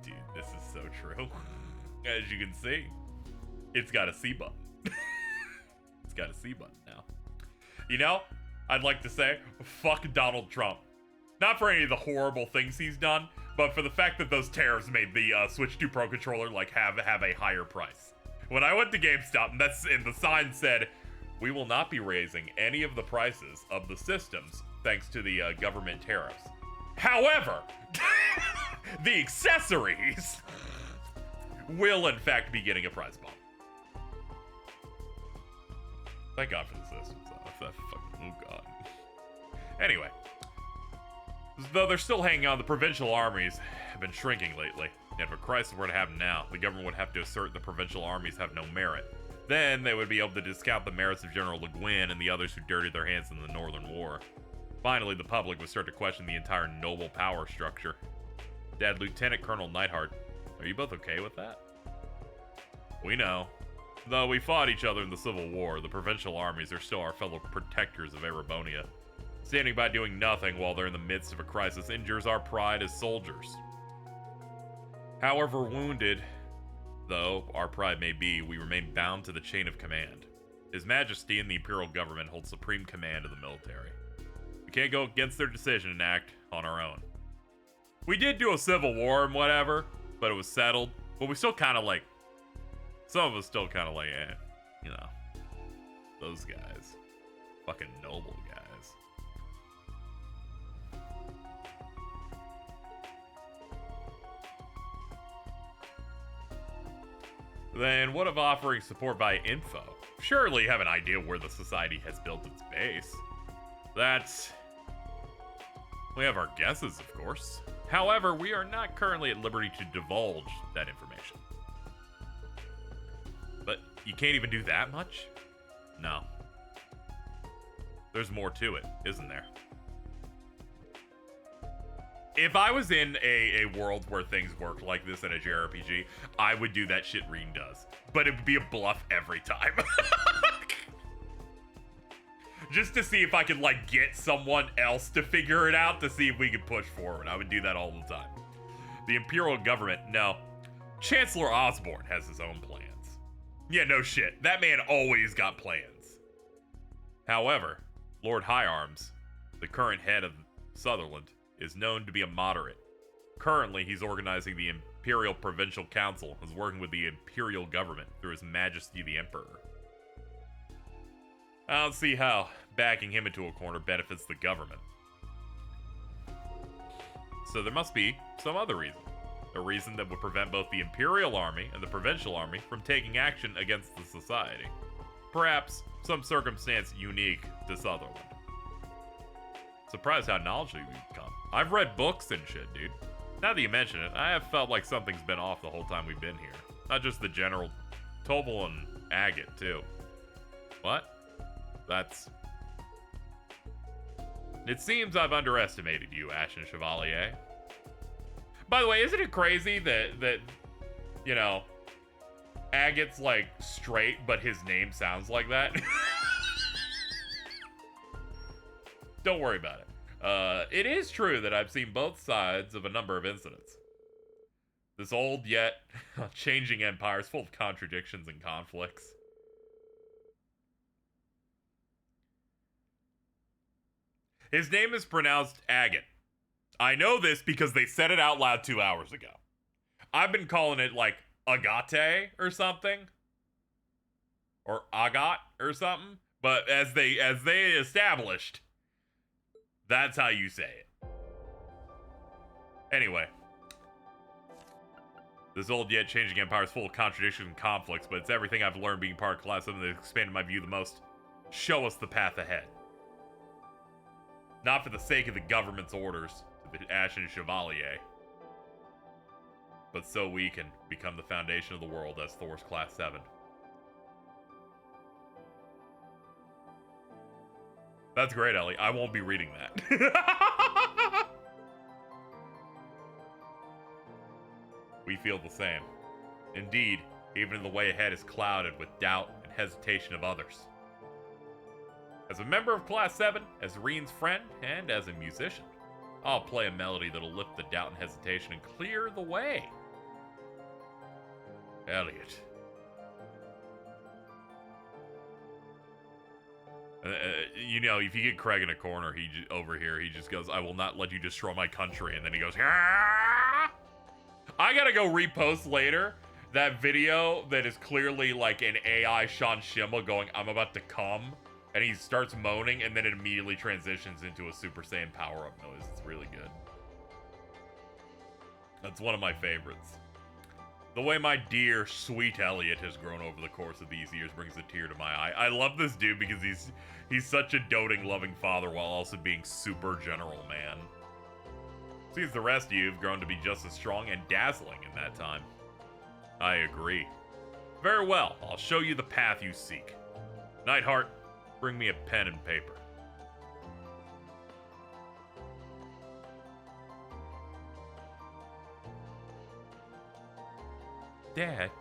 Speaker 1: Dude, this is so true. As you can see, it's got a C button. It's got a C button now. You know, I'd like to say, fuck Donald Trump. Not for any of the horrible things he's done, but for the fact that those tariffs made the Switch 2 Pro controller like have a higher price. When I went to GameStop, and the sign said, "We will not be raising any of the prices of the systems thanks to the government tariffs. However, the accessories will in fact be getting a price bump." Thank God for the systems, though. That fucking, oh god. Anyway, though they're still hanging on, the provincial armies have been shrinking lately. And if a crisis were to happen now, the government would have to assert the provincial armies have no merit. Then they would be able to discount the merits of General Le Guin and the others who dirtied their hands in the Northern War. Finally, the public would start to question the entire noble power structure. Dad, Lieutenant Colonel Neidhart, are you both okay with that? We know. Though we fought each other in the Civil War, the provincial armies are still our fellow protectors of Erebonia. Standing by doing nothing while they're in the midst of a crisis injures our pride as soldiers. However wounded, though our pride may be, we remain bound to the chain of command. His Majesty and the Imperial Government hold supreme command of the military. We can't go against their decision and act on our own. We did do a civil war and whatever, but it was settled. But we still kind of like, some of us still kind of like, you know, those guys. Fucking noble guys. Then what of offering support by info? Surely you have an idea where the Society has built its base. We have our guesses, of course. However, we are not currently at liberty to divulge that information. But you can't even do that much? No. There's more to it, isn't there? If I was in a world where things worked like this in a JRPG, I would do that shit Reen does. But it would be a bluff every time. Just to see if I could, like, get someone else to figure it out to see if we could push forward. I would do that all the time. The Imperial Government, no. Chancellor Osborne has his own plans. Yeah, no shit. That man always got plans. However, Lord High Arms, the current head of Sutherland, is known to be a moderate. Currently, he's organizing the Imperial Provincial Council and is working with the Imperial Government through His Majesty the Emperor. I don't see how backing him into a corner benefits the government. So there must be some other reason. A reason that would prevent both the Imperial Army and the Provincial Army from taking action against the Society. Perhaps some circumstance unique to Sutherland. Surprised how knowledgeable we've become. I've read books and shit, dude. Now that you mention it, I have felt like something's been off the whole time we've been here. Not just the general, Tobal and Agate, too. What? It seems I've underestimated you, Ashen Chevalier. By the way, isn't it crazy that you know, Agate's like straight, but his name sounds like that? Don't worry about it. It is true that I've seen both sides of a number of incidents. This old yet changing empire is full of contradictions and conflicts. His name is pronounced Agate. I know this because they said it out loud 2 hours ago. I've been calling it like Agate or something. Or Agat or something. But as they established, that's how you say it. Anyway. This old yet changing empire is full of contradictions and conflicts, but it's everything I've learned being part of Class 7 that expanded my view the most. Show us the path ahead. Not for the sake of the government's orders to the Ashen Chevalier, but so we can become the foundation of the world as Thor's Class 7. That's great, Ellie. I won't be reading that. We feel the same. Indeed, even the way ahead is clouded with doubt and hesitation of others. As a member of Class 7, as Reen's friend, and as a musician, I'll play a melody that'll lift the doubt and hesitation and clear the way. Elliot. You know, if you get Craig in a corner, over here, he just goes, "I will not let you destroy my country," and then he goes, "Ah!" I gotta go repost later that video that is clearly like an AI Sean Schemmel going, "I'm about to come," and he starts moaning, and then it immediately transitions into a Super Saiyan power-up noise. It's really good. That's one of my favorites. The way my dear, sweet Elliot has grown over the course of these years brings a tear to my eye. I love this dude because he's such a doting, loving father while also being super general, man. Seems the rest of you have grown to be just as strong and dazzling in that time. I agree. Very well, I'll show you the path you seek. Nightheart, bring me a pen and paper. Dad?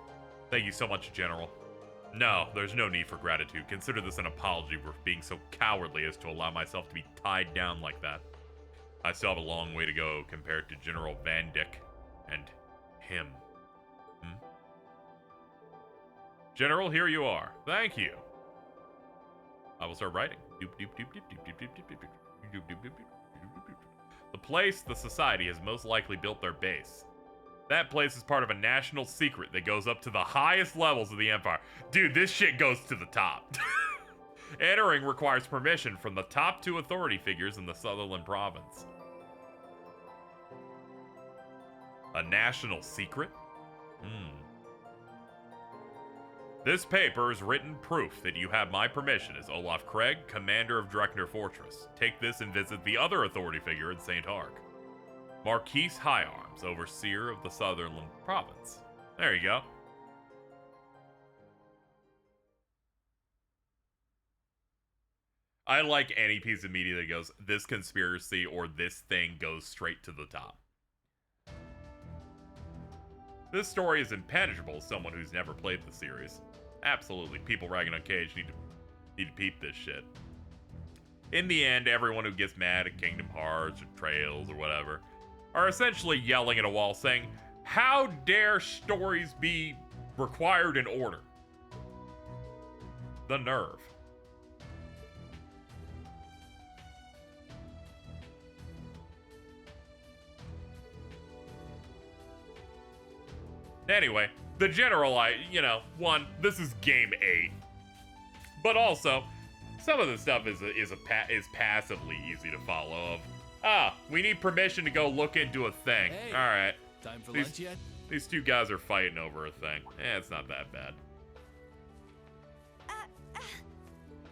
Speaker 1: Thank you so much, General. No, there's no need for gratitude. Consider this an apology for being so cowardly as to allow myself to be tied down like that. I still have a long way to go compared to General Van Dyck and him. General, here you are. Thank you. I will start writing. The place the Society has most likely built their base. That place is part of a national secret that goes up to the highest levels of the Empire. Dude, this shit goes to the top. Entering requires permission from the top 2 authority figures in the Sutherland province. A national secret? This paper is written proof that you have my permission as Olaf Craig, commander of Dreckner Fortress. Take this and visit the other authority figure in St. Hark. Marquise Higharms, overseer of the Sutherland province. There you go. I like any piece of media that goes, this conspiracy or this thing goes straight to the top. This story is impenetrable as someone who's never played the series. Absolutely, people ragging on Cage need to peep this shit. In the end, everyone who gets mad at Kingdom Hearts or Trails or whatever are essentially yelling at a wall saying, how dare stories be required in order? The nerve. Anyway, the general, one, this is game 8. But also, some of the stuff is passively easy to follow. We need permission to go look into a thing.
Speaker 12: Hey,
Speaker 1: all right.
Speaker 12: Time for lunch yet?
Speaker 1: These two guys are fighting over a thing. It's not that bad.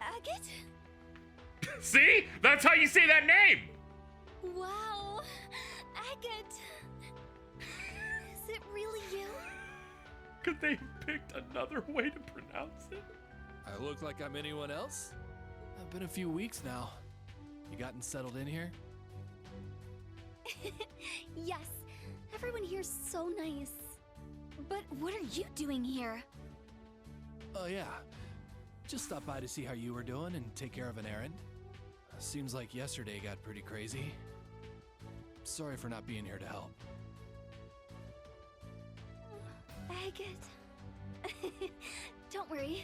Speaker 7: Agate?
Speaker 1: See? That's how you say that name!
Speaker 7: Wow. Agate. Is it really you?
Speaker 1: Could they have picked another way to pronounce it?
Speaker 12: I look like I'm anyone else? I've been a few weeks now. You gotten settled in here?
Speaker 7: Yes. Everyone here's so nice. But what are you doing here?
Speaker 12: Oh yeah. Just stopped by to see how you were doing and take care of an errand. Seems like yesterday got pretty crazy. Sorry for not being here to help.
Speaker 7: Agate. Don't worry.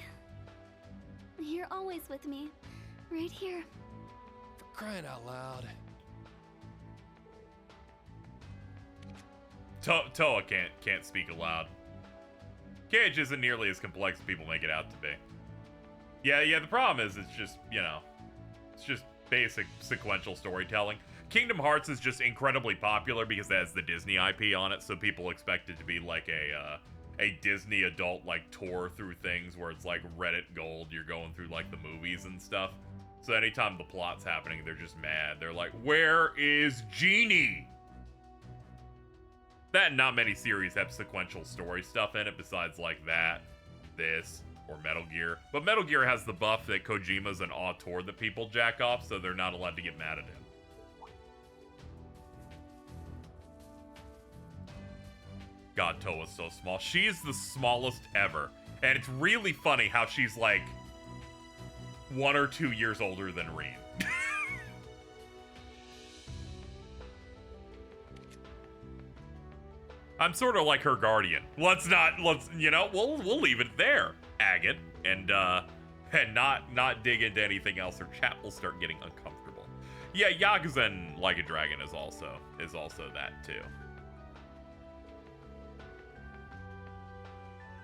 Speaker 7: You're always with me. Right here.
Speaker 12: For crying out loud.
Speaker 1: Toa can't speak aloud. Cage isn't nearly as complex as people make it out to be. Yeah, the problem is it's just, it's just basic sequential storytelling. Kingdom Hearts is just incredibly popular because it has the Disney IP on it, so people expect it to be like a Disney adult like tour through things where it's like Reddit gold, you're going through like the movies and stuff. So anytime the plot's happening, they're just mad. They're like, where is Genie? That and not many series have sequential story stuff in it besides like that, this, or Metal Gear. But Metal Gear has the buff that Kojima's an auteur that people jack off, so they're not allowed to get mad at him. God, Toa's so small. She is the smallest ever. And it's really funny how she's like 1 or 2 years older than Reen. I'm sort of like her guardian. Let's, you know, we'll leave it there, Agate, and not dig into anything else, or chat will start getting uncomfortable. Yeah, Yakuza and Like a Dragon is also that too.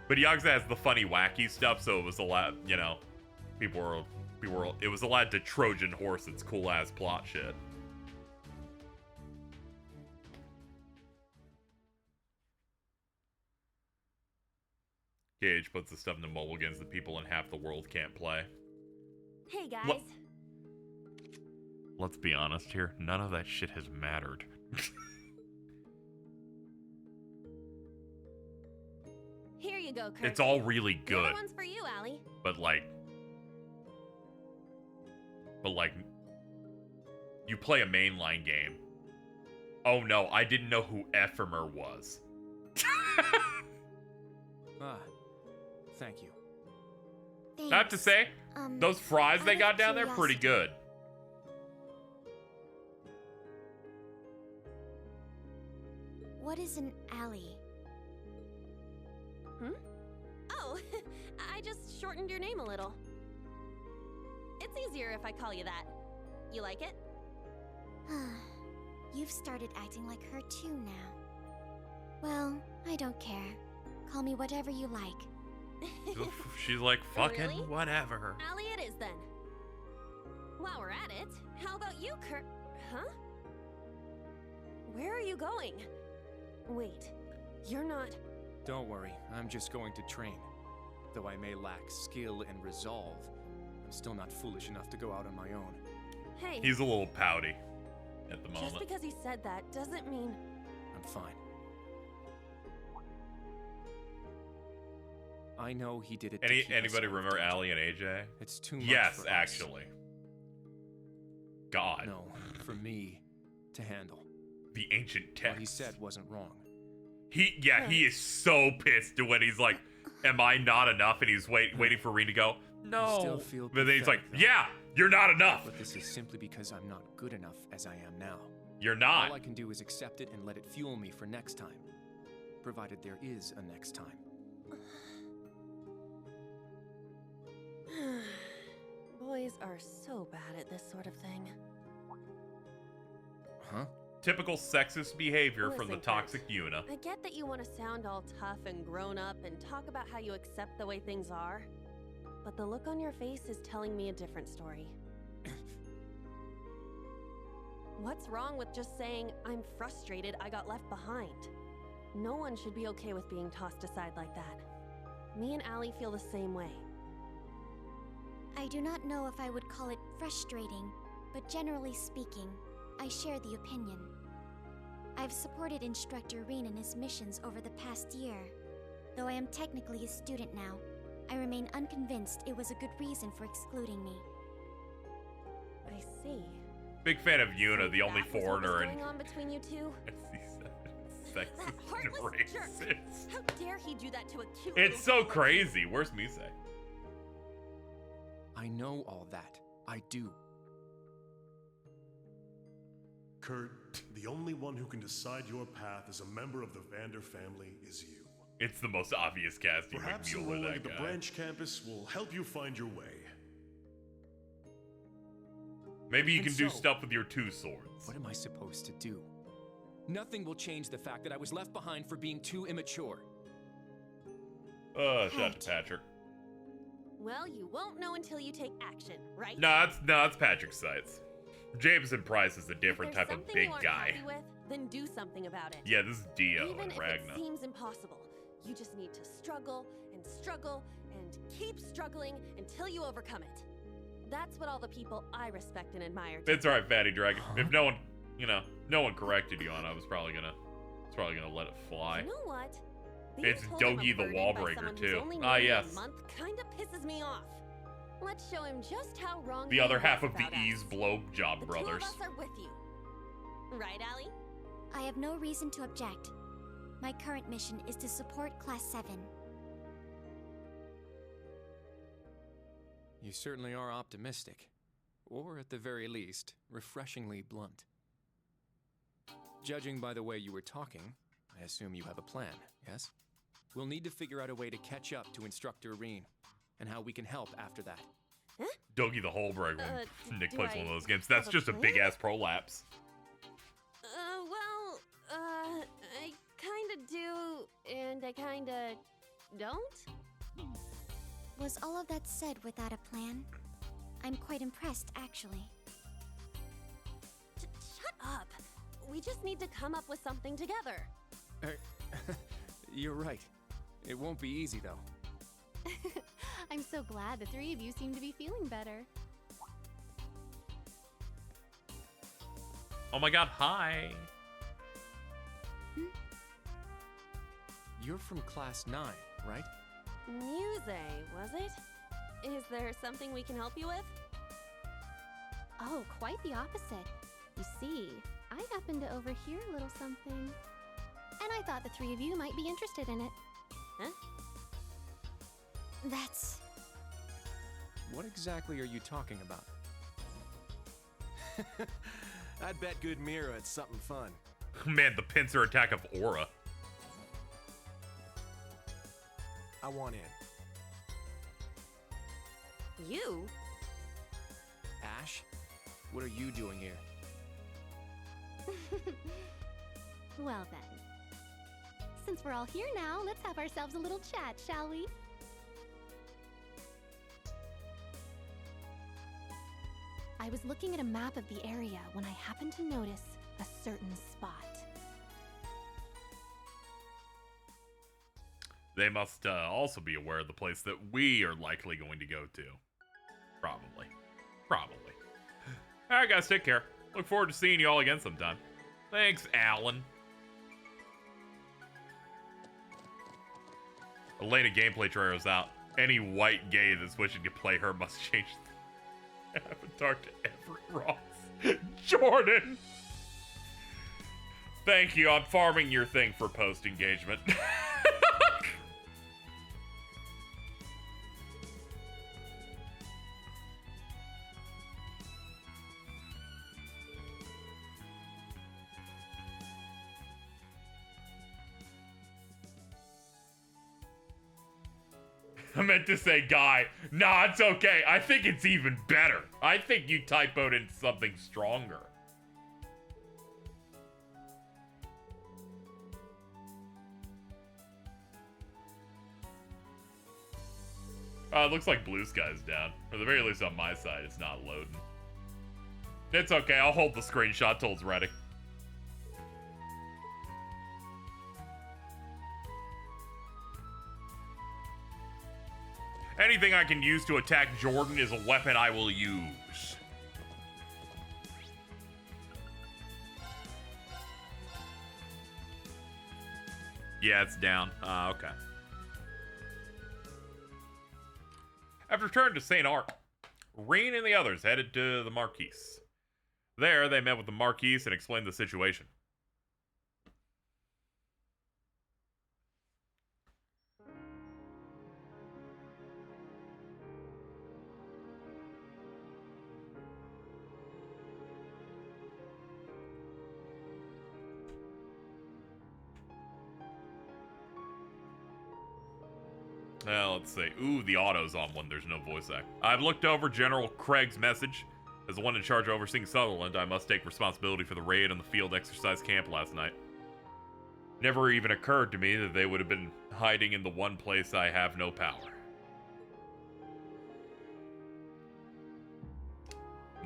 Speaker 1: But Yakuza has the funny, wacky stuff, so it was allowed, you know, it was allowed to Trojan horse its cool-ass plot shit. Gage puts the stuff into mobile games that people in half the world can't play.
Speaker 16: Hey, guys.
Speaker 1: Let's be honest here, none of that shit has mattered.
Speaker 16: Here you go, Kurt.
Speaker 1: It's all really
Speaker 16: The
Speaker 1: good.
Speaker 16: other one's for you, Allie.
Speaker 1: But like, you play a mainline game. Oh no, I didn't know who Ephemer was.
Speaker 3: Thank you.
Speaker 1: I have to say, those fries they got down there, pretty good.
Speaker 4: What is an alley?
Speaker 16: Oh, I just shortened your name a little. It's easier if I call you that. You like it?
Speaker 4: You've started acting like her too now. Well, I don't care. Call me whatever you like.
Speaker 1: She's like, fucking
Speaker 16: Really?
Speaker 1: whatever.
Speaker 16: Allie it is then. While we're at it, how about you, Kurt? Huh? Where are you going? Wait, you're not...
Speaker 3: Don't worry, I'm just going to train. Though I may lack skill and resolve, I'm still not foolish enough to go out on my own.
Speaker 16: Hey.
Speaker 1: He's a little pouty at the moment.
Speaker 16: Just because he said that doesn't mean...
Speaker 3: I'm fine. I know he did it to keep us
Speaker 1: Anybody
Speaker 3: out of
Speaker 1: remember
Speaker 3: danger.
Speaker 1: Allie and AJ?
Speaker 3: It's too much
Speaker 1: Yes,
Speaker 3: for us.
Speaker 1: actually. God.
Speaker 3: No, for me to handle.
Speaker 1: The ancient text.
Speaker 3: What he said wasn't wrong.
Speaker 1: He is so pissed to when he's like, am I not enough? And he's waiting for Reen to go, no.
Speaker 3: I still feel
Speaker 1: But then he's like,
Speaker 3: pathetic, though.
Speaker 1: yeah, you're not enough.
Speaker 3: But this is simply because I'm not good enough as I am now.
Speaker 1: You're not.
Speaker 3: All I can do is accept it and let it fuel me for next time. Provided there is a next time.
Speaker 16: Boys are so bad at this sort of thing.
Speaker 3: Huh?
Speaker 1: Typical sexist behavior from the
Speaker 16: Listen,
Speaker 1: toxic Yuna.
Speaker 16: I get that you want to sound all tough and grown up and talk about how you accept the way things are, but the look on your face is telling me a different story. What's wrong with just saying, I'm frustrated I got left behind? No one should be okay with being tossed aside like that. Me and Allie feel the same way.
Speaker 4: I do not know if I would call it frustrating, but generally speaking, I share the opinion. I've supported Instructor Reen in his missions over the past year. Though I am technically a student now, I remain unconvinced it was a good reason for excluding me.
Speaker 16: I see.
Speaker 1: Big fan of Yuna, the only
Speaker 16: That was what was
Speaker 1: foreigner in
Speaker 16: going on between you two? That
Speaker 1: sexist
Speaker 16: heartless jerk!
Speaker 1: racist.
Speaker 16: How dare he do that to a cute
Speaker 1: It's
Speaker 16: little
Speaker 1: so
Speaker 16: girl?
Speaker 1: crazy. Where's Mise?
Speaker 3: I know all that. I do.
Speaker 17: Kurt, the only one who can decide your path as a member of the Vander family is you.
Speaker 1: It's the most obvious casting.
Speaker 17: Perhaps
Speaker 1: McMuller,
Speaker 17: enrolling
Speaker 1: that
Speaker 17: at the
Speaker 1: guy.
Speaker 17: branch campus will help you find your way.
Speaker 1: Maybe you
Speaker 3: And
Speaker 1: can do
Speaker 3: so-
Speaker 1: stuff with your two swords.
Speaker 3: What am I supposed to do? Nothing will change the fact that I was left behind for being too immature.
Speaker 1: Shout out to Patrick.
Speaker 16: Well, you won't know until you take action, right?
Speaker 1: No, it's Patrick's sites. Jameson Price is a different
Speaker 16: If there's
Speaker 1: type of
Speaker 16: something
Speaker 1: big
Speaker 16: you aren't
Speaker 1: guy.
Speaker 16: happy with, then do something about it.
Speaker 1: Yeah, this is Dio
Speaker 16: Even
Speaker 1: and
Speaker 16: if
Speaker 1: Ragna.
Speaker 16: it seems impossible, you just need to struggle and struggle and keep struggling until you overcome it. That's what all the people I respect and admire do.
Speaker 1: It's alright, Fatty Dragon. If no one, no one corrected you on it, I was probably gonna let it fly.
Speaker 16: You know what? Being
Speaker 1: It's
Speaker 16: told I'm a
Speaker 1: Dogi the
Speaker 16: burden by
Speaker 1: Wallbreaker,
Speaker 16: someone who's
Speaker 1: too.
Speaker 16: only
Speaker 1: Ah,
Speaker 16: known me
Speaker 1: yes.
Speaker 16: a month kinda pisses me off. Let's show him just how wrong
Speaker 1: The
Speaker 16: he
Speaker 1: other
Speaker 16: was
Speaker 1: half of the
Speaker 16: about us.
Speaker 1: Ease Blowjob
Speaker 16: The
Speaker 1: brothers.
Speaker 16: two of us are with you. Right, Allie?
Speaker 4: I have no reason to object. My current mission is to support Class 7.
Speaker 3: You certainly are optimistic. Or, at the very least, refreshingly blunt. Judging by the way you were talking, I assume you have a plan, yes? We'll need to figure out a way to catch up to Instructor Reen, and how we can help after that.
Speaker 1: Dogi the Wallbreaker when Nick
Speaker 16: do
Speaker 1: plays
Speaker 16: I
Speaker 1: one of those games. That's
Speaker 16: have a
Speaker 1: just a
Speaker 16: plan?
Speaker 1: big ass prolapse.
Speaker 16: I kinda do, and I kinda don't?
Speaker 4: Was all of that said without a plan? I'm quite impressed, actually.
Speaker 16: Shut up! We just need to come up with something together.
Speaker 3: You're right. It won't be easy, though.
Speaker 7: I'm so glad the three of you seem to be feeling better.
Speaker 1: Oh my god, hi.
Speaker 3: You're from Class 9, right?
Speaker 16: Muse, was it? Is there something we can help you with?
Speaker 7: Oh, quite the opposite. You see, I happened to overhear a little something. And I thought the three of you might be interested in it.
Speaker 16: Huh?
Speaker 4: That's...
Speaker 3: What exactly are you talking about?
Speaker 14: I'd bet good Mira it's something fun.
Speaker 1: Man, the pincer attack of Aura.
Speaker 14: I want in.
Speaker 16: You?
Speaker 3: Ash? What are you doing here?
Speaker 7: Well then. Since we're all here now, let's have ourselves a little chat, shall we? I was looking at a map of the area when I happened to notice a certain spot.
Speaker 1: They must also be aware of the place that we are likely going to go to. Probably. Alright guys, take care. Look forward to seeing you all again sometime. Thanks, Alan. Elena gameplay trailer is out. Any white gay that's wishing to play her must change the avatar to Everett Ross. Jordan! Thank you, I'm farming your thing for post-engagement. I meant to say guy. Nah, it's okay. I think it's even better. I think you typoed in something stronger. It looks like Blue Sky's down. Or at the very least on my side, it's not loading. It's okay, I'll hold the screenshot till it's ready. Anything I can use to attack Jordan is a weapon I will use. Yeah, it's down. Okay. After returning to St. Arc, Reen and the others headed to the Marquise. There, they met with the Marquise and explained the situation. Let's see. Ooh, the auto's on when there's no voice act. I've looked over General Craig's message. As the one in charge of overseeing Sutherland, I must take responsibility for the raid on the field exercise camp last night. Never even occurred to me that they would have been hiding in the one place I have no power.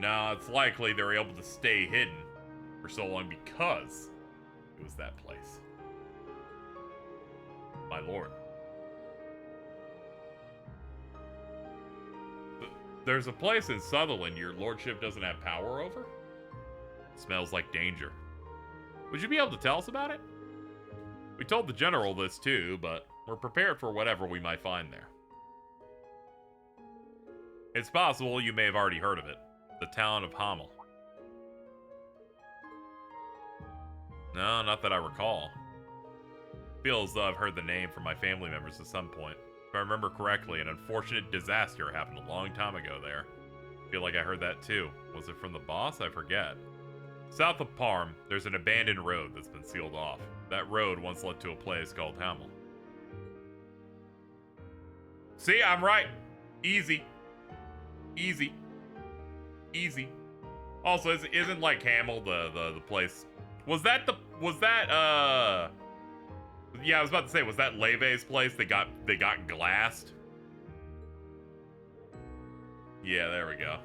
Speaker 1: No, it's likely they were able to stay hidden for so long because it was that place. My lord. There's a place in Sutherland your lordship doesn't have power over? It smells like danger. Would you be able to tell us about it? We told the general this too, but we're prepared for whatever we might find there. It's possible you may have already heard of it. The town of Hamel. No, not that I recall. Feels as though I've heard the name from my family members at some point. If I remember correctly, an unfortunate disaster happened a long time ago there. Feel like I heard that too. Was it from the boss? I forget. South of Parm, there's an abandoned road that's been sealed off. That road once led to a place called Hamel. See, I'm right. Easy. Easy. Easy. Also, isn't like Hamel the place? Was that yeah, I was about to say, was that Leve's place they got glassed? Yeah, there we go.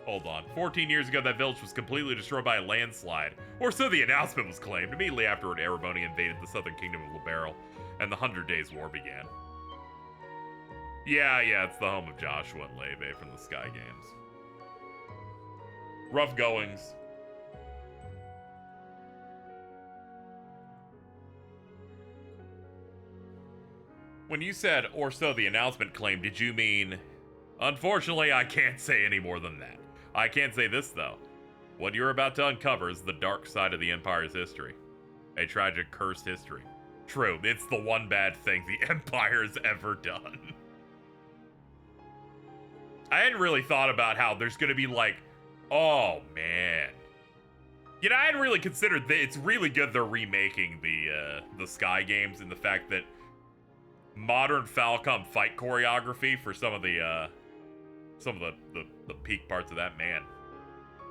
Speaker 1: Hold on. 14 years ago, that village was completely destroyed by a landslide. Or so the announcement was claimed. Immediately afterward, Ereboni invaded the southern kingdom of Liberl, and the 100 Days War began. Yeah, it's the home of Joshua and Leve from the Sky Games. Rough goings. When you said, or so the announcement claimed, did you mean... Unfortunately, I can't say any more than that. I can say this, though. What you're about to uncover is the dark side of the Empire's history. A tragic, cursed history. True, it's the one bad thing the Empire's ever done. I hadn't really thought about how there's gonna be like, oh man. You know, I hadn't really considered that it's really good they're remaking the Sky Games, and the fact that modern Falcom fight choreography for some of the peak parts of that, man.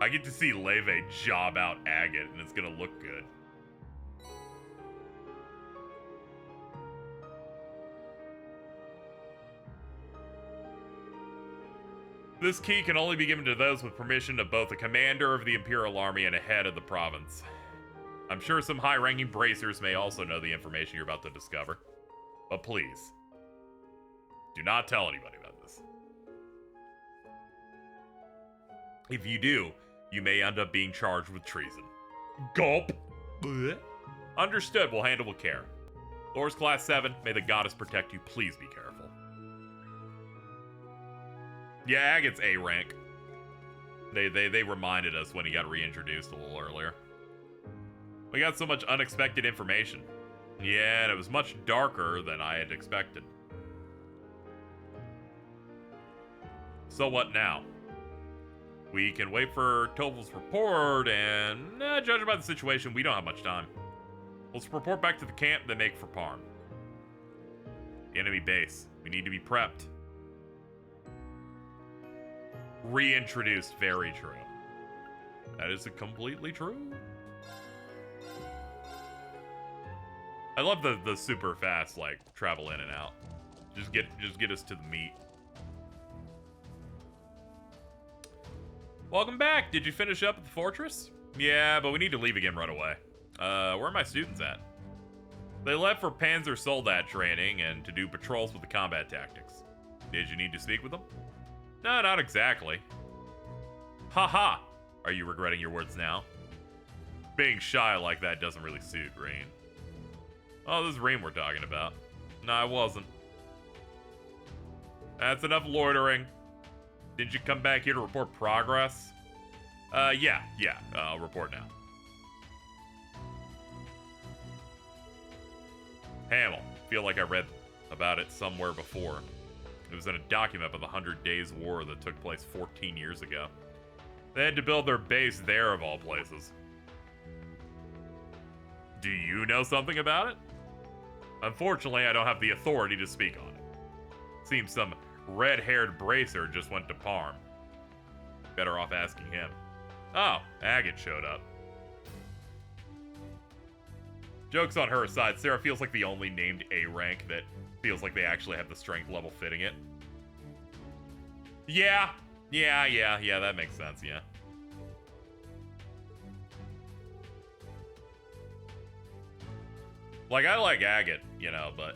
Speaker 1: I get to see Leve job out Agate, and it's gonna look good. This key can only be given to those with permission of both the commander of the Imperial Army and a head of the province. I'm sure some high-ranking bracers may also know the information you're about to discover. But please, do not tell anybody about this. If you do, you may end up being charged with treason. Gulp! Blech. Understood, we'll handle with care. Lord's Class 7, may the goddess protect you. Please be careful. Yeah, Agate's A rank. They reminded us when he got reintroduced a little earlier. We got so much unexpected information. Yeah, and it was much darker than I had expected. So what now? We can wait for Tovel's report, and judging by the situation, we don't have much time. Let's report back to the camp, then make for Parm. The enemy base. We need to be prepped. Reintroduced, very true. That is completely true. I love the super fast, like, travel in and out. Just get us to the meat. Welcome back. Did you finish up at the fortress? Yeah, but we need to leave again right away. Where are my students at? They left for Panzer Soldat training and to do patrols with the combat tactics. Did you need to speak with them? No, not exactly. Haha! Are you regretting your words now? Being shy like that doesn't really suit Rain. Oh, this is Rain we're talking about. No, I wasn't. That's enough loitering. Didn't you come back here to report progress? Yeah, I'll report now. Hamel. Feel like I read about it somewhere before. It was in a document of the 100 Days War that took place 14 years ago. They had to build their base there, of all places. Do you know something about it? Unfortunately, I don't have the authority to speak on it. Seems some red-haired bracer just went to Parm. Better off asking him. Oh, Agate showed up. Joke's on her side, Sarah feels like the only named A rank that feels like they actually have the strength level fitting it. Yeah, Yeah, that makes sense, yeah. Like, I like Agate, you know, but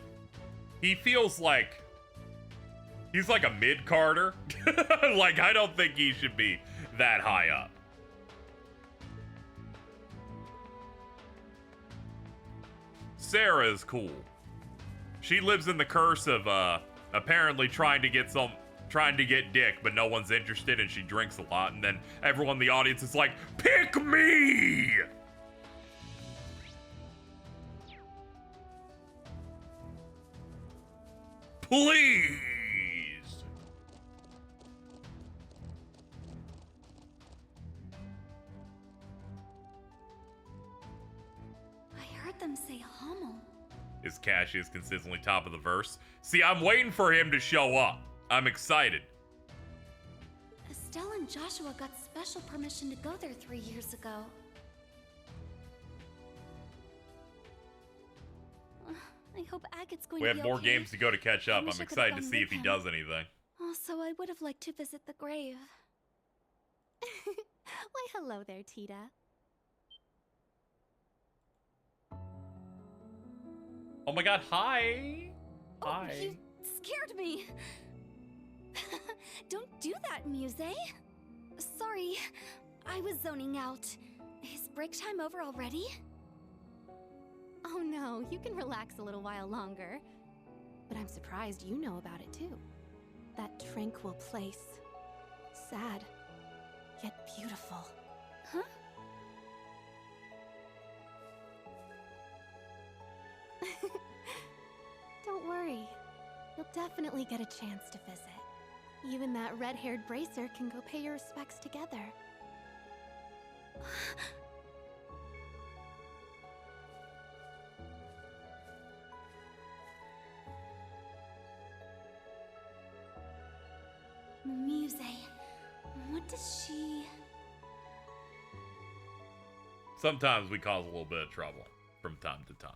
Speaker 1: he feels like he's like a mid-carder. Like, I don't think he should be that high up. Sarah is cool. She lives in the curse of apparently trying to get dick, but no one's interested, and she drinks a lot, and then everyone in the audience is like, pick me! Please!
Speaker 7: I heard them say Hummel.
Speaker 1: Is Cassius consistently top of the verse? See, I'm waiting for him to show up. I'm excited.
Speaker 7: Estelle and Joshua got special permission to go there 3 years ago. I hope Agate's going
Speaker 1: We
Speaker 7: to
Speaker 1: have
Speaker 7: be
Speaker 1: more
Speaker 7: okay.
Speaker 1: games to go to catch up.
Speaker 7: I wish
Speaker 1: I'm
Speaker 7: I could've
Speaker 1: excited to
Speaker 7: gone
Speaker 1: see
Speaker 7: with
Speaker 1: if he
Speaker 7: him.
Speaker 1: does anything.
Speaker 7: Also, I would have liked to visit the grave.
Speaker 4: Why, hello there, Tita.
Speaker 1: Oh my god, hi! Hi.
Speaker 7: You scared me. Don't do that, Muse. Sorry, I was zoning out. Is break time over already?
Speaker 4: Oh no, you can relax a little while longer. But I'm surprised you know about it too. That tranquil place. Sad, yet beautiful.
Speaker 7: Huh?
Speaker 4: Don't worry. You'll definitely get a chance to visit. You and that red-haired bracer can go pay your respects together.
Speaker 7: Muse, what does she...
Speaker 1: Sometimes we cause a little bit of trouble from time to time.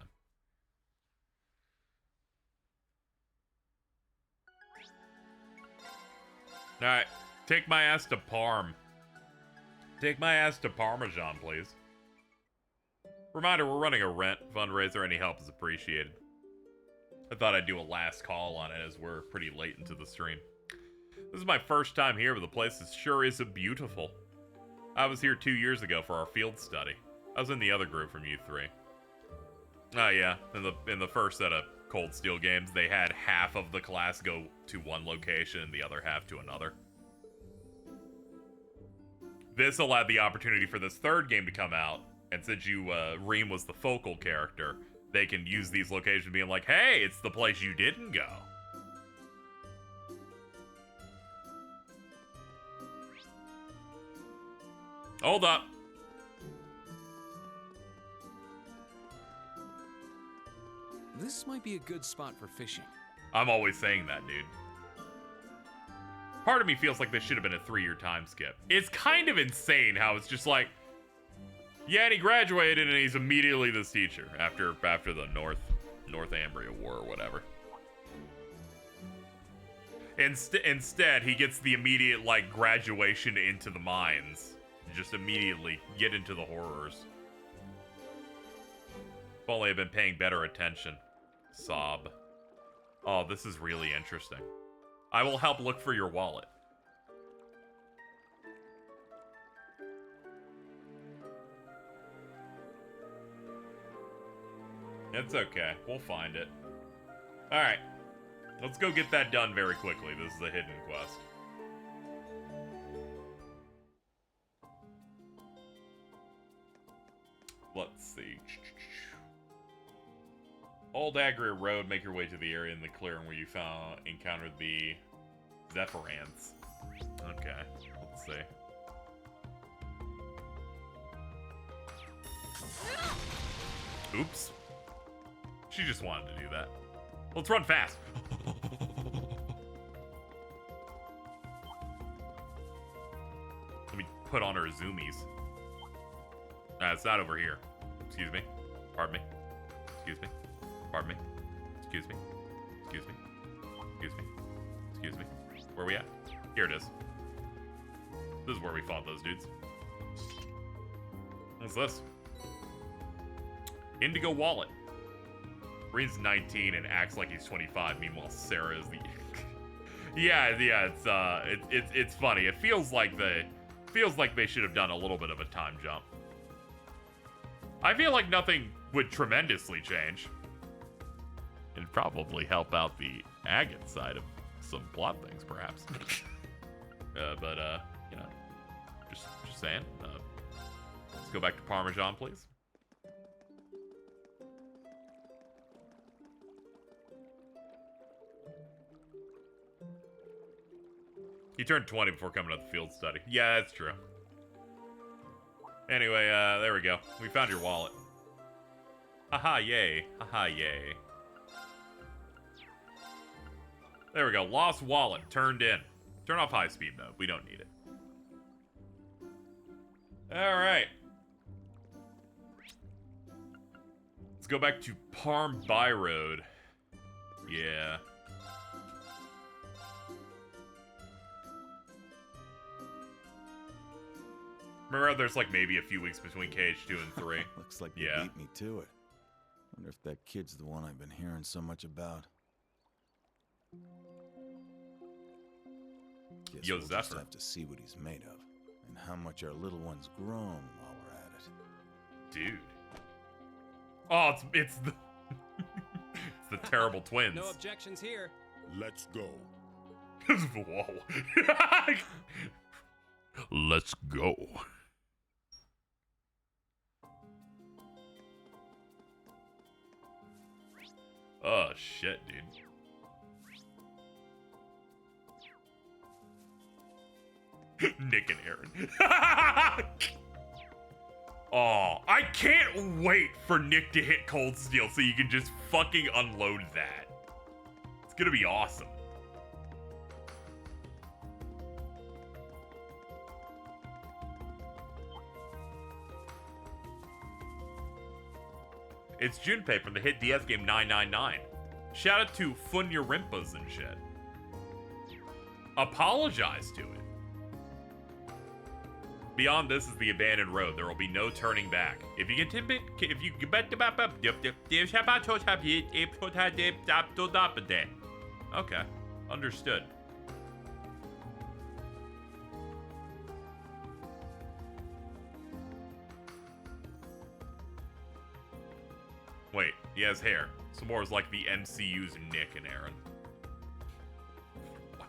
Speaker 1: Alright, take my ass to Parm. Take my ass to Parmesan, please. Reminder, we're running a rent fundraiser. Any help is appreciated. I thought I'd do a last call on it as we're pretty late into the stream. This is my first time here, but the place sure is beautiful. I was here 2 years ago for our field study. I was in the other group from U3. Oh yeah, in the first set of Cold Steel games, they had half of the class go to one location and the other half to another. This allowed the opportunity for this third game to come out, and since Reem was the focal character, they can use these locations being like, hey, it's the place you didn't go. Hold up.
Speaker 3: This might be a good spot for fishing.
Speaker 1: I'm always saying that, dude. Part of me feels like this should have been a 3-year time skip. It's kind of insane how it's just like, yeah, and he graduated and he's immediately this teacher after the North Ambria War or whatever. Instead, he gets the immediate, like, graduation into the mines. Just immediately get into the horrors. If only I'd been paying better attention. Sob. Oh, this is really interesting. I will help look for your wallet. It's okay. We'll find it. Alright. Let's go get that done very quickly. This is a hidden quest. Let's see. Old Agria Road, make your way to the area in the clearing where you encountered the Zephyrants. Okay, let's see. Oops. She just wanted to do that. Let's run fast. Let me put on her zoomies. It's not over here. Excuse me. Pardon me. Excuse me. Pardon me. Excuse me. Excuse me. Excuse me. Excuse me. Where are we at? Here it is. This is where we fought those dudes. What's this? Indigo wallet. Reen's 19 and acts like he's 25. Meanwhile, Sarah is the. yeah. It's funny. It feels like they should have done a little bit of a time jump. I feel like nothing would tremendously change. And probably help out the agate side of some plot things, perhaps. But you know, just saying. Let's go back to Parmesan, please. He turned 20 before coming to the field study. Yeah, that's true. Anyway, there we go. We found your wallet. Haha, yay. Haha, yay. There we go. Lost wallet. Turned in. Turn off high speed mode. We don't need it. Alright. Let's go back to Parm By Road. Yeah. Remember, there's like maybe a few weeks between KH2 and 3.
Speaker 11: Looks like they beat me to it. Wonder if that kid's the one I've been hearing so much about. Guess
Speaker 1: Yo,
Speaker 11: we'll
Speaker 1: Zephyr.
Speaker 11: just have to see what he's made of, and how much our little one's grown while we're at it.
Speaker 1: Dude. Oh, it's the it's the terrible twins.
Speaker 5: No objections here.
Speaker 17: Let's go.
Speaker 1: Whoa. Let's go. Oh shit, dude. Nick and Aaron. Oh, I can't wait for Nick to hit Cold Steel so you can just fucking unload that. It's gonna be awesome. It's Junpei from the hit DS game 999. Shout out to Funya Rimpas and shit. Apologize to it. Beyond this is the abandoned road. There will be no turning back. If you Okay, understood. Wait, he has hair. Samora's like the MCU's Nick and Aaron. Wow.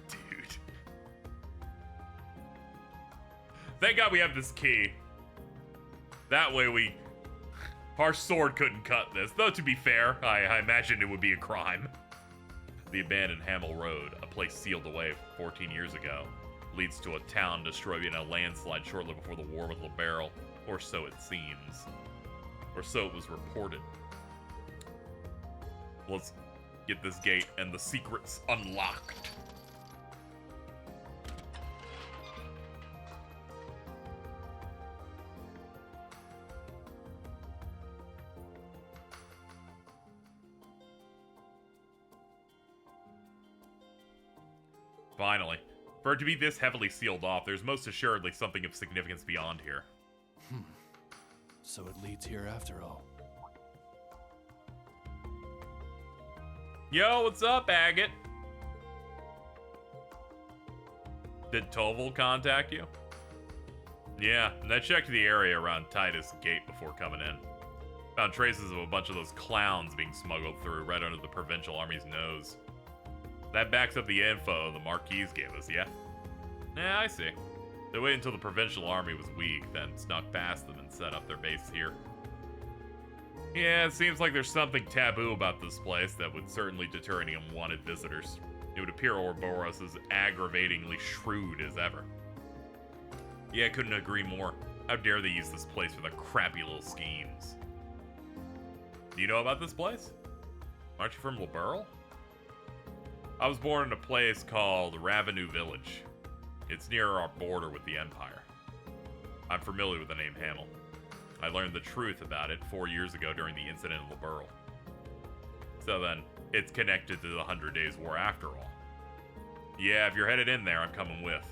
Speaker 1: Dude. Thank God we have this key. That way our sword couldn't cut this. Though to be fair, I imagine it would be a crime. The abandoned Hamel Road, a place sealed away 14 years ago, leads to a town destroyed in a landslide shortly before the war with Liberl. Or so it seems. Or so it was reported. Let's get this gate and the secrets unlocked. Finally. For it to be this heavily sealed off, there's most assuredly something of significance beyond here.
Speaker 12: So it leads here after all.
Speaker 1: Yo, what's up, Agate? Did Toval contact you? Yeah, and I checked the area around Titus Gate before coming in. Found traces of a bunch of those clowns being smuggled through right under the Provincial Army's nose. That backs up the info the Marquis gave us, yeah? Yeah, I see. They waited until the Provincial Army was weak, then snuck past them and set up their base here. Yeah, it seems like there's something taboo about this place that would certainly deter any unwanted visitors. It would appear Ouroboros is aggravatingly shrewd as ever. Yeah, I couldn't agree more. How dare they use this place for their crappy little schemes. Do you know about this place? Aren't you from Liberl? I was born in a place called Ravenue Village. It's near our border with the Empire. I'm familiar with the name Hamel. I learned the truth about it 4 years ago during the incident in Liberl. So then, it's connected to the 100 Days War after all. Yeah, if you're headed in there, I'm coming with.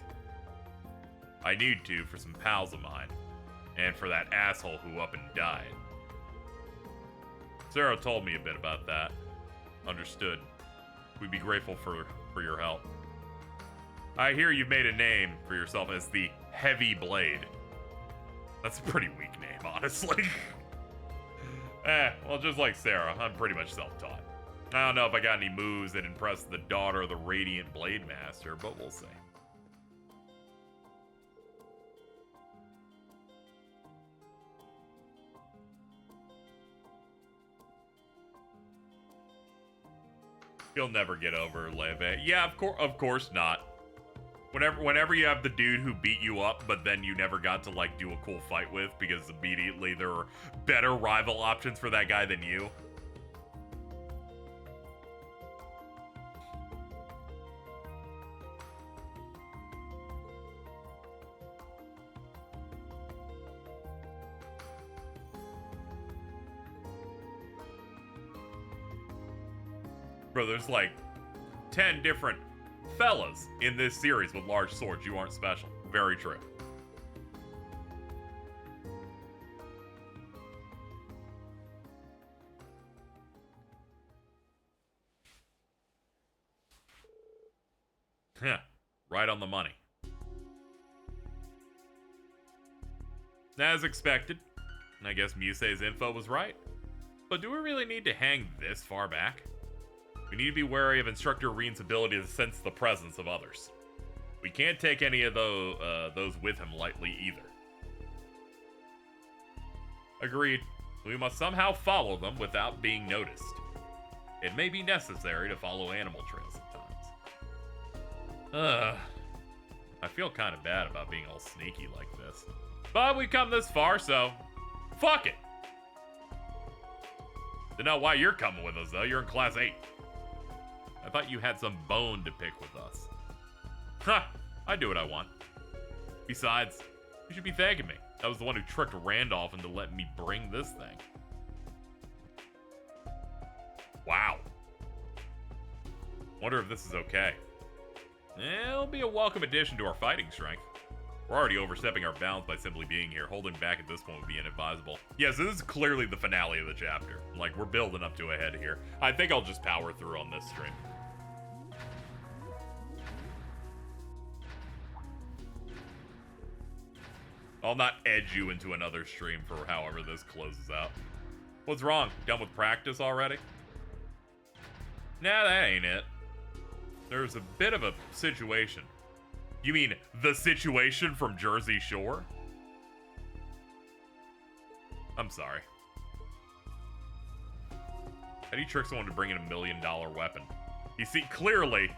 Speaker 1: I need to for some pals of mine. And for that asshole who up and died. Sarah told me a bit about that. Understood. We'd be grateful for your help. I hear you've made a name for yourself as the Heavy Blade. That's a pretty weak name, honestly. Well, just like Sarah, I'm pretty much self-taught. I don't know if I got any moves that impress the daughter of the Radiant Blade Master, but we'll see. You'll never get over Leve. Yeah, of course not. Whenever you have the dude who beat you up, but then you never got to like do a cool fight with because immediately there are better rival options for that guy than you. Bro, there's like 10 different fellas in this series with large swords. You aren't special. Very true. Yeah, right on the money. As expected, I guess Musei's info was right. But do we really need to hang this far back? We need to be wary of Instructor Reen's ability to sense the presence of others. We can't take any of those with him lightly either. Agreed. We must somehow follow them without being noticed. It may be necessary to follow animal trails at times. I feel kind of bad about being all sneaky like this. But we've come this far, so fuck it. Don't know why you're coming with us, though. You're in Class 8. I thought you had some bone to pick with us. Ha! I do what I want. Besides, you should be thanking me. I was the one who tricked Randolph into letting me bring this thing. Wow. Wonder if this is okay. It'll be a welcome addition to our fighting strength. We're already overstepping our bounds by simply being here. Holding back at this point would be inadvisable. Yeah, so this is clearly the finale of the chapter. Like, we're building up to a head here. I think I'll just power through on this stream. I'll not edge you into another stream for however this closes out. What's wrong? Done with practice already? Nah, that ain't it. There's a bit of a situation. You mean the situation from Jersey Shore? I'm sorry. How do you trick someone to bring in $1 million weapon? You see, clearly,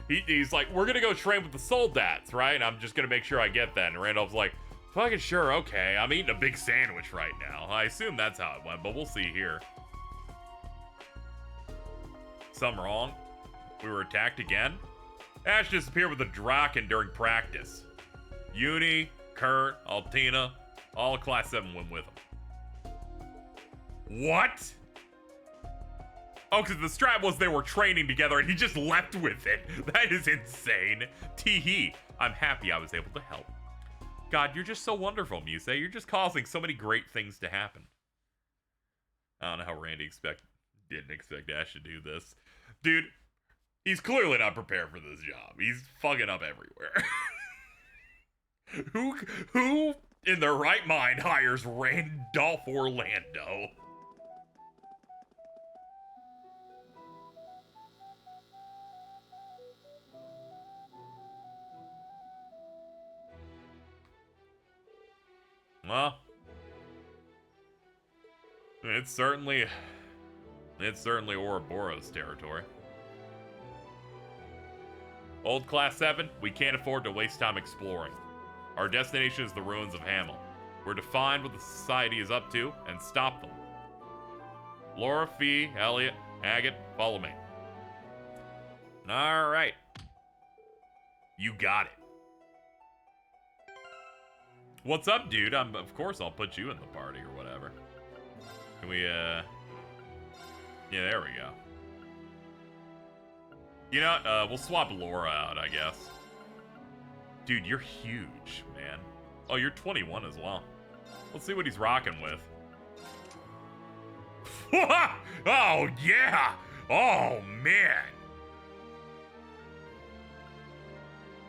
Speaker 1: he's like, we're gonna go train with the soldats, right? And I'm just gonna make sure I get that. And Randolph's like, fucking sure, okay. I'm eating a big sandwich right now. I assume that's how it went, but we'll see here. Something wrong? We were attacked again? Ash disappeared with the Draken during practice. Uni, Kurt, Altina, all Class 7 went with him. What? Oh, because the strat was they were training together and he just left with it. That is insane. Tee-hee. I'm happy I was able to help. God, you're just so wonderful, Musei. You're just causing so many great things to happen. I don't know how Randy didn't expect Ash to do this. Dude, he's clearly not prepared for this job. He's fucking up everywhere. Who in their right mind hires Randolph Orlando? Well, it's certainly Ouroboros territory. Old Class 7, we can't afford to waste time exploring. Our destination is the ruins of Hamel. We're to find what the society is up to and stop them. Laura, Fee, Elliot, Agate, follow me. All right. You got it. What's up, dude? Of course I'll put you in the party or whatever. Can we, yeah, there we go. You know, we'll swap Laura out, I guess. Dude, you're huge, man. Oh, you're 21 as well. Let's see what he's rocking with. Oh, yeah! Oh, man!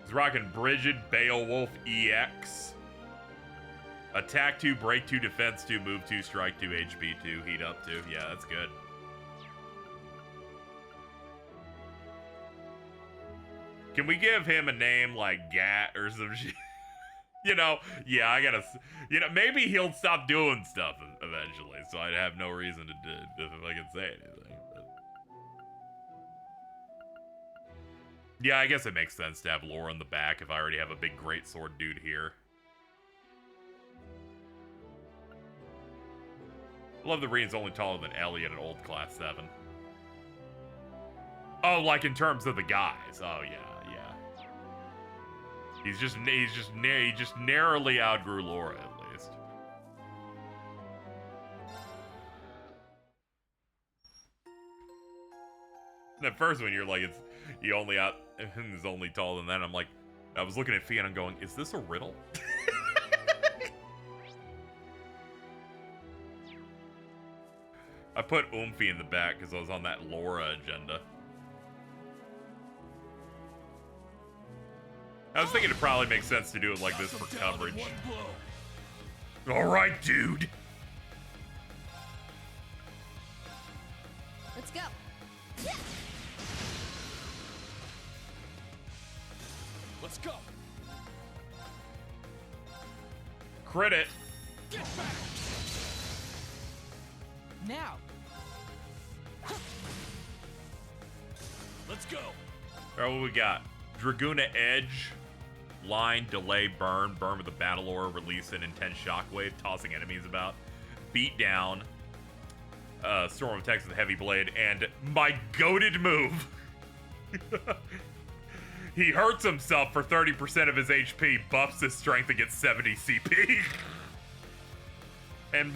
Speaker 1: He's rocking Brigid Beowulf EX. Attack 2, break 2, defense 2, move 2, strike 2, HP 2, heat up 2. Yeah, that's good. Can we give him a name like Gat or some shit? You know, yeah, I gotta, you know, maybe he'll stop doing stuff eventually, so I'd have no reason to if I can say anything. But... yeah, I guess it makes sense to have Laura in the back if I already have a big greatsword dude here. I love the Reen's only taller than Ellie at an old class 7. Oh, like in terms of the guys. Oh, yeah. He just narrowly outgrew Laura, at least. And at first, when you're like, he only is only taller than that, I'm like, I was looking at Fee and I'm going, is this a riddle? I put Oomphy in the back because I was on that Laura agenda. I was thinking it probably makes sense to do it like this for coverage. Alright, dude.
Speaker 7: Let's go.
Speaker 5: Let's go.
Speaker 1: Crit it.
Speaker 5: Get back.
Speaker 9: Now.
Speaker 5: Let's go.
Speaker 1: Alright, what we got? Dragoona Edge. Line, delay, burn with a battle aura, release an intense shockwave, tossing enemies about, beat down, storm of attacks with a heavy blade, and my goated move. He hurts himself for 30% of his HP, buffs his strength and gets 70 CP. And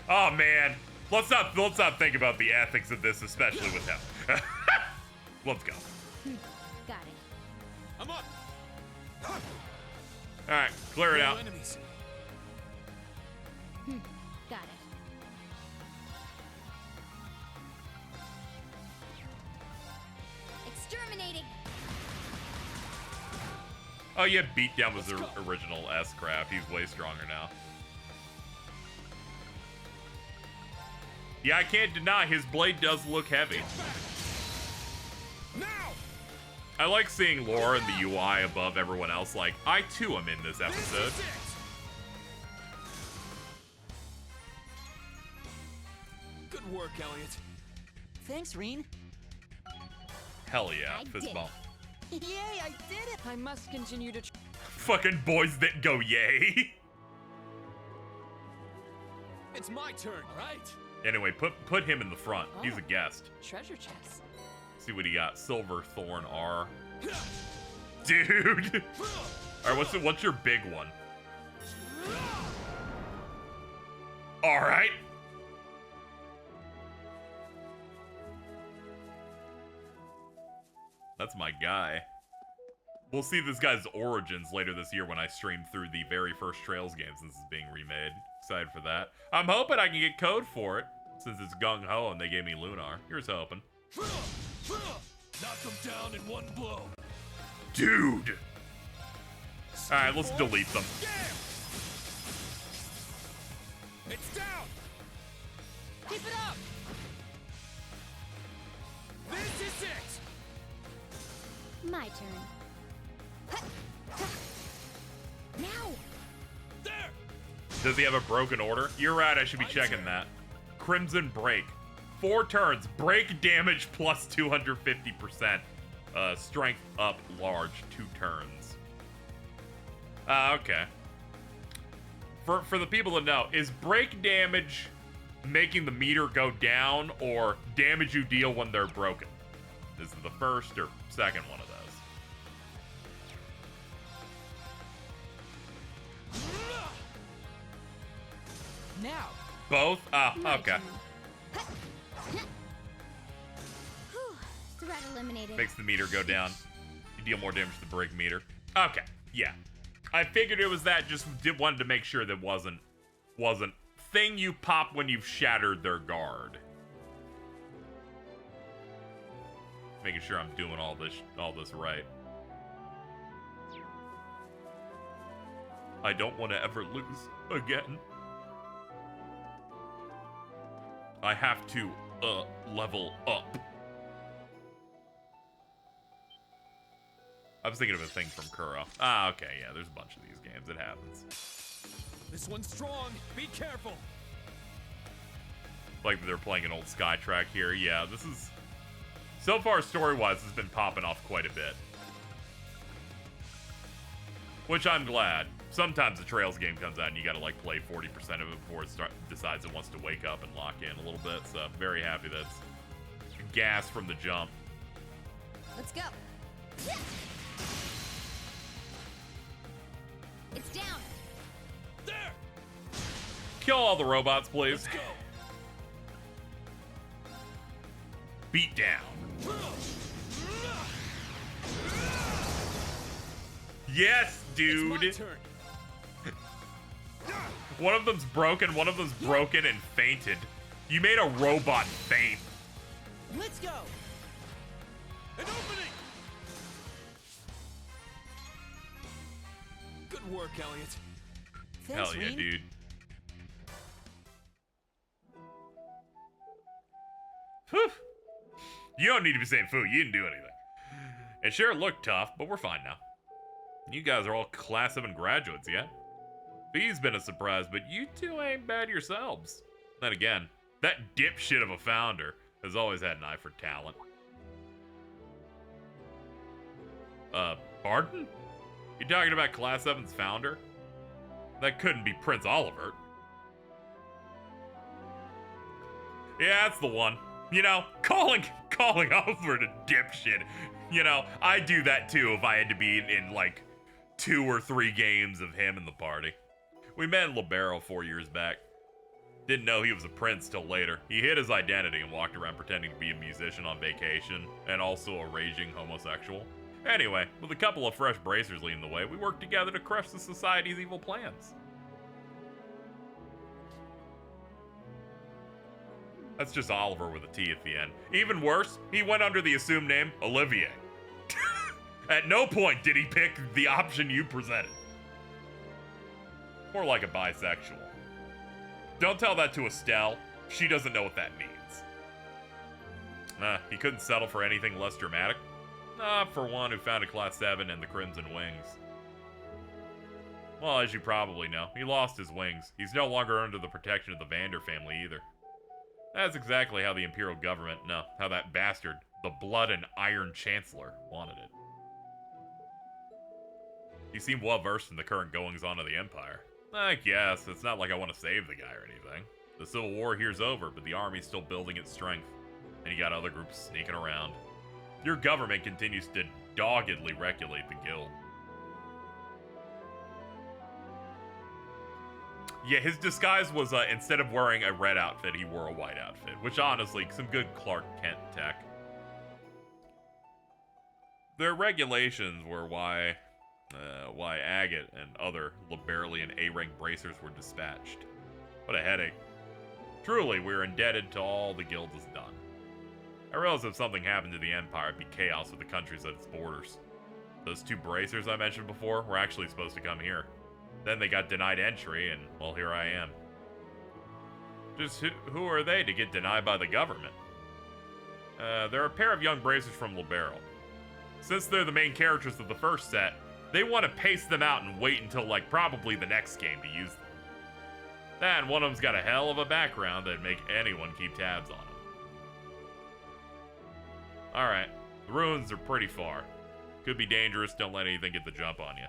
Speaker 1: oh man, let's not think about the ethics of this, especially with him. Let's go.
Speaker 7: Got it.
Speaker 5: I'm up.
Speaker 1: Alright, clear it out.
Speaker 5: Enemies.
Speaker 7: Got it. Exterminating.
Speaker 1: Oh yeah, Beatdown was the original S-Craft. He's way stronger now. Yeah, I can't deny his blade does look heavy.
Speaker 5: Now.
Speaker 1: I like seeing Laura in the UI above everyone else. Like, I too am in this episode.
Speaker 5: Good work, Elliot.
Speaker 9: Thanks, Reen.
Speaker 1: Hell yeah, fist bump.
Speaker 9: Yay, I did it!
Speaker 6: I must continue to.
Speaker 1: Fucking boys that go yay.
Speaker 5: It's my turn, right?
Speaker 1: Anyway, put him in the front. He's a guest.
Speaker 6: Treasure chest.
Speaker 1: See what he got. Silver Thorn R. Dude. All right, what's your big one? All right. That's my guy. We'll see this guy's origins later this year when I stream through the very first Trails game since it's being remade. Excited for that. I'm hoping I can get code for it since it's gung-ho and they gave me Lunar. Here's hoping.
Speaker 5: Knock them down in one blow.
Speaker 1: Dude! Alright, let's delete them.
Speaker 5: It's down!
Speaker 7: Keep it up!
Speaker 5: This is it!
Speaker 4: My turn. Now!
Speaker 5: There!
Speaker 1: Does he have a broken order? You're right, I should be checking that. Crimson Break. 4 turns. Break damage plus 250%. Strength up large. 2 turns. Okay. For the people that know, is break damage making the meter go down or damage you deal when they're broken? Is it the first or second one of those?
Speaker 9: Now.
Speaker 1: Both? Ah, okay.
Speaker 4: Threat eliminated.
Speaker 1: Makes the meter go down. You deal more damage to the break meter. Okay, yeah. I figured it was that. Just wanted to make sure that wasn't thing you pop when you've shattered their guard. Making sure I'm doing all this right. I don't want to ever lose again. I have to level up. I was thinking of a thing from Kuro. Ah, okay, yeah, there's a bunch of these games. It happens.
Speaker 5: This one's strong. Be careful.
Speaker 1: Like they're playing an old Skytrack here. Yeah, this is... So far, story-wise, has been popping off quite a bit. Which I'm glad. Sometimes the Trails game comes out and you gotta, like, play 40% of it before it decides it wants to wake up and lock in a little bit. So, I'm very happy that's gas from the jump.
Speaker 7: Let's go. It's down.
Speaker 5: There.
Speaker 1: Kill all the robots, please.
Speaker 5: Let's go.
Speaker 1: Beat down. Yes, dude.
Speaker 5: It's my turn.
Speaker 1: One of them's broken, one of them's broken and fainted. You made a robot faint.
Speaker 10: Let's go.
Speaker 5: An opening. Good work, Elliot.
Speaker 10: Thanks,
Speaker 1: Hell yeah,
Speaker 10: Rean.
Speaker 1: dude. Whew. You don't need to be saying foo. You didn't do anything. It sure looked tough, but we're fine now. You guys are all Class 7 graduates, yeah? B's been a surprise, but you two ain't bad yourselves. Then again, that dipshit of a founder has always had an eye for talent. Pardon? You talking about Class 7's founder? That couldn't be Prince Oliver. Yeah, that's the one. You know, calling Oliver a dipshit. You know, I'd do that too if I had to be in like 2 or 3 games of him in the party. We met in Libero 4 years back. Didn't know he was a prince till later. He hid his identity and walked around pretending to be a musician on vacation and also a raging homosexual. Anyway, with a couple of fresh bracers leading the way, we worked together to crush the society's evil plans. That's just Oliver with a T at the end. Even worse, he went under the assumed name Olivier. At no point did he pick the option you presented. More like a bisexual. Don't tell that to Estelle. She doesn't know what that means. He couldn't settle for anything less dramatic. Not for one who founded Class 7 and the Crimson Wings. Well, as you probably know, he lost his wings. He's no longer under the protection of the Vander family either. That's exactly how the Imperial government, no, how that bastard, the Blood and Iron Chancellor, wanted it. You seem well versed in the current goings-on of the Empire. I guess, it's not like I want to save the guy or anything. The Civil War here's over, but the army's still building its strength, and you got other groups sneaking around. Your government continues to doggedly regulate the guild. Yeah, his disguise was, instead of wearing a red outfit, he wore a white outfit. Which, honestly, some good Clark Kent tech. Their regulations were why Agate and other Liberalian A-rank bracers were dispatched. What a headache. Truly, we're indebted to all the guild has done. I realize if something happened to the Empire, it'd be chaos with the countries at its borders. Those 2 bracers I mentioned before were actually supposed to come here. Then they got denied entry, and, well, here I am. Just who are they to get denied by the government? They're a pair of young bracers from Libero. Since they're the main characters of the first set, they want to pace them out and wait until, like, probably the next game to use them. And one of them's got a hell of a background that'd make anyone keep tabs on him. Alright, the ruins are pretty far. Could be dangerous, don't let anything get the jump on you.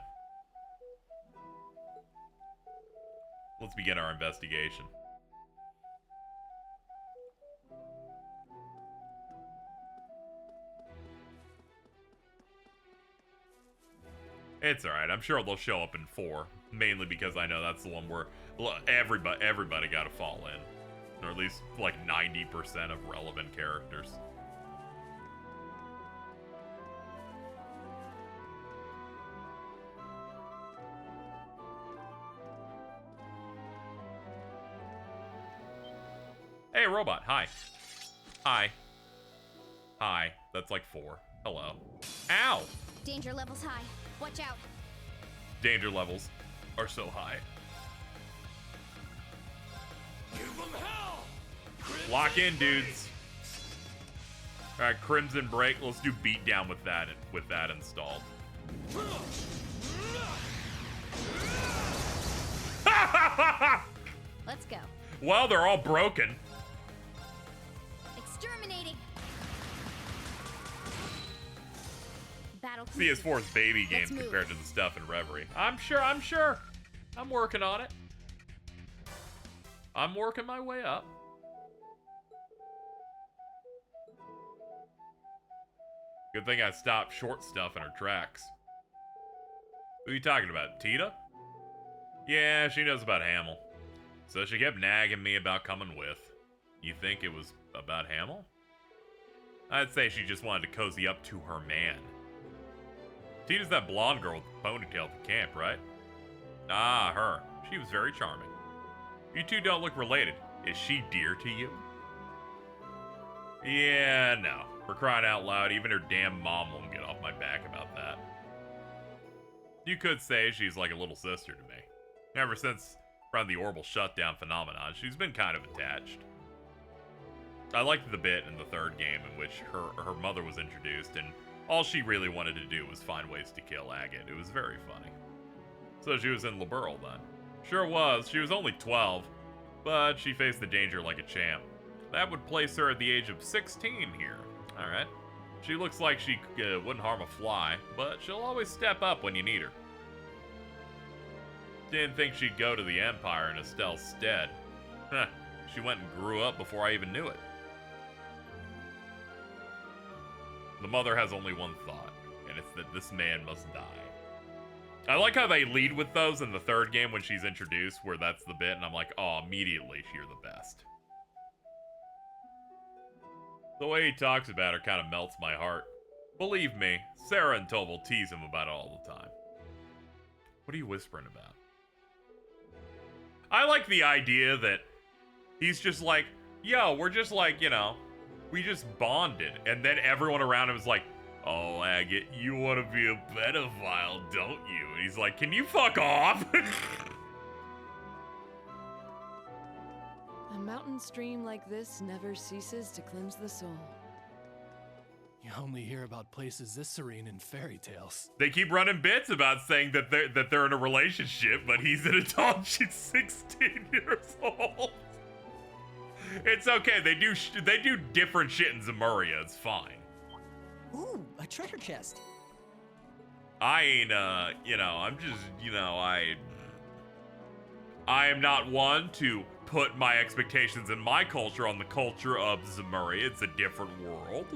Speaker 1: Let's begin our investigation. It's alright, I'm sure they'll show up in 4. Mainly because I know that's the one where everybody gotta fall in. Or at least, like, 90% of relevant characters. Hey, robot. Hi. Hi. Hi. That's like 4. Hello. Ow!
Speaker 7: Danger levels high. Watch out.
Speaker 1: Danger levels are so high.
Speaker 5: Give them hell!
Speaker 1: Lock in, dudes. Alright, Crimson Break. Let's do beatdown with that installed.
Speaker 7: Let's go.
Speaker 1: Well, they're all broken.
Speaker 7: Exterminating. Battle
Speaker 1: CS4's baby game
Speaker 7: Let's move.
Speaker 1: compared to the stuff in Reverie. I'm sure. I'm working on it. I'm working my way up. Good thing I stopped short stuff in her tracks. Who are you talking about? Tita? Yeah, she knows about Hamill. So she kept nagging me about coming with. You think it was about Hamill? I'd say she just wanted to cozy up to her man. Tita's that blonde girl with the ponytail at the camp, right? Ah, her. She was very charming. You two don't look related. Is she dear to you? Yeah, no. For crying out loud, even her damn mom won't get off my back about that. You could say she's like a little sister to me. Ever since around the orbital shutdown phenomenon, she's been kind of attached. I liked the bit in the third game in which her mother was introduced, and all she really wanted to do was find ways to kill Agate. It was very funny. So she was in Liberl then. Sure was. She was only 12, but she faced the danger like a champ. That would place her at the age of 16 here. Alright. She looks like she wouldn't harm a fly, but she'll always step up when you need her. Didn't think she'd go to the Empire in Estelle's stead. Huh. She went and grew up before I even knew it. The mother has only one thought, and it's that this man must die. I like how they lead with those in the third game when she's introduced, where that's the bit, and I'm like, oh, immediately, you're the best. The way he talks about her kind of melts my heart. Believe me, Sarah and Tobal tease him about it all the time. What are you whispering about? I like the idea that he's just like, yo, we're just like, you know, we just bonded. And then everyone around him is like, oh, Agate, you want to be a pedophile, don't you? And he's like, can you fuck off?
Speaker 6: A mountain stream like this never ceases to cleanse the soul.
Speaker 12: You only hear about places this serene in fairy tales.
Speaker 1: They keep running bits about saying that they're in a relationship, but he's an adult. She's 16 years old. It's okay. They do different shit in Zemuria. It's fine.
Speaker 9: Ooh, a treasure chest.
Speaker 1: I ain't you know, I'm just, you know, I am not one to put my expectations in my culture on the culture of Zemuria. It's a different world.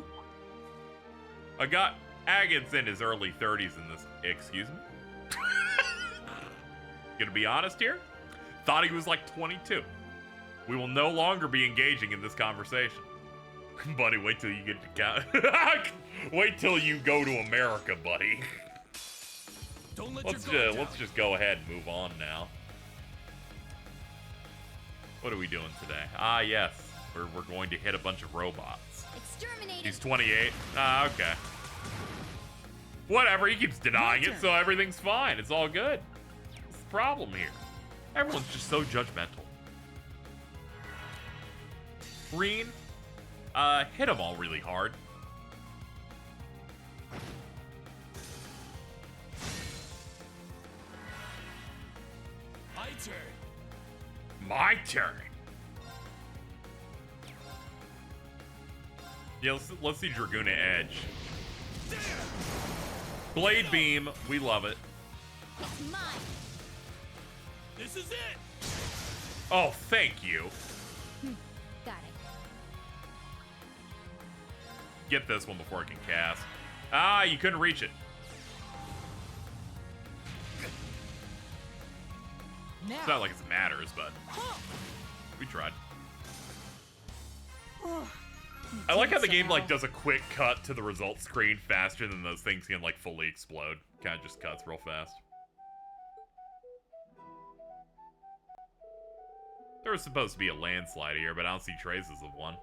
Speaker 1: I got Agate's in his early 30s in this. Excuse me? Gonna be honest here? Thought he was like 22. We will no longer be engaging in this conversation. Buddy, wait till you get to wait till you go to America, buddy.
Speaker 5: Don't let
Speaker 1: Let's just go ahead and move on now. What are we doing today? Ah, yes. We're going to hit a bunch of robots.
Speaker 7: Exterminating.
Speaker 1: He's 28. Ah, okay. Whatever, he keeps denying it, so everything's fine. It's all good. What's the problem here? Everyone's just so judgmental. Green, hit them all really hard.
Speaker 5: My turn.
Speaker 1: My turn. Yeah, let's see Dragoona Edge. Blade Beam, we love it.
Speaker 7: It's mine.
Speaker 5: This is it.
Speaker 1: Oh, thank you.
Speaker 7: Got it.
Speaker 1: Get this one before I can cast. Ah, you couldn't reach it. It's not like it matters, but we tried. I like how the game like does a quick cut to the results screen faster than those things can like fully explode. Kind of just cuts real fast. There was supposed to be a landslide here, but I don't see traces of one.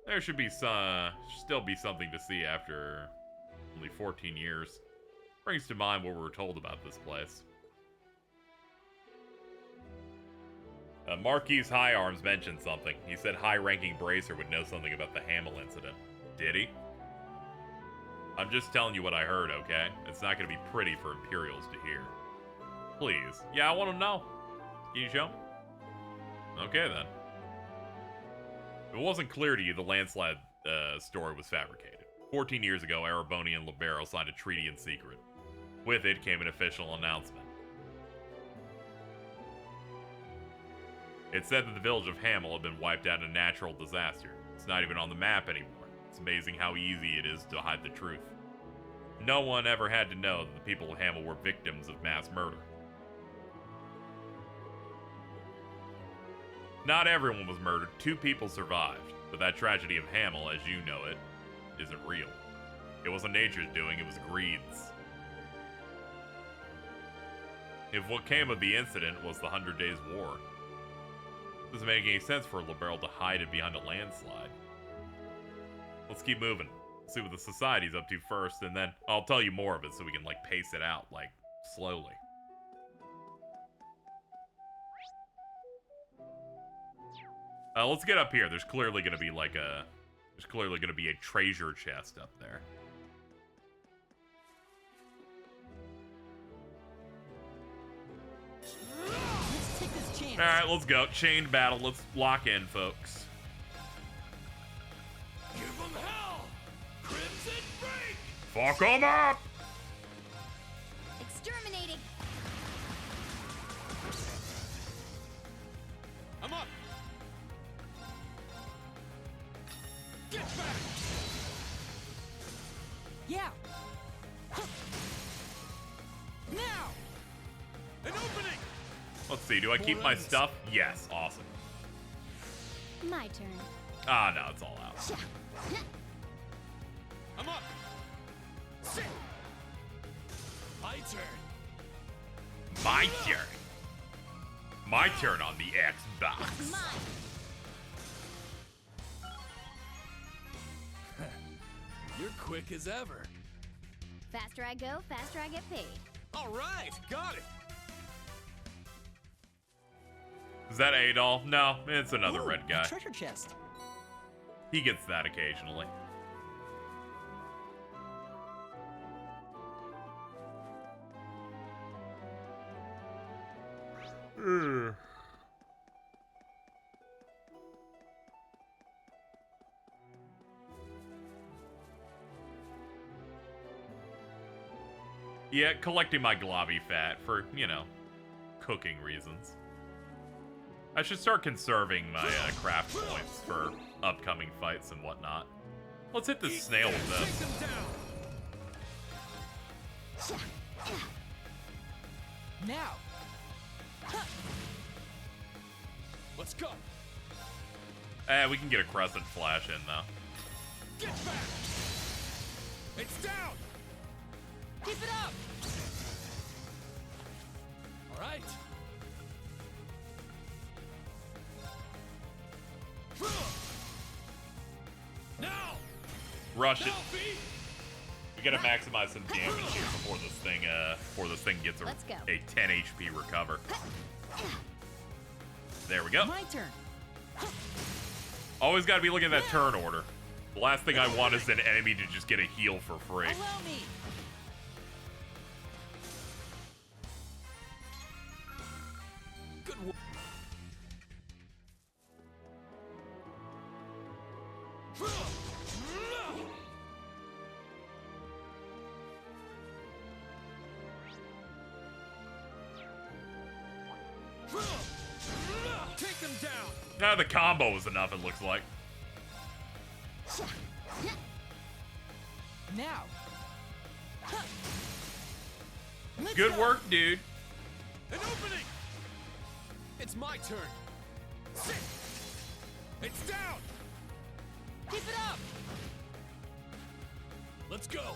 Speaker 1: There should be still be something to see after only 14 years. Brings to mind what we were told about this place. Marquis High Arms mentioned something. He said high-ranking Bracer would know something about the Hamill incident. Did he? I'm just telling you what I heard, okay? It's not going to be pretty for Imperials to hear. Please. Yeah, I want to know. Can you show me? Okay, then. If it wasn't clear to you, the landslide story was fabricated. 14 years ago, Ereboni and Libero signed a treaty in secret. With it came an official announcement. It said that the village of Hamill had been wiped out in a natural disaster. It's not even on the map anymore. It's amazing how easy it is to hide the truth. No one ever had to know that the people of Hamill were victims of mass murder. Not everyone was murdered. 2 people survived. But that tragedy of Hamill, as you know it, isn't real. It wasn't nature's doing, it was greed's. If what came of the incident was the 100 Days War, it doesn't make any sense for Liberal to hide it behind a landslide. Let's keep moving. See what the society's up to first, and then I'll tell you more of it so we can, like, pace it out, like, slowly. Let's get up here. There's clearly gonna be, like, a treasure chest up there.
Speaker 9: Let's take this chance.
Speaker 1: Alright, let's go. Chained battle. Let's lock in, folks.
Speaker 5: Give them hell! Crimson Break!
Speaker 1: Fuck them up!
Speaker 2: Exterminating.
Speaker 5: I'm up! Get back!
Speaker 9: Yeah. Now.
Speaker 5: An opening!
Speaker 1: Let's see. Do I keep my stuff? Yes. Awesome.
Speaker 4: My turn.
Speaker 1: Ah, no. It's all out.
Speaker 5: I'm up! Sit! My turn!
Speaker 1: My turn. My turn on the Xbox.
Speaker 2: Mine.
Speaker 12: You're quick as ever.
Speaker 4: Faster I go, faster I get paid.
Speaker 5: All right, got it.
Speaker 1: Is that Adol? No, it's another red guy.
Speaker 9: A treasure chest.
Speaker 1: He gets that occasionally. Yeah, collecting my globby fat for, you know, cooking reasons. I should start conserving my craft points for upcoming fights and whatnot. Let's hit the snail with this.
Speaker 9: Now.
Speaker 5: Let's go.
Speaker 1: We can get a crescent flash in though.
Speaker 5: Get back. It's down.
Speaker 9: Keep it up.
Speaker 5: All right. Now.
Speaker 1: Rush it.
Speaker 5: Now, V.
Speaker 1: We gotta maximize some damage here before this thing gets
Speaker 4: Let's go.
Speaker 1: a 10 HP recover. There we go.
Speaker 9: My turn.
Speaker 1: Always gotta be looking at that turn order. The last thing I want is an enemy to just get a heal for free.
Speaker 9: Allow me.
Speaker 5: Good work. Take them down.
Speaker 1: Now the combo was enough, it looks like.
Speaker 9: Now. Let's
Speaker 1: Good
Speaker 9: go.
Speaker 1: work, dude.
Speaker 5: An opening. It's my turn. Sit. It's down.
Speaker 9: Keep it up.
Speaker 5: Let's go.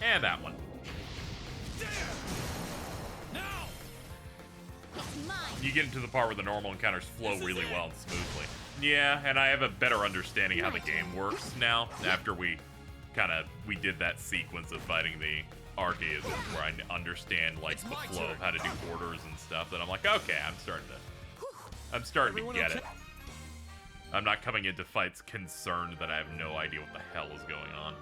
Speaker 1: And that one.
Speaker 5: There. Now.
Speaker 1: you get into the part where the normal encounters flow really well and smoothly. Yeah, and I have a better understanding of how the game works now after we did that sequence of fighting the Archaeans where I understand like the flow of how to do orders and stuff. That I'm like, okay, I'm starting to get it. I'm not coming into fights concerned that I have no idea what the hell is going on.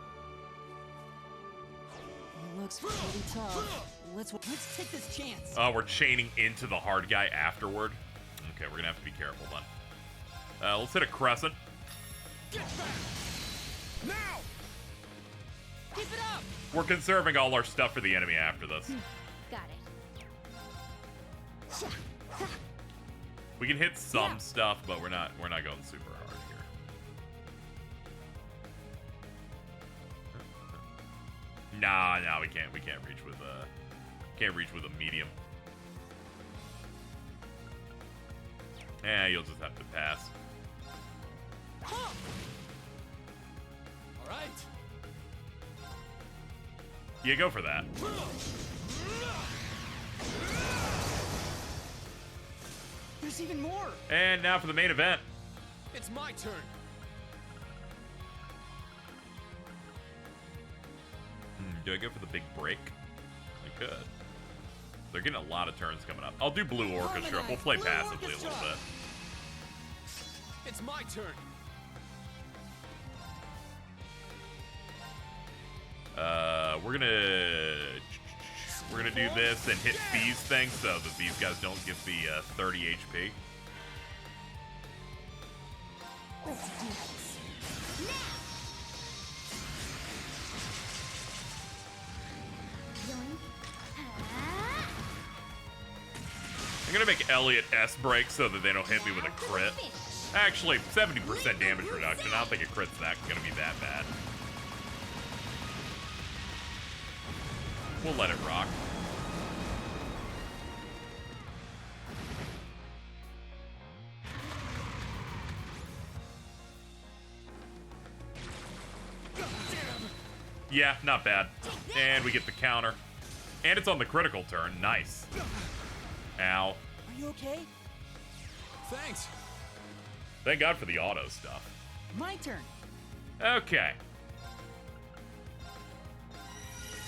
Speaker 9: He looks pretty tough. Let's take this chance.
Speaker 1: Oh, we're chaining into the hard guy afterward. Okay, we're gonna have to be careful then. Let's hit a crescent.
Speaker 5: Get back! Now!
Speaker 7: Keep it up!
Speaker 1: We're conserving all our stuff for the enemy after this.
Speaker 4: Got it.
Speaker 1: We can hit some stuff, but we're not going super hard here. Nah, we can't reach with a medium. You'll just have to pass.
Speaker 5: All right.
Speaker 1: Yeah, go for that.
Speaker 9: There's even more.
Speaker 1: And now for the main event.
Speaker 5: It's my turn.
Speaker 1: Do I go for the big break? I could. They're getting a lot of turns coming up. I'll do Blue Orchestra. We'll play passively a little bit.
Speaker 5: It's my turn.
Speaker 1: We're gonna do this and hit these things so that these guys don't get the 30 HP.
Speaker 7: Let's do this.
Speaker 1: I'm gonna make Elliot S break so that they don't hit me with a crit. Actually, 70% damage reduction. I don't think a crit's gonna be that bad. We'll let it rock. Yeah, not bad. And we get the counter. And it's on the critical turn. Nice. Ow.
Speaker 9: Are you okay?
Speaker 5: Thanks.
Speaker 1: Thank God for the auto stuff.
Speaker 9: My turn.
Speaker 1: Okay.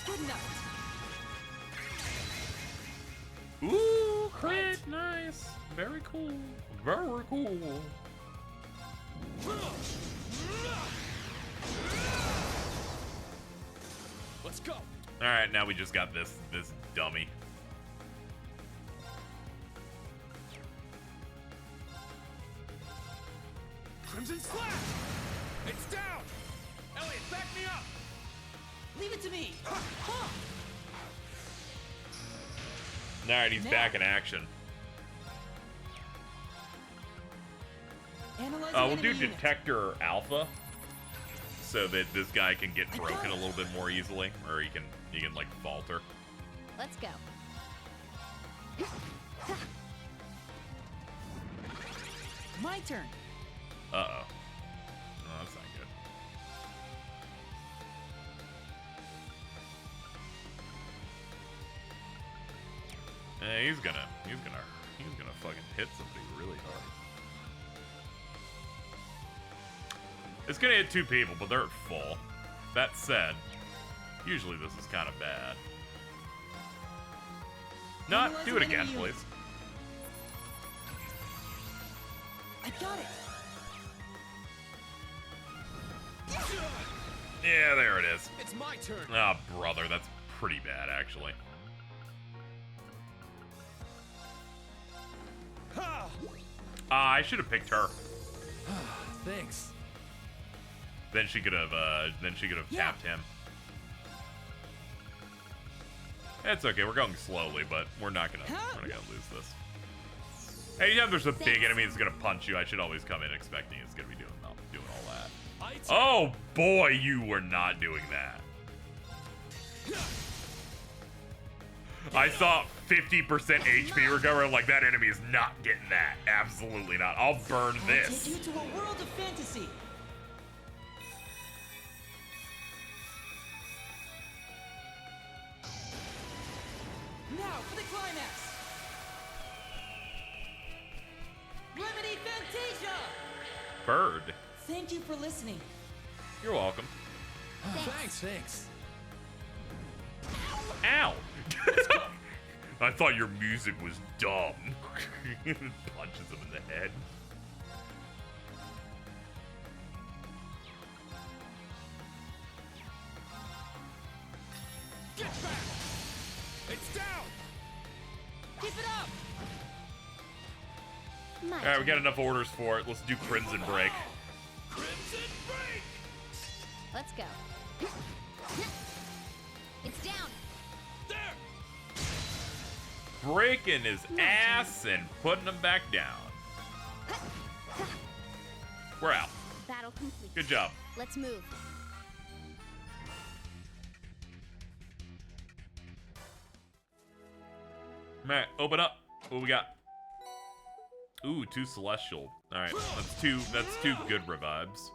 Speaker 9: Good night.
Speaker 1: Ooh, crit. Nice. Very cool. Very cool.
Speaker 5: Let's go.
Speaker 1: All right, now we just got this dummy.
Speaker 5: Crimson Slash! It's down! Elliot, back me up!
Speaker 9: Leave it to me.
Speaker 1: All right, he's back in action. We'll do Detector Alpha, so that this guy can get broken a little bit more easily, or he can like falter.
Speaker 4: Let's go.
Speaker 9: My turn.
Speaker 1: Uh-oh. Oh, that's not good. He's gonna fucking hit somebody really hard. It's gonna hit two people, but they're at full. That said, usually this is kind of bad. Not, do it again, please.
Speaker 9: I got it.
Speaker 1: Yeah, there it is.
Speaker 5: It's my turn.
Speaker 1: Oh, brother, that's pretty bad, actually. I should have picked her.
Speaker 12: Thanks.
Speaker 1: Then she could have tapped him. It's okay. We're going slowly, but we're not gonna lose this. Anytime there's a big enemy that's gonna punch you, I should always come in expecting it's gonna be doing all that. Oh boy, you were not doing that. I saw 50% HP recover. Like, that enemy is not getting that. Absolutely not. I'll burn this.
Speaker 9: Take you to a world of fantasy. Now for the climax.
Speaker 1: bird.
Speaker 9: Thank you for listening.
Speaker 1: You're welcome.
Speaker 12: Thanks.
Speaker 1: Ow! I thought your music was dumb. Punches him in the head.
Speaker 5: Get back! It's down!
Speaker 7: Keep it up!
Speaker 1: Alright, we got enough orders for it. Let's do Crimson Break.
Speaker 5: Crimson Break!
Speaker 7: Let's go. It's down.
Speaker 5: There!
Speaker 1: Breaking his ass and putting him back down. We're out.
Speaker 7: Battle complete.
Speaker 1: Good job.
Speaker 7: Let's move.
Speaker 1: Alright, open up. What we got? Ooh, 2 celestial. Alright, that's two good revives.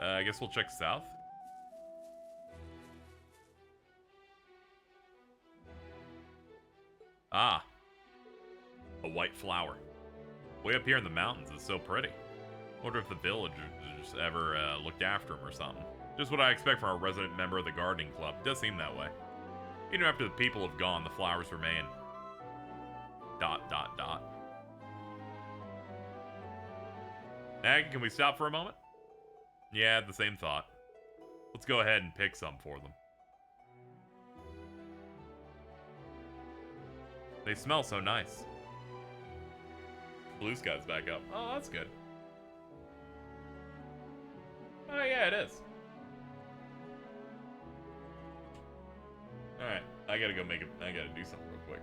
Speaker 1: I guess we'll check south. Ah. A white flower. Way up here in the mountains, it's so pretty. Wonder if the villagers ever looked after him or something. Just what I expect from a resident member of the gardening club. Does seem that way. Even after the people have gone, the flowers remain. ... Ag, can we stop for a moment? Yeah, I had the same thought. Let's go ahead and pick some for them. They smell so nice. Blue sky's back up. Oh, that's good. Oh, yeah, it is. Alright, I gotta go make it. I gotta do something real quick.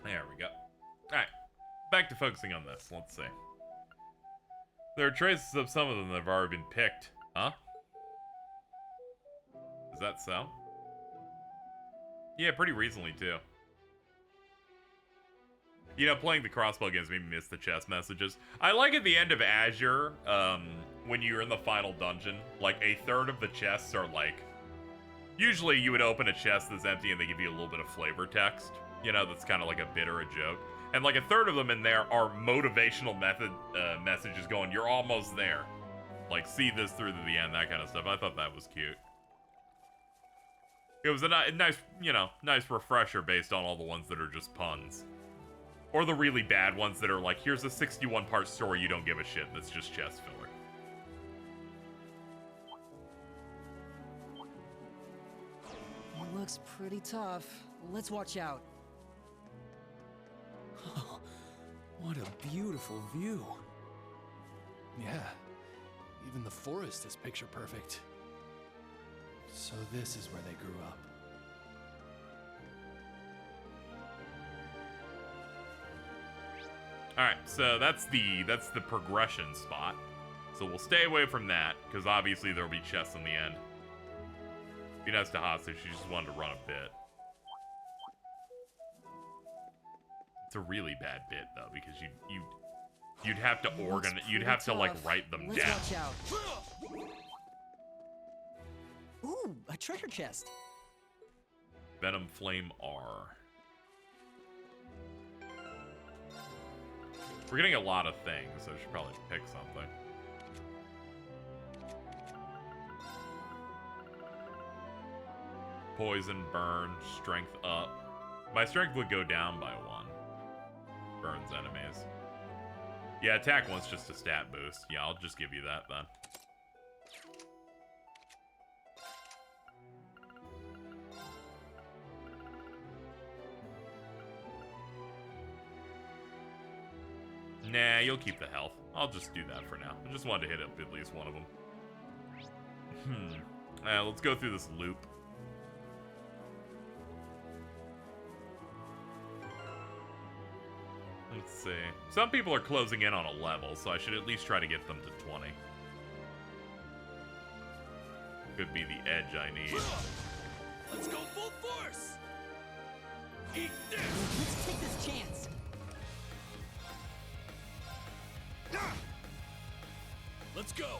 Speaker 1: There we go. Alright, back to focusing on this. Let's see. There are traces of some of them that have already been picked. Huh? Is that so? Yeah, pretty recently, too. You know, playing the crossbow games made me miss the chest messages. I like at the end of Azure, when you're in the final dungeon, like, a third of the chests are, like... Usually you would open a chest that's empty and they give you a little bit of flavor text. You know, that's kind of like a bit or a joke. And like a third of them in there are motivational messages going, you're almost there. Like, see this through to the end, that kind of stuff. I thought that was cute. It was a nice, you know, nice refresher based on all the ones that are just puns. Or the really bad ones that are like, here's a 61-part story you don't give a shit that's just chest filler.
Speaker 9: It looks pretty tough. Let's watch out.
Speaker 3: Oh, what a beautiful view.
Speaker 12: Yeah, even the forest is picture perfect. So this is where they grew up.
Speaker 1: Alright, so that's the progression spot. So we'll stay away from that, because obviously there'll be chests in the end. Be nice to Hasu, she just wanted to run a bit. It's a really bad bit though, because you'd have to you'd have to like write them
Speaker 9: Let's
Speaker 1: down.
Speaker 9: watch out. Ooh, a treasure chest.
Speaker 1: Venom Flame R. We're getting a lot of things, so I should probably pick something. Poison, burn, strength up. My strength would go down by 1. Burns enemies. Yeah, attack one's just a stat boost. Yeah, I'll just give you that then. Nah, you'll keep the health. I'll just do that for now. I just wanted to hit up at least one of them. Let's go through this loop. Let's see. Some people are closing in on a level, so I should at least try to get them to 20. Could be the edge I need.
Speaker 5: Let's go full force! Eat this!
Speaker 9: Let's take this chance.
Speaker 5: Let's go!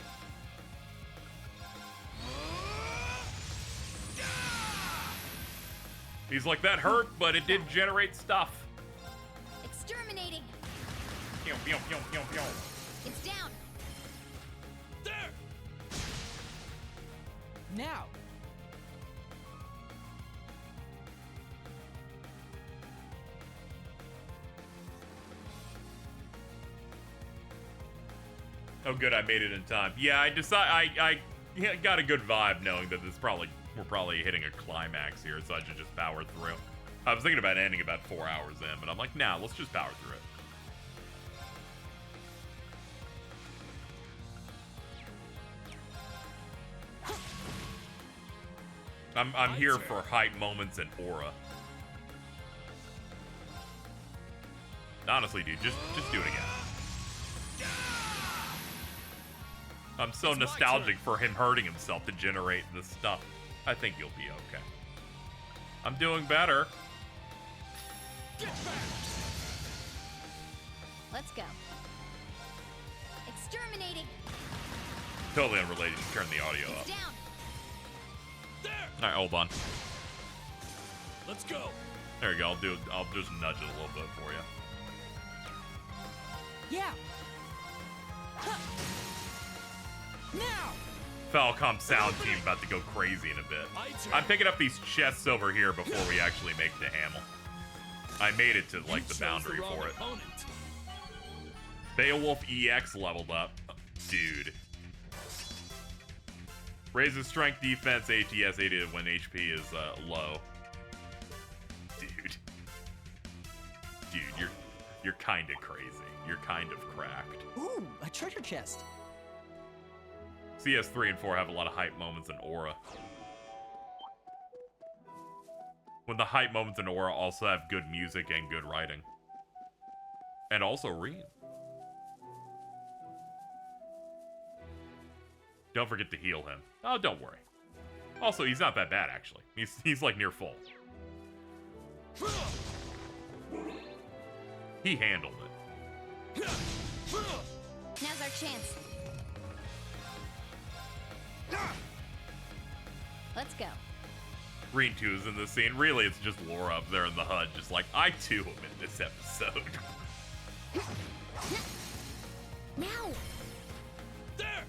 Speaker 1: He's like, that hurt, but it did generate stuff.
Speaker 4: Exterminating.
Speaker 1: Pew, pew, pew, pew, pew.
Speaker 4: It's down.
Speaker 5: There!
Speaker 9: Now.
Speaker 1: Oh, good, I made it in time. Yeah, I got a good vibe knowing that we're probably hitting a climax here, so I should just power through. I was thinking about ending about 4 hours in, but I'm like, nah, let's just power through it. I'm here for hype moments and aura. Honestly, dude, just do it again. I'm so nostalgic for him hurting himself to generate this stuff. I think you'll be okay. I'm doing better.
Speaker 4: Let's go. Exterminating.
Speaker 1: Totally unrelated. You turn the audio up.
Speaker 4: Down.
Speaker 1: All right, hold on.
Speaker 5: Let's go.
Speaker 1: There you go. I'll just nudge it a little bit for you.
Speaker 9: Yeah. Huh. Now.
Speaker 1: Falcom sound team about to go crazy in a bit. I'm picking up these chests over here before we actually make the Hamel. I made it to like the boundary for it. Beowulf EX leveled up. Dude. Raises strength, defense, ATS, AD when HP is low. Dude. Dude, you're kind of crazy. You're kind of cracked.
Speaker 9: Ooh, a treasure chest.
Speaker 1: CS3 and 4 have a lot of hype moments and aura. When the hype moments and aura also have good music and good writing. And also Reen. Don't forget to heal him. Oh, don't worry. Also, he's not that bad, actually. He's like near full. He handled it.
Speaker 4: Now's our chance. Let's go.
Speaker 1: Green 2 is in this scene. Really, it's just Laura up there in the HUD, just like, I too am in this episode.
Speaker 4: Now.
Speaker 5: There.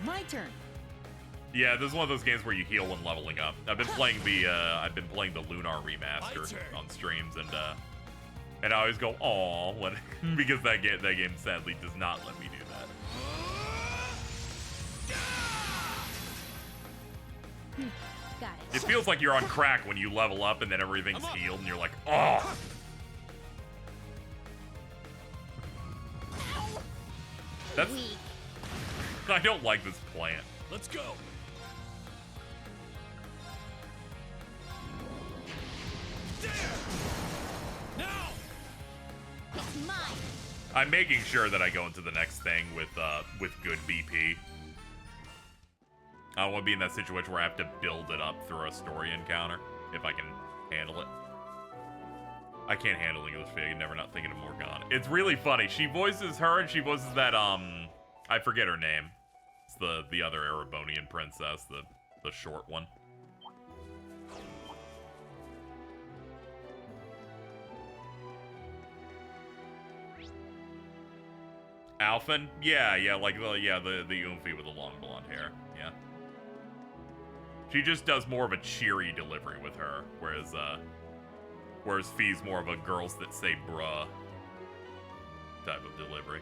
Speaker 9: My turn.
Speaker 1: Yeah, this is one of those games where you heal when leveling up. I've been playing the Lunar remaster on streams, and I always go aw when because that game sadly does not let me do that.
Speaker 4: Got it.
Speaker 1: It feels like you're on crack when you level up and then everything's healed and you're like, oh. That's.
Speaker 4: Weak.
Speaker 1: I don't like this plant.
Speaker 5: Let's go. There. Now.
Speaker 4: It's mine.
Speaker 1: I'm making sure that I go into the next thing with good BP. I don't want to be in that situation where I have to build it up through a story encounter if I can handle it. I can't handle English Fig, never not thinking of Morgana. It's really funny. She voices her and she voices that I forget her name. It's the other Erebonian princess, the short one. Alphen? Yeah, like the Oomphy with the long blonde hair. Yeah. She just does more of a cheery delivery with her, whereas Fee's more of a girls that say bruh type of delivery.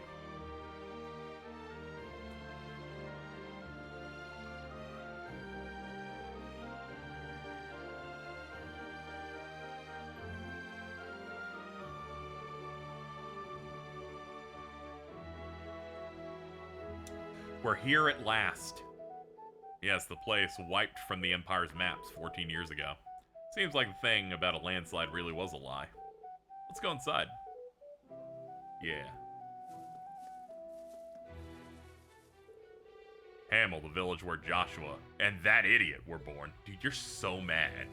Speaker 1: We're here at last. Yes, the place wiped from the Empire's maps 14 years ago. Seems like the thing about a landslide really was a lie. Let's go inside. Yeah. Hamel, the village where Joshua and that idiot were born. Dude, you're so mad.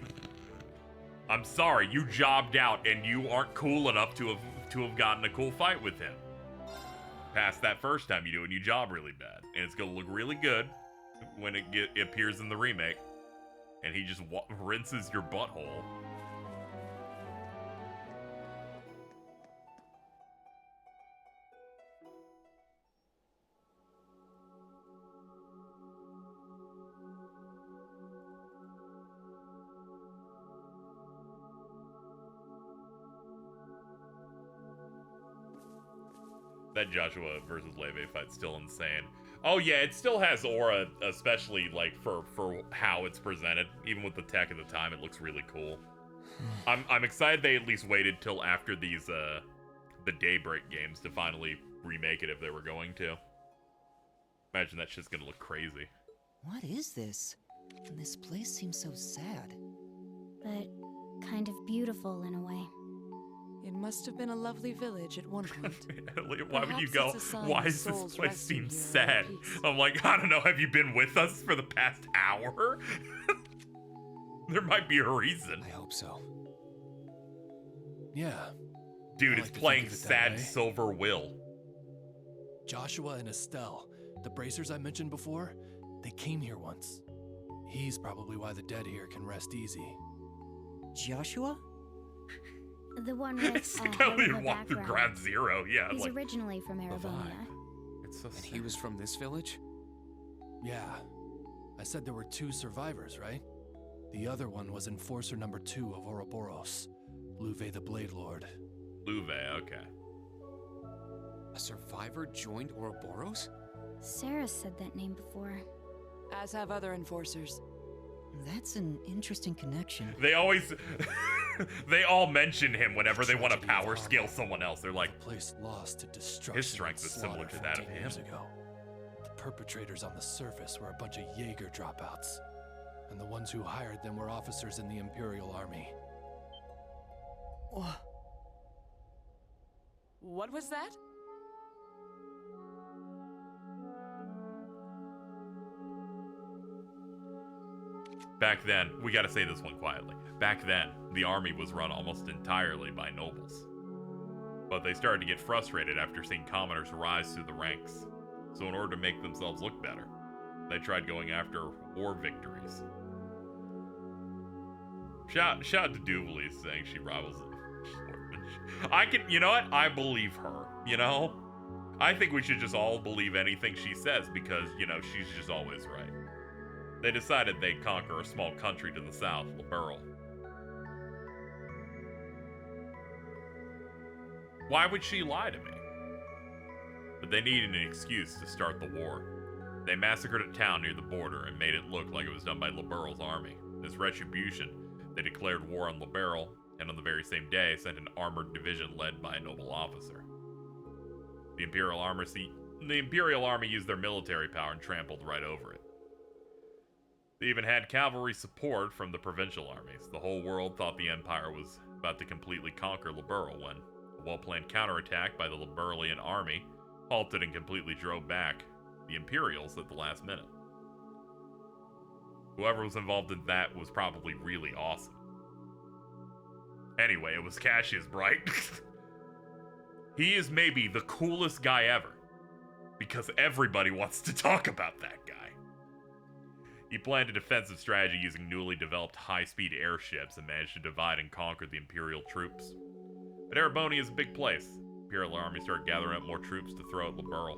Speaker 1: I'm sorry, you jobbed out and you aren't cool enough to have gotten a cool fight with him. Past that first time you do, and you job really bad, and it's gonna look really good when it appears in the remake, and he just rinses your butthole. That Joshua versus Leve fight's still insane. Oh yeah, it still has aura, especially like for how it's presented. Even with the tech at the time, it looks really cool. I'm excited they at least waited till after these the Daybreak games to finally remake it if they were going to. Imagine that shit's gonna look crazy.
Speaker 9: What is this? This place seems so sad.
Speaker 4: But kind of beautiful in a way.
Speaker 6: It must have been a lovely village at one point.
Speaker 1: Why would you go,
Speaker 6: Perhaps it's a sign
Speaker 1: why
Speaker 6: of
Speaker 1: does this
Speaker 6: souls
Speaker 1: place
Speaker 6: resting
Speaker 1: seem
Speaker 6: here in
Speaker 1: sad?
Speaker 6: peace.
Speaker 1: I'm like, I don't know, have you been with us for the past hour? There might be a reason.
Speaker 3: I hope so.
Speaker 12: Yeah.
Speaker 1: Dude,
Speaker 12: I
Speaker 1: it's
Speaker 12: like to
Speaker 1: playing
Speaker 12: think of it that
Speaker 1: Sad
Speaker 12: way.
Speaker 1: Silver Will.
Speaker 12: Joshua and Estelle, the bracers I mentioned before, they came here once. He's probably why the dead here can rest easy.
Speaker 9: Joshua?
Speaker 4: The one with
Speaker 1: It's
Speaker 4: a
Speaker 1: like
Speaker 4: hell
Speaker 1: how
Speaker 4: of
Speaker 1: we
Speaker 4: a
Speaker 1: walk through
Speaker 4: background.
Speaker 1: Ground Zero. Yeah,
Speaker 4: He's
Speaker 1: like,
Speaker 4: originally from Erebonia.
Speaker 1: it's so
Speaker 3: And
Speaker 1: sad.
Speaker 3: he was from this village?
Speaker 12: Yeah. I said there were 2 survivors, right? The other one was Enforcer number 2 of Ouroboros, Luve the Blade Lord.
Speaker 1: Luve, okay.
Speaker 3: A survivor joined Ouroboros?
Speaker 4: Sarah said that name before.
Speaker 6: As have other enforcers.
Speaker 9: That's an interesting connection.
Speaker 1: They always, they all mention him whenever they want to
Speaker 12: Tragedy of
Speaker 1: power
Speaker 12: Harmony.
Speaker 1: scale someone else. They're like,
Speaker 12: The place lost to destruction.
Speaker 1: his strength is
Speaker 12: and
Speaker 1: similar
Speaker 12: slaughter
Speaker 1: to that of
Speaker 12: 15
Speaker 1: him.
Speaker 12: years ago. The perpetrators on the surface were a bunch of Jaeger dropouts, and the ones who hired them were officers in the Imperial Army.
Speaker 6: What was that?
Speaker 1: Back then, we gotta say this one quietly. Back then, the army was run almost entirely by nobles. But they started to get frustrated after seeing commoners rise through the ranks. So in order to make themselves look better, they tried going after war victories. Shout out to Duvalie saying she rivals it. I can, you know what? I believe her, you know? I think we should just all believe anything she says because, you know, she's just always right. They decided they'd conquer a small country to the south, Liberl. Why would she lie to me? But they needed an excuse to start the war. They massacred a town near the border and made it look like it was done by Liberl's army. As retribution, they declared war on Liberl, and on the very same day sent an armored division led by a noble officer. The Imperial Army used their military power and trampled right over it. They even had cavalry support from the provincial armies. The whole world thought the Empire was about to completely conquer Liberl when a well-planned counterattack by the Liberlian army halted and completely drove back the Imperials at the last minute. Whoever was involved in that was probably really awesome. Anyway, it was Cassius Bright. He is maybe the coolest guy ever, because everybody wants to talk about that guy. He planned a defensive strategy using newly developed high-speed airships and managed to divide and conquer the Imperial troops. But Erebonia is a big place. The Imperial army started gathering up more troops to throw at Liberl.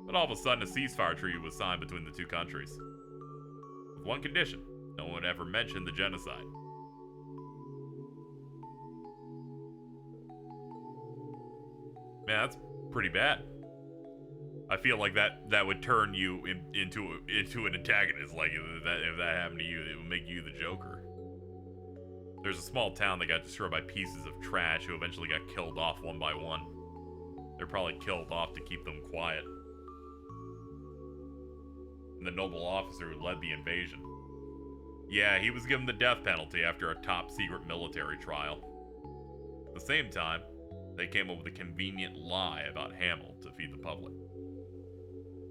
Speaker 1: But all of a sudden, a ceasefire treaty was signed between the 2 countries. With one condition: no one would ever mention the genocide. Man, that's pretty bad. I feel like that would turn you into an antagonist. Like if that happened to you, it would make you the Joker. There's a small town that got destroyed by pieces of trash who eventually got killed off one by one. They're probably killed off to keep them quiet. And the noble officer who led the invasion. Yeah, he was given the death penalty after a top secret military trial. At the same time, they came up with a convenient lie about Hamel to feed the public.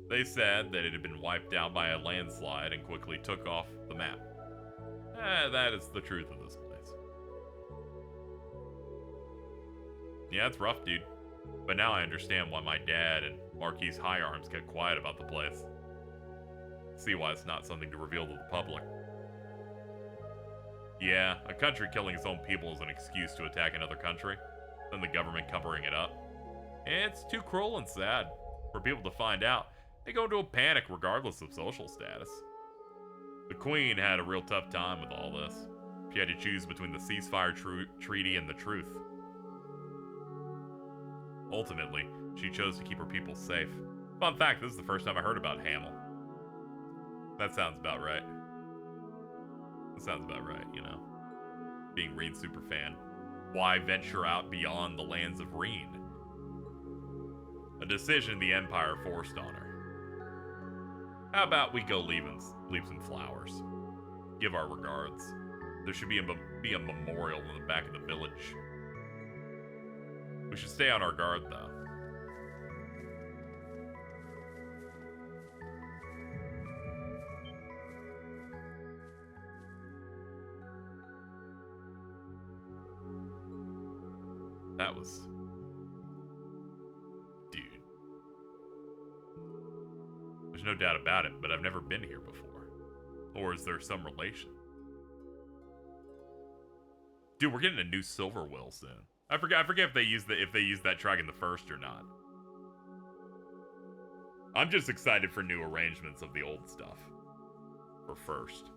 Speaker 1: They said that it had been wiped out by a landslide and quickly took off the map. That is the truth of this place. Yeah, it's rough, dude. But now I understand why my dad and Marquis High Arms kept quiet about the place. See why it's not something to reveal to the public. Yeah, a country killing its own people is an excuse to attack another country, then the government covering it up. It's too cruel and sad for people to find out. They go into a panic regardless of social status. The Queen had a real tough time with all this. She had to choose between the ceasefire treaty and the truth. Ultimately, she chose to keep her people safe. Fun fact, this is the first time I heard about Hamel. That sounds about right. That sounds about right, you know. Being Reen superfan. Why venture out beyond the lands of Reen? A decision the Empire forced on her. How about we go leave some flowers? Give our regards. There should be a memorial in the back of the village. We should stay on our guard, though. That was... Dude. There's no doubt about it, but I've never been here before. Or is there some relation? Dude, we're getting a new Silver Will soon. I forget if they used that track in the first or not. I'm just excited for new arrangements of the old stuff. For first.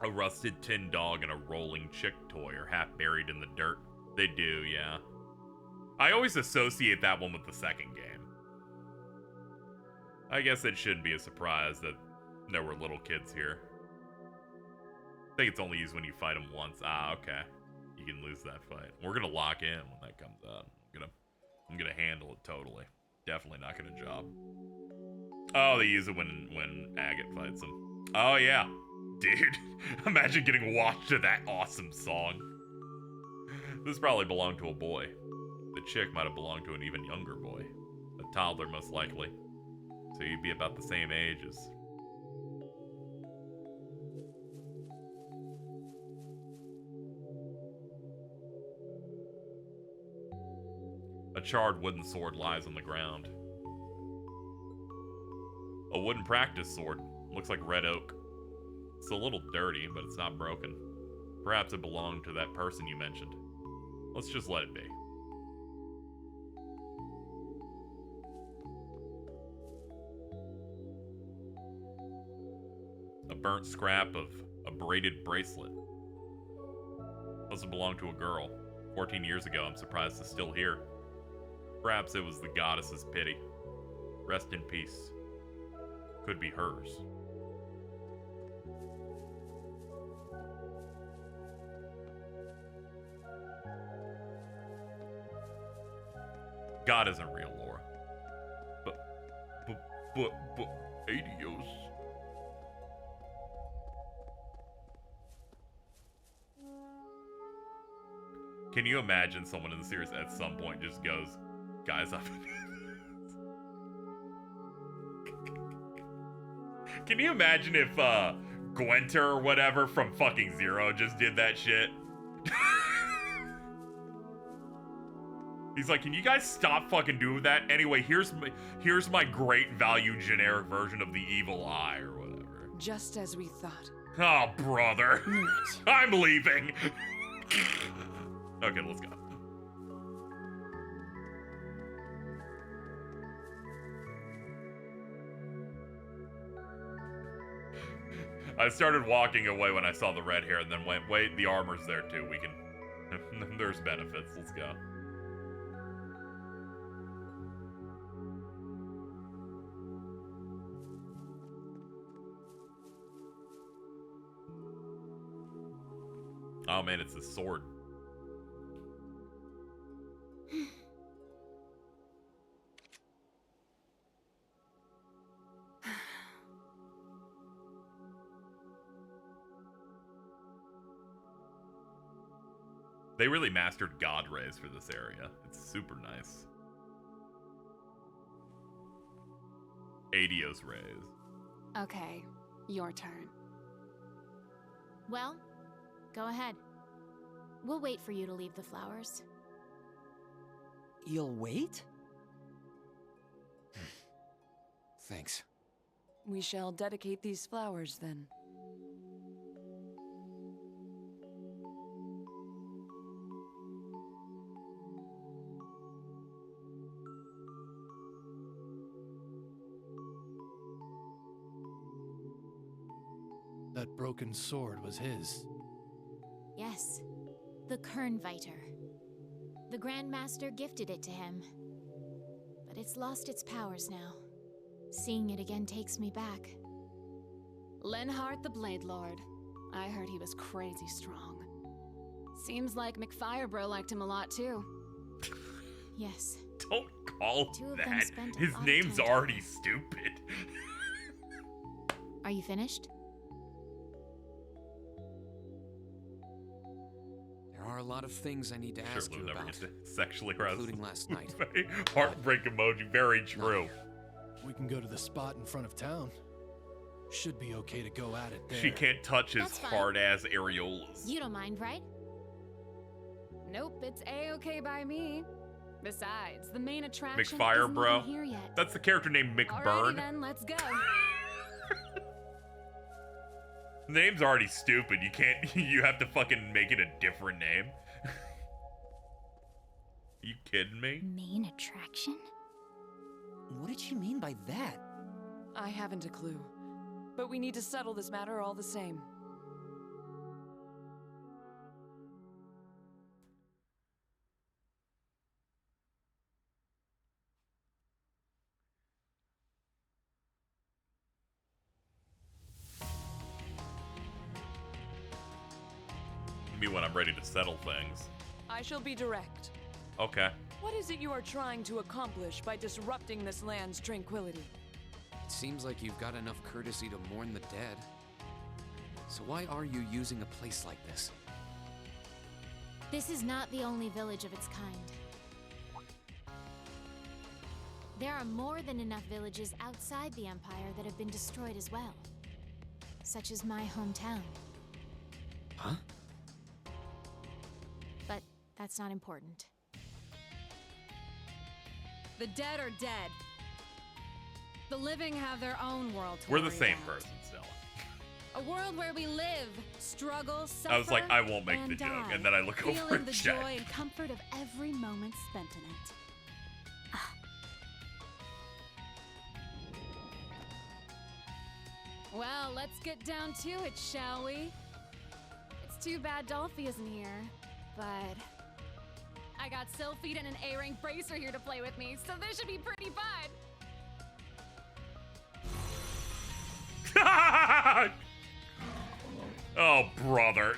Speaker 1: A rusted tin dog and a rolling chick toy are half buried in the dirt. They do, yeah. I always associate that one with the second game. I guess it shouldn't be a surprise that there were little kids here. I think it's only used when you fight them once. Ah, okay. You can lose that fight. We're gonna lock in when that comes out. I'm gonna handle it totally. Definitely not gonna job. Oh, they use it when Agate fights him. Oh yeah. Dude, imagine getting washed to that awesome song. This probably belonged to a boy. The chick might have belonged to an even younger boy. A toddler, most likely. So you'd be about the same age as... A charred wooden sword lies on the ground. A wooden practice sword. Looks like red oak. It's a little dirty, but it's not broken. Perhaps it belonged to that person you mentioned. Let's just let it be. A burnt scrap of a braided bracelet. Must have belonged to a girl. 14 years ago, I'm surprised it's still here. Perhaps it was the goddess's pity. Rest in peace. Could be hers. God isn't real, Laura. But, adios. Can you imagine someone in the series at some point just goes, guys, up? Can you imagine if Gwenter or whatever from fucking Zero just did that shit? He's like, can you guys stop fucking doing that? Anyway, here's my great value generic version of the evil eye or whatever.
Speaker 6: Just as we thought.
Speaker 1: Oh, brother. I'm leaving. Okay, let's go. I started walking away when I saw the red hair and then went, wait, the armor's there too. We can... There's benefits. Let's go. Oh man, it's the sword. They really mastered God Rays for this area. It's super nice. Adios rays.
Speaker 7: Okay, your turn.
Speaker 4: Well, go ahead. We'll wait for you to leave the flowers.
Speaker 9: You'll wait?
Speaker 3: Thanks.
Speaker 6: We shall dedicate these flowers then.
Speaker 12: That broken sword was his.
Speaker 4: Yes, the Kernviter. The Grandmaster gifted it to him. But it's lost its powers now. Seeing it again takes me back.
Speaker 7: Lenhart the Blade Lord. I heard he was crazy strong. Seems like McFirebro liked him a lot too.
Speaker 4: Yes.
Speaker 1: Don't call
Speaker 4: Two of
Speaker 1: him
Speaker 4: them
Speaker 1: that.
Speaker 4: spent a
Speaker 1: His
Speaker 4: lot of
Speaker 1: name's
Speaker 4: time
Speaker 1: already stupid.
Speaker 4: Are you finished?
Speaker 3: There are a lot of things I need to
Speaker 1: Sure,
Speaker 3: ask
Speaker 1: Lou
Speaker 3: you
Speaker 1: never
Speaker 3: about,
Speaker 1: gets sexually aroused.
Speaker 3: including last night.
Speaker 1: Heartbreak emoji, very true.
Speaker 12: We can go to the spot in front of town. Should be okay to go at it there.
Speaker 1: She can't touch his
Speaker 4: That's fine.
Speaker 1: hard-ass areolas.
Speaker 4: You don't mind, right?
Speaker 7: Nope, it's A-okay by me. Besides, the main attraction
Speaker 1: McFire,
Speaker 7: isn't
Speaker 1: bro.
Speaker 7: even here yet.
Speaker 1: That's the character named
Speaker 7: Alrighty
Speaker 1: McBurn.
Speaker 7: then, let's go.
Speaker 1: Name's already stupid. You can't. You have to fucking make it a different name. You kidding me?
Speaker 4: Main attraction?
Speaker 9: What did she mean by that?
Speaker 6: I haven't a clue. But we need to settle this matter all the same.
Speaker 1: Me when I'm ready to settle things.
Speaker 6: I shall be direct.
Speaker 1: Okay.
Speaker 6: What is it you are trying to accomplish by disrupting this land's tranquility?
Speaker 3: It seems like you've got enough courtesy to mourn the dead. So why are you using a place like this?
Speaker 4: This is not the only village of its kind. There are more than enough villages outside the Empire that have been destroyed as well. Such as my hometown.
Speaker 3: Huh?
Speaker 4: But that's not important.
Speaker 7: The dead are dead. The living have their own world to
Speaker 1: We're the
Speaker 7: worry
Speaker 1: same
Speaker 7: about.
Speaker 1: person still.
Speaker 7: A world where we live, struggle, suffer,
Speaker 1: I was like, I won't make
Speaker 7: and
Speaker 1: the joke,
Speaker 7: die,
Speaker 1: and then I look over
Speaker 7: feeling
Speaker 1: and
Speaker 7: the
Speaker 1: check.
Speaker 7: joy and comfort of every moment spent in it. Well, let's get down to it, shall we? It's too bad Dolphy isn't here, but I got Sylphid and an A-rank bracer here to play with me, so this should be pretty fun.
Speaker 1: Oh, brother.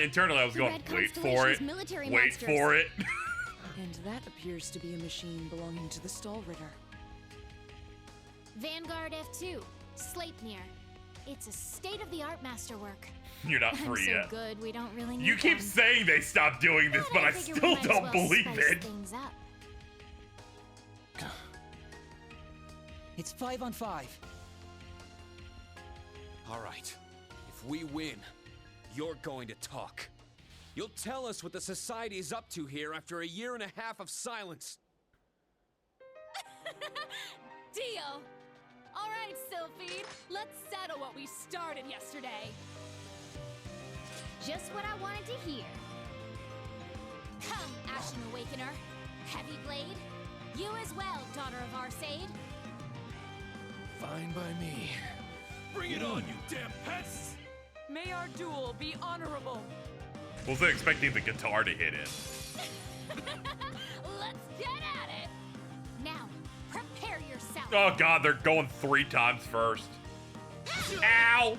Speaker 1: Internally, I was
Speaker 4: The
Speaker 1: going,
Speaker 4: Red
Speaker 1: wait for
Speaker 4: Constellation's
Speaker 1: it.
Speaker 4: military
Speaker 1: Wait
Speaker 4: monsters.
Speaker 1: for it.
Speaker 6: And that appears to be a machine belonging to the Stallritter.
Speaker 4: Vanguard F2, Sleipnir. It's a state-of-the-art masterwork.
Speaker 1: You're not
Speaker 4: I'm
Speaker 1: free
Speaker 4: so
Speaker 1: yet.
Speaker 4: good, we don't really need
Speaker 1: You keep
Speaker 4: them.
Speaker 1: saying they stopped doing this, but I
Speaker 4: figure
Speaker 1: still
Speaker 4: we might as
Speaker 1: don't
Speaker 4: well
Speaker 1: believe
Speaker 4: spice
Speaker 1: it.
Speaker 4: things up.
Speaker 9: It's 5 on 5.
Speaker 3: All right. If we win, you're going to talk. You'll tell us what the society is up to here after a year and a half of silence.
Speaker 7: Deal! Alright, Sylphid, let's settle what we started yesterday.
Speaker 4: Just what I wanted to hear. Come, Ashen Awakener. Heavy Blade. You as well, daughter of Arsaid.
Speaker 12: Fine by me.
Speaker 5: Bring it on, you damn pests!
Speaker 6: May our duel be honorable.
Speaker 1: Wasn't expecting the guitar to hit in.
Speaker 4: Let's get at it! Now, prepare yourself.
Speaker 1: Oh god, they're going 3 times first. Ow!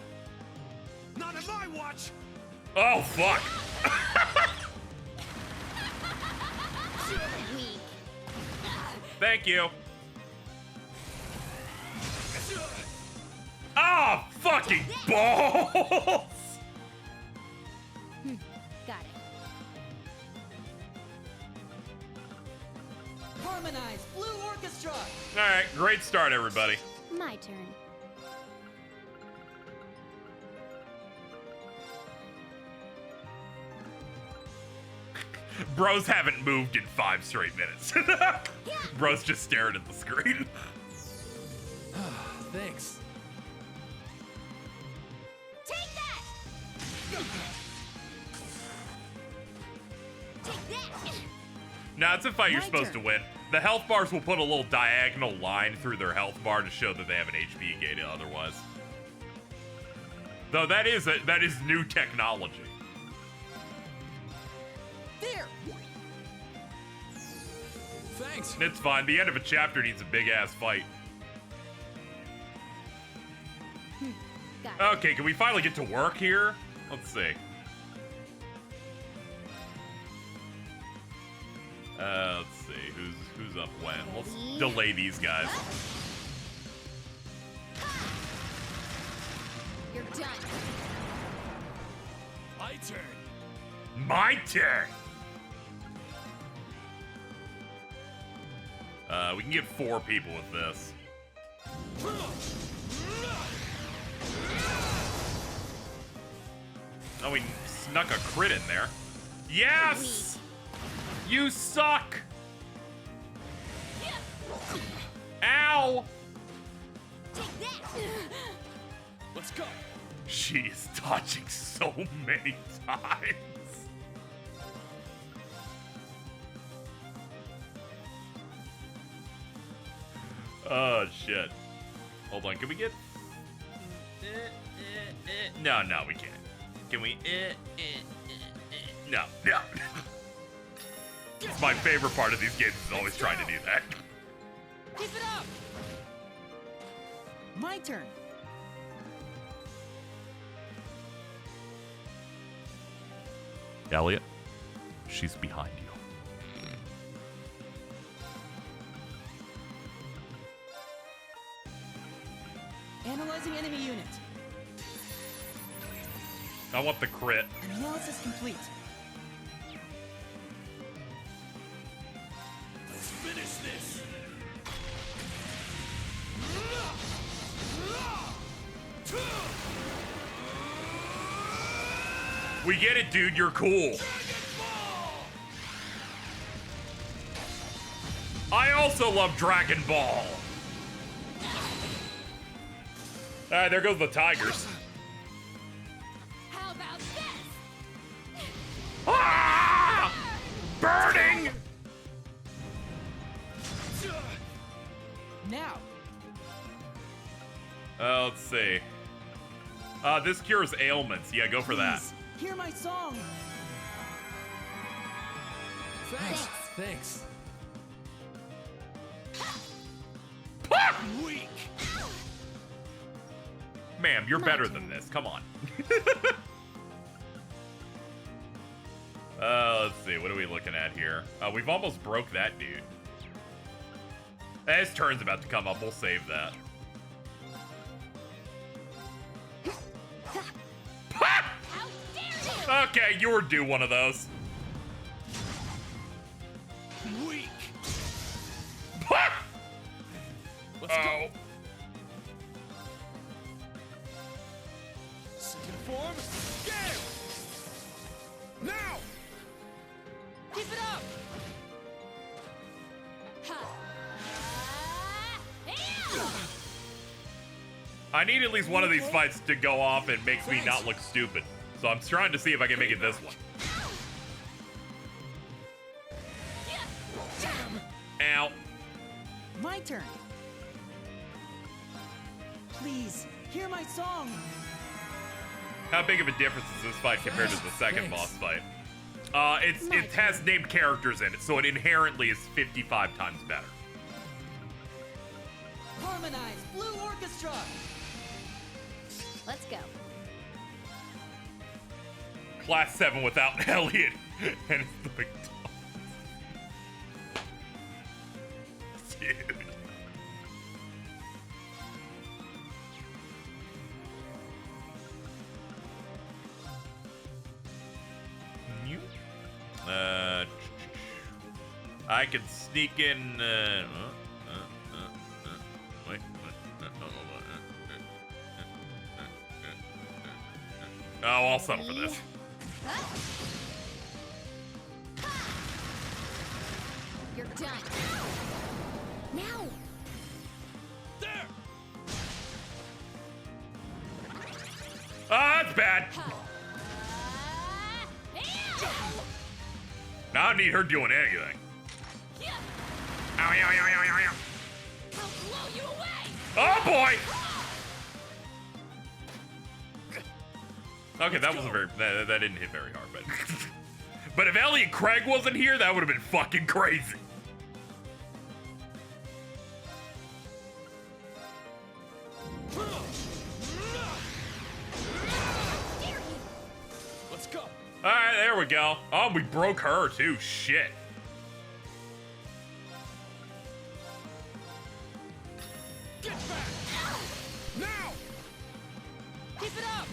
Speaker 5: Not on my watch!
Speaker 1: Oh fuck!
Speaker 4: Weak.
Speaker 1: Thank you. Oh, fucking balls!
Speaker 4: Got it.
Speaker 9: Harmonize Blue Orchestra! orchestra!
Speaker 1: Alright, great start, everybody.
Speaker 4: My turn.
Speaker 1: Bros haven't moved in 5 straight minutes. Bros just staring at the screen.
Speaker 12: Thanks.
Speaker 2: Take that! Take that!
Speaker 1: Now, it's a fight you're
Speaker 2: My
Speaker 1: supposed
Speaker 2: turn.
Speaker 1: to win. The health bars will put a little diagonal line through their health bar to show that they have an HP gate otherwise. Though that is new technology.
Speaker 9: There!
Speaker 12: Thanks.
Speaker 1: It's fine. The end of a chapter needs a big ass fight. Okay, can we finally get to work here? Let's see. Let's see. Who's up when? Let's delay these guys.
Speaker 7: You're done.
Speaker 12: My turn.
Speaker 1: My turn. We can get 4 people with this. Oh, we snuck a crit in there. Yes! You suck! Ow!
Speaker 12: Let's go.
Speaker 1: She is dodging so many times. Oh, shit. Hold on, can we get... No, we can't. Can we... No. It's my favorite part of these games is always trying to do that.
Speaker 9: Keep it up! My turn.
Speaker 1: Elliot, she's behind you.
Speaker 9: Analyzing enemy unit.
Speaker 1: I want the crit.
Speaker 9: Analysis complete.
Speaker 12: Let's finish this.
Speaker 1: We get it, dude. You're cool. I also love Dragon Ball. Alright, there goes the Tigers.
Speaker 7: How about this?
Speaker 1: Ah! Burning!
Speaker 9: Now.
Speaker 1: Let's see. This cures ailments. Yeah, go for that.
Speaker 9: Please, hear my song.
Speaker 12: Thanks.
Speaker 1: Weak. Ma'am, you're better than this. Come on. Let's see. What are we looking at here? We've almost broke that dude. His turn's about to come up. We'll save that. Okay, you were due one of those.
Speaker 12: Weak.
Speaker 1: Let's go.
Speaker 12: Second form. Gale. Now.
Speaker 9: Keep it up.
Speaker 1: I need at least one of these fights to go off and makes me not look stupid. So I'm trying to see if I can make it this one. Ow.
Speaker 9: My turn. Please, hear my song.
Speaker 1: How big of a difference is this fight compared to the second boss fight? It has named characters in it, so it inherently is 55 times better.
Speaker 9: Harmonize, Blue Orchestra.
Speaker 4: Let's go.
Speaker 1: Class 7 without Elliot and the McDonald's. Dude. I could sneak in. Oh, I'll settle for this.
Speaker 4: You're done. Now.
Speaker 5: There.
Speaker 1: Ah, that's bad. Now I don't need her doing anything. Ow, ow, ow, ow, ow, ow.
Speaker 4: I'll blow you away.
Speaker 1: Oh boy! Okay, that wasn't very. That didn't hit very hard, but. But if Elliot Craig wasn't here, that would have been fucking crazy.
Speaker 5: Let's go.
Speaker 1: All right, there we go. Oh, we broke her too. Shit.
Speaker 5: Get back. Now.
Speaker 4: Keep it up.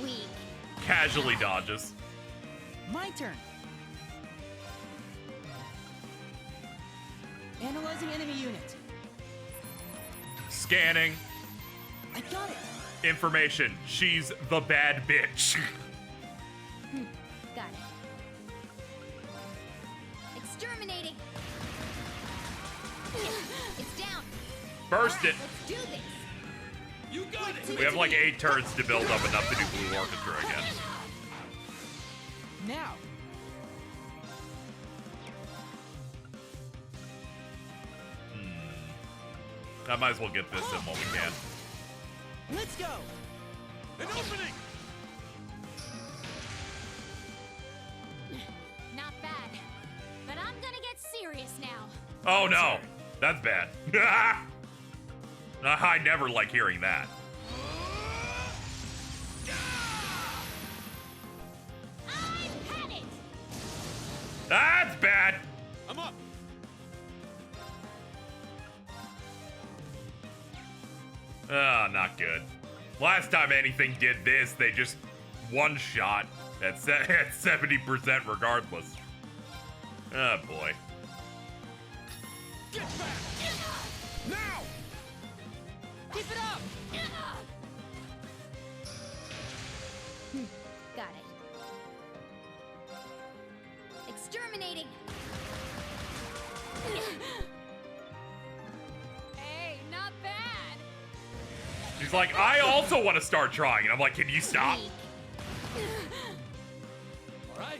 Speaker 4: Weak.
Speaker 1: Casually dodges.
Speaker 9: My turn. Analyzing enemy unit.
Speaker 1: Scanning.
Speaker 9: I got it.
Speaker 1: Information. She's the bad bitch.
Speaker 4: Got it. Exterminating. It's down.
Speaker 1: Burst
Speaker 4: All right,
Speaker 1: it.
Speaker 4: Let's do this.
Speaker 5: You got it.
Speaker 1: We have like 8 turns to build up enough to do Blue Orchestra again.
Speaker 9: Now.
Speaker 1: I might as well get this in while we can.
Speaker 9: Let's go.
Speaker 5: An opening.
Speaker 4: Not bad. But I'm gonna get serious now.
Speaker 1: Oh no, that's bad. I never like hearing that.
Speaker 4: I've had it.
Speaker 1: That's bad.
Speaker 5: I'm up.
Speaker 1: Ah, not good. Last time anything did this, they just one shot at 70% regardless. Oh boy.
Speaker 5: Get back. Now.
Speaker 4: Keep it up. Got it. Exterminating.
Speaker 7: Hey, not bad.
Speaker 1: She's like, I also want to start trying. And I'm like, can you stop?
Speaker 5: All right.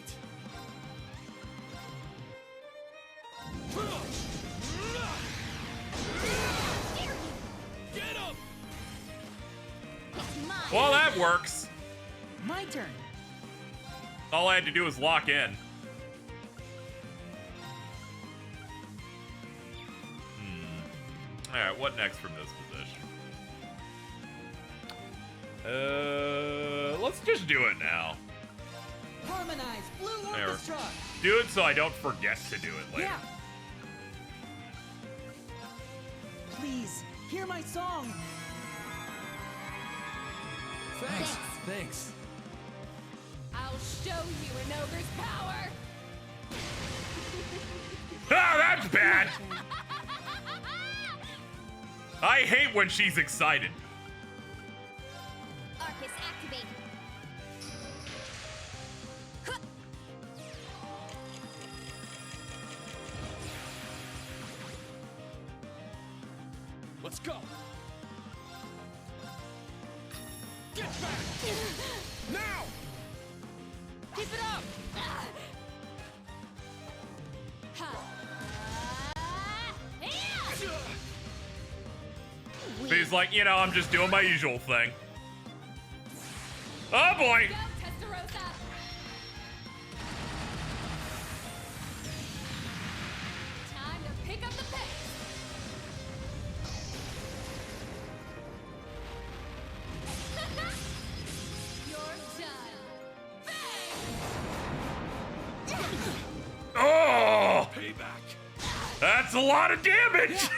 Speaker 5: Get him.
Speaker 4: It's mine.
Speaker 1: Well, that works.
Speaker 9: My turn.
Speaker 1: All I had to do was lock in. Alright, what next from this position? Let's just do it now.
Speaker 9: Harmonize Blue
Speaker 1: There.
Speaker 9: Orchestra.
Speaker 1: Do it so I don't forget to do it later.
Speaker 9: Yeah. Please, hear my song.
Speaker 12: Thanks. Thanks.
Speaker 7: I'll show you an ogre's power.
Speaker 1: Ah, that's bad! I hate when she's excited.
Speaker 4: Arcus activate.
Speaker 5: Let's go. Get back. Now.
Speaker 4: Keep it up.
Speaker 1: He's like, you know, I'm just doing my usual thing. Oh boy!
Speaker 7: Go, Testarossa. Time to pick up the pace. You're done. Bang!
Speaker 1: Oh!
Speaker 5: Payback.
Speaker 1: That's a lot of damage!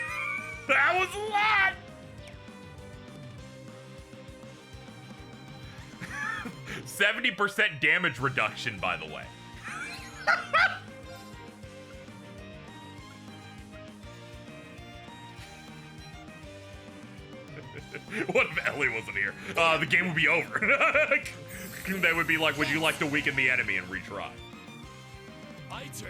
Speaker 1: That was a lot! 70% damage reduction, by the way. What if Ellie wasn't here? The game would be over. They would be like, would you like to weaken the enemy and retry?
Speaker 12: My turn.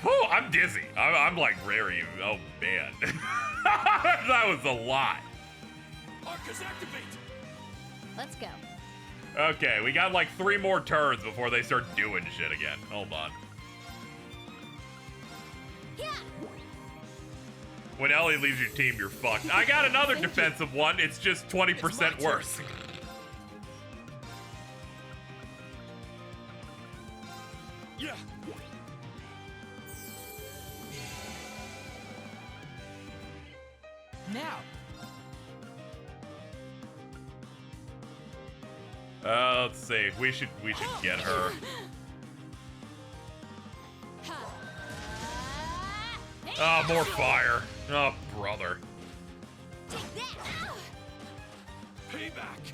Speaker 1: Whew, I'm dizzy. I'm like very, oh man. That was a lot.
Speaker 12: Arcus activate.
Speaker 7: Let's go.
Speaker 1: Okay, we got like 3 more turns before they start doing shit again. Hold on. When Ellie leaves your team, you're fucked. I got another defensive one. It's just 20% worse.
Speaker 12: Yeah.
Speaker 9: Now.
Speaker 1: Let's see. We should get her. Oh, more fire. Oh, brother.
Speaker 12: Payback.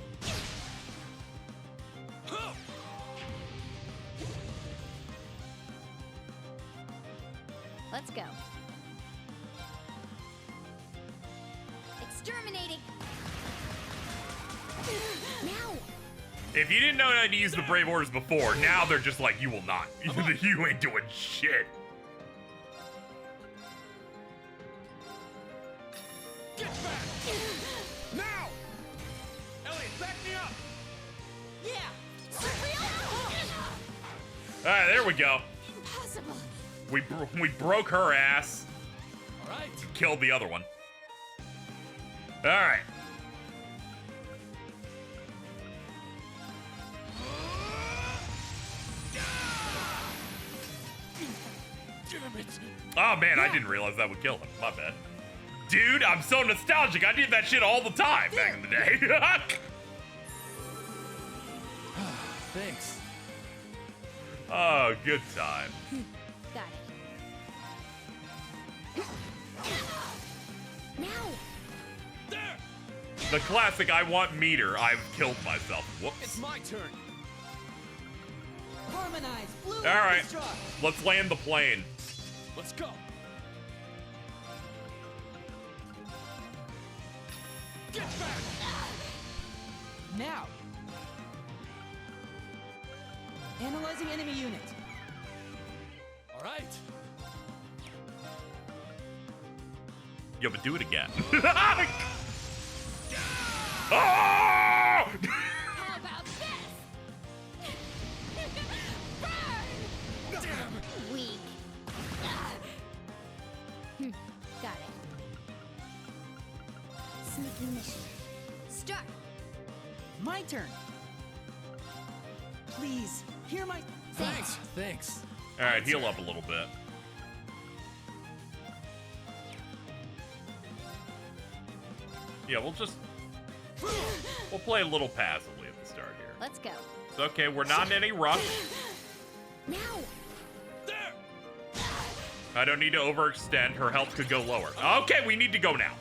Speaker 7: Let's go. Exterminating. Now.
Speaker 1: If you didn't know how to use the Brave Orders before, now they're just like, you will not. You ain't doing shit.
Speaker 12: Get back! Now! Elliot, back me up!
Speaker 9: Yeah!
Speaker 1: Alright, there we go.
Speaker 7: Impossible.
Speaker 1: We broke her ass.
Speaker 12: Alright.
Speaker 1: Killed the other one. Alright.
Speaker 12: Damn it!
Speaker 1: Oh man, I didn't realize that would kill him. My bad. Dude, I'm so nostalgic. I did that shit all the time back in the day.
Speaker 12: Thanks.
Speaker 1: Oh, good time.
Speaker 7: Got it. Now.
Speaker 12: There!
Speaker 1: The classic I want meter, I've killed myself. Whoops.
Speaker 12: It's my turn.
Speaker 9: Harmonize. Blue.
Speaker 1: Alright.
Speaker 9: Destruct.
Speaker 1: Let's land the plane.
Speaker 12: Let's go. Get back!
Speaker 9: Now. Analyzing enemy unit.
Speaker 12: All right.
Speaker 1: Yeah, but do it again. Oh!
Speaker 7: How about this? Burn!
Speaker 12: Damn.
Speaker 7: Weak. Got it. Sneaky mission. Start.
Speaker 9: My turn. Please, hear my...
Speaker 12: Thanks. Thanks.
Speaker 1: Alright, heal up a little bit. Yeah, we'll play a little passively at the start here.
Speaker 7: Let's go.
Speaker 1: It's okay, we're not in any rush.
Speaker 7: Now.
Speaker 12: There!
Speaker 1: I don't need to overextend. Her health could go lower. Okay, we need to go now.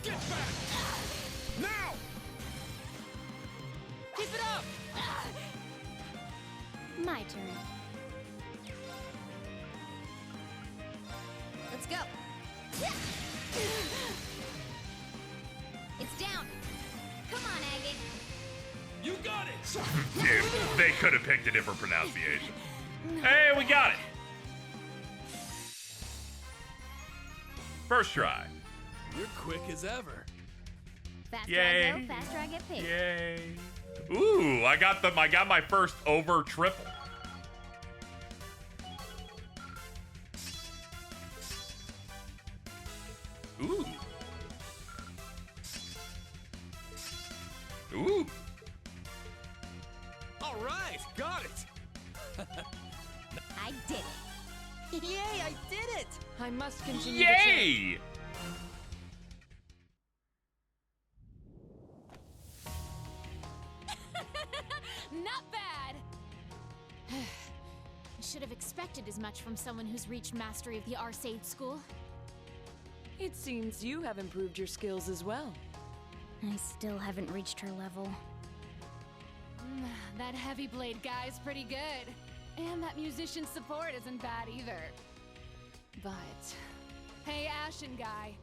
Speaker 12: Get back! Now!
Speaker 9: Keep it up!
Speaker 7: My turn. Let's go. It's down. Come on, Agate.
Speaker 12: You got it!
Speaker 1: Dude, they could have picked a different pronunciation. Hey, we got it. First try.
Speaker 12: You're quick as ever.
Speaker 7: Faster
Speaker 1: Yay.
Speaker 7: I go, faster I get paid.
Speaker 1: Yay. Ooh, I got my first over triple. Ooh. Ooh.
Speaker 12: All right, got it.
Speaker 7: I did it.
Speaker 9: Yay, I did it!
Speaker 6: I must continue.
Speaker 1: Yay!
Speaker 7: Not bad. I should have expected as much from someone who's reached mastery of the Arcade School.
Speaker 6: It seems you have improved your skills as well.
Speaker 4: I still haven't reached her level.
Speaker 7: That heavy blade guy's pretty good. And that musician support isn't bad either. But, hey Ashen guy,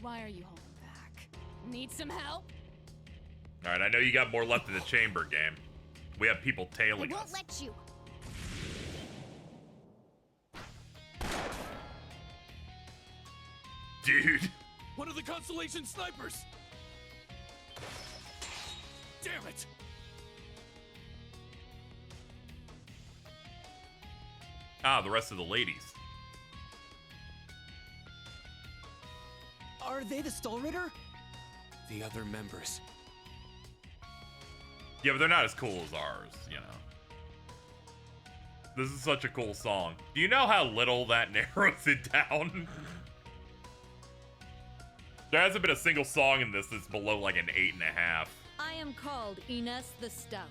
Speaker 7: why are you holding back? Need some help?
Speaker 1: Alright, I know you got more left in the chamber, game. We have people tailing
Speaker 4: I won't
Speaker 1: us.
Speaker 4: let you.
Speaker 1: Dude.
Speaker 12: One of the Constellation snipers! Damn it!
Speaker 1: Ah, the rest of the ladies.
Speaker 9: Are they the Stall Ritter?
Speaker 3: The other members.
Speaker 1: Yeah, but they're not as cool as ours, you know. This is such a cool song. Do you know how little that narrows it down? There hasn't been a single song in this that's below like an 8.5.
Speaker 18: I am called Ines the Stout.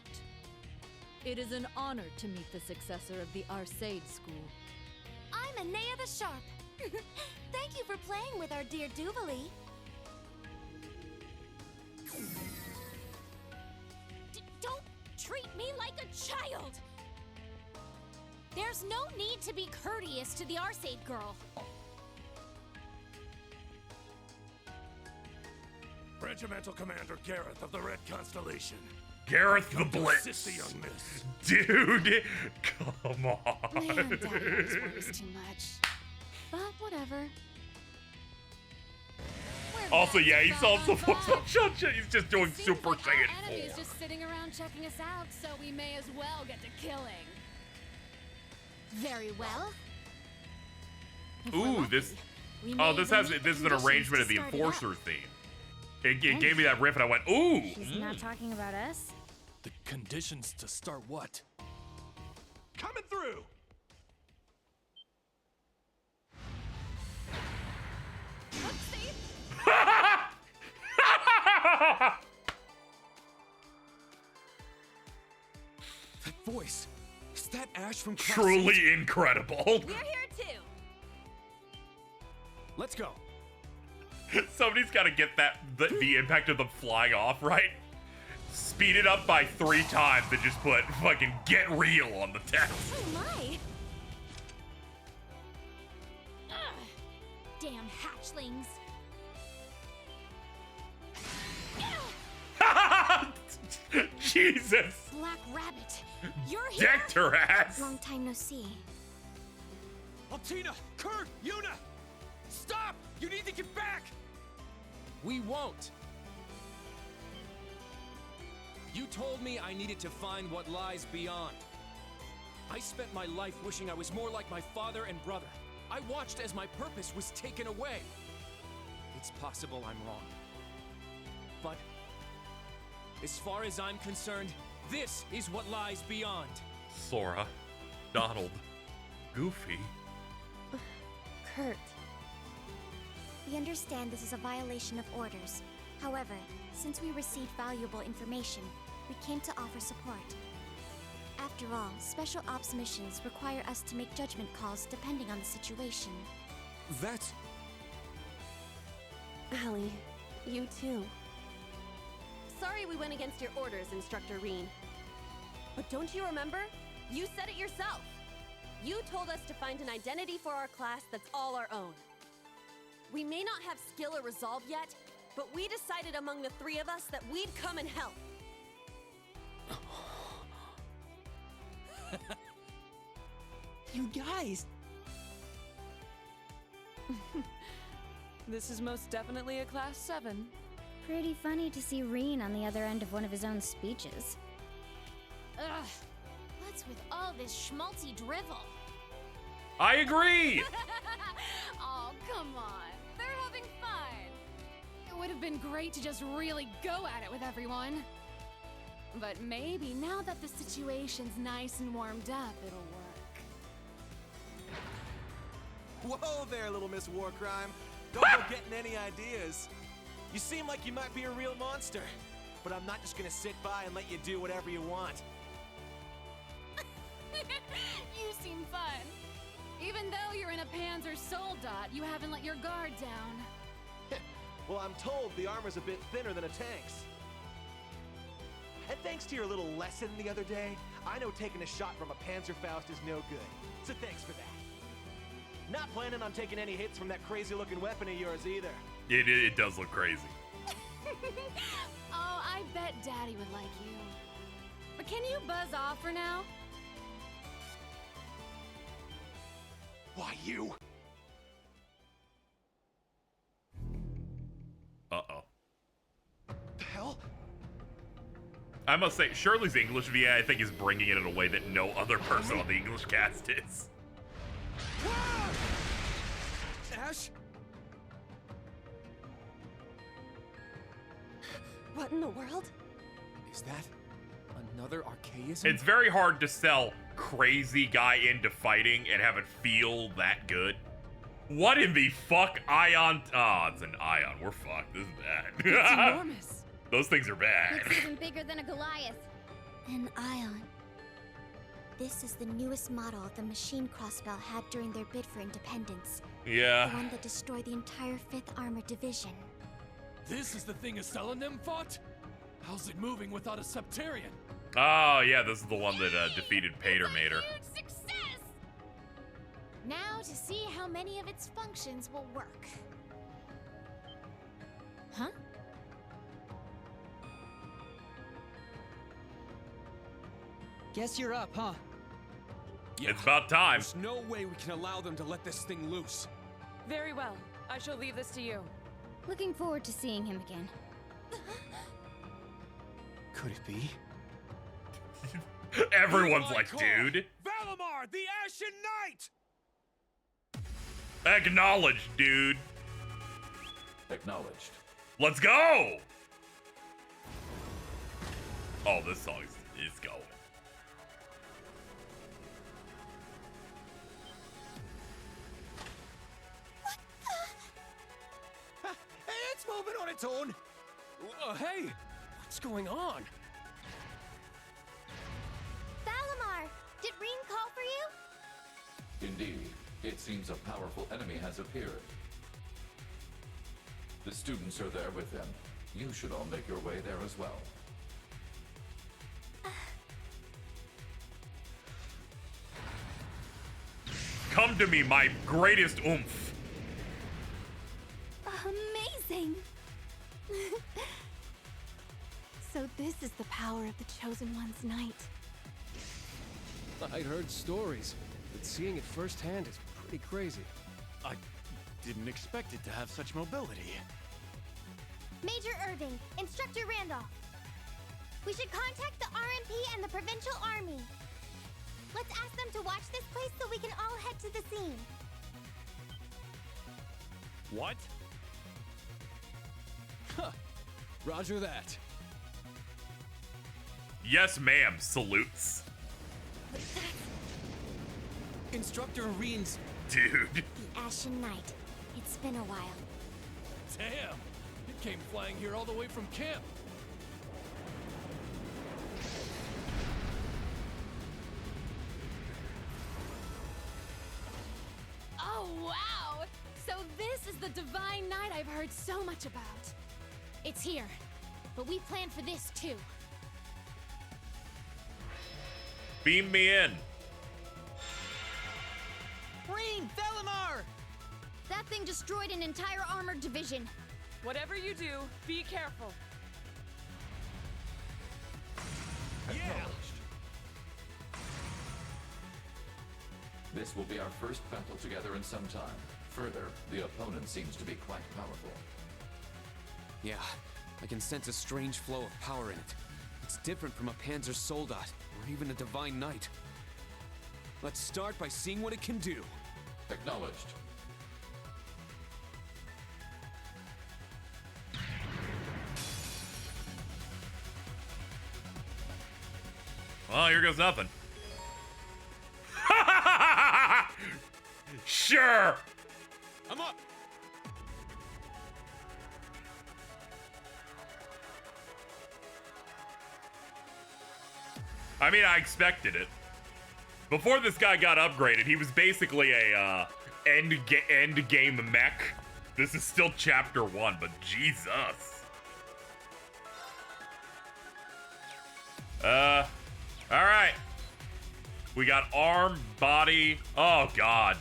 Speaker 18: It is an honor to meet the successor of the Arcade School.
Speaker 4: I'm Anea the Sharp. Thank you for playing with our dear Duvali. Don't treat me like a child! There's no need to be courteous to the Arcade girl.
Speaker 8: Regimental Commander Gareth of the Red Constellation.
Speaker 1: Gareth the Blitz.
Speaker 8: Assist the young miss.
Speaker 1: Dude, come on.
Speaker 7: Man, Dad always worries too much. But whatever.
Speaker 1: Also, yeah, he's also he's just doing Super
Speaker 7: Our
Speaker 1: Saiyan
Speaker 7: enemy's
Speaker 1: 4.
Speaker 7: just sitting around checking us out, so we may as well get to killing.
Speaker 4: Very well.
Speaker 1: Ooh, this.
Speaker 4: we
Speaker 1: Oh,
Speaker 4: may
Speaker 1: this
Speaker 4: even
Speaker 1: has
Speaker 4: meet
Speaker 1: this
Speaker 4: the
Speaker 1: is an
Speaker 4: conditions
Speaker 1: arrangement
Speaker 4: to
Speaker 1: of the
Speaker 4: start it
Speaker 1: Enforcer
Speaker 4: up.
Speaker 1: theme. It gave me that riff, and I went, ooh.
Speaker 19: She's not talking about us?
Speaker 12: The conditions to start what?
Speaker 8: Coming through!
Speaker 3: That voice. Is that Ash from Class
Speaker 1: Truly incredible.
Speaker 16: We're here too.
Speaker 3: Let's go.
Speaker 1: Somebody's got to get the impact of them flying off right. Speed it up by 3 times and just put fucking get real on the text.
Speaker 4: Oh my! Ugh. Damn hatchlings.
Speaker 1: Jesus.
Speaker 4: Black Rabbit, you're here?
Speaker 1: Decked her ass.
Speaker 4: Long time no see.
Speaker 3: Altina! Kurt! Yuna! Stop! You need to get back! We won't. You told me I needed to find what lies beyond. I spent my life wishing I was more like my father and brother. I watched as my purpose was taken away. It's possible I'm wrong. But as far as I'm concerned, this is what lies beyond.
Speaker 1: Sora, Donald, Goofy.
Speaker 4: Kurt. We understand this is a violation of orders. However, since we received valuable information, we came to offer support. After all, special ops missions require us to make judgment calls depending on the situation.
Speaker 3: That's...
Speaker 16: Allie, you too. Sorry we went against your orders, Instructor Reen. But don't you remember? You said it yourself. You told us to find an identity for our class that's all our own. We may not have skill or resolve yet, but we decided among the 3 of us that we'd come and help.
Speaker 9: You guys!
Speaker 6: This is most definitely a Class 7.
Speaker 19: Pretty funny to see Reen on the other end of one of his own speeches.
Speaker 4: Ugh. What's with all this schmaltzy drivel?
Speaker 1: I agree.
Speaker 7: Oh, come on. They're having fun. It would have been great to just really go at it with everyone. But maybe now that the situation's nice and warmed up, it'll work.
Speaker 14: Whoa there, little Miss Warcrime. Don't go getting any ideas. You seem like you might be a real monster, but I'm not just gonna sit by and let you do whatever you want.
Speaker 7: You seem fun. Even though you're in a Panzer Soldat, you haven't let your guard down.
Speaker 14: Well, I'm told the armor's a bit thinner than a tank's. And thanks to your little lesson the other day, I know taking a shot from a Panzerfaust is no good. So thanks for that. Not planning on taking any hits from that crazy-looking weapon of yours either.
Speaker 1: It does look crazy.
Speaker 7: Oh, I bet Daddy would like you. But can you buzz off for now?
Speaker 14: Why, you?
Speaker 1: Uh-oh.
Speaker 14: The hell?
Speaker 1: I must say, Shirley's English VA, I think, is bringing it in a way that no other person on the English cast is.
Speaker 14: Ash?
Speaker 16: What in the world?
Speaker 5: Is that another archaism?
Speaker 1: It's very hard to sell crazy guy into fighting and have it feel that good. What in the fuck, Ion? Oh, it's an Ion. We're fucked. This is bad.
Speaker 16: It's enormous.
Speaker 1: Those things are bad.
Speaker 19: Looks even bigger than a Goliath.
Speaker 4: An Ion. This is the newest model the machine crossbell had during their bid for independence.
Speaker 1: Yeah.
Speaker 4: The one that destroyed the entire 5th Armored Division.
Speaker 12: This is the thing Estelle and them fought? How's it moving without a Septarian?
Speaker 1: Oh, yeah, this is the one that defeated Pater Mater.
Speaker 4: Success! Now to see how many of its functions will work. Huh?
Speaker 9: Guess you're up, huh?
Speaker 3: Yeah.
Speaker 1: It's about time.
Speaker 3: There's no way we can allow them to let this thing loose.
Speaker 6: Very well. I shall leave this to you.
Speaker 19: Looking forward to seeing him again.
Speaker 5: Could it be?
Speaker 1: Everyone's like, dude.
Speaker 14: Valimar, the Ashen Knight!
Speaker 1: Acknowledged, dude.
Speaker 11: Acknowledged.
Speaker 1: Let's go! Oh, this song is going.
Speaker 14: It's moving on its own.
Speaker 5: Hey, what's going on?
Speaker 4: Valimar, did Reen call for you?
Speaker 11: Indeed, it seems a powerful enemy has appeared. The students are there with him. You should all make your way there as well.
Speaker 1: Come to me, my greatest oomph.
Speaker 4: Amazing! So this is the power of the Chosen One's night.
Speaker 5: I'd heard stories, but seeing it firsthand is pretty crazy.
Speaker 17: I didn't expect it to have such mobility.
Speaker 4: Major Irving, Instructor Randolph. We should contact the RMP and the Provincial Army. Let's ask them to watch this place so we can all head to the scene.
Speaker 5: What? Huh. Roger that.
Speaker 1: Yes, ma'am. Salutes.
Speaker 3: Instructor Reen's...
Speaker 1: Dude.
Speaker 4: The Ashen Knight. It's been a while.
Speaker 12: Damn! It came flying here all the way from camp.
Speaker 7: Oh, wow! So this is the Divine Night I've heard so much about.
Speaker 4: It's here, but we planned for this too.
Speaker 1: Beam me in.
Speaker 9: Reen, Valimar!
Speaker 19: That thing destroyed an entire armored division.
Speaker 6: Whatever you do, be careful.
Speaker 11: Acknowledged. This will be our first battle together in some time. Further, the opponent seems to be quite powerful.
Speaker 3: Yeah, I can sense a strange flow of power in it. It's different from a Panzer Soldat, or even a Divine Knight. Let's start by seeing what it can do.
Speaker 11: Acknowledged.
Speaker 1: Well, here goes nothing. Sure.
Speaker 3: I'm up.
Speaker 1: I mean, I expected it. Before this guy got upgraded, he was basically a end game mech. This is still chapter 1, but Jesus. Alright. We got arm, body. Oh, God.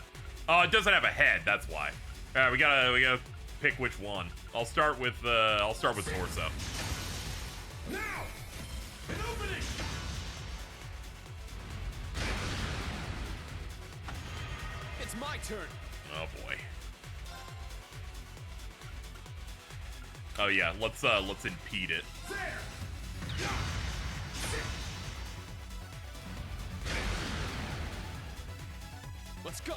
Speaker 1: Oh, it doesn't have a head, that's why. Alright, we gotta pick which one. I'll start with torso.
Speaker 5: Now! An opening! It's my turn.
Speaker 1: Oh boy. Oh yeah, let's impede it.
Speaker 5: Let's go.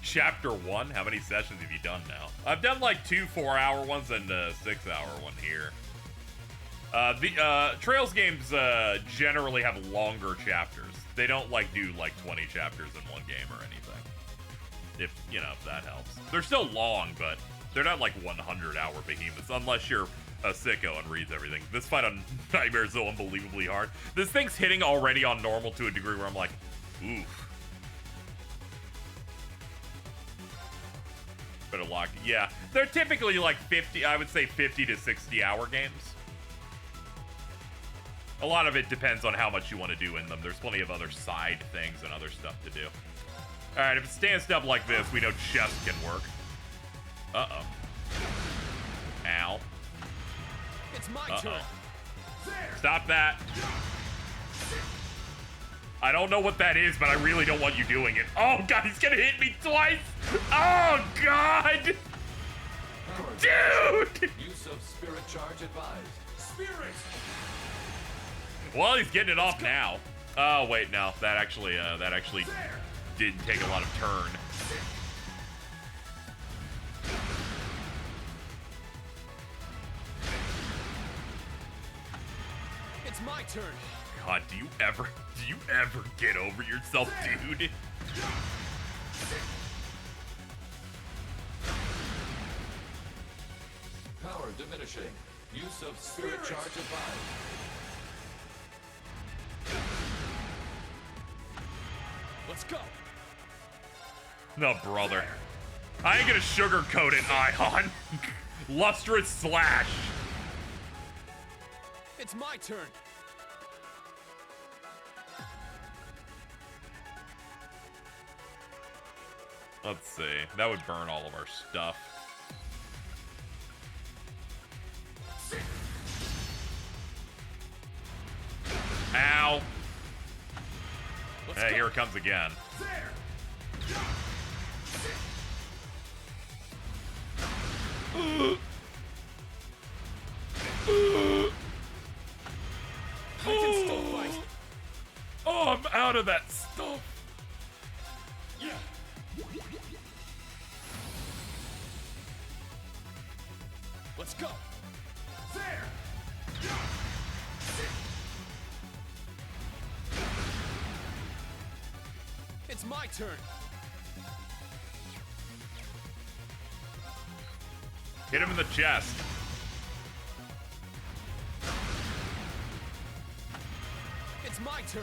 Speaker 1: Chapter 1? How many sessions have you done now? I've done like 2 4-hour ones and a 6-hour one here. The Trails games generally have longer chapters. They don't like do like 20 chapters in one game or anything. If, you know, if that helps. They're still long, but they're not like 100-hour behemoths, unless you're a sicko and reads everything. This fight on Nightmare is so unbelievably hard. This thing's hitting already on normal to a degree where I'm like, oof. Better lock. Yeah, they're typically like 50, I would say 50 to 60-hour games. A lot of it depends on how much you want to do in them. There's plenty of other side things and other stuff to do. All right, if it stands up like this, we know chest can work. Uh-oh. Ow.
Speaker 5: It's my turn.
Speaker 1: Stop that. I don't know what that is, but I really don't want you doing it. Oh, God, he's gonna hit me twice. Oh, God. Dude.
Speaker 20: Use of spirit charge advised.
Speaker 5: Spirit.
Speaker 1: Well, he's getting it off now. Oh, wait, no. That actually didn't take a lot of turn.
Speaker 5: It's my turn.
Speaker 1: God, do you ever get over yourself, dude?
Speaker 20: Power diminishing. Use of spirit charge advised.
Speaker 5: Let's go.
Speaker 1: No, brother. I ain't gonna sugarcoat it, Ion. Lustrous slash.
Speaker 5: It's my turn.
Speaker 1: Let's see. That would burn all of our stuff. Ow. Hey, here it comes again.
Speaker 5: I can still fight.
Speaker 1: Oh, I'm out of that stuff.
Speaker 5: Yeah. Let's go. There. It's my turn.
Speaker 1: Hit him in the chest.
Speaker 5: It's my turn.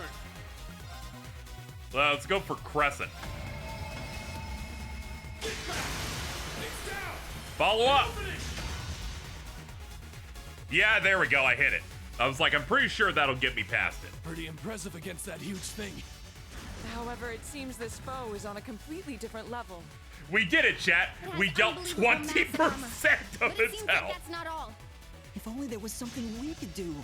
Speaker 1: Let's go for Crescent. Follow up. Yeah, there we go. I hit it. I was like, I'm pretty sure that'll get me past it.
Speaker 12: Pretty impressive against that huge thing.
Speaker 6: However, it seems this foe is on a completely different level.
Speaker 1: We did it, chat. We dealt 20% of
Speaker 19: But it
Speaker 1: its
Speaker 19: seems like
Speaker 1: health.
Speaker 19: that's not all.
Speaker 9: If only there was something we could do.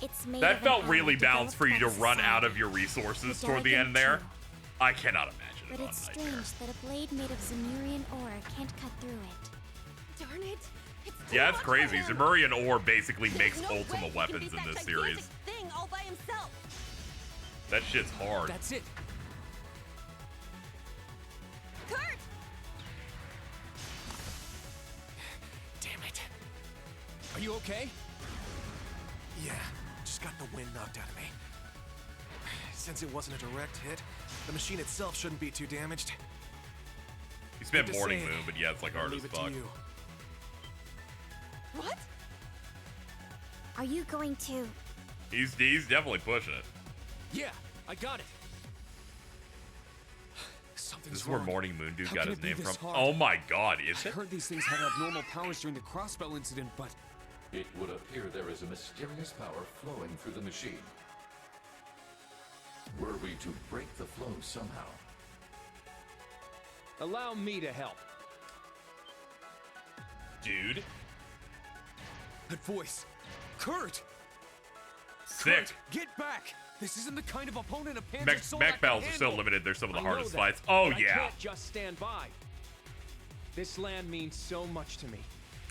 Speaker 19: It's made
Speaker 1: That
Speaker 19: of
Speaker 1: felt
Speaker 19: an
Speaker 1: really
Speaker 19: iron
Speaker 1: balanced for you to
Speaker 19: developed by
Speaker 1: run out of
Speaker 19: society.
Speaker 1: your resources
Speaker 19: The
Speaker 1: toward the
Speaker 19: dragon
Speaker 1: end there.
Speaker 19: too.
Speaker 1: I cannot imagine
Speaker 19: But
Speaker 1: it on
Speaker 19: it's
Speaker 1: Nightmare.
Speaker 19: strange that a blade made of Zemurian ore can't cut through it.
Speaker 16: Darn it.
Speaker 1: Yeah, it's crazy. Zemurian ore basically
Speaker 16: There's
Speaker 1: makes
Speaker 16: no way
Speaker 1: ultimate
Speaker 16: he can
Speaker 1: weapons
Speaker 16: beat
Speaker 1: in
Speaker 16: that
Speaker 1: this
Speaker 16: gigantic
Speaker 1: series.
Speaker 16: thing all by himself.
Speaker 1: That shit's hard.
Speaker 5: That's it.
Speaker 16: Kurt!
Speaker 14: Damn it.
Speaker 5: Are you okay?
Speaker 14: Yeah, just got the wind knocked out of me. Since it wasn't a direct hit, the machine itself shouldn't be too damaged.
Speaker 1: You spent
Speaker 14: Good to
Speaker 1: Morning
Speaker 14: say.
Speaker 1: Moon, but yeah, it's like hard as
Speaker 14: Leave it to
Speaker 1: fuck.
Speaker 14: you.
Speaker 16: What?
Speaker 19: Are you going to...
Speaker 1: He's definitely pushing it.
Speaker 5: Yeah, I got it.
Speaker 1: This
Speaker 5: Something's
Speaker 1: is where
Speaker 5: wrong.
Speaker 1: Morning Moon Dude
Speaker 5: How
Speaker 1: got
Speaker 5: can
Speaker 1: his
Speaker 5: it be
Speaker 1: name
Speaker 5: this
Speaker 1: from.
Speaker 5: hard?
Speaker 1: Oh my god, is
Speaker 3: I
Speaker 1: it?
Speaker 3: heard these things had abnormal powers during the Crossbell incident, but
Speaker 20: It would appear there is a mysterious power flowing through the machine. Were we to break the flow somehow?
Speaker 5: Allow me to help.
Speaker 1: Dude.
Speaker 5: That voice. Kurt!
Speaker 1: Sick.
Speaker 5: Kurt, get back! This isn't the kind of opponent a Panzer
Speaker 1: Mech
Speaker 5: Soldat
Speaker 1: battles
Speaker 5: can
Speaker 1: are so
Speaker 5: handle.
Speaker 1: limited, they're some of the
Speaker 5: I know
Speaker 1: hardest
Speaker 5: that,
Speaker 1: fights. Oh,
Speaker 5: but I
Speaker 1: yeah.
Speaker 5: can't just stand by. This land means so much to me.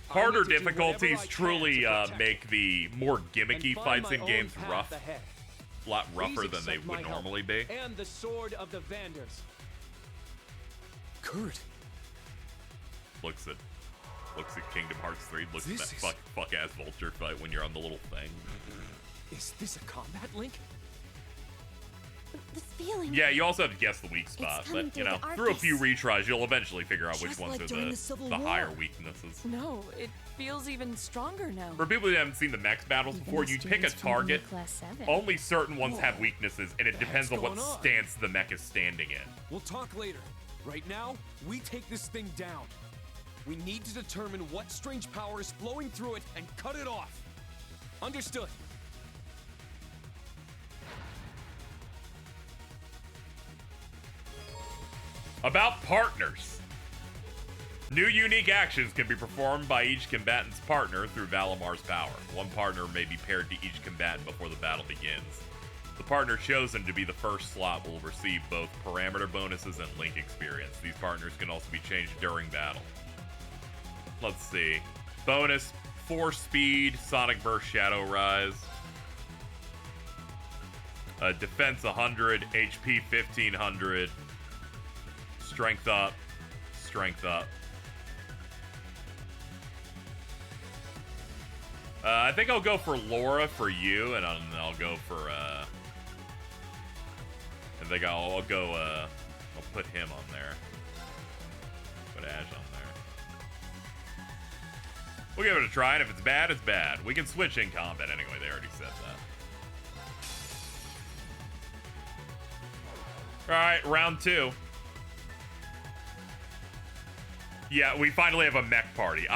Speaker 1: Harder
Speaker 5: I need to do
Speaker 1: difficulties
Speaker 5: whatever I can
Speaker 1: truly
Speaker 5: to protect
Speaker 1: make the more gimmicky
Speaker 5: and find
Speaker 1: fights
Speaker 5: my
Speaker 1: in
Speaker 5: own
Speaker 1: games
Speaker 5: path
Speaker 1: rough.
Speaker 5: ahead.
Speaker 1: A lot rougher
Speaker 5: Please
Speaker 1: than they
Speaker 5: accept my
Speaker 1: would
Speaker 5: help
Speaker 1: normally be.
Speaker 5: And the sword of the Vanders.
Speaker 12: Kurt.
Speaker 1: Looks at Kingdom Hearts 3. Looks at
Speaker 5: This
Speaker 1: that fuck ass vulture fight when you're on the little thing.
Speaker 5: Is this a combat link?
Speaker 16: This feeling.
Speaker 1: Yeah, you also have to guess the weak spot,
Speaker 16: coming
Speaker 1: but you
Speaker 16: through
Speaker 1: know,
Speaker 16: the
Speaker 1: through a few
Speaker 16: Arcus.
Speaker 1: retries, you'll eventually figure out which
Speaker 16: Just
Speaker 1: ones
Speaker 16: like
Speaker 1: are
Speaker 16: during
Speaker 1: the
Speaker 16: the Civil
Speaker 1: higher
Speaker 16: War.
Speaker 1: weaknesses.
Speaker 6: No, it feels even stronger now.
Speaker 1: For people that haven't seen the mech battles
Speaker 4: Even
Speaker 1: before,
Speaker 4: the
Speaker 1: you pick a
Speaker 4: students from
Speaker 1: target.
Speaker 4: Class 7.
Speaker 1: Only certain ones have weaknesses, and it depends on what
Speaker 5: going on?
Speaker 1: stance the mech is standing in.
Speaker 5: We'll talk later. Right now, we take this thing down. We need to determine what strange power is flowing through it and cut it off. Understood.
Speaker 1: About partners. New unique actions can be performed by each combatant's partner through Valamar's power. One partner may be paired to each combatant before the battle begins. The partner chosen to be the first slot will receive both parameter bonuses and link experience. These partners can also be changed during battle. Let's see. Bonus, Force Speed, Sonic Burst, Shadow Rise. Defense 100, HP 1500. Strength up, strength up. I think I'll go for Laura for you, and I'll go for, I think I'll put him on there. Put Ash on there. We'll give it a try, and if it's bad, it's bad. We can switch in combat anyway, they already said that. Alright, round 2. Yeah, we finally have a mech party.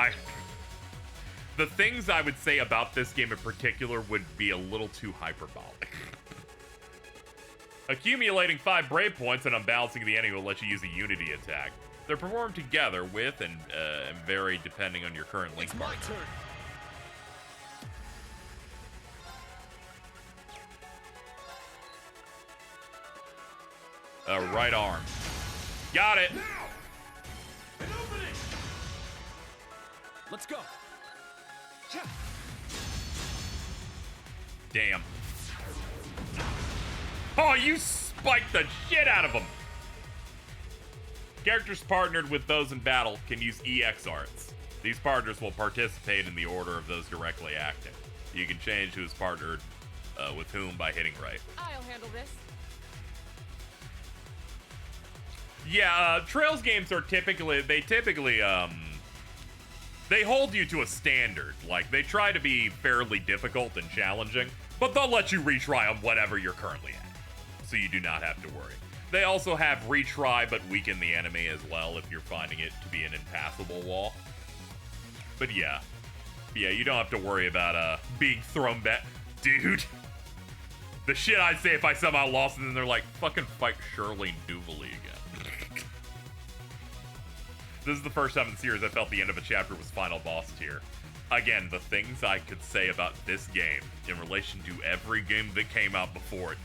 Speaker 1: The things I would say about this game in particular would be a little too hyperbolic. Accumulating 5 brave points and unbalancing the enemy will let you use a unity attack. They're performed together with and vary depending on your current link partner.
Speaker 5: My turn.
Speaker 1: Right arm. Got it.
Speaker 5: Let's go.
Speaker 1: Damn. Oh, you spiked the shit out of him. Characters partnered with those in battle can use EX arts. These partners will participate in the order of those directly acting. You can change who's partnered with whom by hitting right.
Speaker 6: I'll handle this.
Speaker 1: Yeah, Trails games are typically, they hold you to a standard. Like, they try to be fairly difficult and challenging, but they'll let you retry on whatever you're currently at, so you do not have to worry. They also have retry but weaken the enemy as well if you're finding it to be an impassable wall. But yeah, you don't have to worry about being thrown back. Dude, the shit I'd say if I somehow lost and then they're like, fucking fight Shirley Duvally again. This is the first time in the series I felt the end of a chapter was final boss tier. Again, the things I could say about this game in relation to every game that came out before it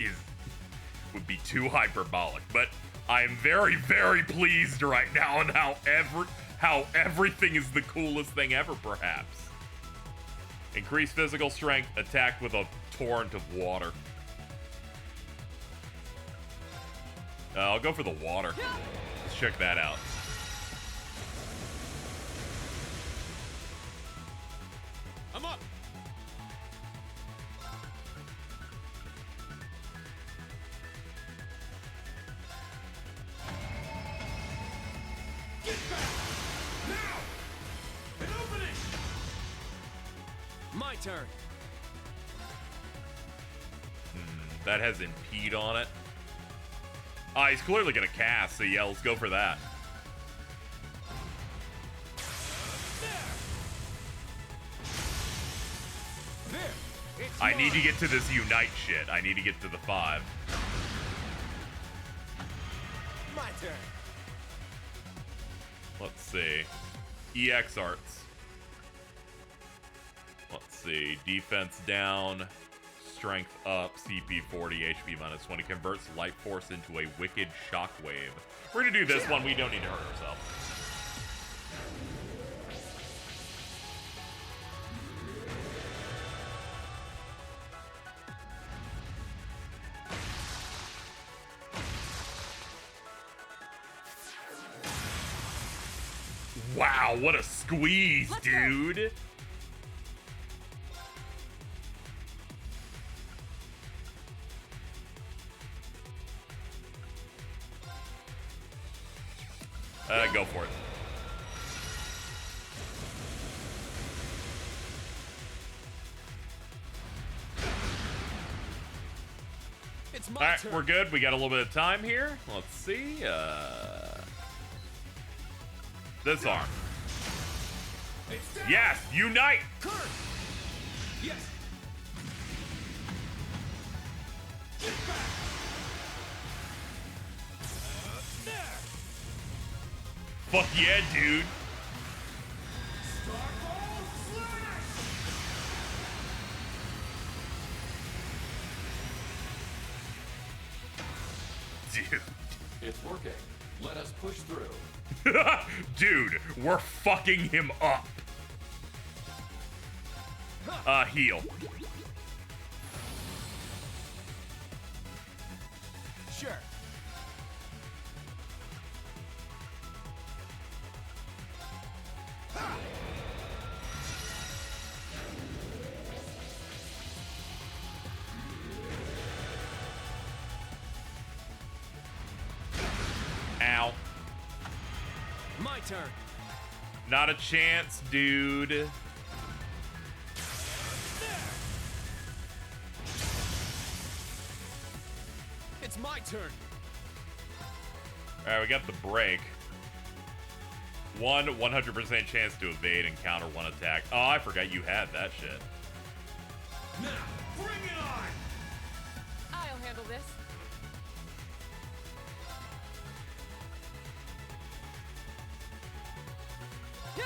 Speaker 1: would be too hyperbolic. But I am very, very pleased right now on how everything is the coolest thing ever, perhaps. Increase physical strength, attack with a torrent of water. I'll go for the water. Let's check that out.
Speaker 5: I'm up. Get back! Now! An opening! My turn.
Speaker 1: That has impede on it. He's clearly gonna cast, so yeah, let's go for that. I need to get to this unite shit. I need to get to the 5.
Speaker 14: My turn.
Speaker 1: Let's see. EX arts. Let's see. Defense down. Strength up. CP 40. HP minus 20. Converts life force into a wicked shockwave. We're gonna do this one. We don't need to hurt ourselves. Wow, what a squeeze, dude. Go for it.
Speaker 5: It's my
Speaker 1: Alright,
Speaker 5: turn.
Speaker 1: we're good. We got a little bit of time here. Let's see. This arm. Yes, unite!
Speaker 5: Kurt! Yes! Get back! There!
Speaker 1: Fuck yeah, dude.
Speaker 5: Starball slash!
Speaker 1: Dude.
Speaker 20: It's working. Let us push through.
Speaker 1: Dude, we're fucking him up. Heal.
Speaker 5: Sure.
Speaker 1: Ow.
Speaker 5: My turn.
Speaker 1: Not a chance, dude.
Speaker 5: It's my turn.
Speaker 1: Alright, we got the break. 100% chance to evade and counter one attack. Oh, I forgot you had that shit.
Speaker 5: Now, bring it on!
Speaker 6: I'll handle this. Yeah.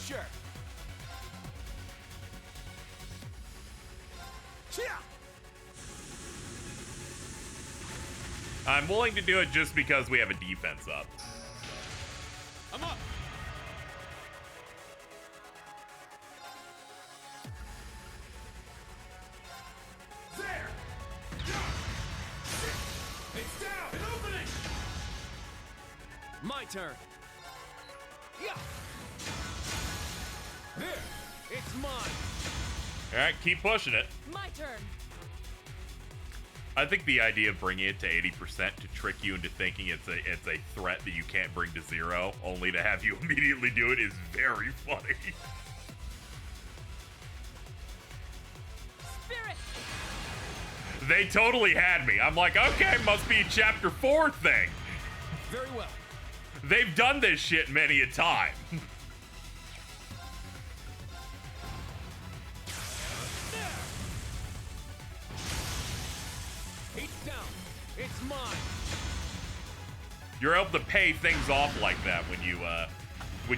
Speaker 5: Sure. Yeah.
Speaker 1: I'm willing to do it just because we have a defense up.
Speaker 5: I'm up. There. It's down. An opening. My turn. Yeah. There. It's mine.
Speaker 1: Alright, keep pushing it.
Speaker 6: My turn.
Speaker 1: I think the idea of bringing it to 80% to trick you into thinking it's a threat that you can't bring to 0, only to have you immediately do it, is very funny.
Speaker 6: Spirit.
Speaker 1: They totally had me. I'm like, okay, must be a chapter 4 thing.
Speaker 5: Very well.
Speaker 1: They've done this shit many a time.
Speaker 5: It's down. It's mine.
Speaker 1: You're able to pay things off like that when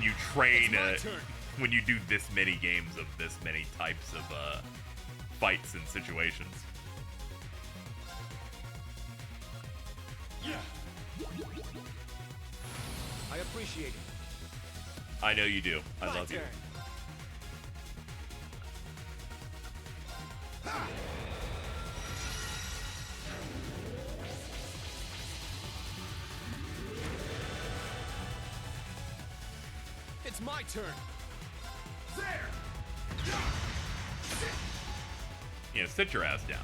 Speaker 1: you train,
Speaker 5: It's my turn.
Speaker 1: when you do this many games of this many types of fights and situations.
Speaker 5: Yeah. I appreciate it.
Speaker 1: I know you do. I
Speaker 5: My
Speaker 1: love you.
Speaker 5: turn. Ha! It's my turn. There.
Speaker 1: Yeah, sit your ass down.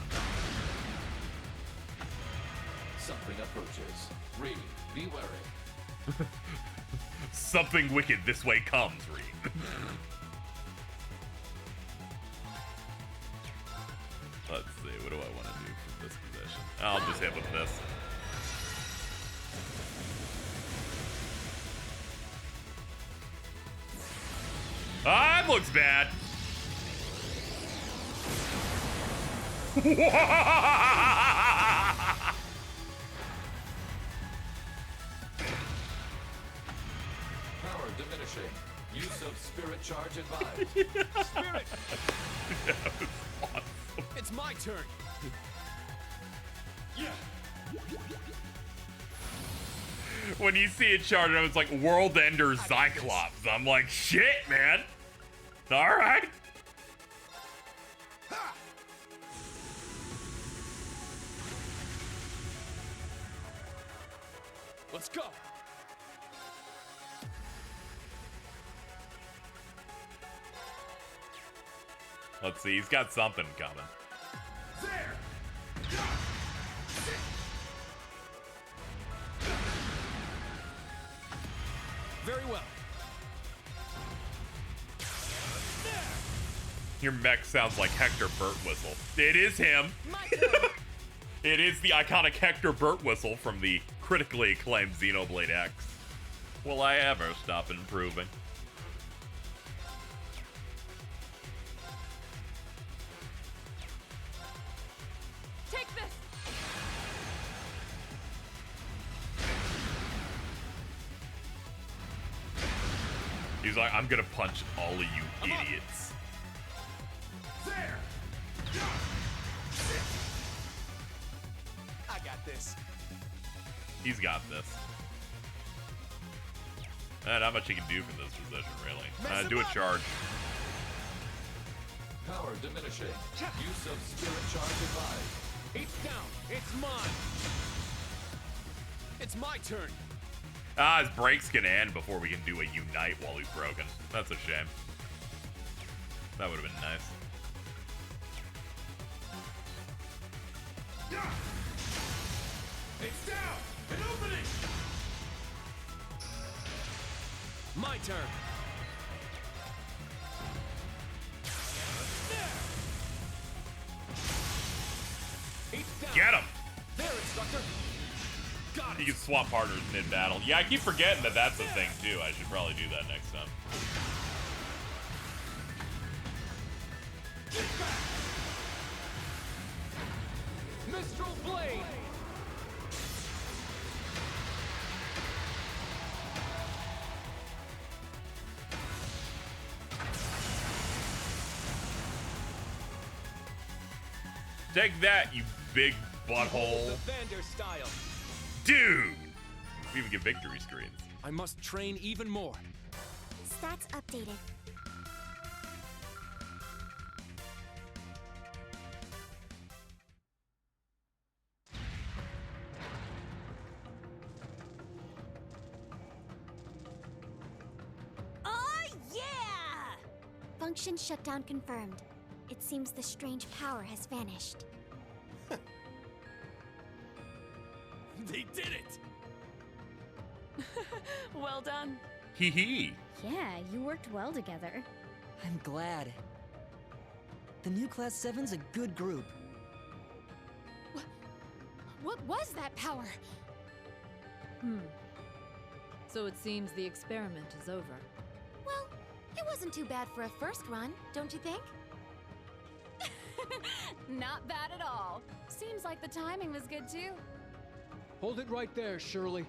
Speaker 20: Something approaches. Reed, be wary.
Speaker 1: Something wicked this way comes, Reed. Let's see, what do I want to do from this position? I'll just hit with this. Ah, it looks bad.
Speaker 20: Power diminishing. Use of spirit charge advised.
Speaker 5: Spirit!
Speaker 1: That was awesome.
Speaker 5: It's my turn. Yeah.
Speaker 1: When you see it charged, I was like, World Ender Cyclops. I'm like, shit, man. All right.
Speaker 5: Let's go.
Speaker 1: Let's see. He's got something coming.
Speaker 5: Very well.
Speaker 1: Your mech sounds like Hector Burtwhistle. It is him. It is the iconic Hector Burtwhistle from the critically acclaimed Xenoblade X. Will I ever stop improving?
Speaker 6: Take this.
Speaker 1: He's like, I'm gonna punch all of you idiots.
Speaker 14: I got this.
Speaker 1: He's got this. Not much he can do from this position, really. Do a charge.
Speaker 20: Power diminishing. Use of spirit charge advised.
Speaker 5: It's down. It's mine. It's my turn.
Speaker 1: His break's gonna end before we can do a unite while he's broken. That's a shame. That would have been nice.
Speaker 5: It's down. An opening. My turn.
Speaker 1: Get him!
Speaker 5: There, instructor. Got
Speaker 1: You can swap partners mid-battle. Yeah, I keep forgetting that that's a thing, too. I should probably do that next time.
Speaker 5: Mistral Blade.
Speaker 1: Take that, you big butthole.
Speaker 5: The Vander style.
Speaker 1: Dude! We even get victory screens.
Speaker 5: I must train even more.
Speaker 19: Stats updated.
Speaker 4: Oh, yeah!
Speaker 19: Function shutdown confirmed. It seems the strange power has vanished.
Speaker 5: They did it!
Speaker 6: Well done.
Speaker 1: Hee hee.
Speaker 19: Yeah, you worked well together.
Speaker 9: I'm glad. The new Class 7's a good group.
Speaker 7: What was that power?
Speaker 18: So it seems the experiment is over.
Speaker 4: Well, it wasn't too bad for a first run, don't you think?
Speaker 7: Not bad at all. Seems like the timing was good too.
Speaker 5: Hold it right there, Shirley.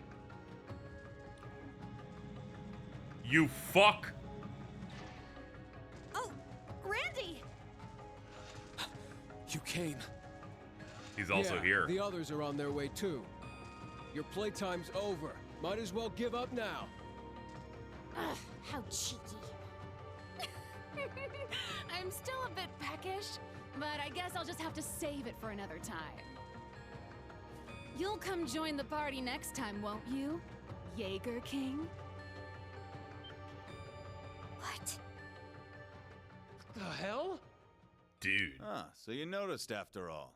Speaker 1: You fuck!
Speaker 4: Oh, Randy!
Speaker 5: You came.
Speaker 1: He's also here.
Speaker 5: The others are on their way too. Your playtime's over. Might as well give up now.
Speaker 4: Ugh, how cheeky.
Speaker 7: I'm still a bit peckish, but I guess I'll just have to save it for another time. You'll come join the party next time, won't you, Jaeger King?
Speaker 4: What?
Speaker 5: The hell?
Speaker 1: Dude.
Speaker 21: Ah, so you noticed after all.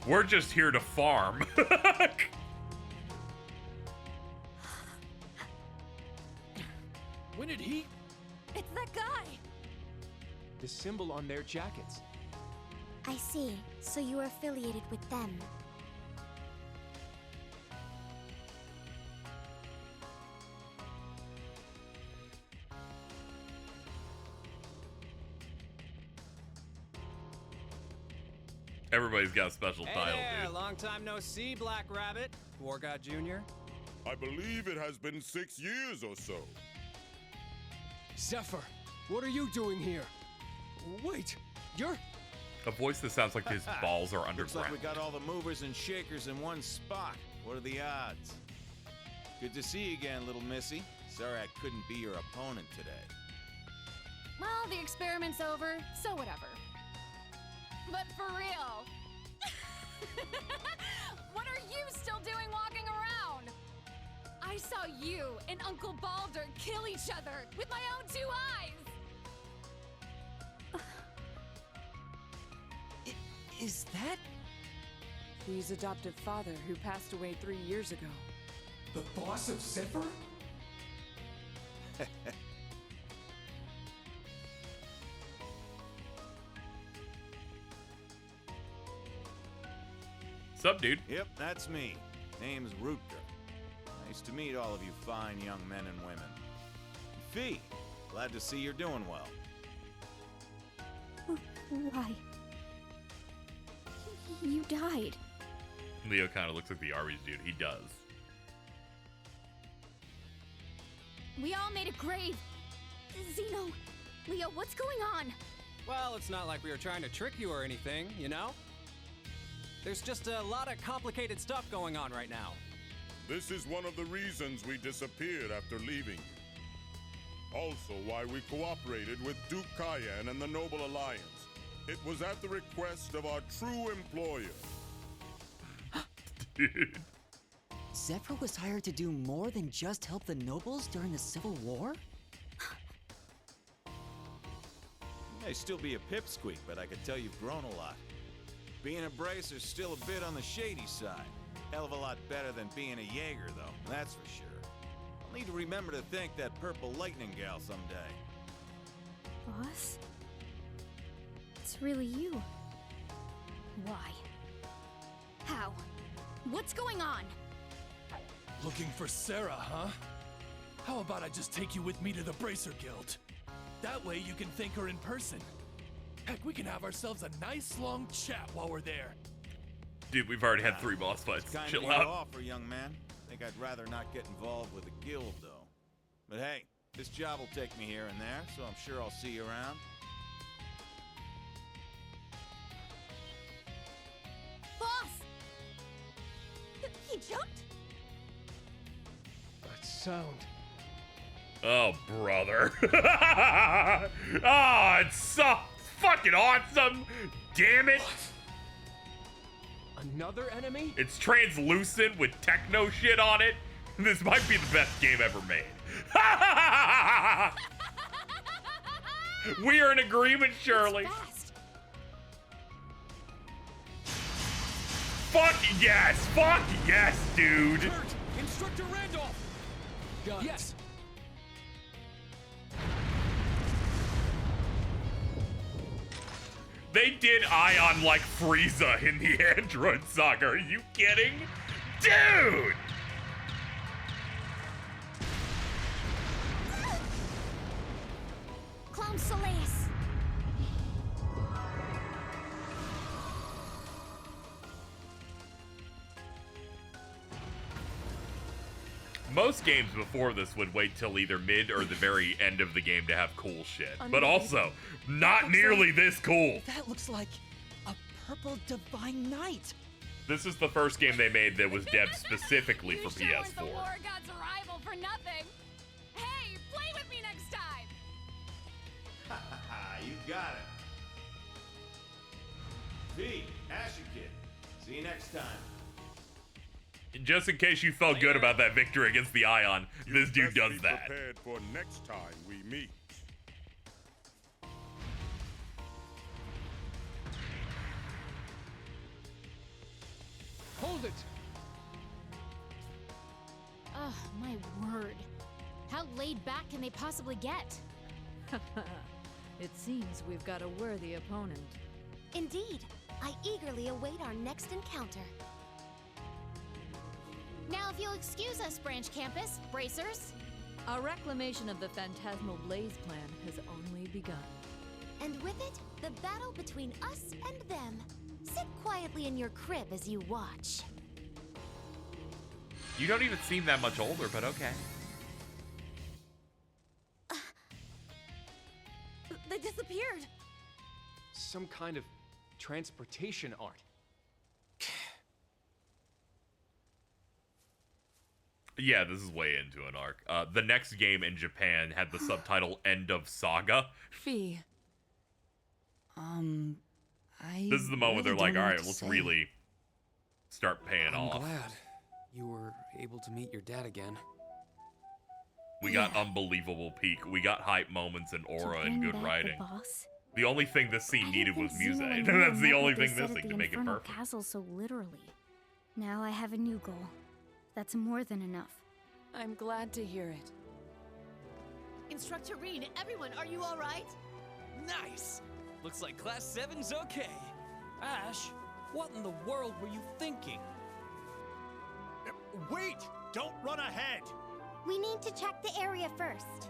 Speaker 1: We're just here to farm.
Speaker 5: When did he?
Speaker 4: It's that guy!
Speaker 5: The symbol on their jackets.
Speaker 19: I see. So you are affiliated with them.
Speaker 1: Everybody's got a special
Speaker 13: Hey
Speaker 1: title,
Speaker 13: there,
Speaker 1: dude.
Speaker 13: long time no see, Black Rabbit. War God Jr.
Speaker 22: I believe it has been 6 years or so.
Speaker 5: Zephyr, what are you doing here? Wait, you're...
Speaker 1: A voice that sounds like his balls are underground.
Speaker 21: Looks like we got all the movers and shakers in one spot. What are the odds? Good to see you again, little missy. Sorry I couldn't be your opponent today.
Speaker 7: Well, the experiment's over, so whatever. But for real, what are you still doing walking around? I saw you and Uncle Balder kill each other with my own 2 eyes.
Speaker 10: Is that...
Speaker 6: He's adoptive father who passed away 3 years ago.
Speaker 5: The boss of Zephyr?
Speaker 1: Sup, dude?
Speaker 21: Yep, that's me. Name's Rutger. Nice to meet all of you fine young men and women. Fee, glad to see you're doing well.
Speaker 19: Why? You died.
Speaker 1: Leo kind of looks like the Arby's dude. He does.
Speaker 4: We all made a grave. Zeno, Leo, what's going on?
Speaker 13: Well, it's not like we were trying to trick you or anything, you know? There's just a lot of complicated stuff going on right now.
Speaker 22: This is one of the reasons we disappeared after leaving you. Also why we cooperated with Duke Cayenne and the Noble Alliance. It was at the request of our true employer.
Speaker 1: Dude.
Speaker 9: Zephyr was hired to do more than just help the nobles during the Civil War?
Speaker 21: You may still be a pipsqueak, but I could tell you've grown a lot. Being a bracer's still a bit on the shady side. Hell of a lot better than being a Jaeger, though, that's for sure. I'll need to remember to thank that Purple Lightning gal someday.
Speaker 19: Boss? It's really you.
Speaker 4: Why? How? What's going on?
Speaker 12: Looking for Sarah, huh? How about I just take you with me to the Bracer Guild? That way you can thank her in person. Heck, we can have ourselves a nice long chat while we're there.
Speaker 1: Dude, we've already had 3 boss fights.
Speaker 21: Kind
Speaker 1: Chill
Speaker 21: of your
Speaker 1: out.
Speaker 21: offer, young man. Think I'd rather not get involved with the guild, though. But hey, this job will take me here and there, so I'm sure I'll see you around.
Speaker 4: Boss! He jumped?
Speaker 5: That sound.
Speaker 1: Oh, brother. Oh, it's so fucking awesome. Damn it.
Speaker 5: Another enemy?
Speaker 1: It's translucent with techno shit on it. This might be the best game ever made. We are in agreement, Shirley. Fuck yes. Fuck yes, dude.
Speaker 5: Kurt, Instructor Randolph. Yes.
Speaker 1: They did Ion like Frieza in the Android Saga. Are you kidding? Dude!
Speaker 4: Clown Solace.
Speaker 1: Most games before this would wait till either mid or the very end of the game to have cool shit. But
Speaker 9: Unbelievable.
Speaker 1: also, not nearly this cool.
Speaker 9: That looks like a purple divine knight.
Speaker 1: This is the first game they made that was dev specifically for
Speaker 7: You sure weren't
Speaker 1: PS4.
Speaker 7: the War God's rival for nothing. Hey, play with me next time.
Speaker 21: You got it. V, Asher Kid. See you next time.
Speaker 1: Just in case you felt good about that victory against the Ion, this dude
Speaker 22: Best
Speaker 1: does
Speaker 22: be
Speaker 1: that.
Speaker 22: prepared for next time we meet.
Speaker 5: Hold it.
Speaker 4: Oh, my word. How laid back can they possibly get?
Speaker 18: It seems we've got a worthy opponent.
Speaker 19: Indeed. I eagerly await our next encounter.
Speaker 4: Now, if you'll excuse us, Branch Campus, bracers.
Speaker 18: Our reclamation of the Phantasmal Blaze plan has only begun.
Speaker 19: And with it, the battle between us and them.
Speaker 4: Sit quietly in your crib as you watch.
Speaker 1: You don't even seem that much older, but okay.
Speaker 16: They disappeared.
Speaker 5: Some kind of transportation art.
Speaker 1: Yeah, this is way into an arc. The next game in Japan had the subtitle End of Saga.
Speaker 6: Fee.
Speaker 1: This is the moment they're like, alright, let's really start paying
Speaker 3: I'm
Speaker 1: off.
Speaker 3: glad you were able to meet your dad again.
Speaker 1: We got unbelievable peak. We got hype moments and aura and good writing. The only thing this scene needed was music. That's the only thing missing to make it perfect.
Speaker 19: Castle so literally. Now I have a new goal. That's more than enough.
Speaker 6: I'm glad to hear it.
Speaker 2: Instructor Reen, everyone, are you all right?
Speaker 15: Nice! Looks like Class 7's okay. Ash, what in the world were you thinking?
Speaker 23: Wait! Don't run ahead!
Speaker 19: We need to check the area first.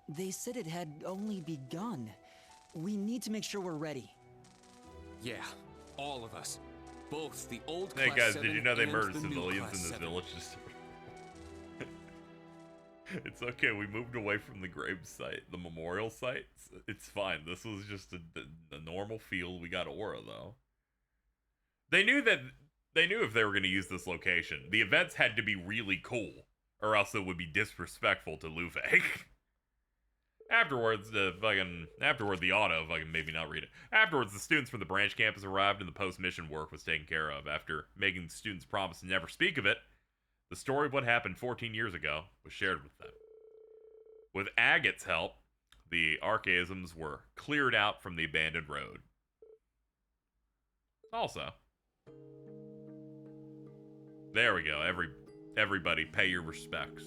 Speaker 9: They said it had only begun. We need to make sure we're ready.
Speaker 3: Yeah, all of us. Both the old
Speaker 1: Hey
Speaker 3: Class
Speaker 1: guys,
Speaker 3: 7
Speaker 1: did you know they
Speaker 3: and
Speaker 1: murdered
Speaker 3: the new
Speaker 1: civilians
Speaker 3: Class
Speaker 1: in this
Speaker 3: 7.
Speaker 1: village? It's okay, we moved away from the grave site, the memorial site. It's fine. This was just a normal field. We got aura though. They knew if they were going to use this location, the events had to be really cool, or else it would be disrespectful to Luffy. Afterwards, the auto maybe not read it. Afterwards, the students from the branch campus arrived and the post-mission work was taken care of. After making the students promise to never speak of it, the story of what happened 14 years ago was shared with them. With Agate's help, the archaisms were cleared out from the abandoned road. Also, there we go. Everybody pay your respects.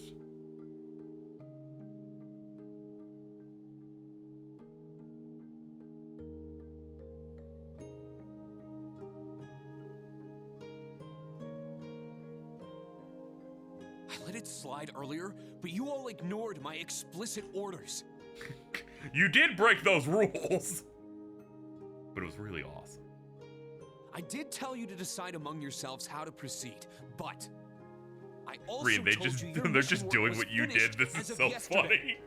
Speaker 3: I let it slide earlier, but you all ignored my explicit orders.
Speaker 1: You did break those rules, but it was really awesome.
Speaker 3: I did tell you to decide among yourselves how to proceed, but I also
Speaker 1: Reen,
Speaker 3: told you your
Speaker 1: they're
Speaker 3: mission
Speaker 1: just
Speaker 3: work
Speaker 1: doing
Speaker 3: was
Speaker 1: what you
Speaker 3: finished
Speaker 1: did. This
Speaker 3: as
Speaker 1: is
Speaker 3: of
Speaker 1: so
Speaker 3: yesterday.
Speaker 1: funny.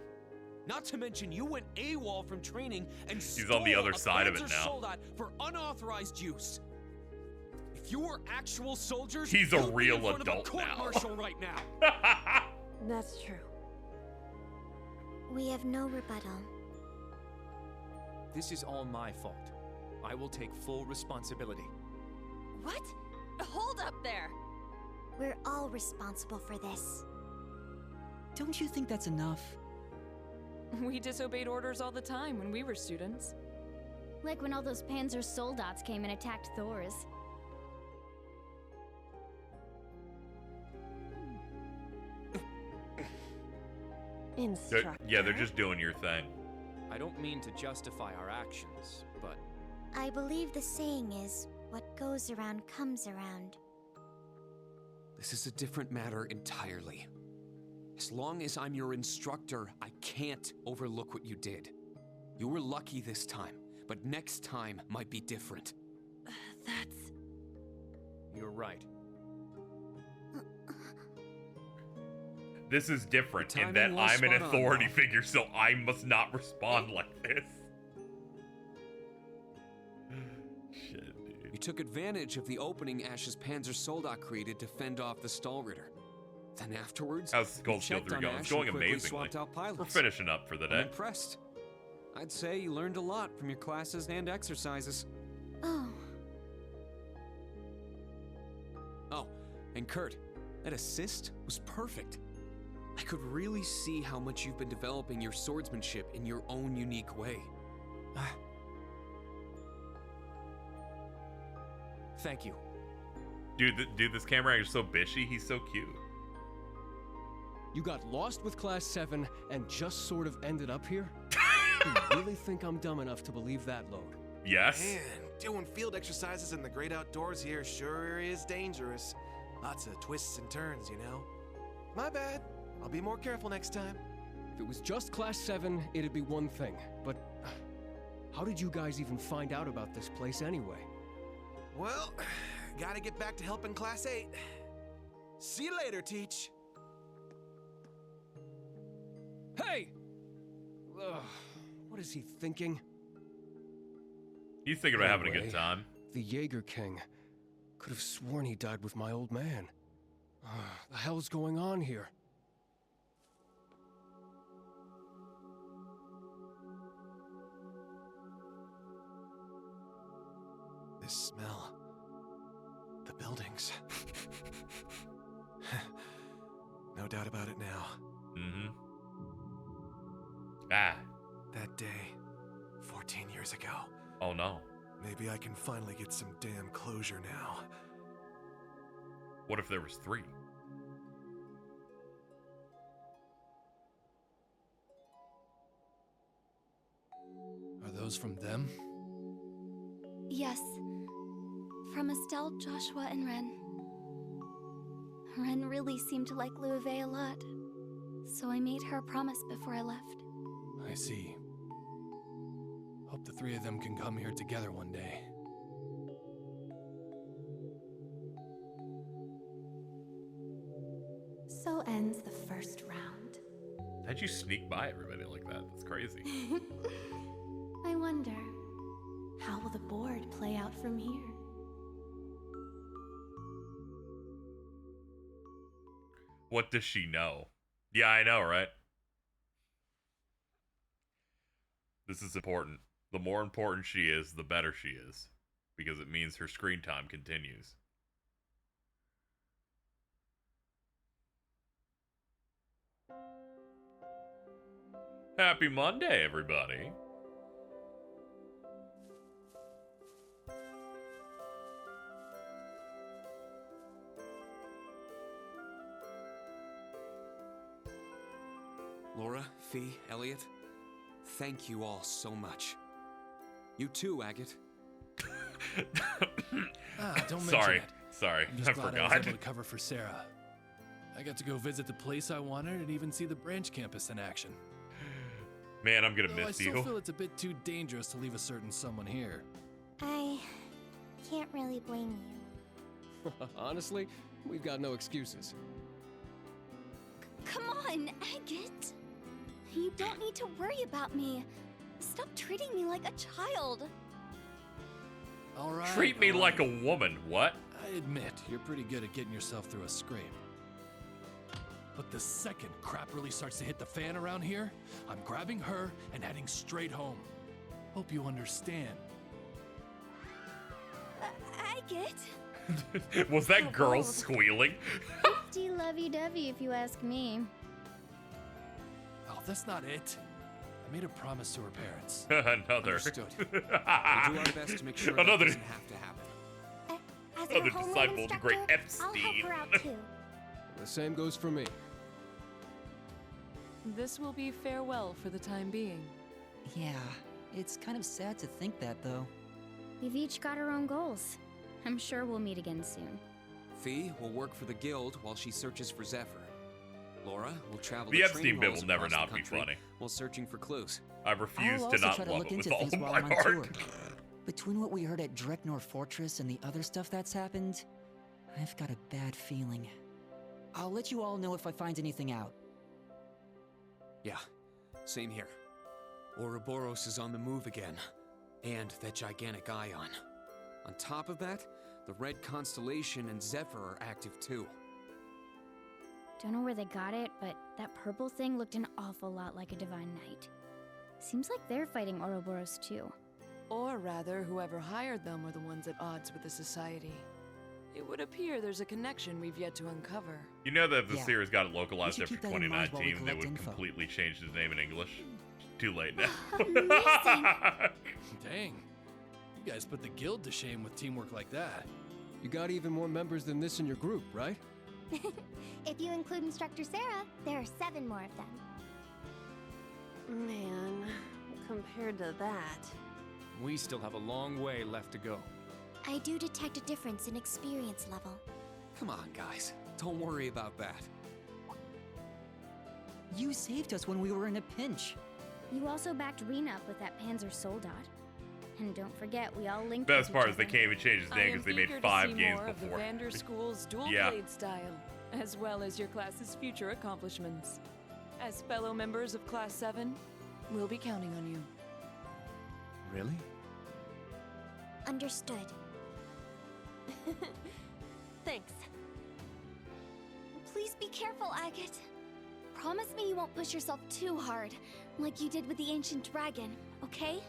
Speaker 3: Not to mention you went AWOL from training and
Speaker 1: He's on the other side of it now.
Speaker 3: Soldat for unauthorized use. If you were actual soldiers,
Speaker 1: He's a
Speaker 3: you'd be
Speaker 1: real
Speaker 3: in front of a
Speaker 1: adult now.
Speaker 3: court-martial right now.
Speaker 16: That's true.
Speaker 19: We have no rebuttal.
Speaker 5: This is all my fault. I will take full responsibility.
Speaker 16: What? Hold up there!
Speaker 19: We're all responsible for this.
Speaker 9: Don't you think that's enough?
Speaker 6: We disobeyed orders all the time when we were students.
Speaker 7: Like when all those Panzer Soldats came and attacked Thor's.
Speaker 16: Instructor.
Speaker 1: Yeah, they're just doing your thing.
Speaker 5: I don't mean to justify our actions, but
Speaker 19: I believe the saying is, what goes around comes around.
Speaker 3: This is a different matter entirely. As long as I'm your instructor, I can't overlook what you did. You were lucky this time, but next time might be different.
Speaker 16: That's...
Speaker 5: You're right.
Speaker 1: This is different in
Speaker 3: timing
Speaker 1: that
Speaker 3: was
Speaker 1: I'm an
Speaker 3: spot on,
Speaker 1: authority
Speaker 3: though.
Speaker 1: figure, so I must not respond like this. Shit, dude.
Speaker 3: You took advantage of the opening Ash's Panzer Soldat created to fend off the Stahlritter. Then afterwards,
Speaker 1: How's Cold
Speaker 3: you
Speaker 1: Steel
Speaker 3: checked
Speaker 1: 3
Speaker 3: on
Speaker 1: going?
Speaker 3: Ash
Speaker 1: It's going
Speaker 3: and quickly
Speaker 1: amazingly.
Speaker 3: swapped out pilots.
Speaker 1: We're finishing up for the
Speaker 3: I'm
Speaker 1: day.
Speaker 3: impressed. I'd say you learned a lot from your classes and exercises.
Speaker 19: Oh,
Speaker 3: Oh, and Kurt, that assist was perfect. I could really see how much you've been developing your swordsmanship in your own unique way.
Speaker 5: Thank you.
Speaker 1: Dude, this camera angle is so bishy. He's so cute.
Speaker 5: You got lost with Class 7 and just sort of ended up here? You really think I'm dumb enough to believe that, load?
Speaker 1: Yes.
Speaker 14: Man, doing field exercises in the great outdoors here sure is dangerous. Lots of twists and turns, you know? My bad. I'll be more careful next time.
Speaker 5: If it was just Class 7, it'd be one thing, but How did you guys even find out about this place anyway?
Speaker 14: Well, gotta get back to helping Class 8. See you later, Teach.
Speaker 5: Hey! Ugh, what is he thinking?
Speaker 1: He's thinking about having a good
Speaker 5: Anyway,
Speaker 1: time.
Speaker 5: The Jaeger King. Could have sworn he died with my old man. The hell's going on here?
Speaker 14: This smell. The buildings. No doubt about it now.
Speaker 1: Mm-hmm. Ah.
Speaker 14: That day, 14 years ago.
Speaker 1: Oh no.
Speaker 14: Maybe I can finally get some damn closure now.
Speaker 1: What if there was 3?
Speaker 12: Are those from them?
Speaker 8: Yes. From Estelle, Joshua, and Ren. Ren really seemed to like Louvet a lot, so I made her a promise before I left.
Speaker 12: I see. Hope the 3 of them can come here together one day.
Speaker 8: So ends the first round.
Speaker 1: How'd you sneak by everybody like that? That's crazy.
Speaker 8: I wonder, how will the board play out from here?
Speaker 1: What does she know? Yeah, I know, right? This is important. The more important she is, the better she is. Because it means her screen time continues. Happy Monday, everybody.
Speaker 3: Laura, Fee, Elliot, thank you all so much. You too, Agate.
Speaker 12: Don't mention
Speaker 1: Sorry.
Speaker 12: it.
Speaker 1: Sorry,
Speaker 12: I'm just
Speaker 1: I
Speaker 12: glad I
Speaker 1: forgot.
Speaker 12: was able to cover for Sarah. I got to go visit the place I wanted and even see the branch campus in action.
Speaker 1: Man, I'm gonna
Speaker 12: Though I
Speaker 1: miss
Speaker 12: still
Speaker 1: you.
Speaker 12: feel it's a bit too dangerous to leave a certain someone here.
Speaker 19: I can't really blame you.
Speaker 5: Honestly, we've got no excuses.
Speaker 8: Come on, Agate! You don't need to worry about me. Stop treating me like a child.
Speaker 12: All right.
Speaker 1: Treat me
Speaker 12: all
Speaker 1: like
Speaker 12: right.
Speaker 1: a woman. What?
Speaker 12: I admit, you're pretty good at getting yourself through a scrape. But the second crap really starts to hit the fan around here, I'm grabbing her and heading straight home. Hope you understand.
Speaker 8: Agate?
Speaker 1: Was that girl squealing?
Speaker 8: Pretty lovey-dovey if you ask me.
Speaker 12: Oh, that's not it. I made a promise to her parents.
Speaker 1: Another.
Speaker 3: Understood. We'll do our best to make sure that
Speaker 1: Another.
Speaker 3: doesn't have to happen.
Speaker 8: As
Speaker 1: Another
Speaker 8: her homeland
Speaker 1: disciple of the
Speaker 8: instructor,
Speaker 1: great
Speaker 8: I'll
Speaker 1: Epstein.
Speaker 8: help her out too.
Speaker 5: The same goes for me.
Speaker 6: This will be farewell for the time being.
Speaker 9: Yeah, it's kind of sad to think that, though.
Speaker 11: We've each got our own goals. I'm sure we'll meet again soon.
Speaker 3: Fee will work for the guild while she searches for Zephyr. Laura will travel
Speaker 1: The
Speaker 3: to
Speaker 1: Epstein
Speaker 3: train
Speaker 1: bit
Speaker 3: halls
Speaker 1: will never
Speaker 3: across
Speaker 1: not
Speaker 3: the
Speaker 1: be
Speaker 3: country
Speaker 1: funny.
Speaker 3: while searching for clues.
Speaker 1: I refuse
Speaker 9: I'll
Speaker 1: to
Speaker 9: also
Speaker 1: not
Speaker 9: try to
Speaker 1: love
Speaker 9: look
Speaker 1: it with
Speaker 9: into
Speaker 1: all
Speaker 9: things while
Speaker 1: my
Speaker 9: I'm on
Speaker 1: heart.
Speaker 9: tour. Between what we heard at Dreknor Fortress and the other stuff that's happened, I've got a bad feeling. I'll let you all know if I find anything out.
Speaker 3: Yeah, same here. Ouroboros is on the move again. And that gigantic ion. On top of that, the Red Constellation and Zephyr are active too.
Speaker 11: Don't know where they got it, but that purple thing looked an awful lot like a Divine Knight. Seems like they're fighting Ouroboros too.
Speaker 6: Or rather, whoever hired them are the ones at odds with the Society. It would appear there's a connection we've yet to uncover.
Speaker 1: You know that if the
Speaker 9: Yeah.
Speaker 1: series got it localized
Speaker 9: We
Speaker 1: after
Speaker 9: should keep that in mind while we
Speaker 1: 2019, they
Speaker 9: collect
Speaker 1: would
Speaker 9: info.
Speaker 1: completely change the name in English. Too late now.
Speaker 12: Dang. You guys put the guild to shame with teamwork like that.
Speaker 5: You got even more members than this in your group, right?
Speaker 19: If you include Instructor Sarah, there are 7 more of them.
Speaker 16: Man, compared to that.
Speaker 5: We still have a long way left to go.
Speaker 19: I do detect a difference in experience level.
Speaker 3: Come on, guys. Don't worry about that.
Speaker 9: You saved us when we were in a pinch.
Speaker 11: You also backed Rena up with that Panzer Soldat. And don't forget, we all linked
Speaker 1: Best
Speaker 11: with
Speaker 1: part
Speaker 11: each
Speaker 1: is they
Speaker 11: other.
Speaker 1: can't even change his name because they made 5 games
Speaker 6: Of the
Speaker 1: before.
Speaker 6: Vander School's dual
Speaker 1: Yeah.
Speaker 6: blade style, as well as your class's future accomplishments. As fellow members of Class 7, we'll be counting on you.
Speaker 14: Really?
Speaker 19: Understood.
Speaker 16: Thanks.
Speaker 19: Please be careful, Agate. Promise me you won't push yourself too hard, like you did with the ancient dragon, okay?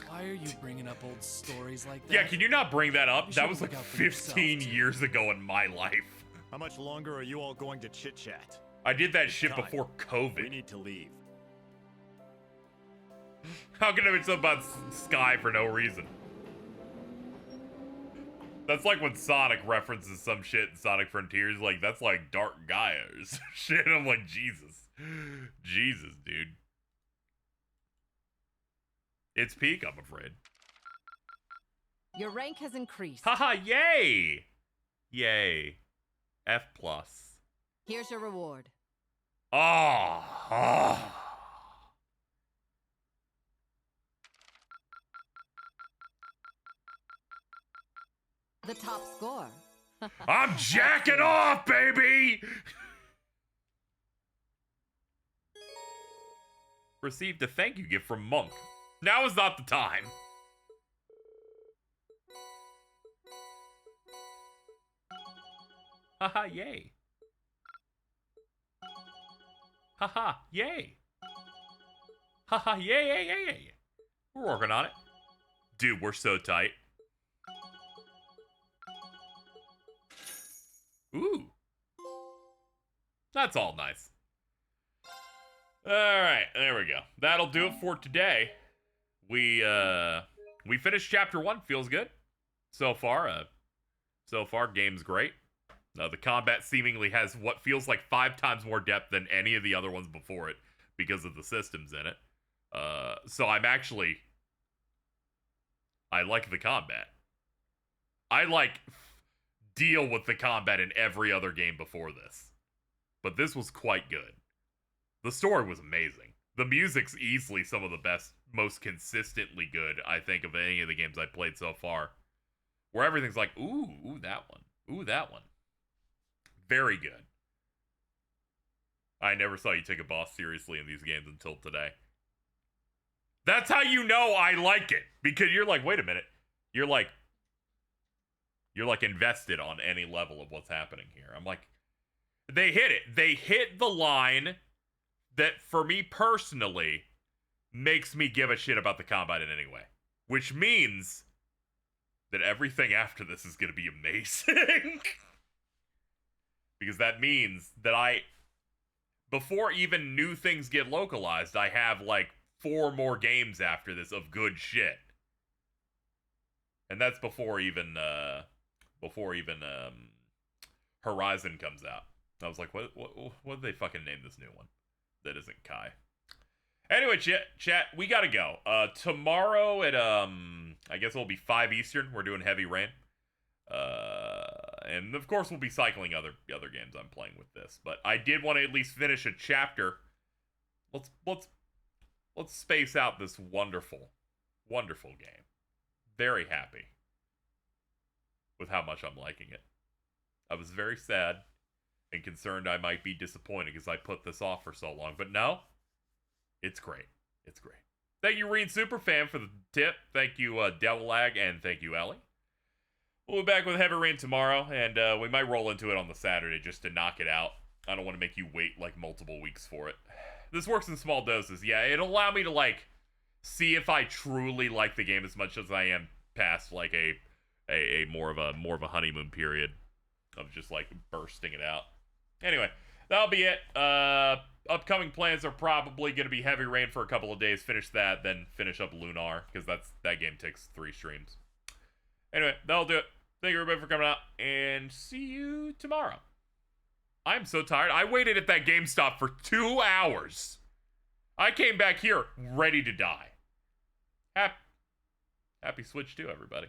Speaker 12: Why are you bringing up old stories like that?
Speaker 1: Yeah, can you not bring that up?
Speaker 12: You
Speaker 1: That
Speaker 12: should
Speaker 1: was
Speaker 12: look
Speaker 1: like
Speaker 12: out for yourself,
Speaker 1: 15 years ago in my life.
Speaker 23: How much longer are you all going to chit-chat?
Speaker 1: I did that shit
Speaker 23: Time.
Speaker 1: before COVID.
Speaker 23: We need to leave.
Speaker 1: How can I be something about Sky for no reason? That's like when Sonic references some shit in Sonic Frontiers, like, that's like Dark Gaia's shit. I'm like, Jesus. Jesus, dude. It's peak, I'm afraid.
Speaker 10: Your rank has increased.
Speaker 1: Haha, yay! Yay. F+.
Speaker 10: Here's your reward.
Speaker 1: Ah.
Speaker 10: The top score.
Speaker 1: I'm jacking off, baby! Received a thank you gift from Monk. Now is not the time. Haha, yay. Haha, yay. Haha, yay, yay, yay, yay. We're working on it. Dude, we're so tight. Ooh. That's all nice. Alright, there we go. That'll do it for today. We finished chapter 1. Feels good. So far, game's great. The combat seemingly has what feels like 5 times more depth than any of the other ones before it because of the systems in it. So I like the combat. I deal with the combat in every other game before this. But this was quite good. The story was amazing. The music's easily some of the best, most consistently good, I think, of any of the games I've played so far. Where everything's like, ooh, that one. Ooh, that one. Very good. I never saw you take a boss seriously in these games until today. That's how you know I like it. Because you're like, wait a minute. You're like invested on any level of what's happening here. I'm like, they hit it. They hit the line that, for me personally, makes me give a shit about the combat in any way. Which means that everything after this is going to be amazing. Because that means that before even new things get localized, I have like 4 more games after this of good shit. And that's before even Horizon comes out. I was like, what did they fucking name this new one that isn't Kai? Anyway, chat, we gotta go. Tomorrow at I guess it'll be 5 Eastern. We're doing Heavy Rain. And of course we'll be cycling other games I'm playing with this. But I did want to at least finish a chapter. Let's space out this wonderful, wonderful game. Very happy with how much I'm liking it. I was very sad and concerned I might be disappointed because I put this off for so long. But no, it's great. It's great. Thank you, Reen Superfan, for the tip. Thank you, Devil Lag, and thank you, Ellie. We'll be back with Heavy Rain tomorrow, and we might roll into it on the Saturday just to knock it out. I don't want to make you wait like multiple weeks for it. This works in small doses. Yeah, it'll allow me to like see if I truly like the game as much as I am past like a more of a honeymoon period of just like bursting it out. Anyway, that'll be it. Upcoming plans are probably going to be Heavy Rain for a couple of days. Finish that, then finish up Lunar because that game takes 3 streams. Anyway, that'll do it. Thank you everybody for coming out, and see you tomorrow. I'm so tired. I waited at that GameStop for 2 hours. I came back here ready to die. Happy Switch 2, everybody.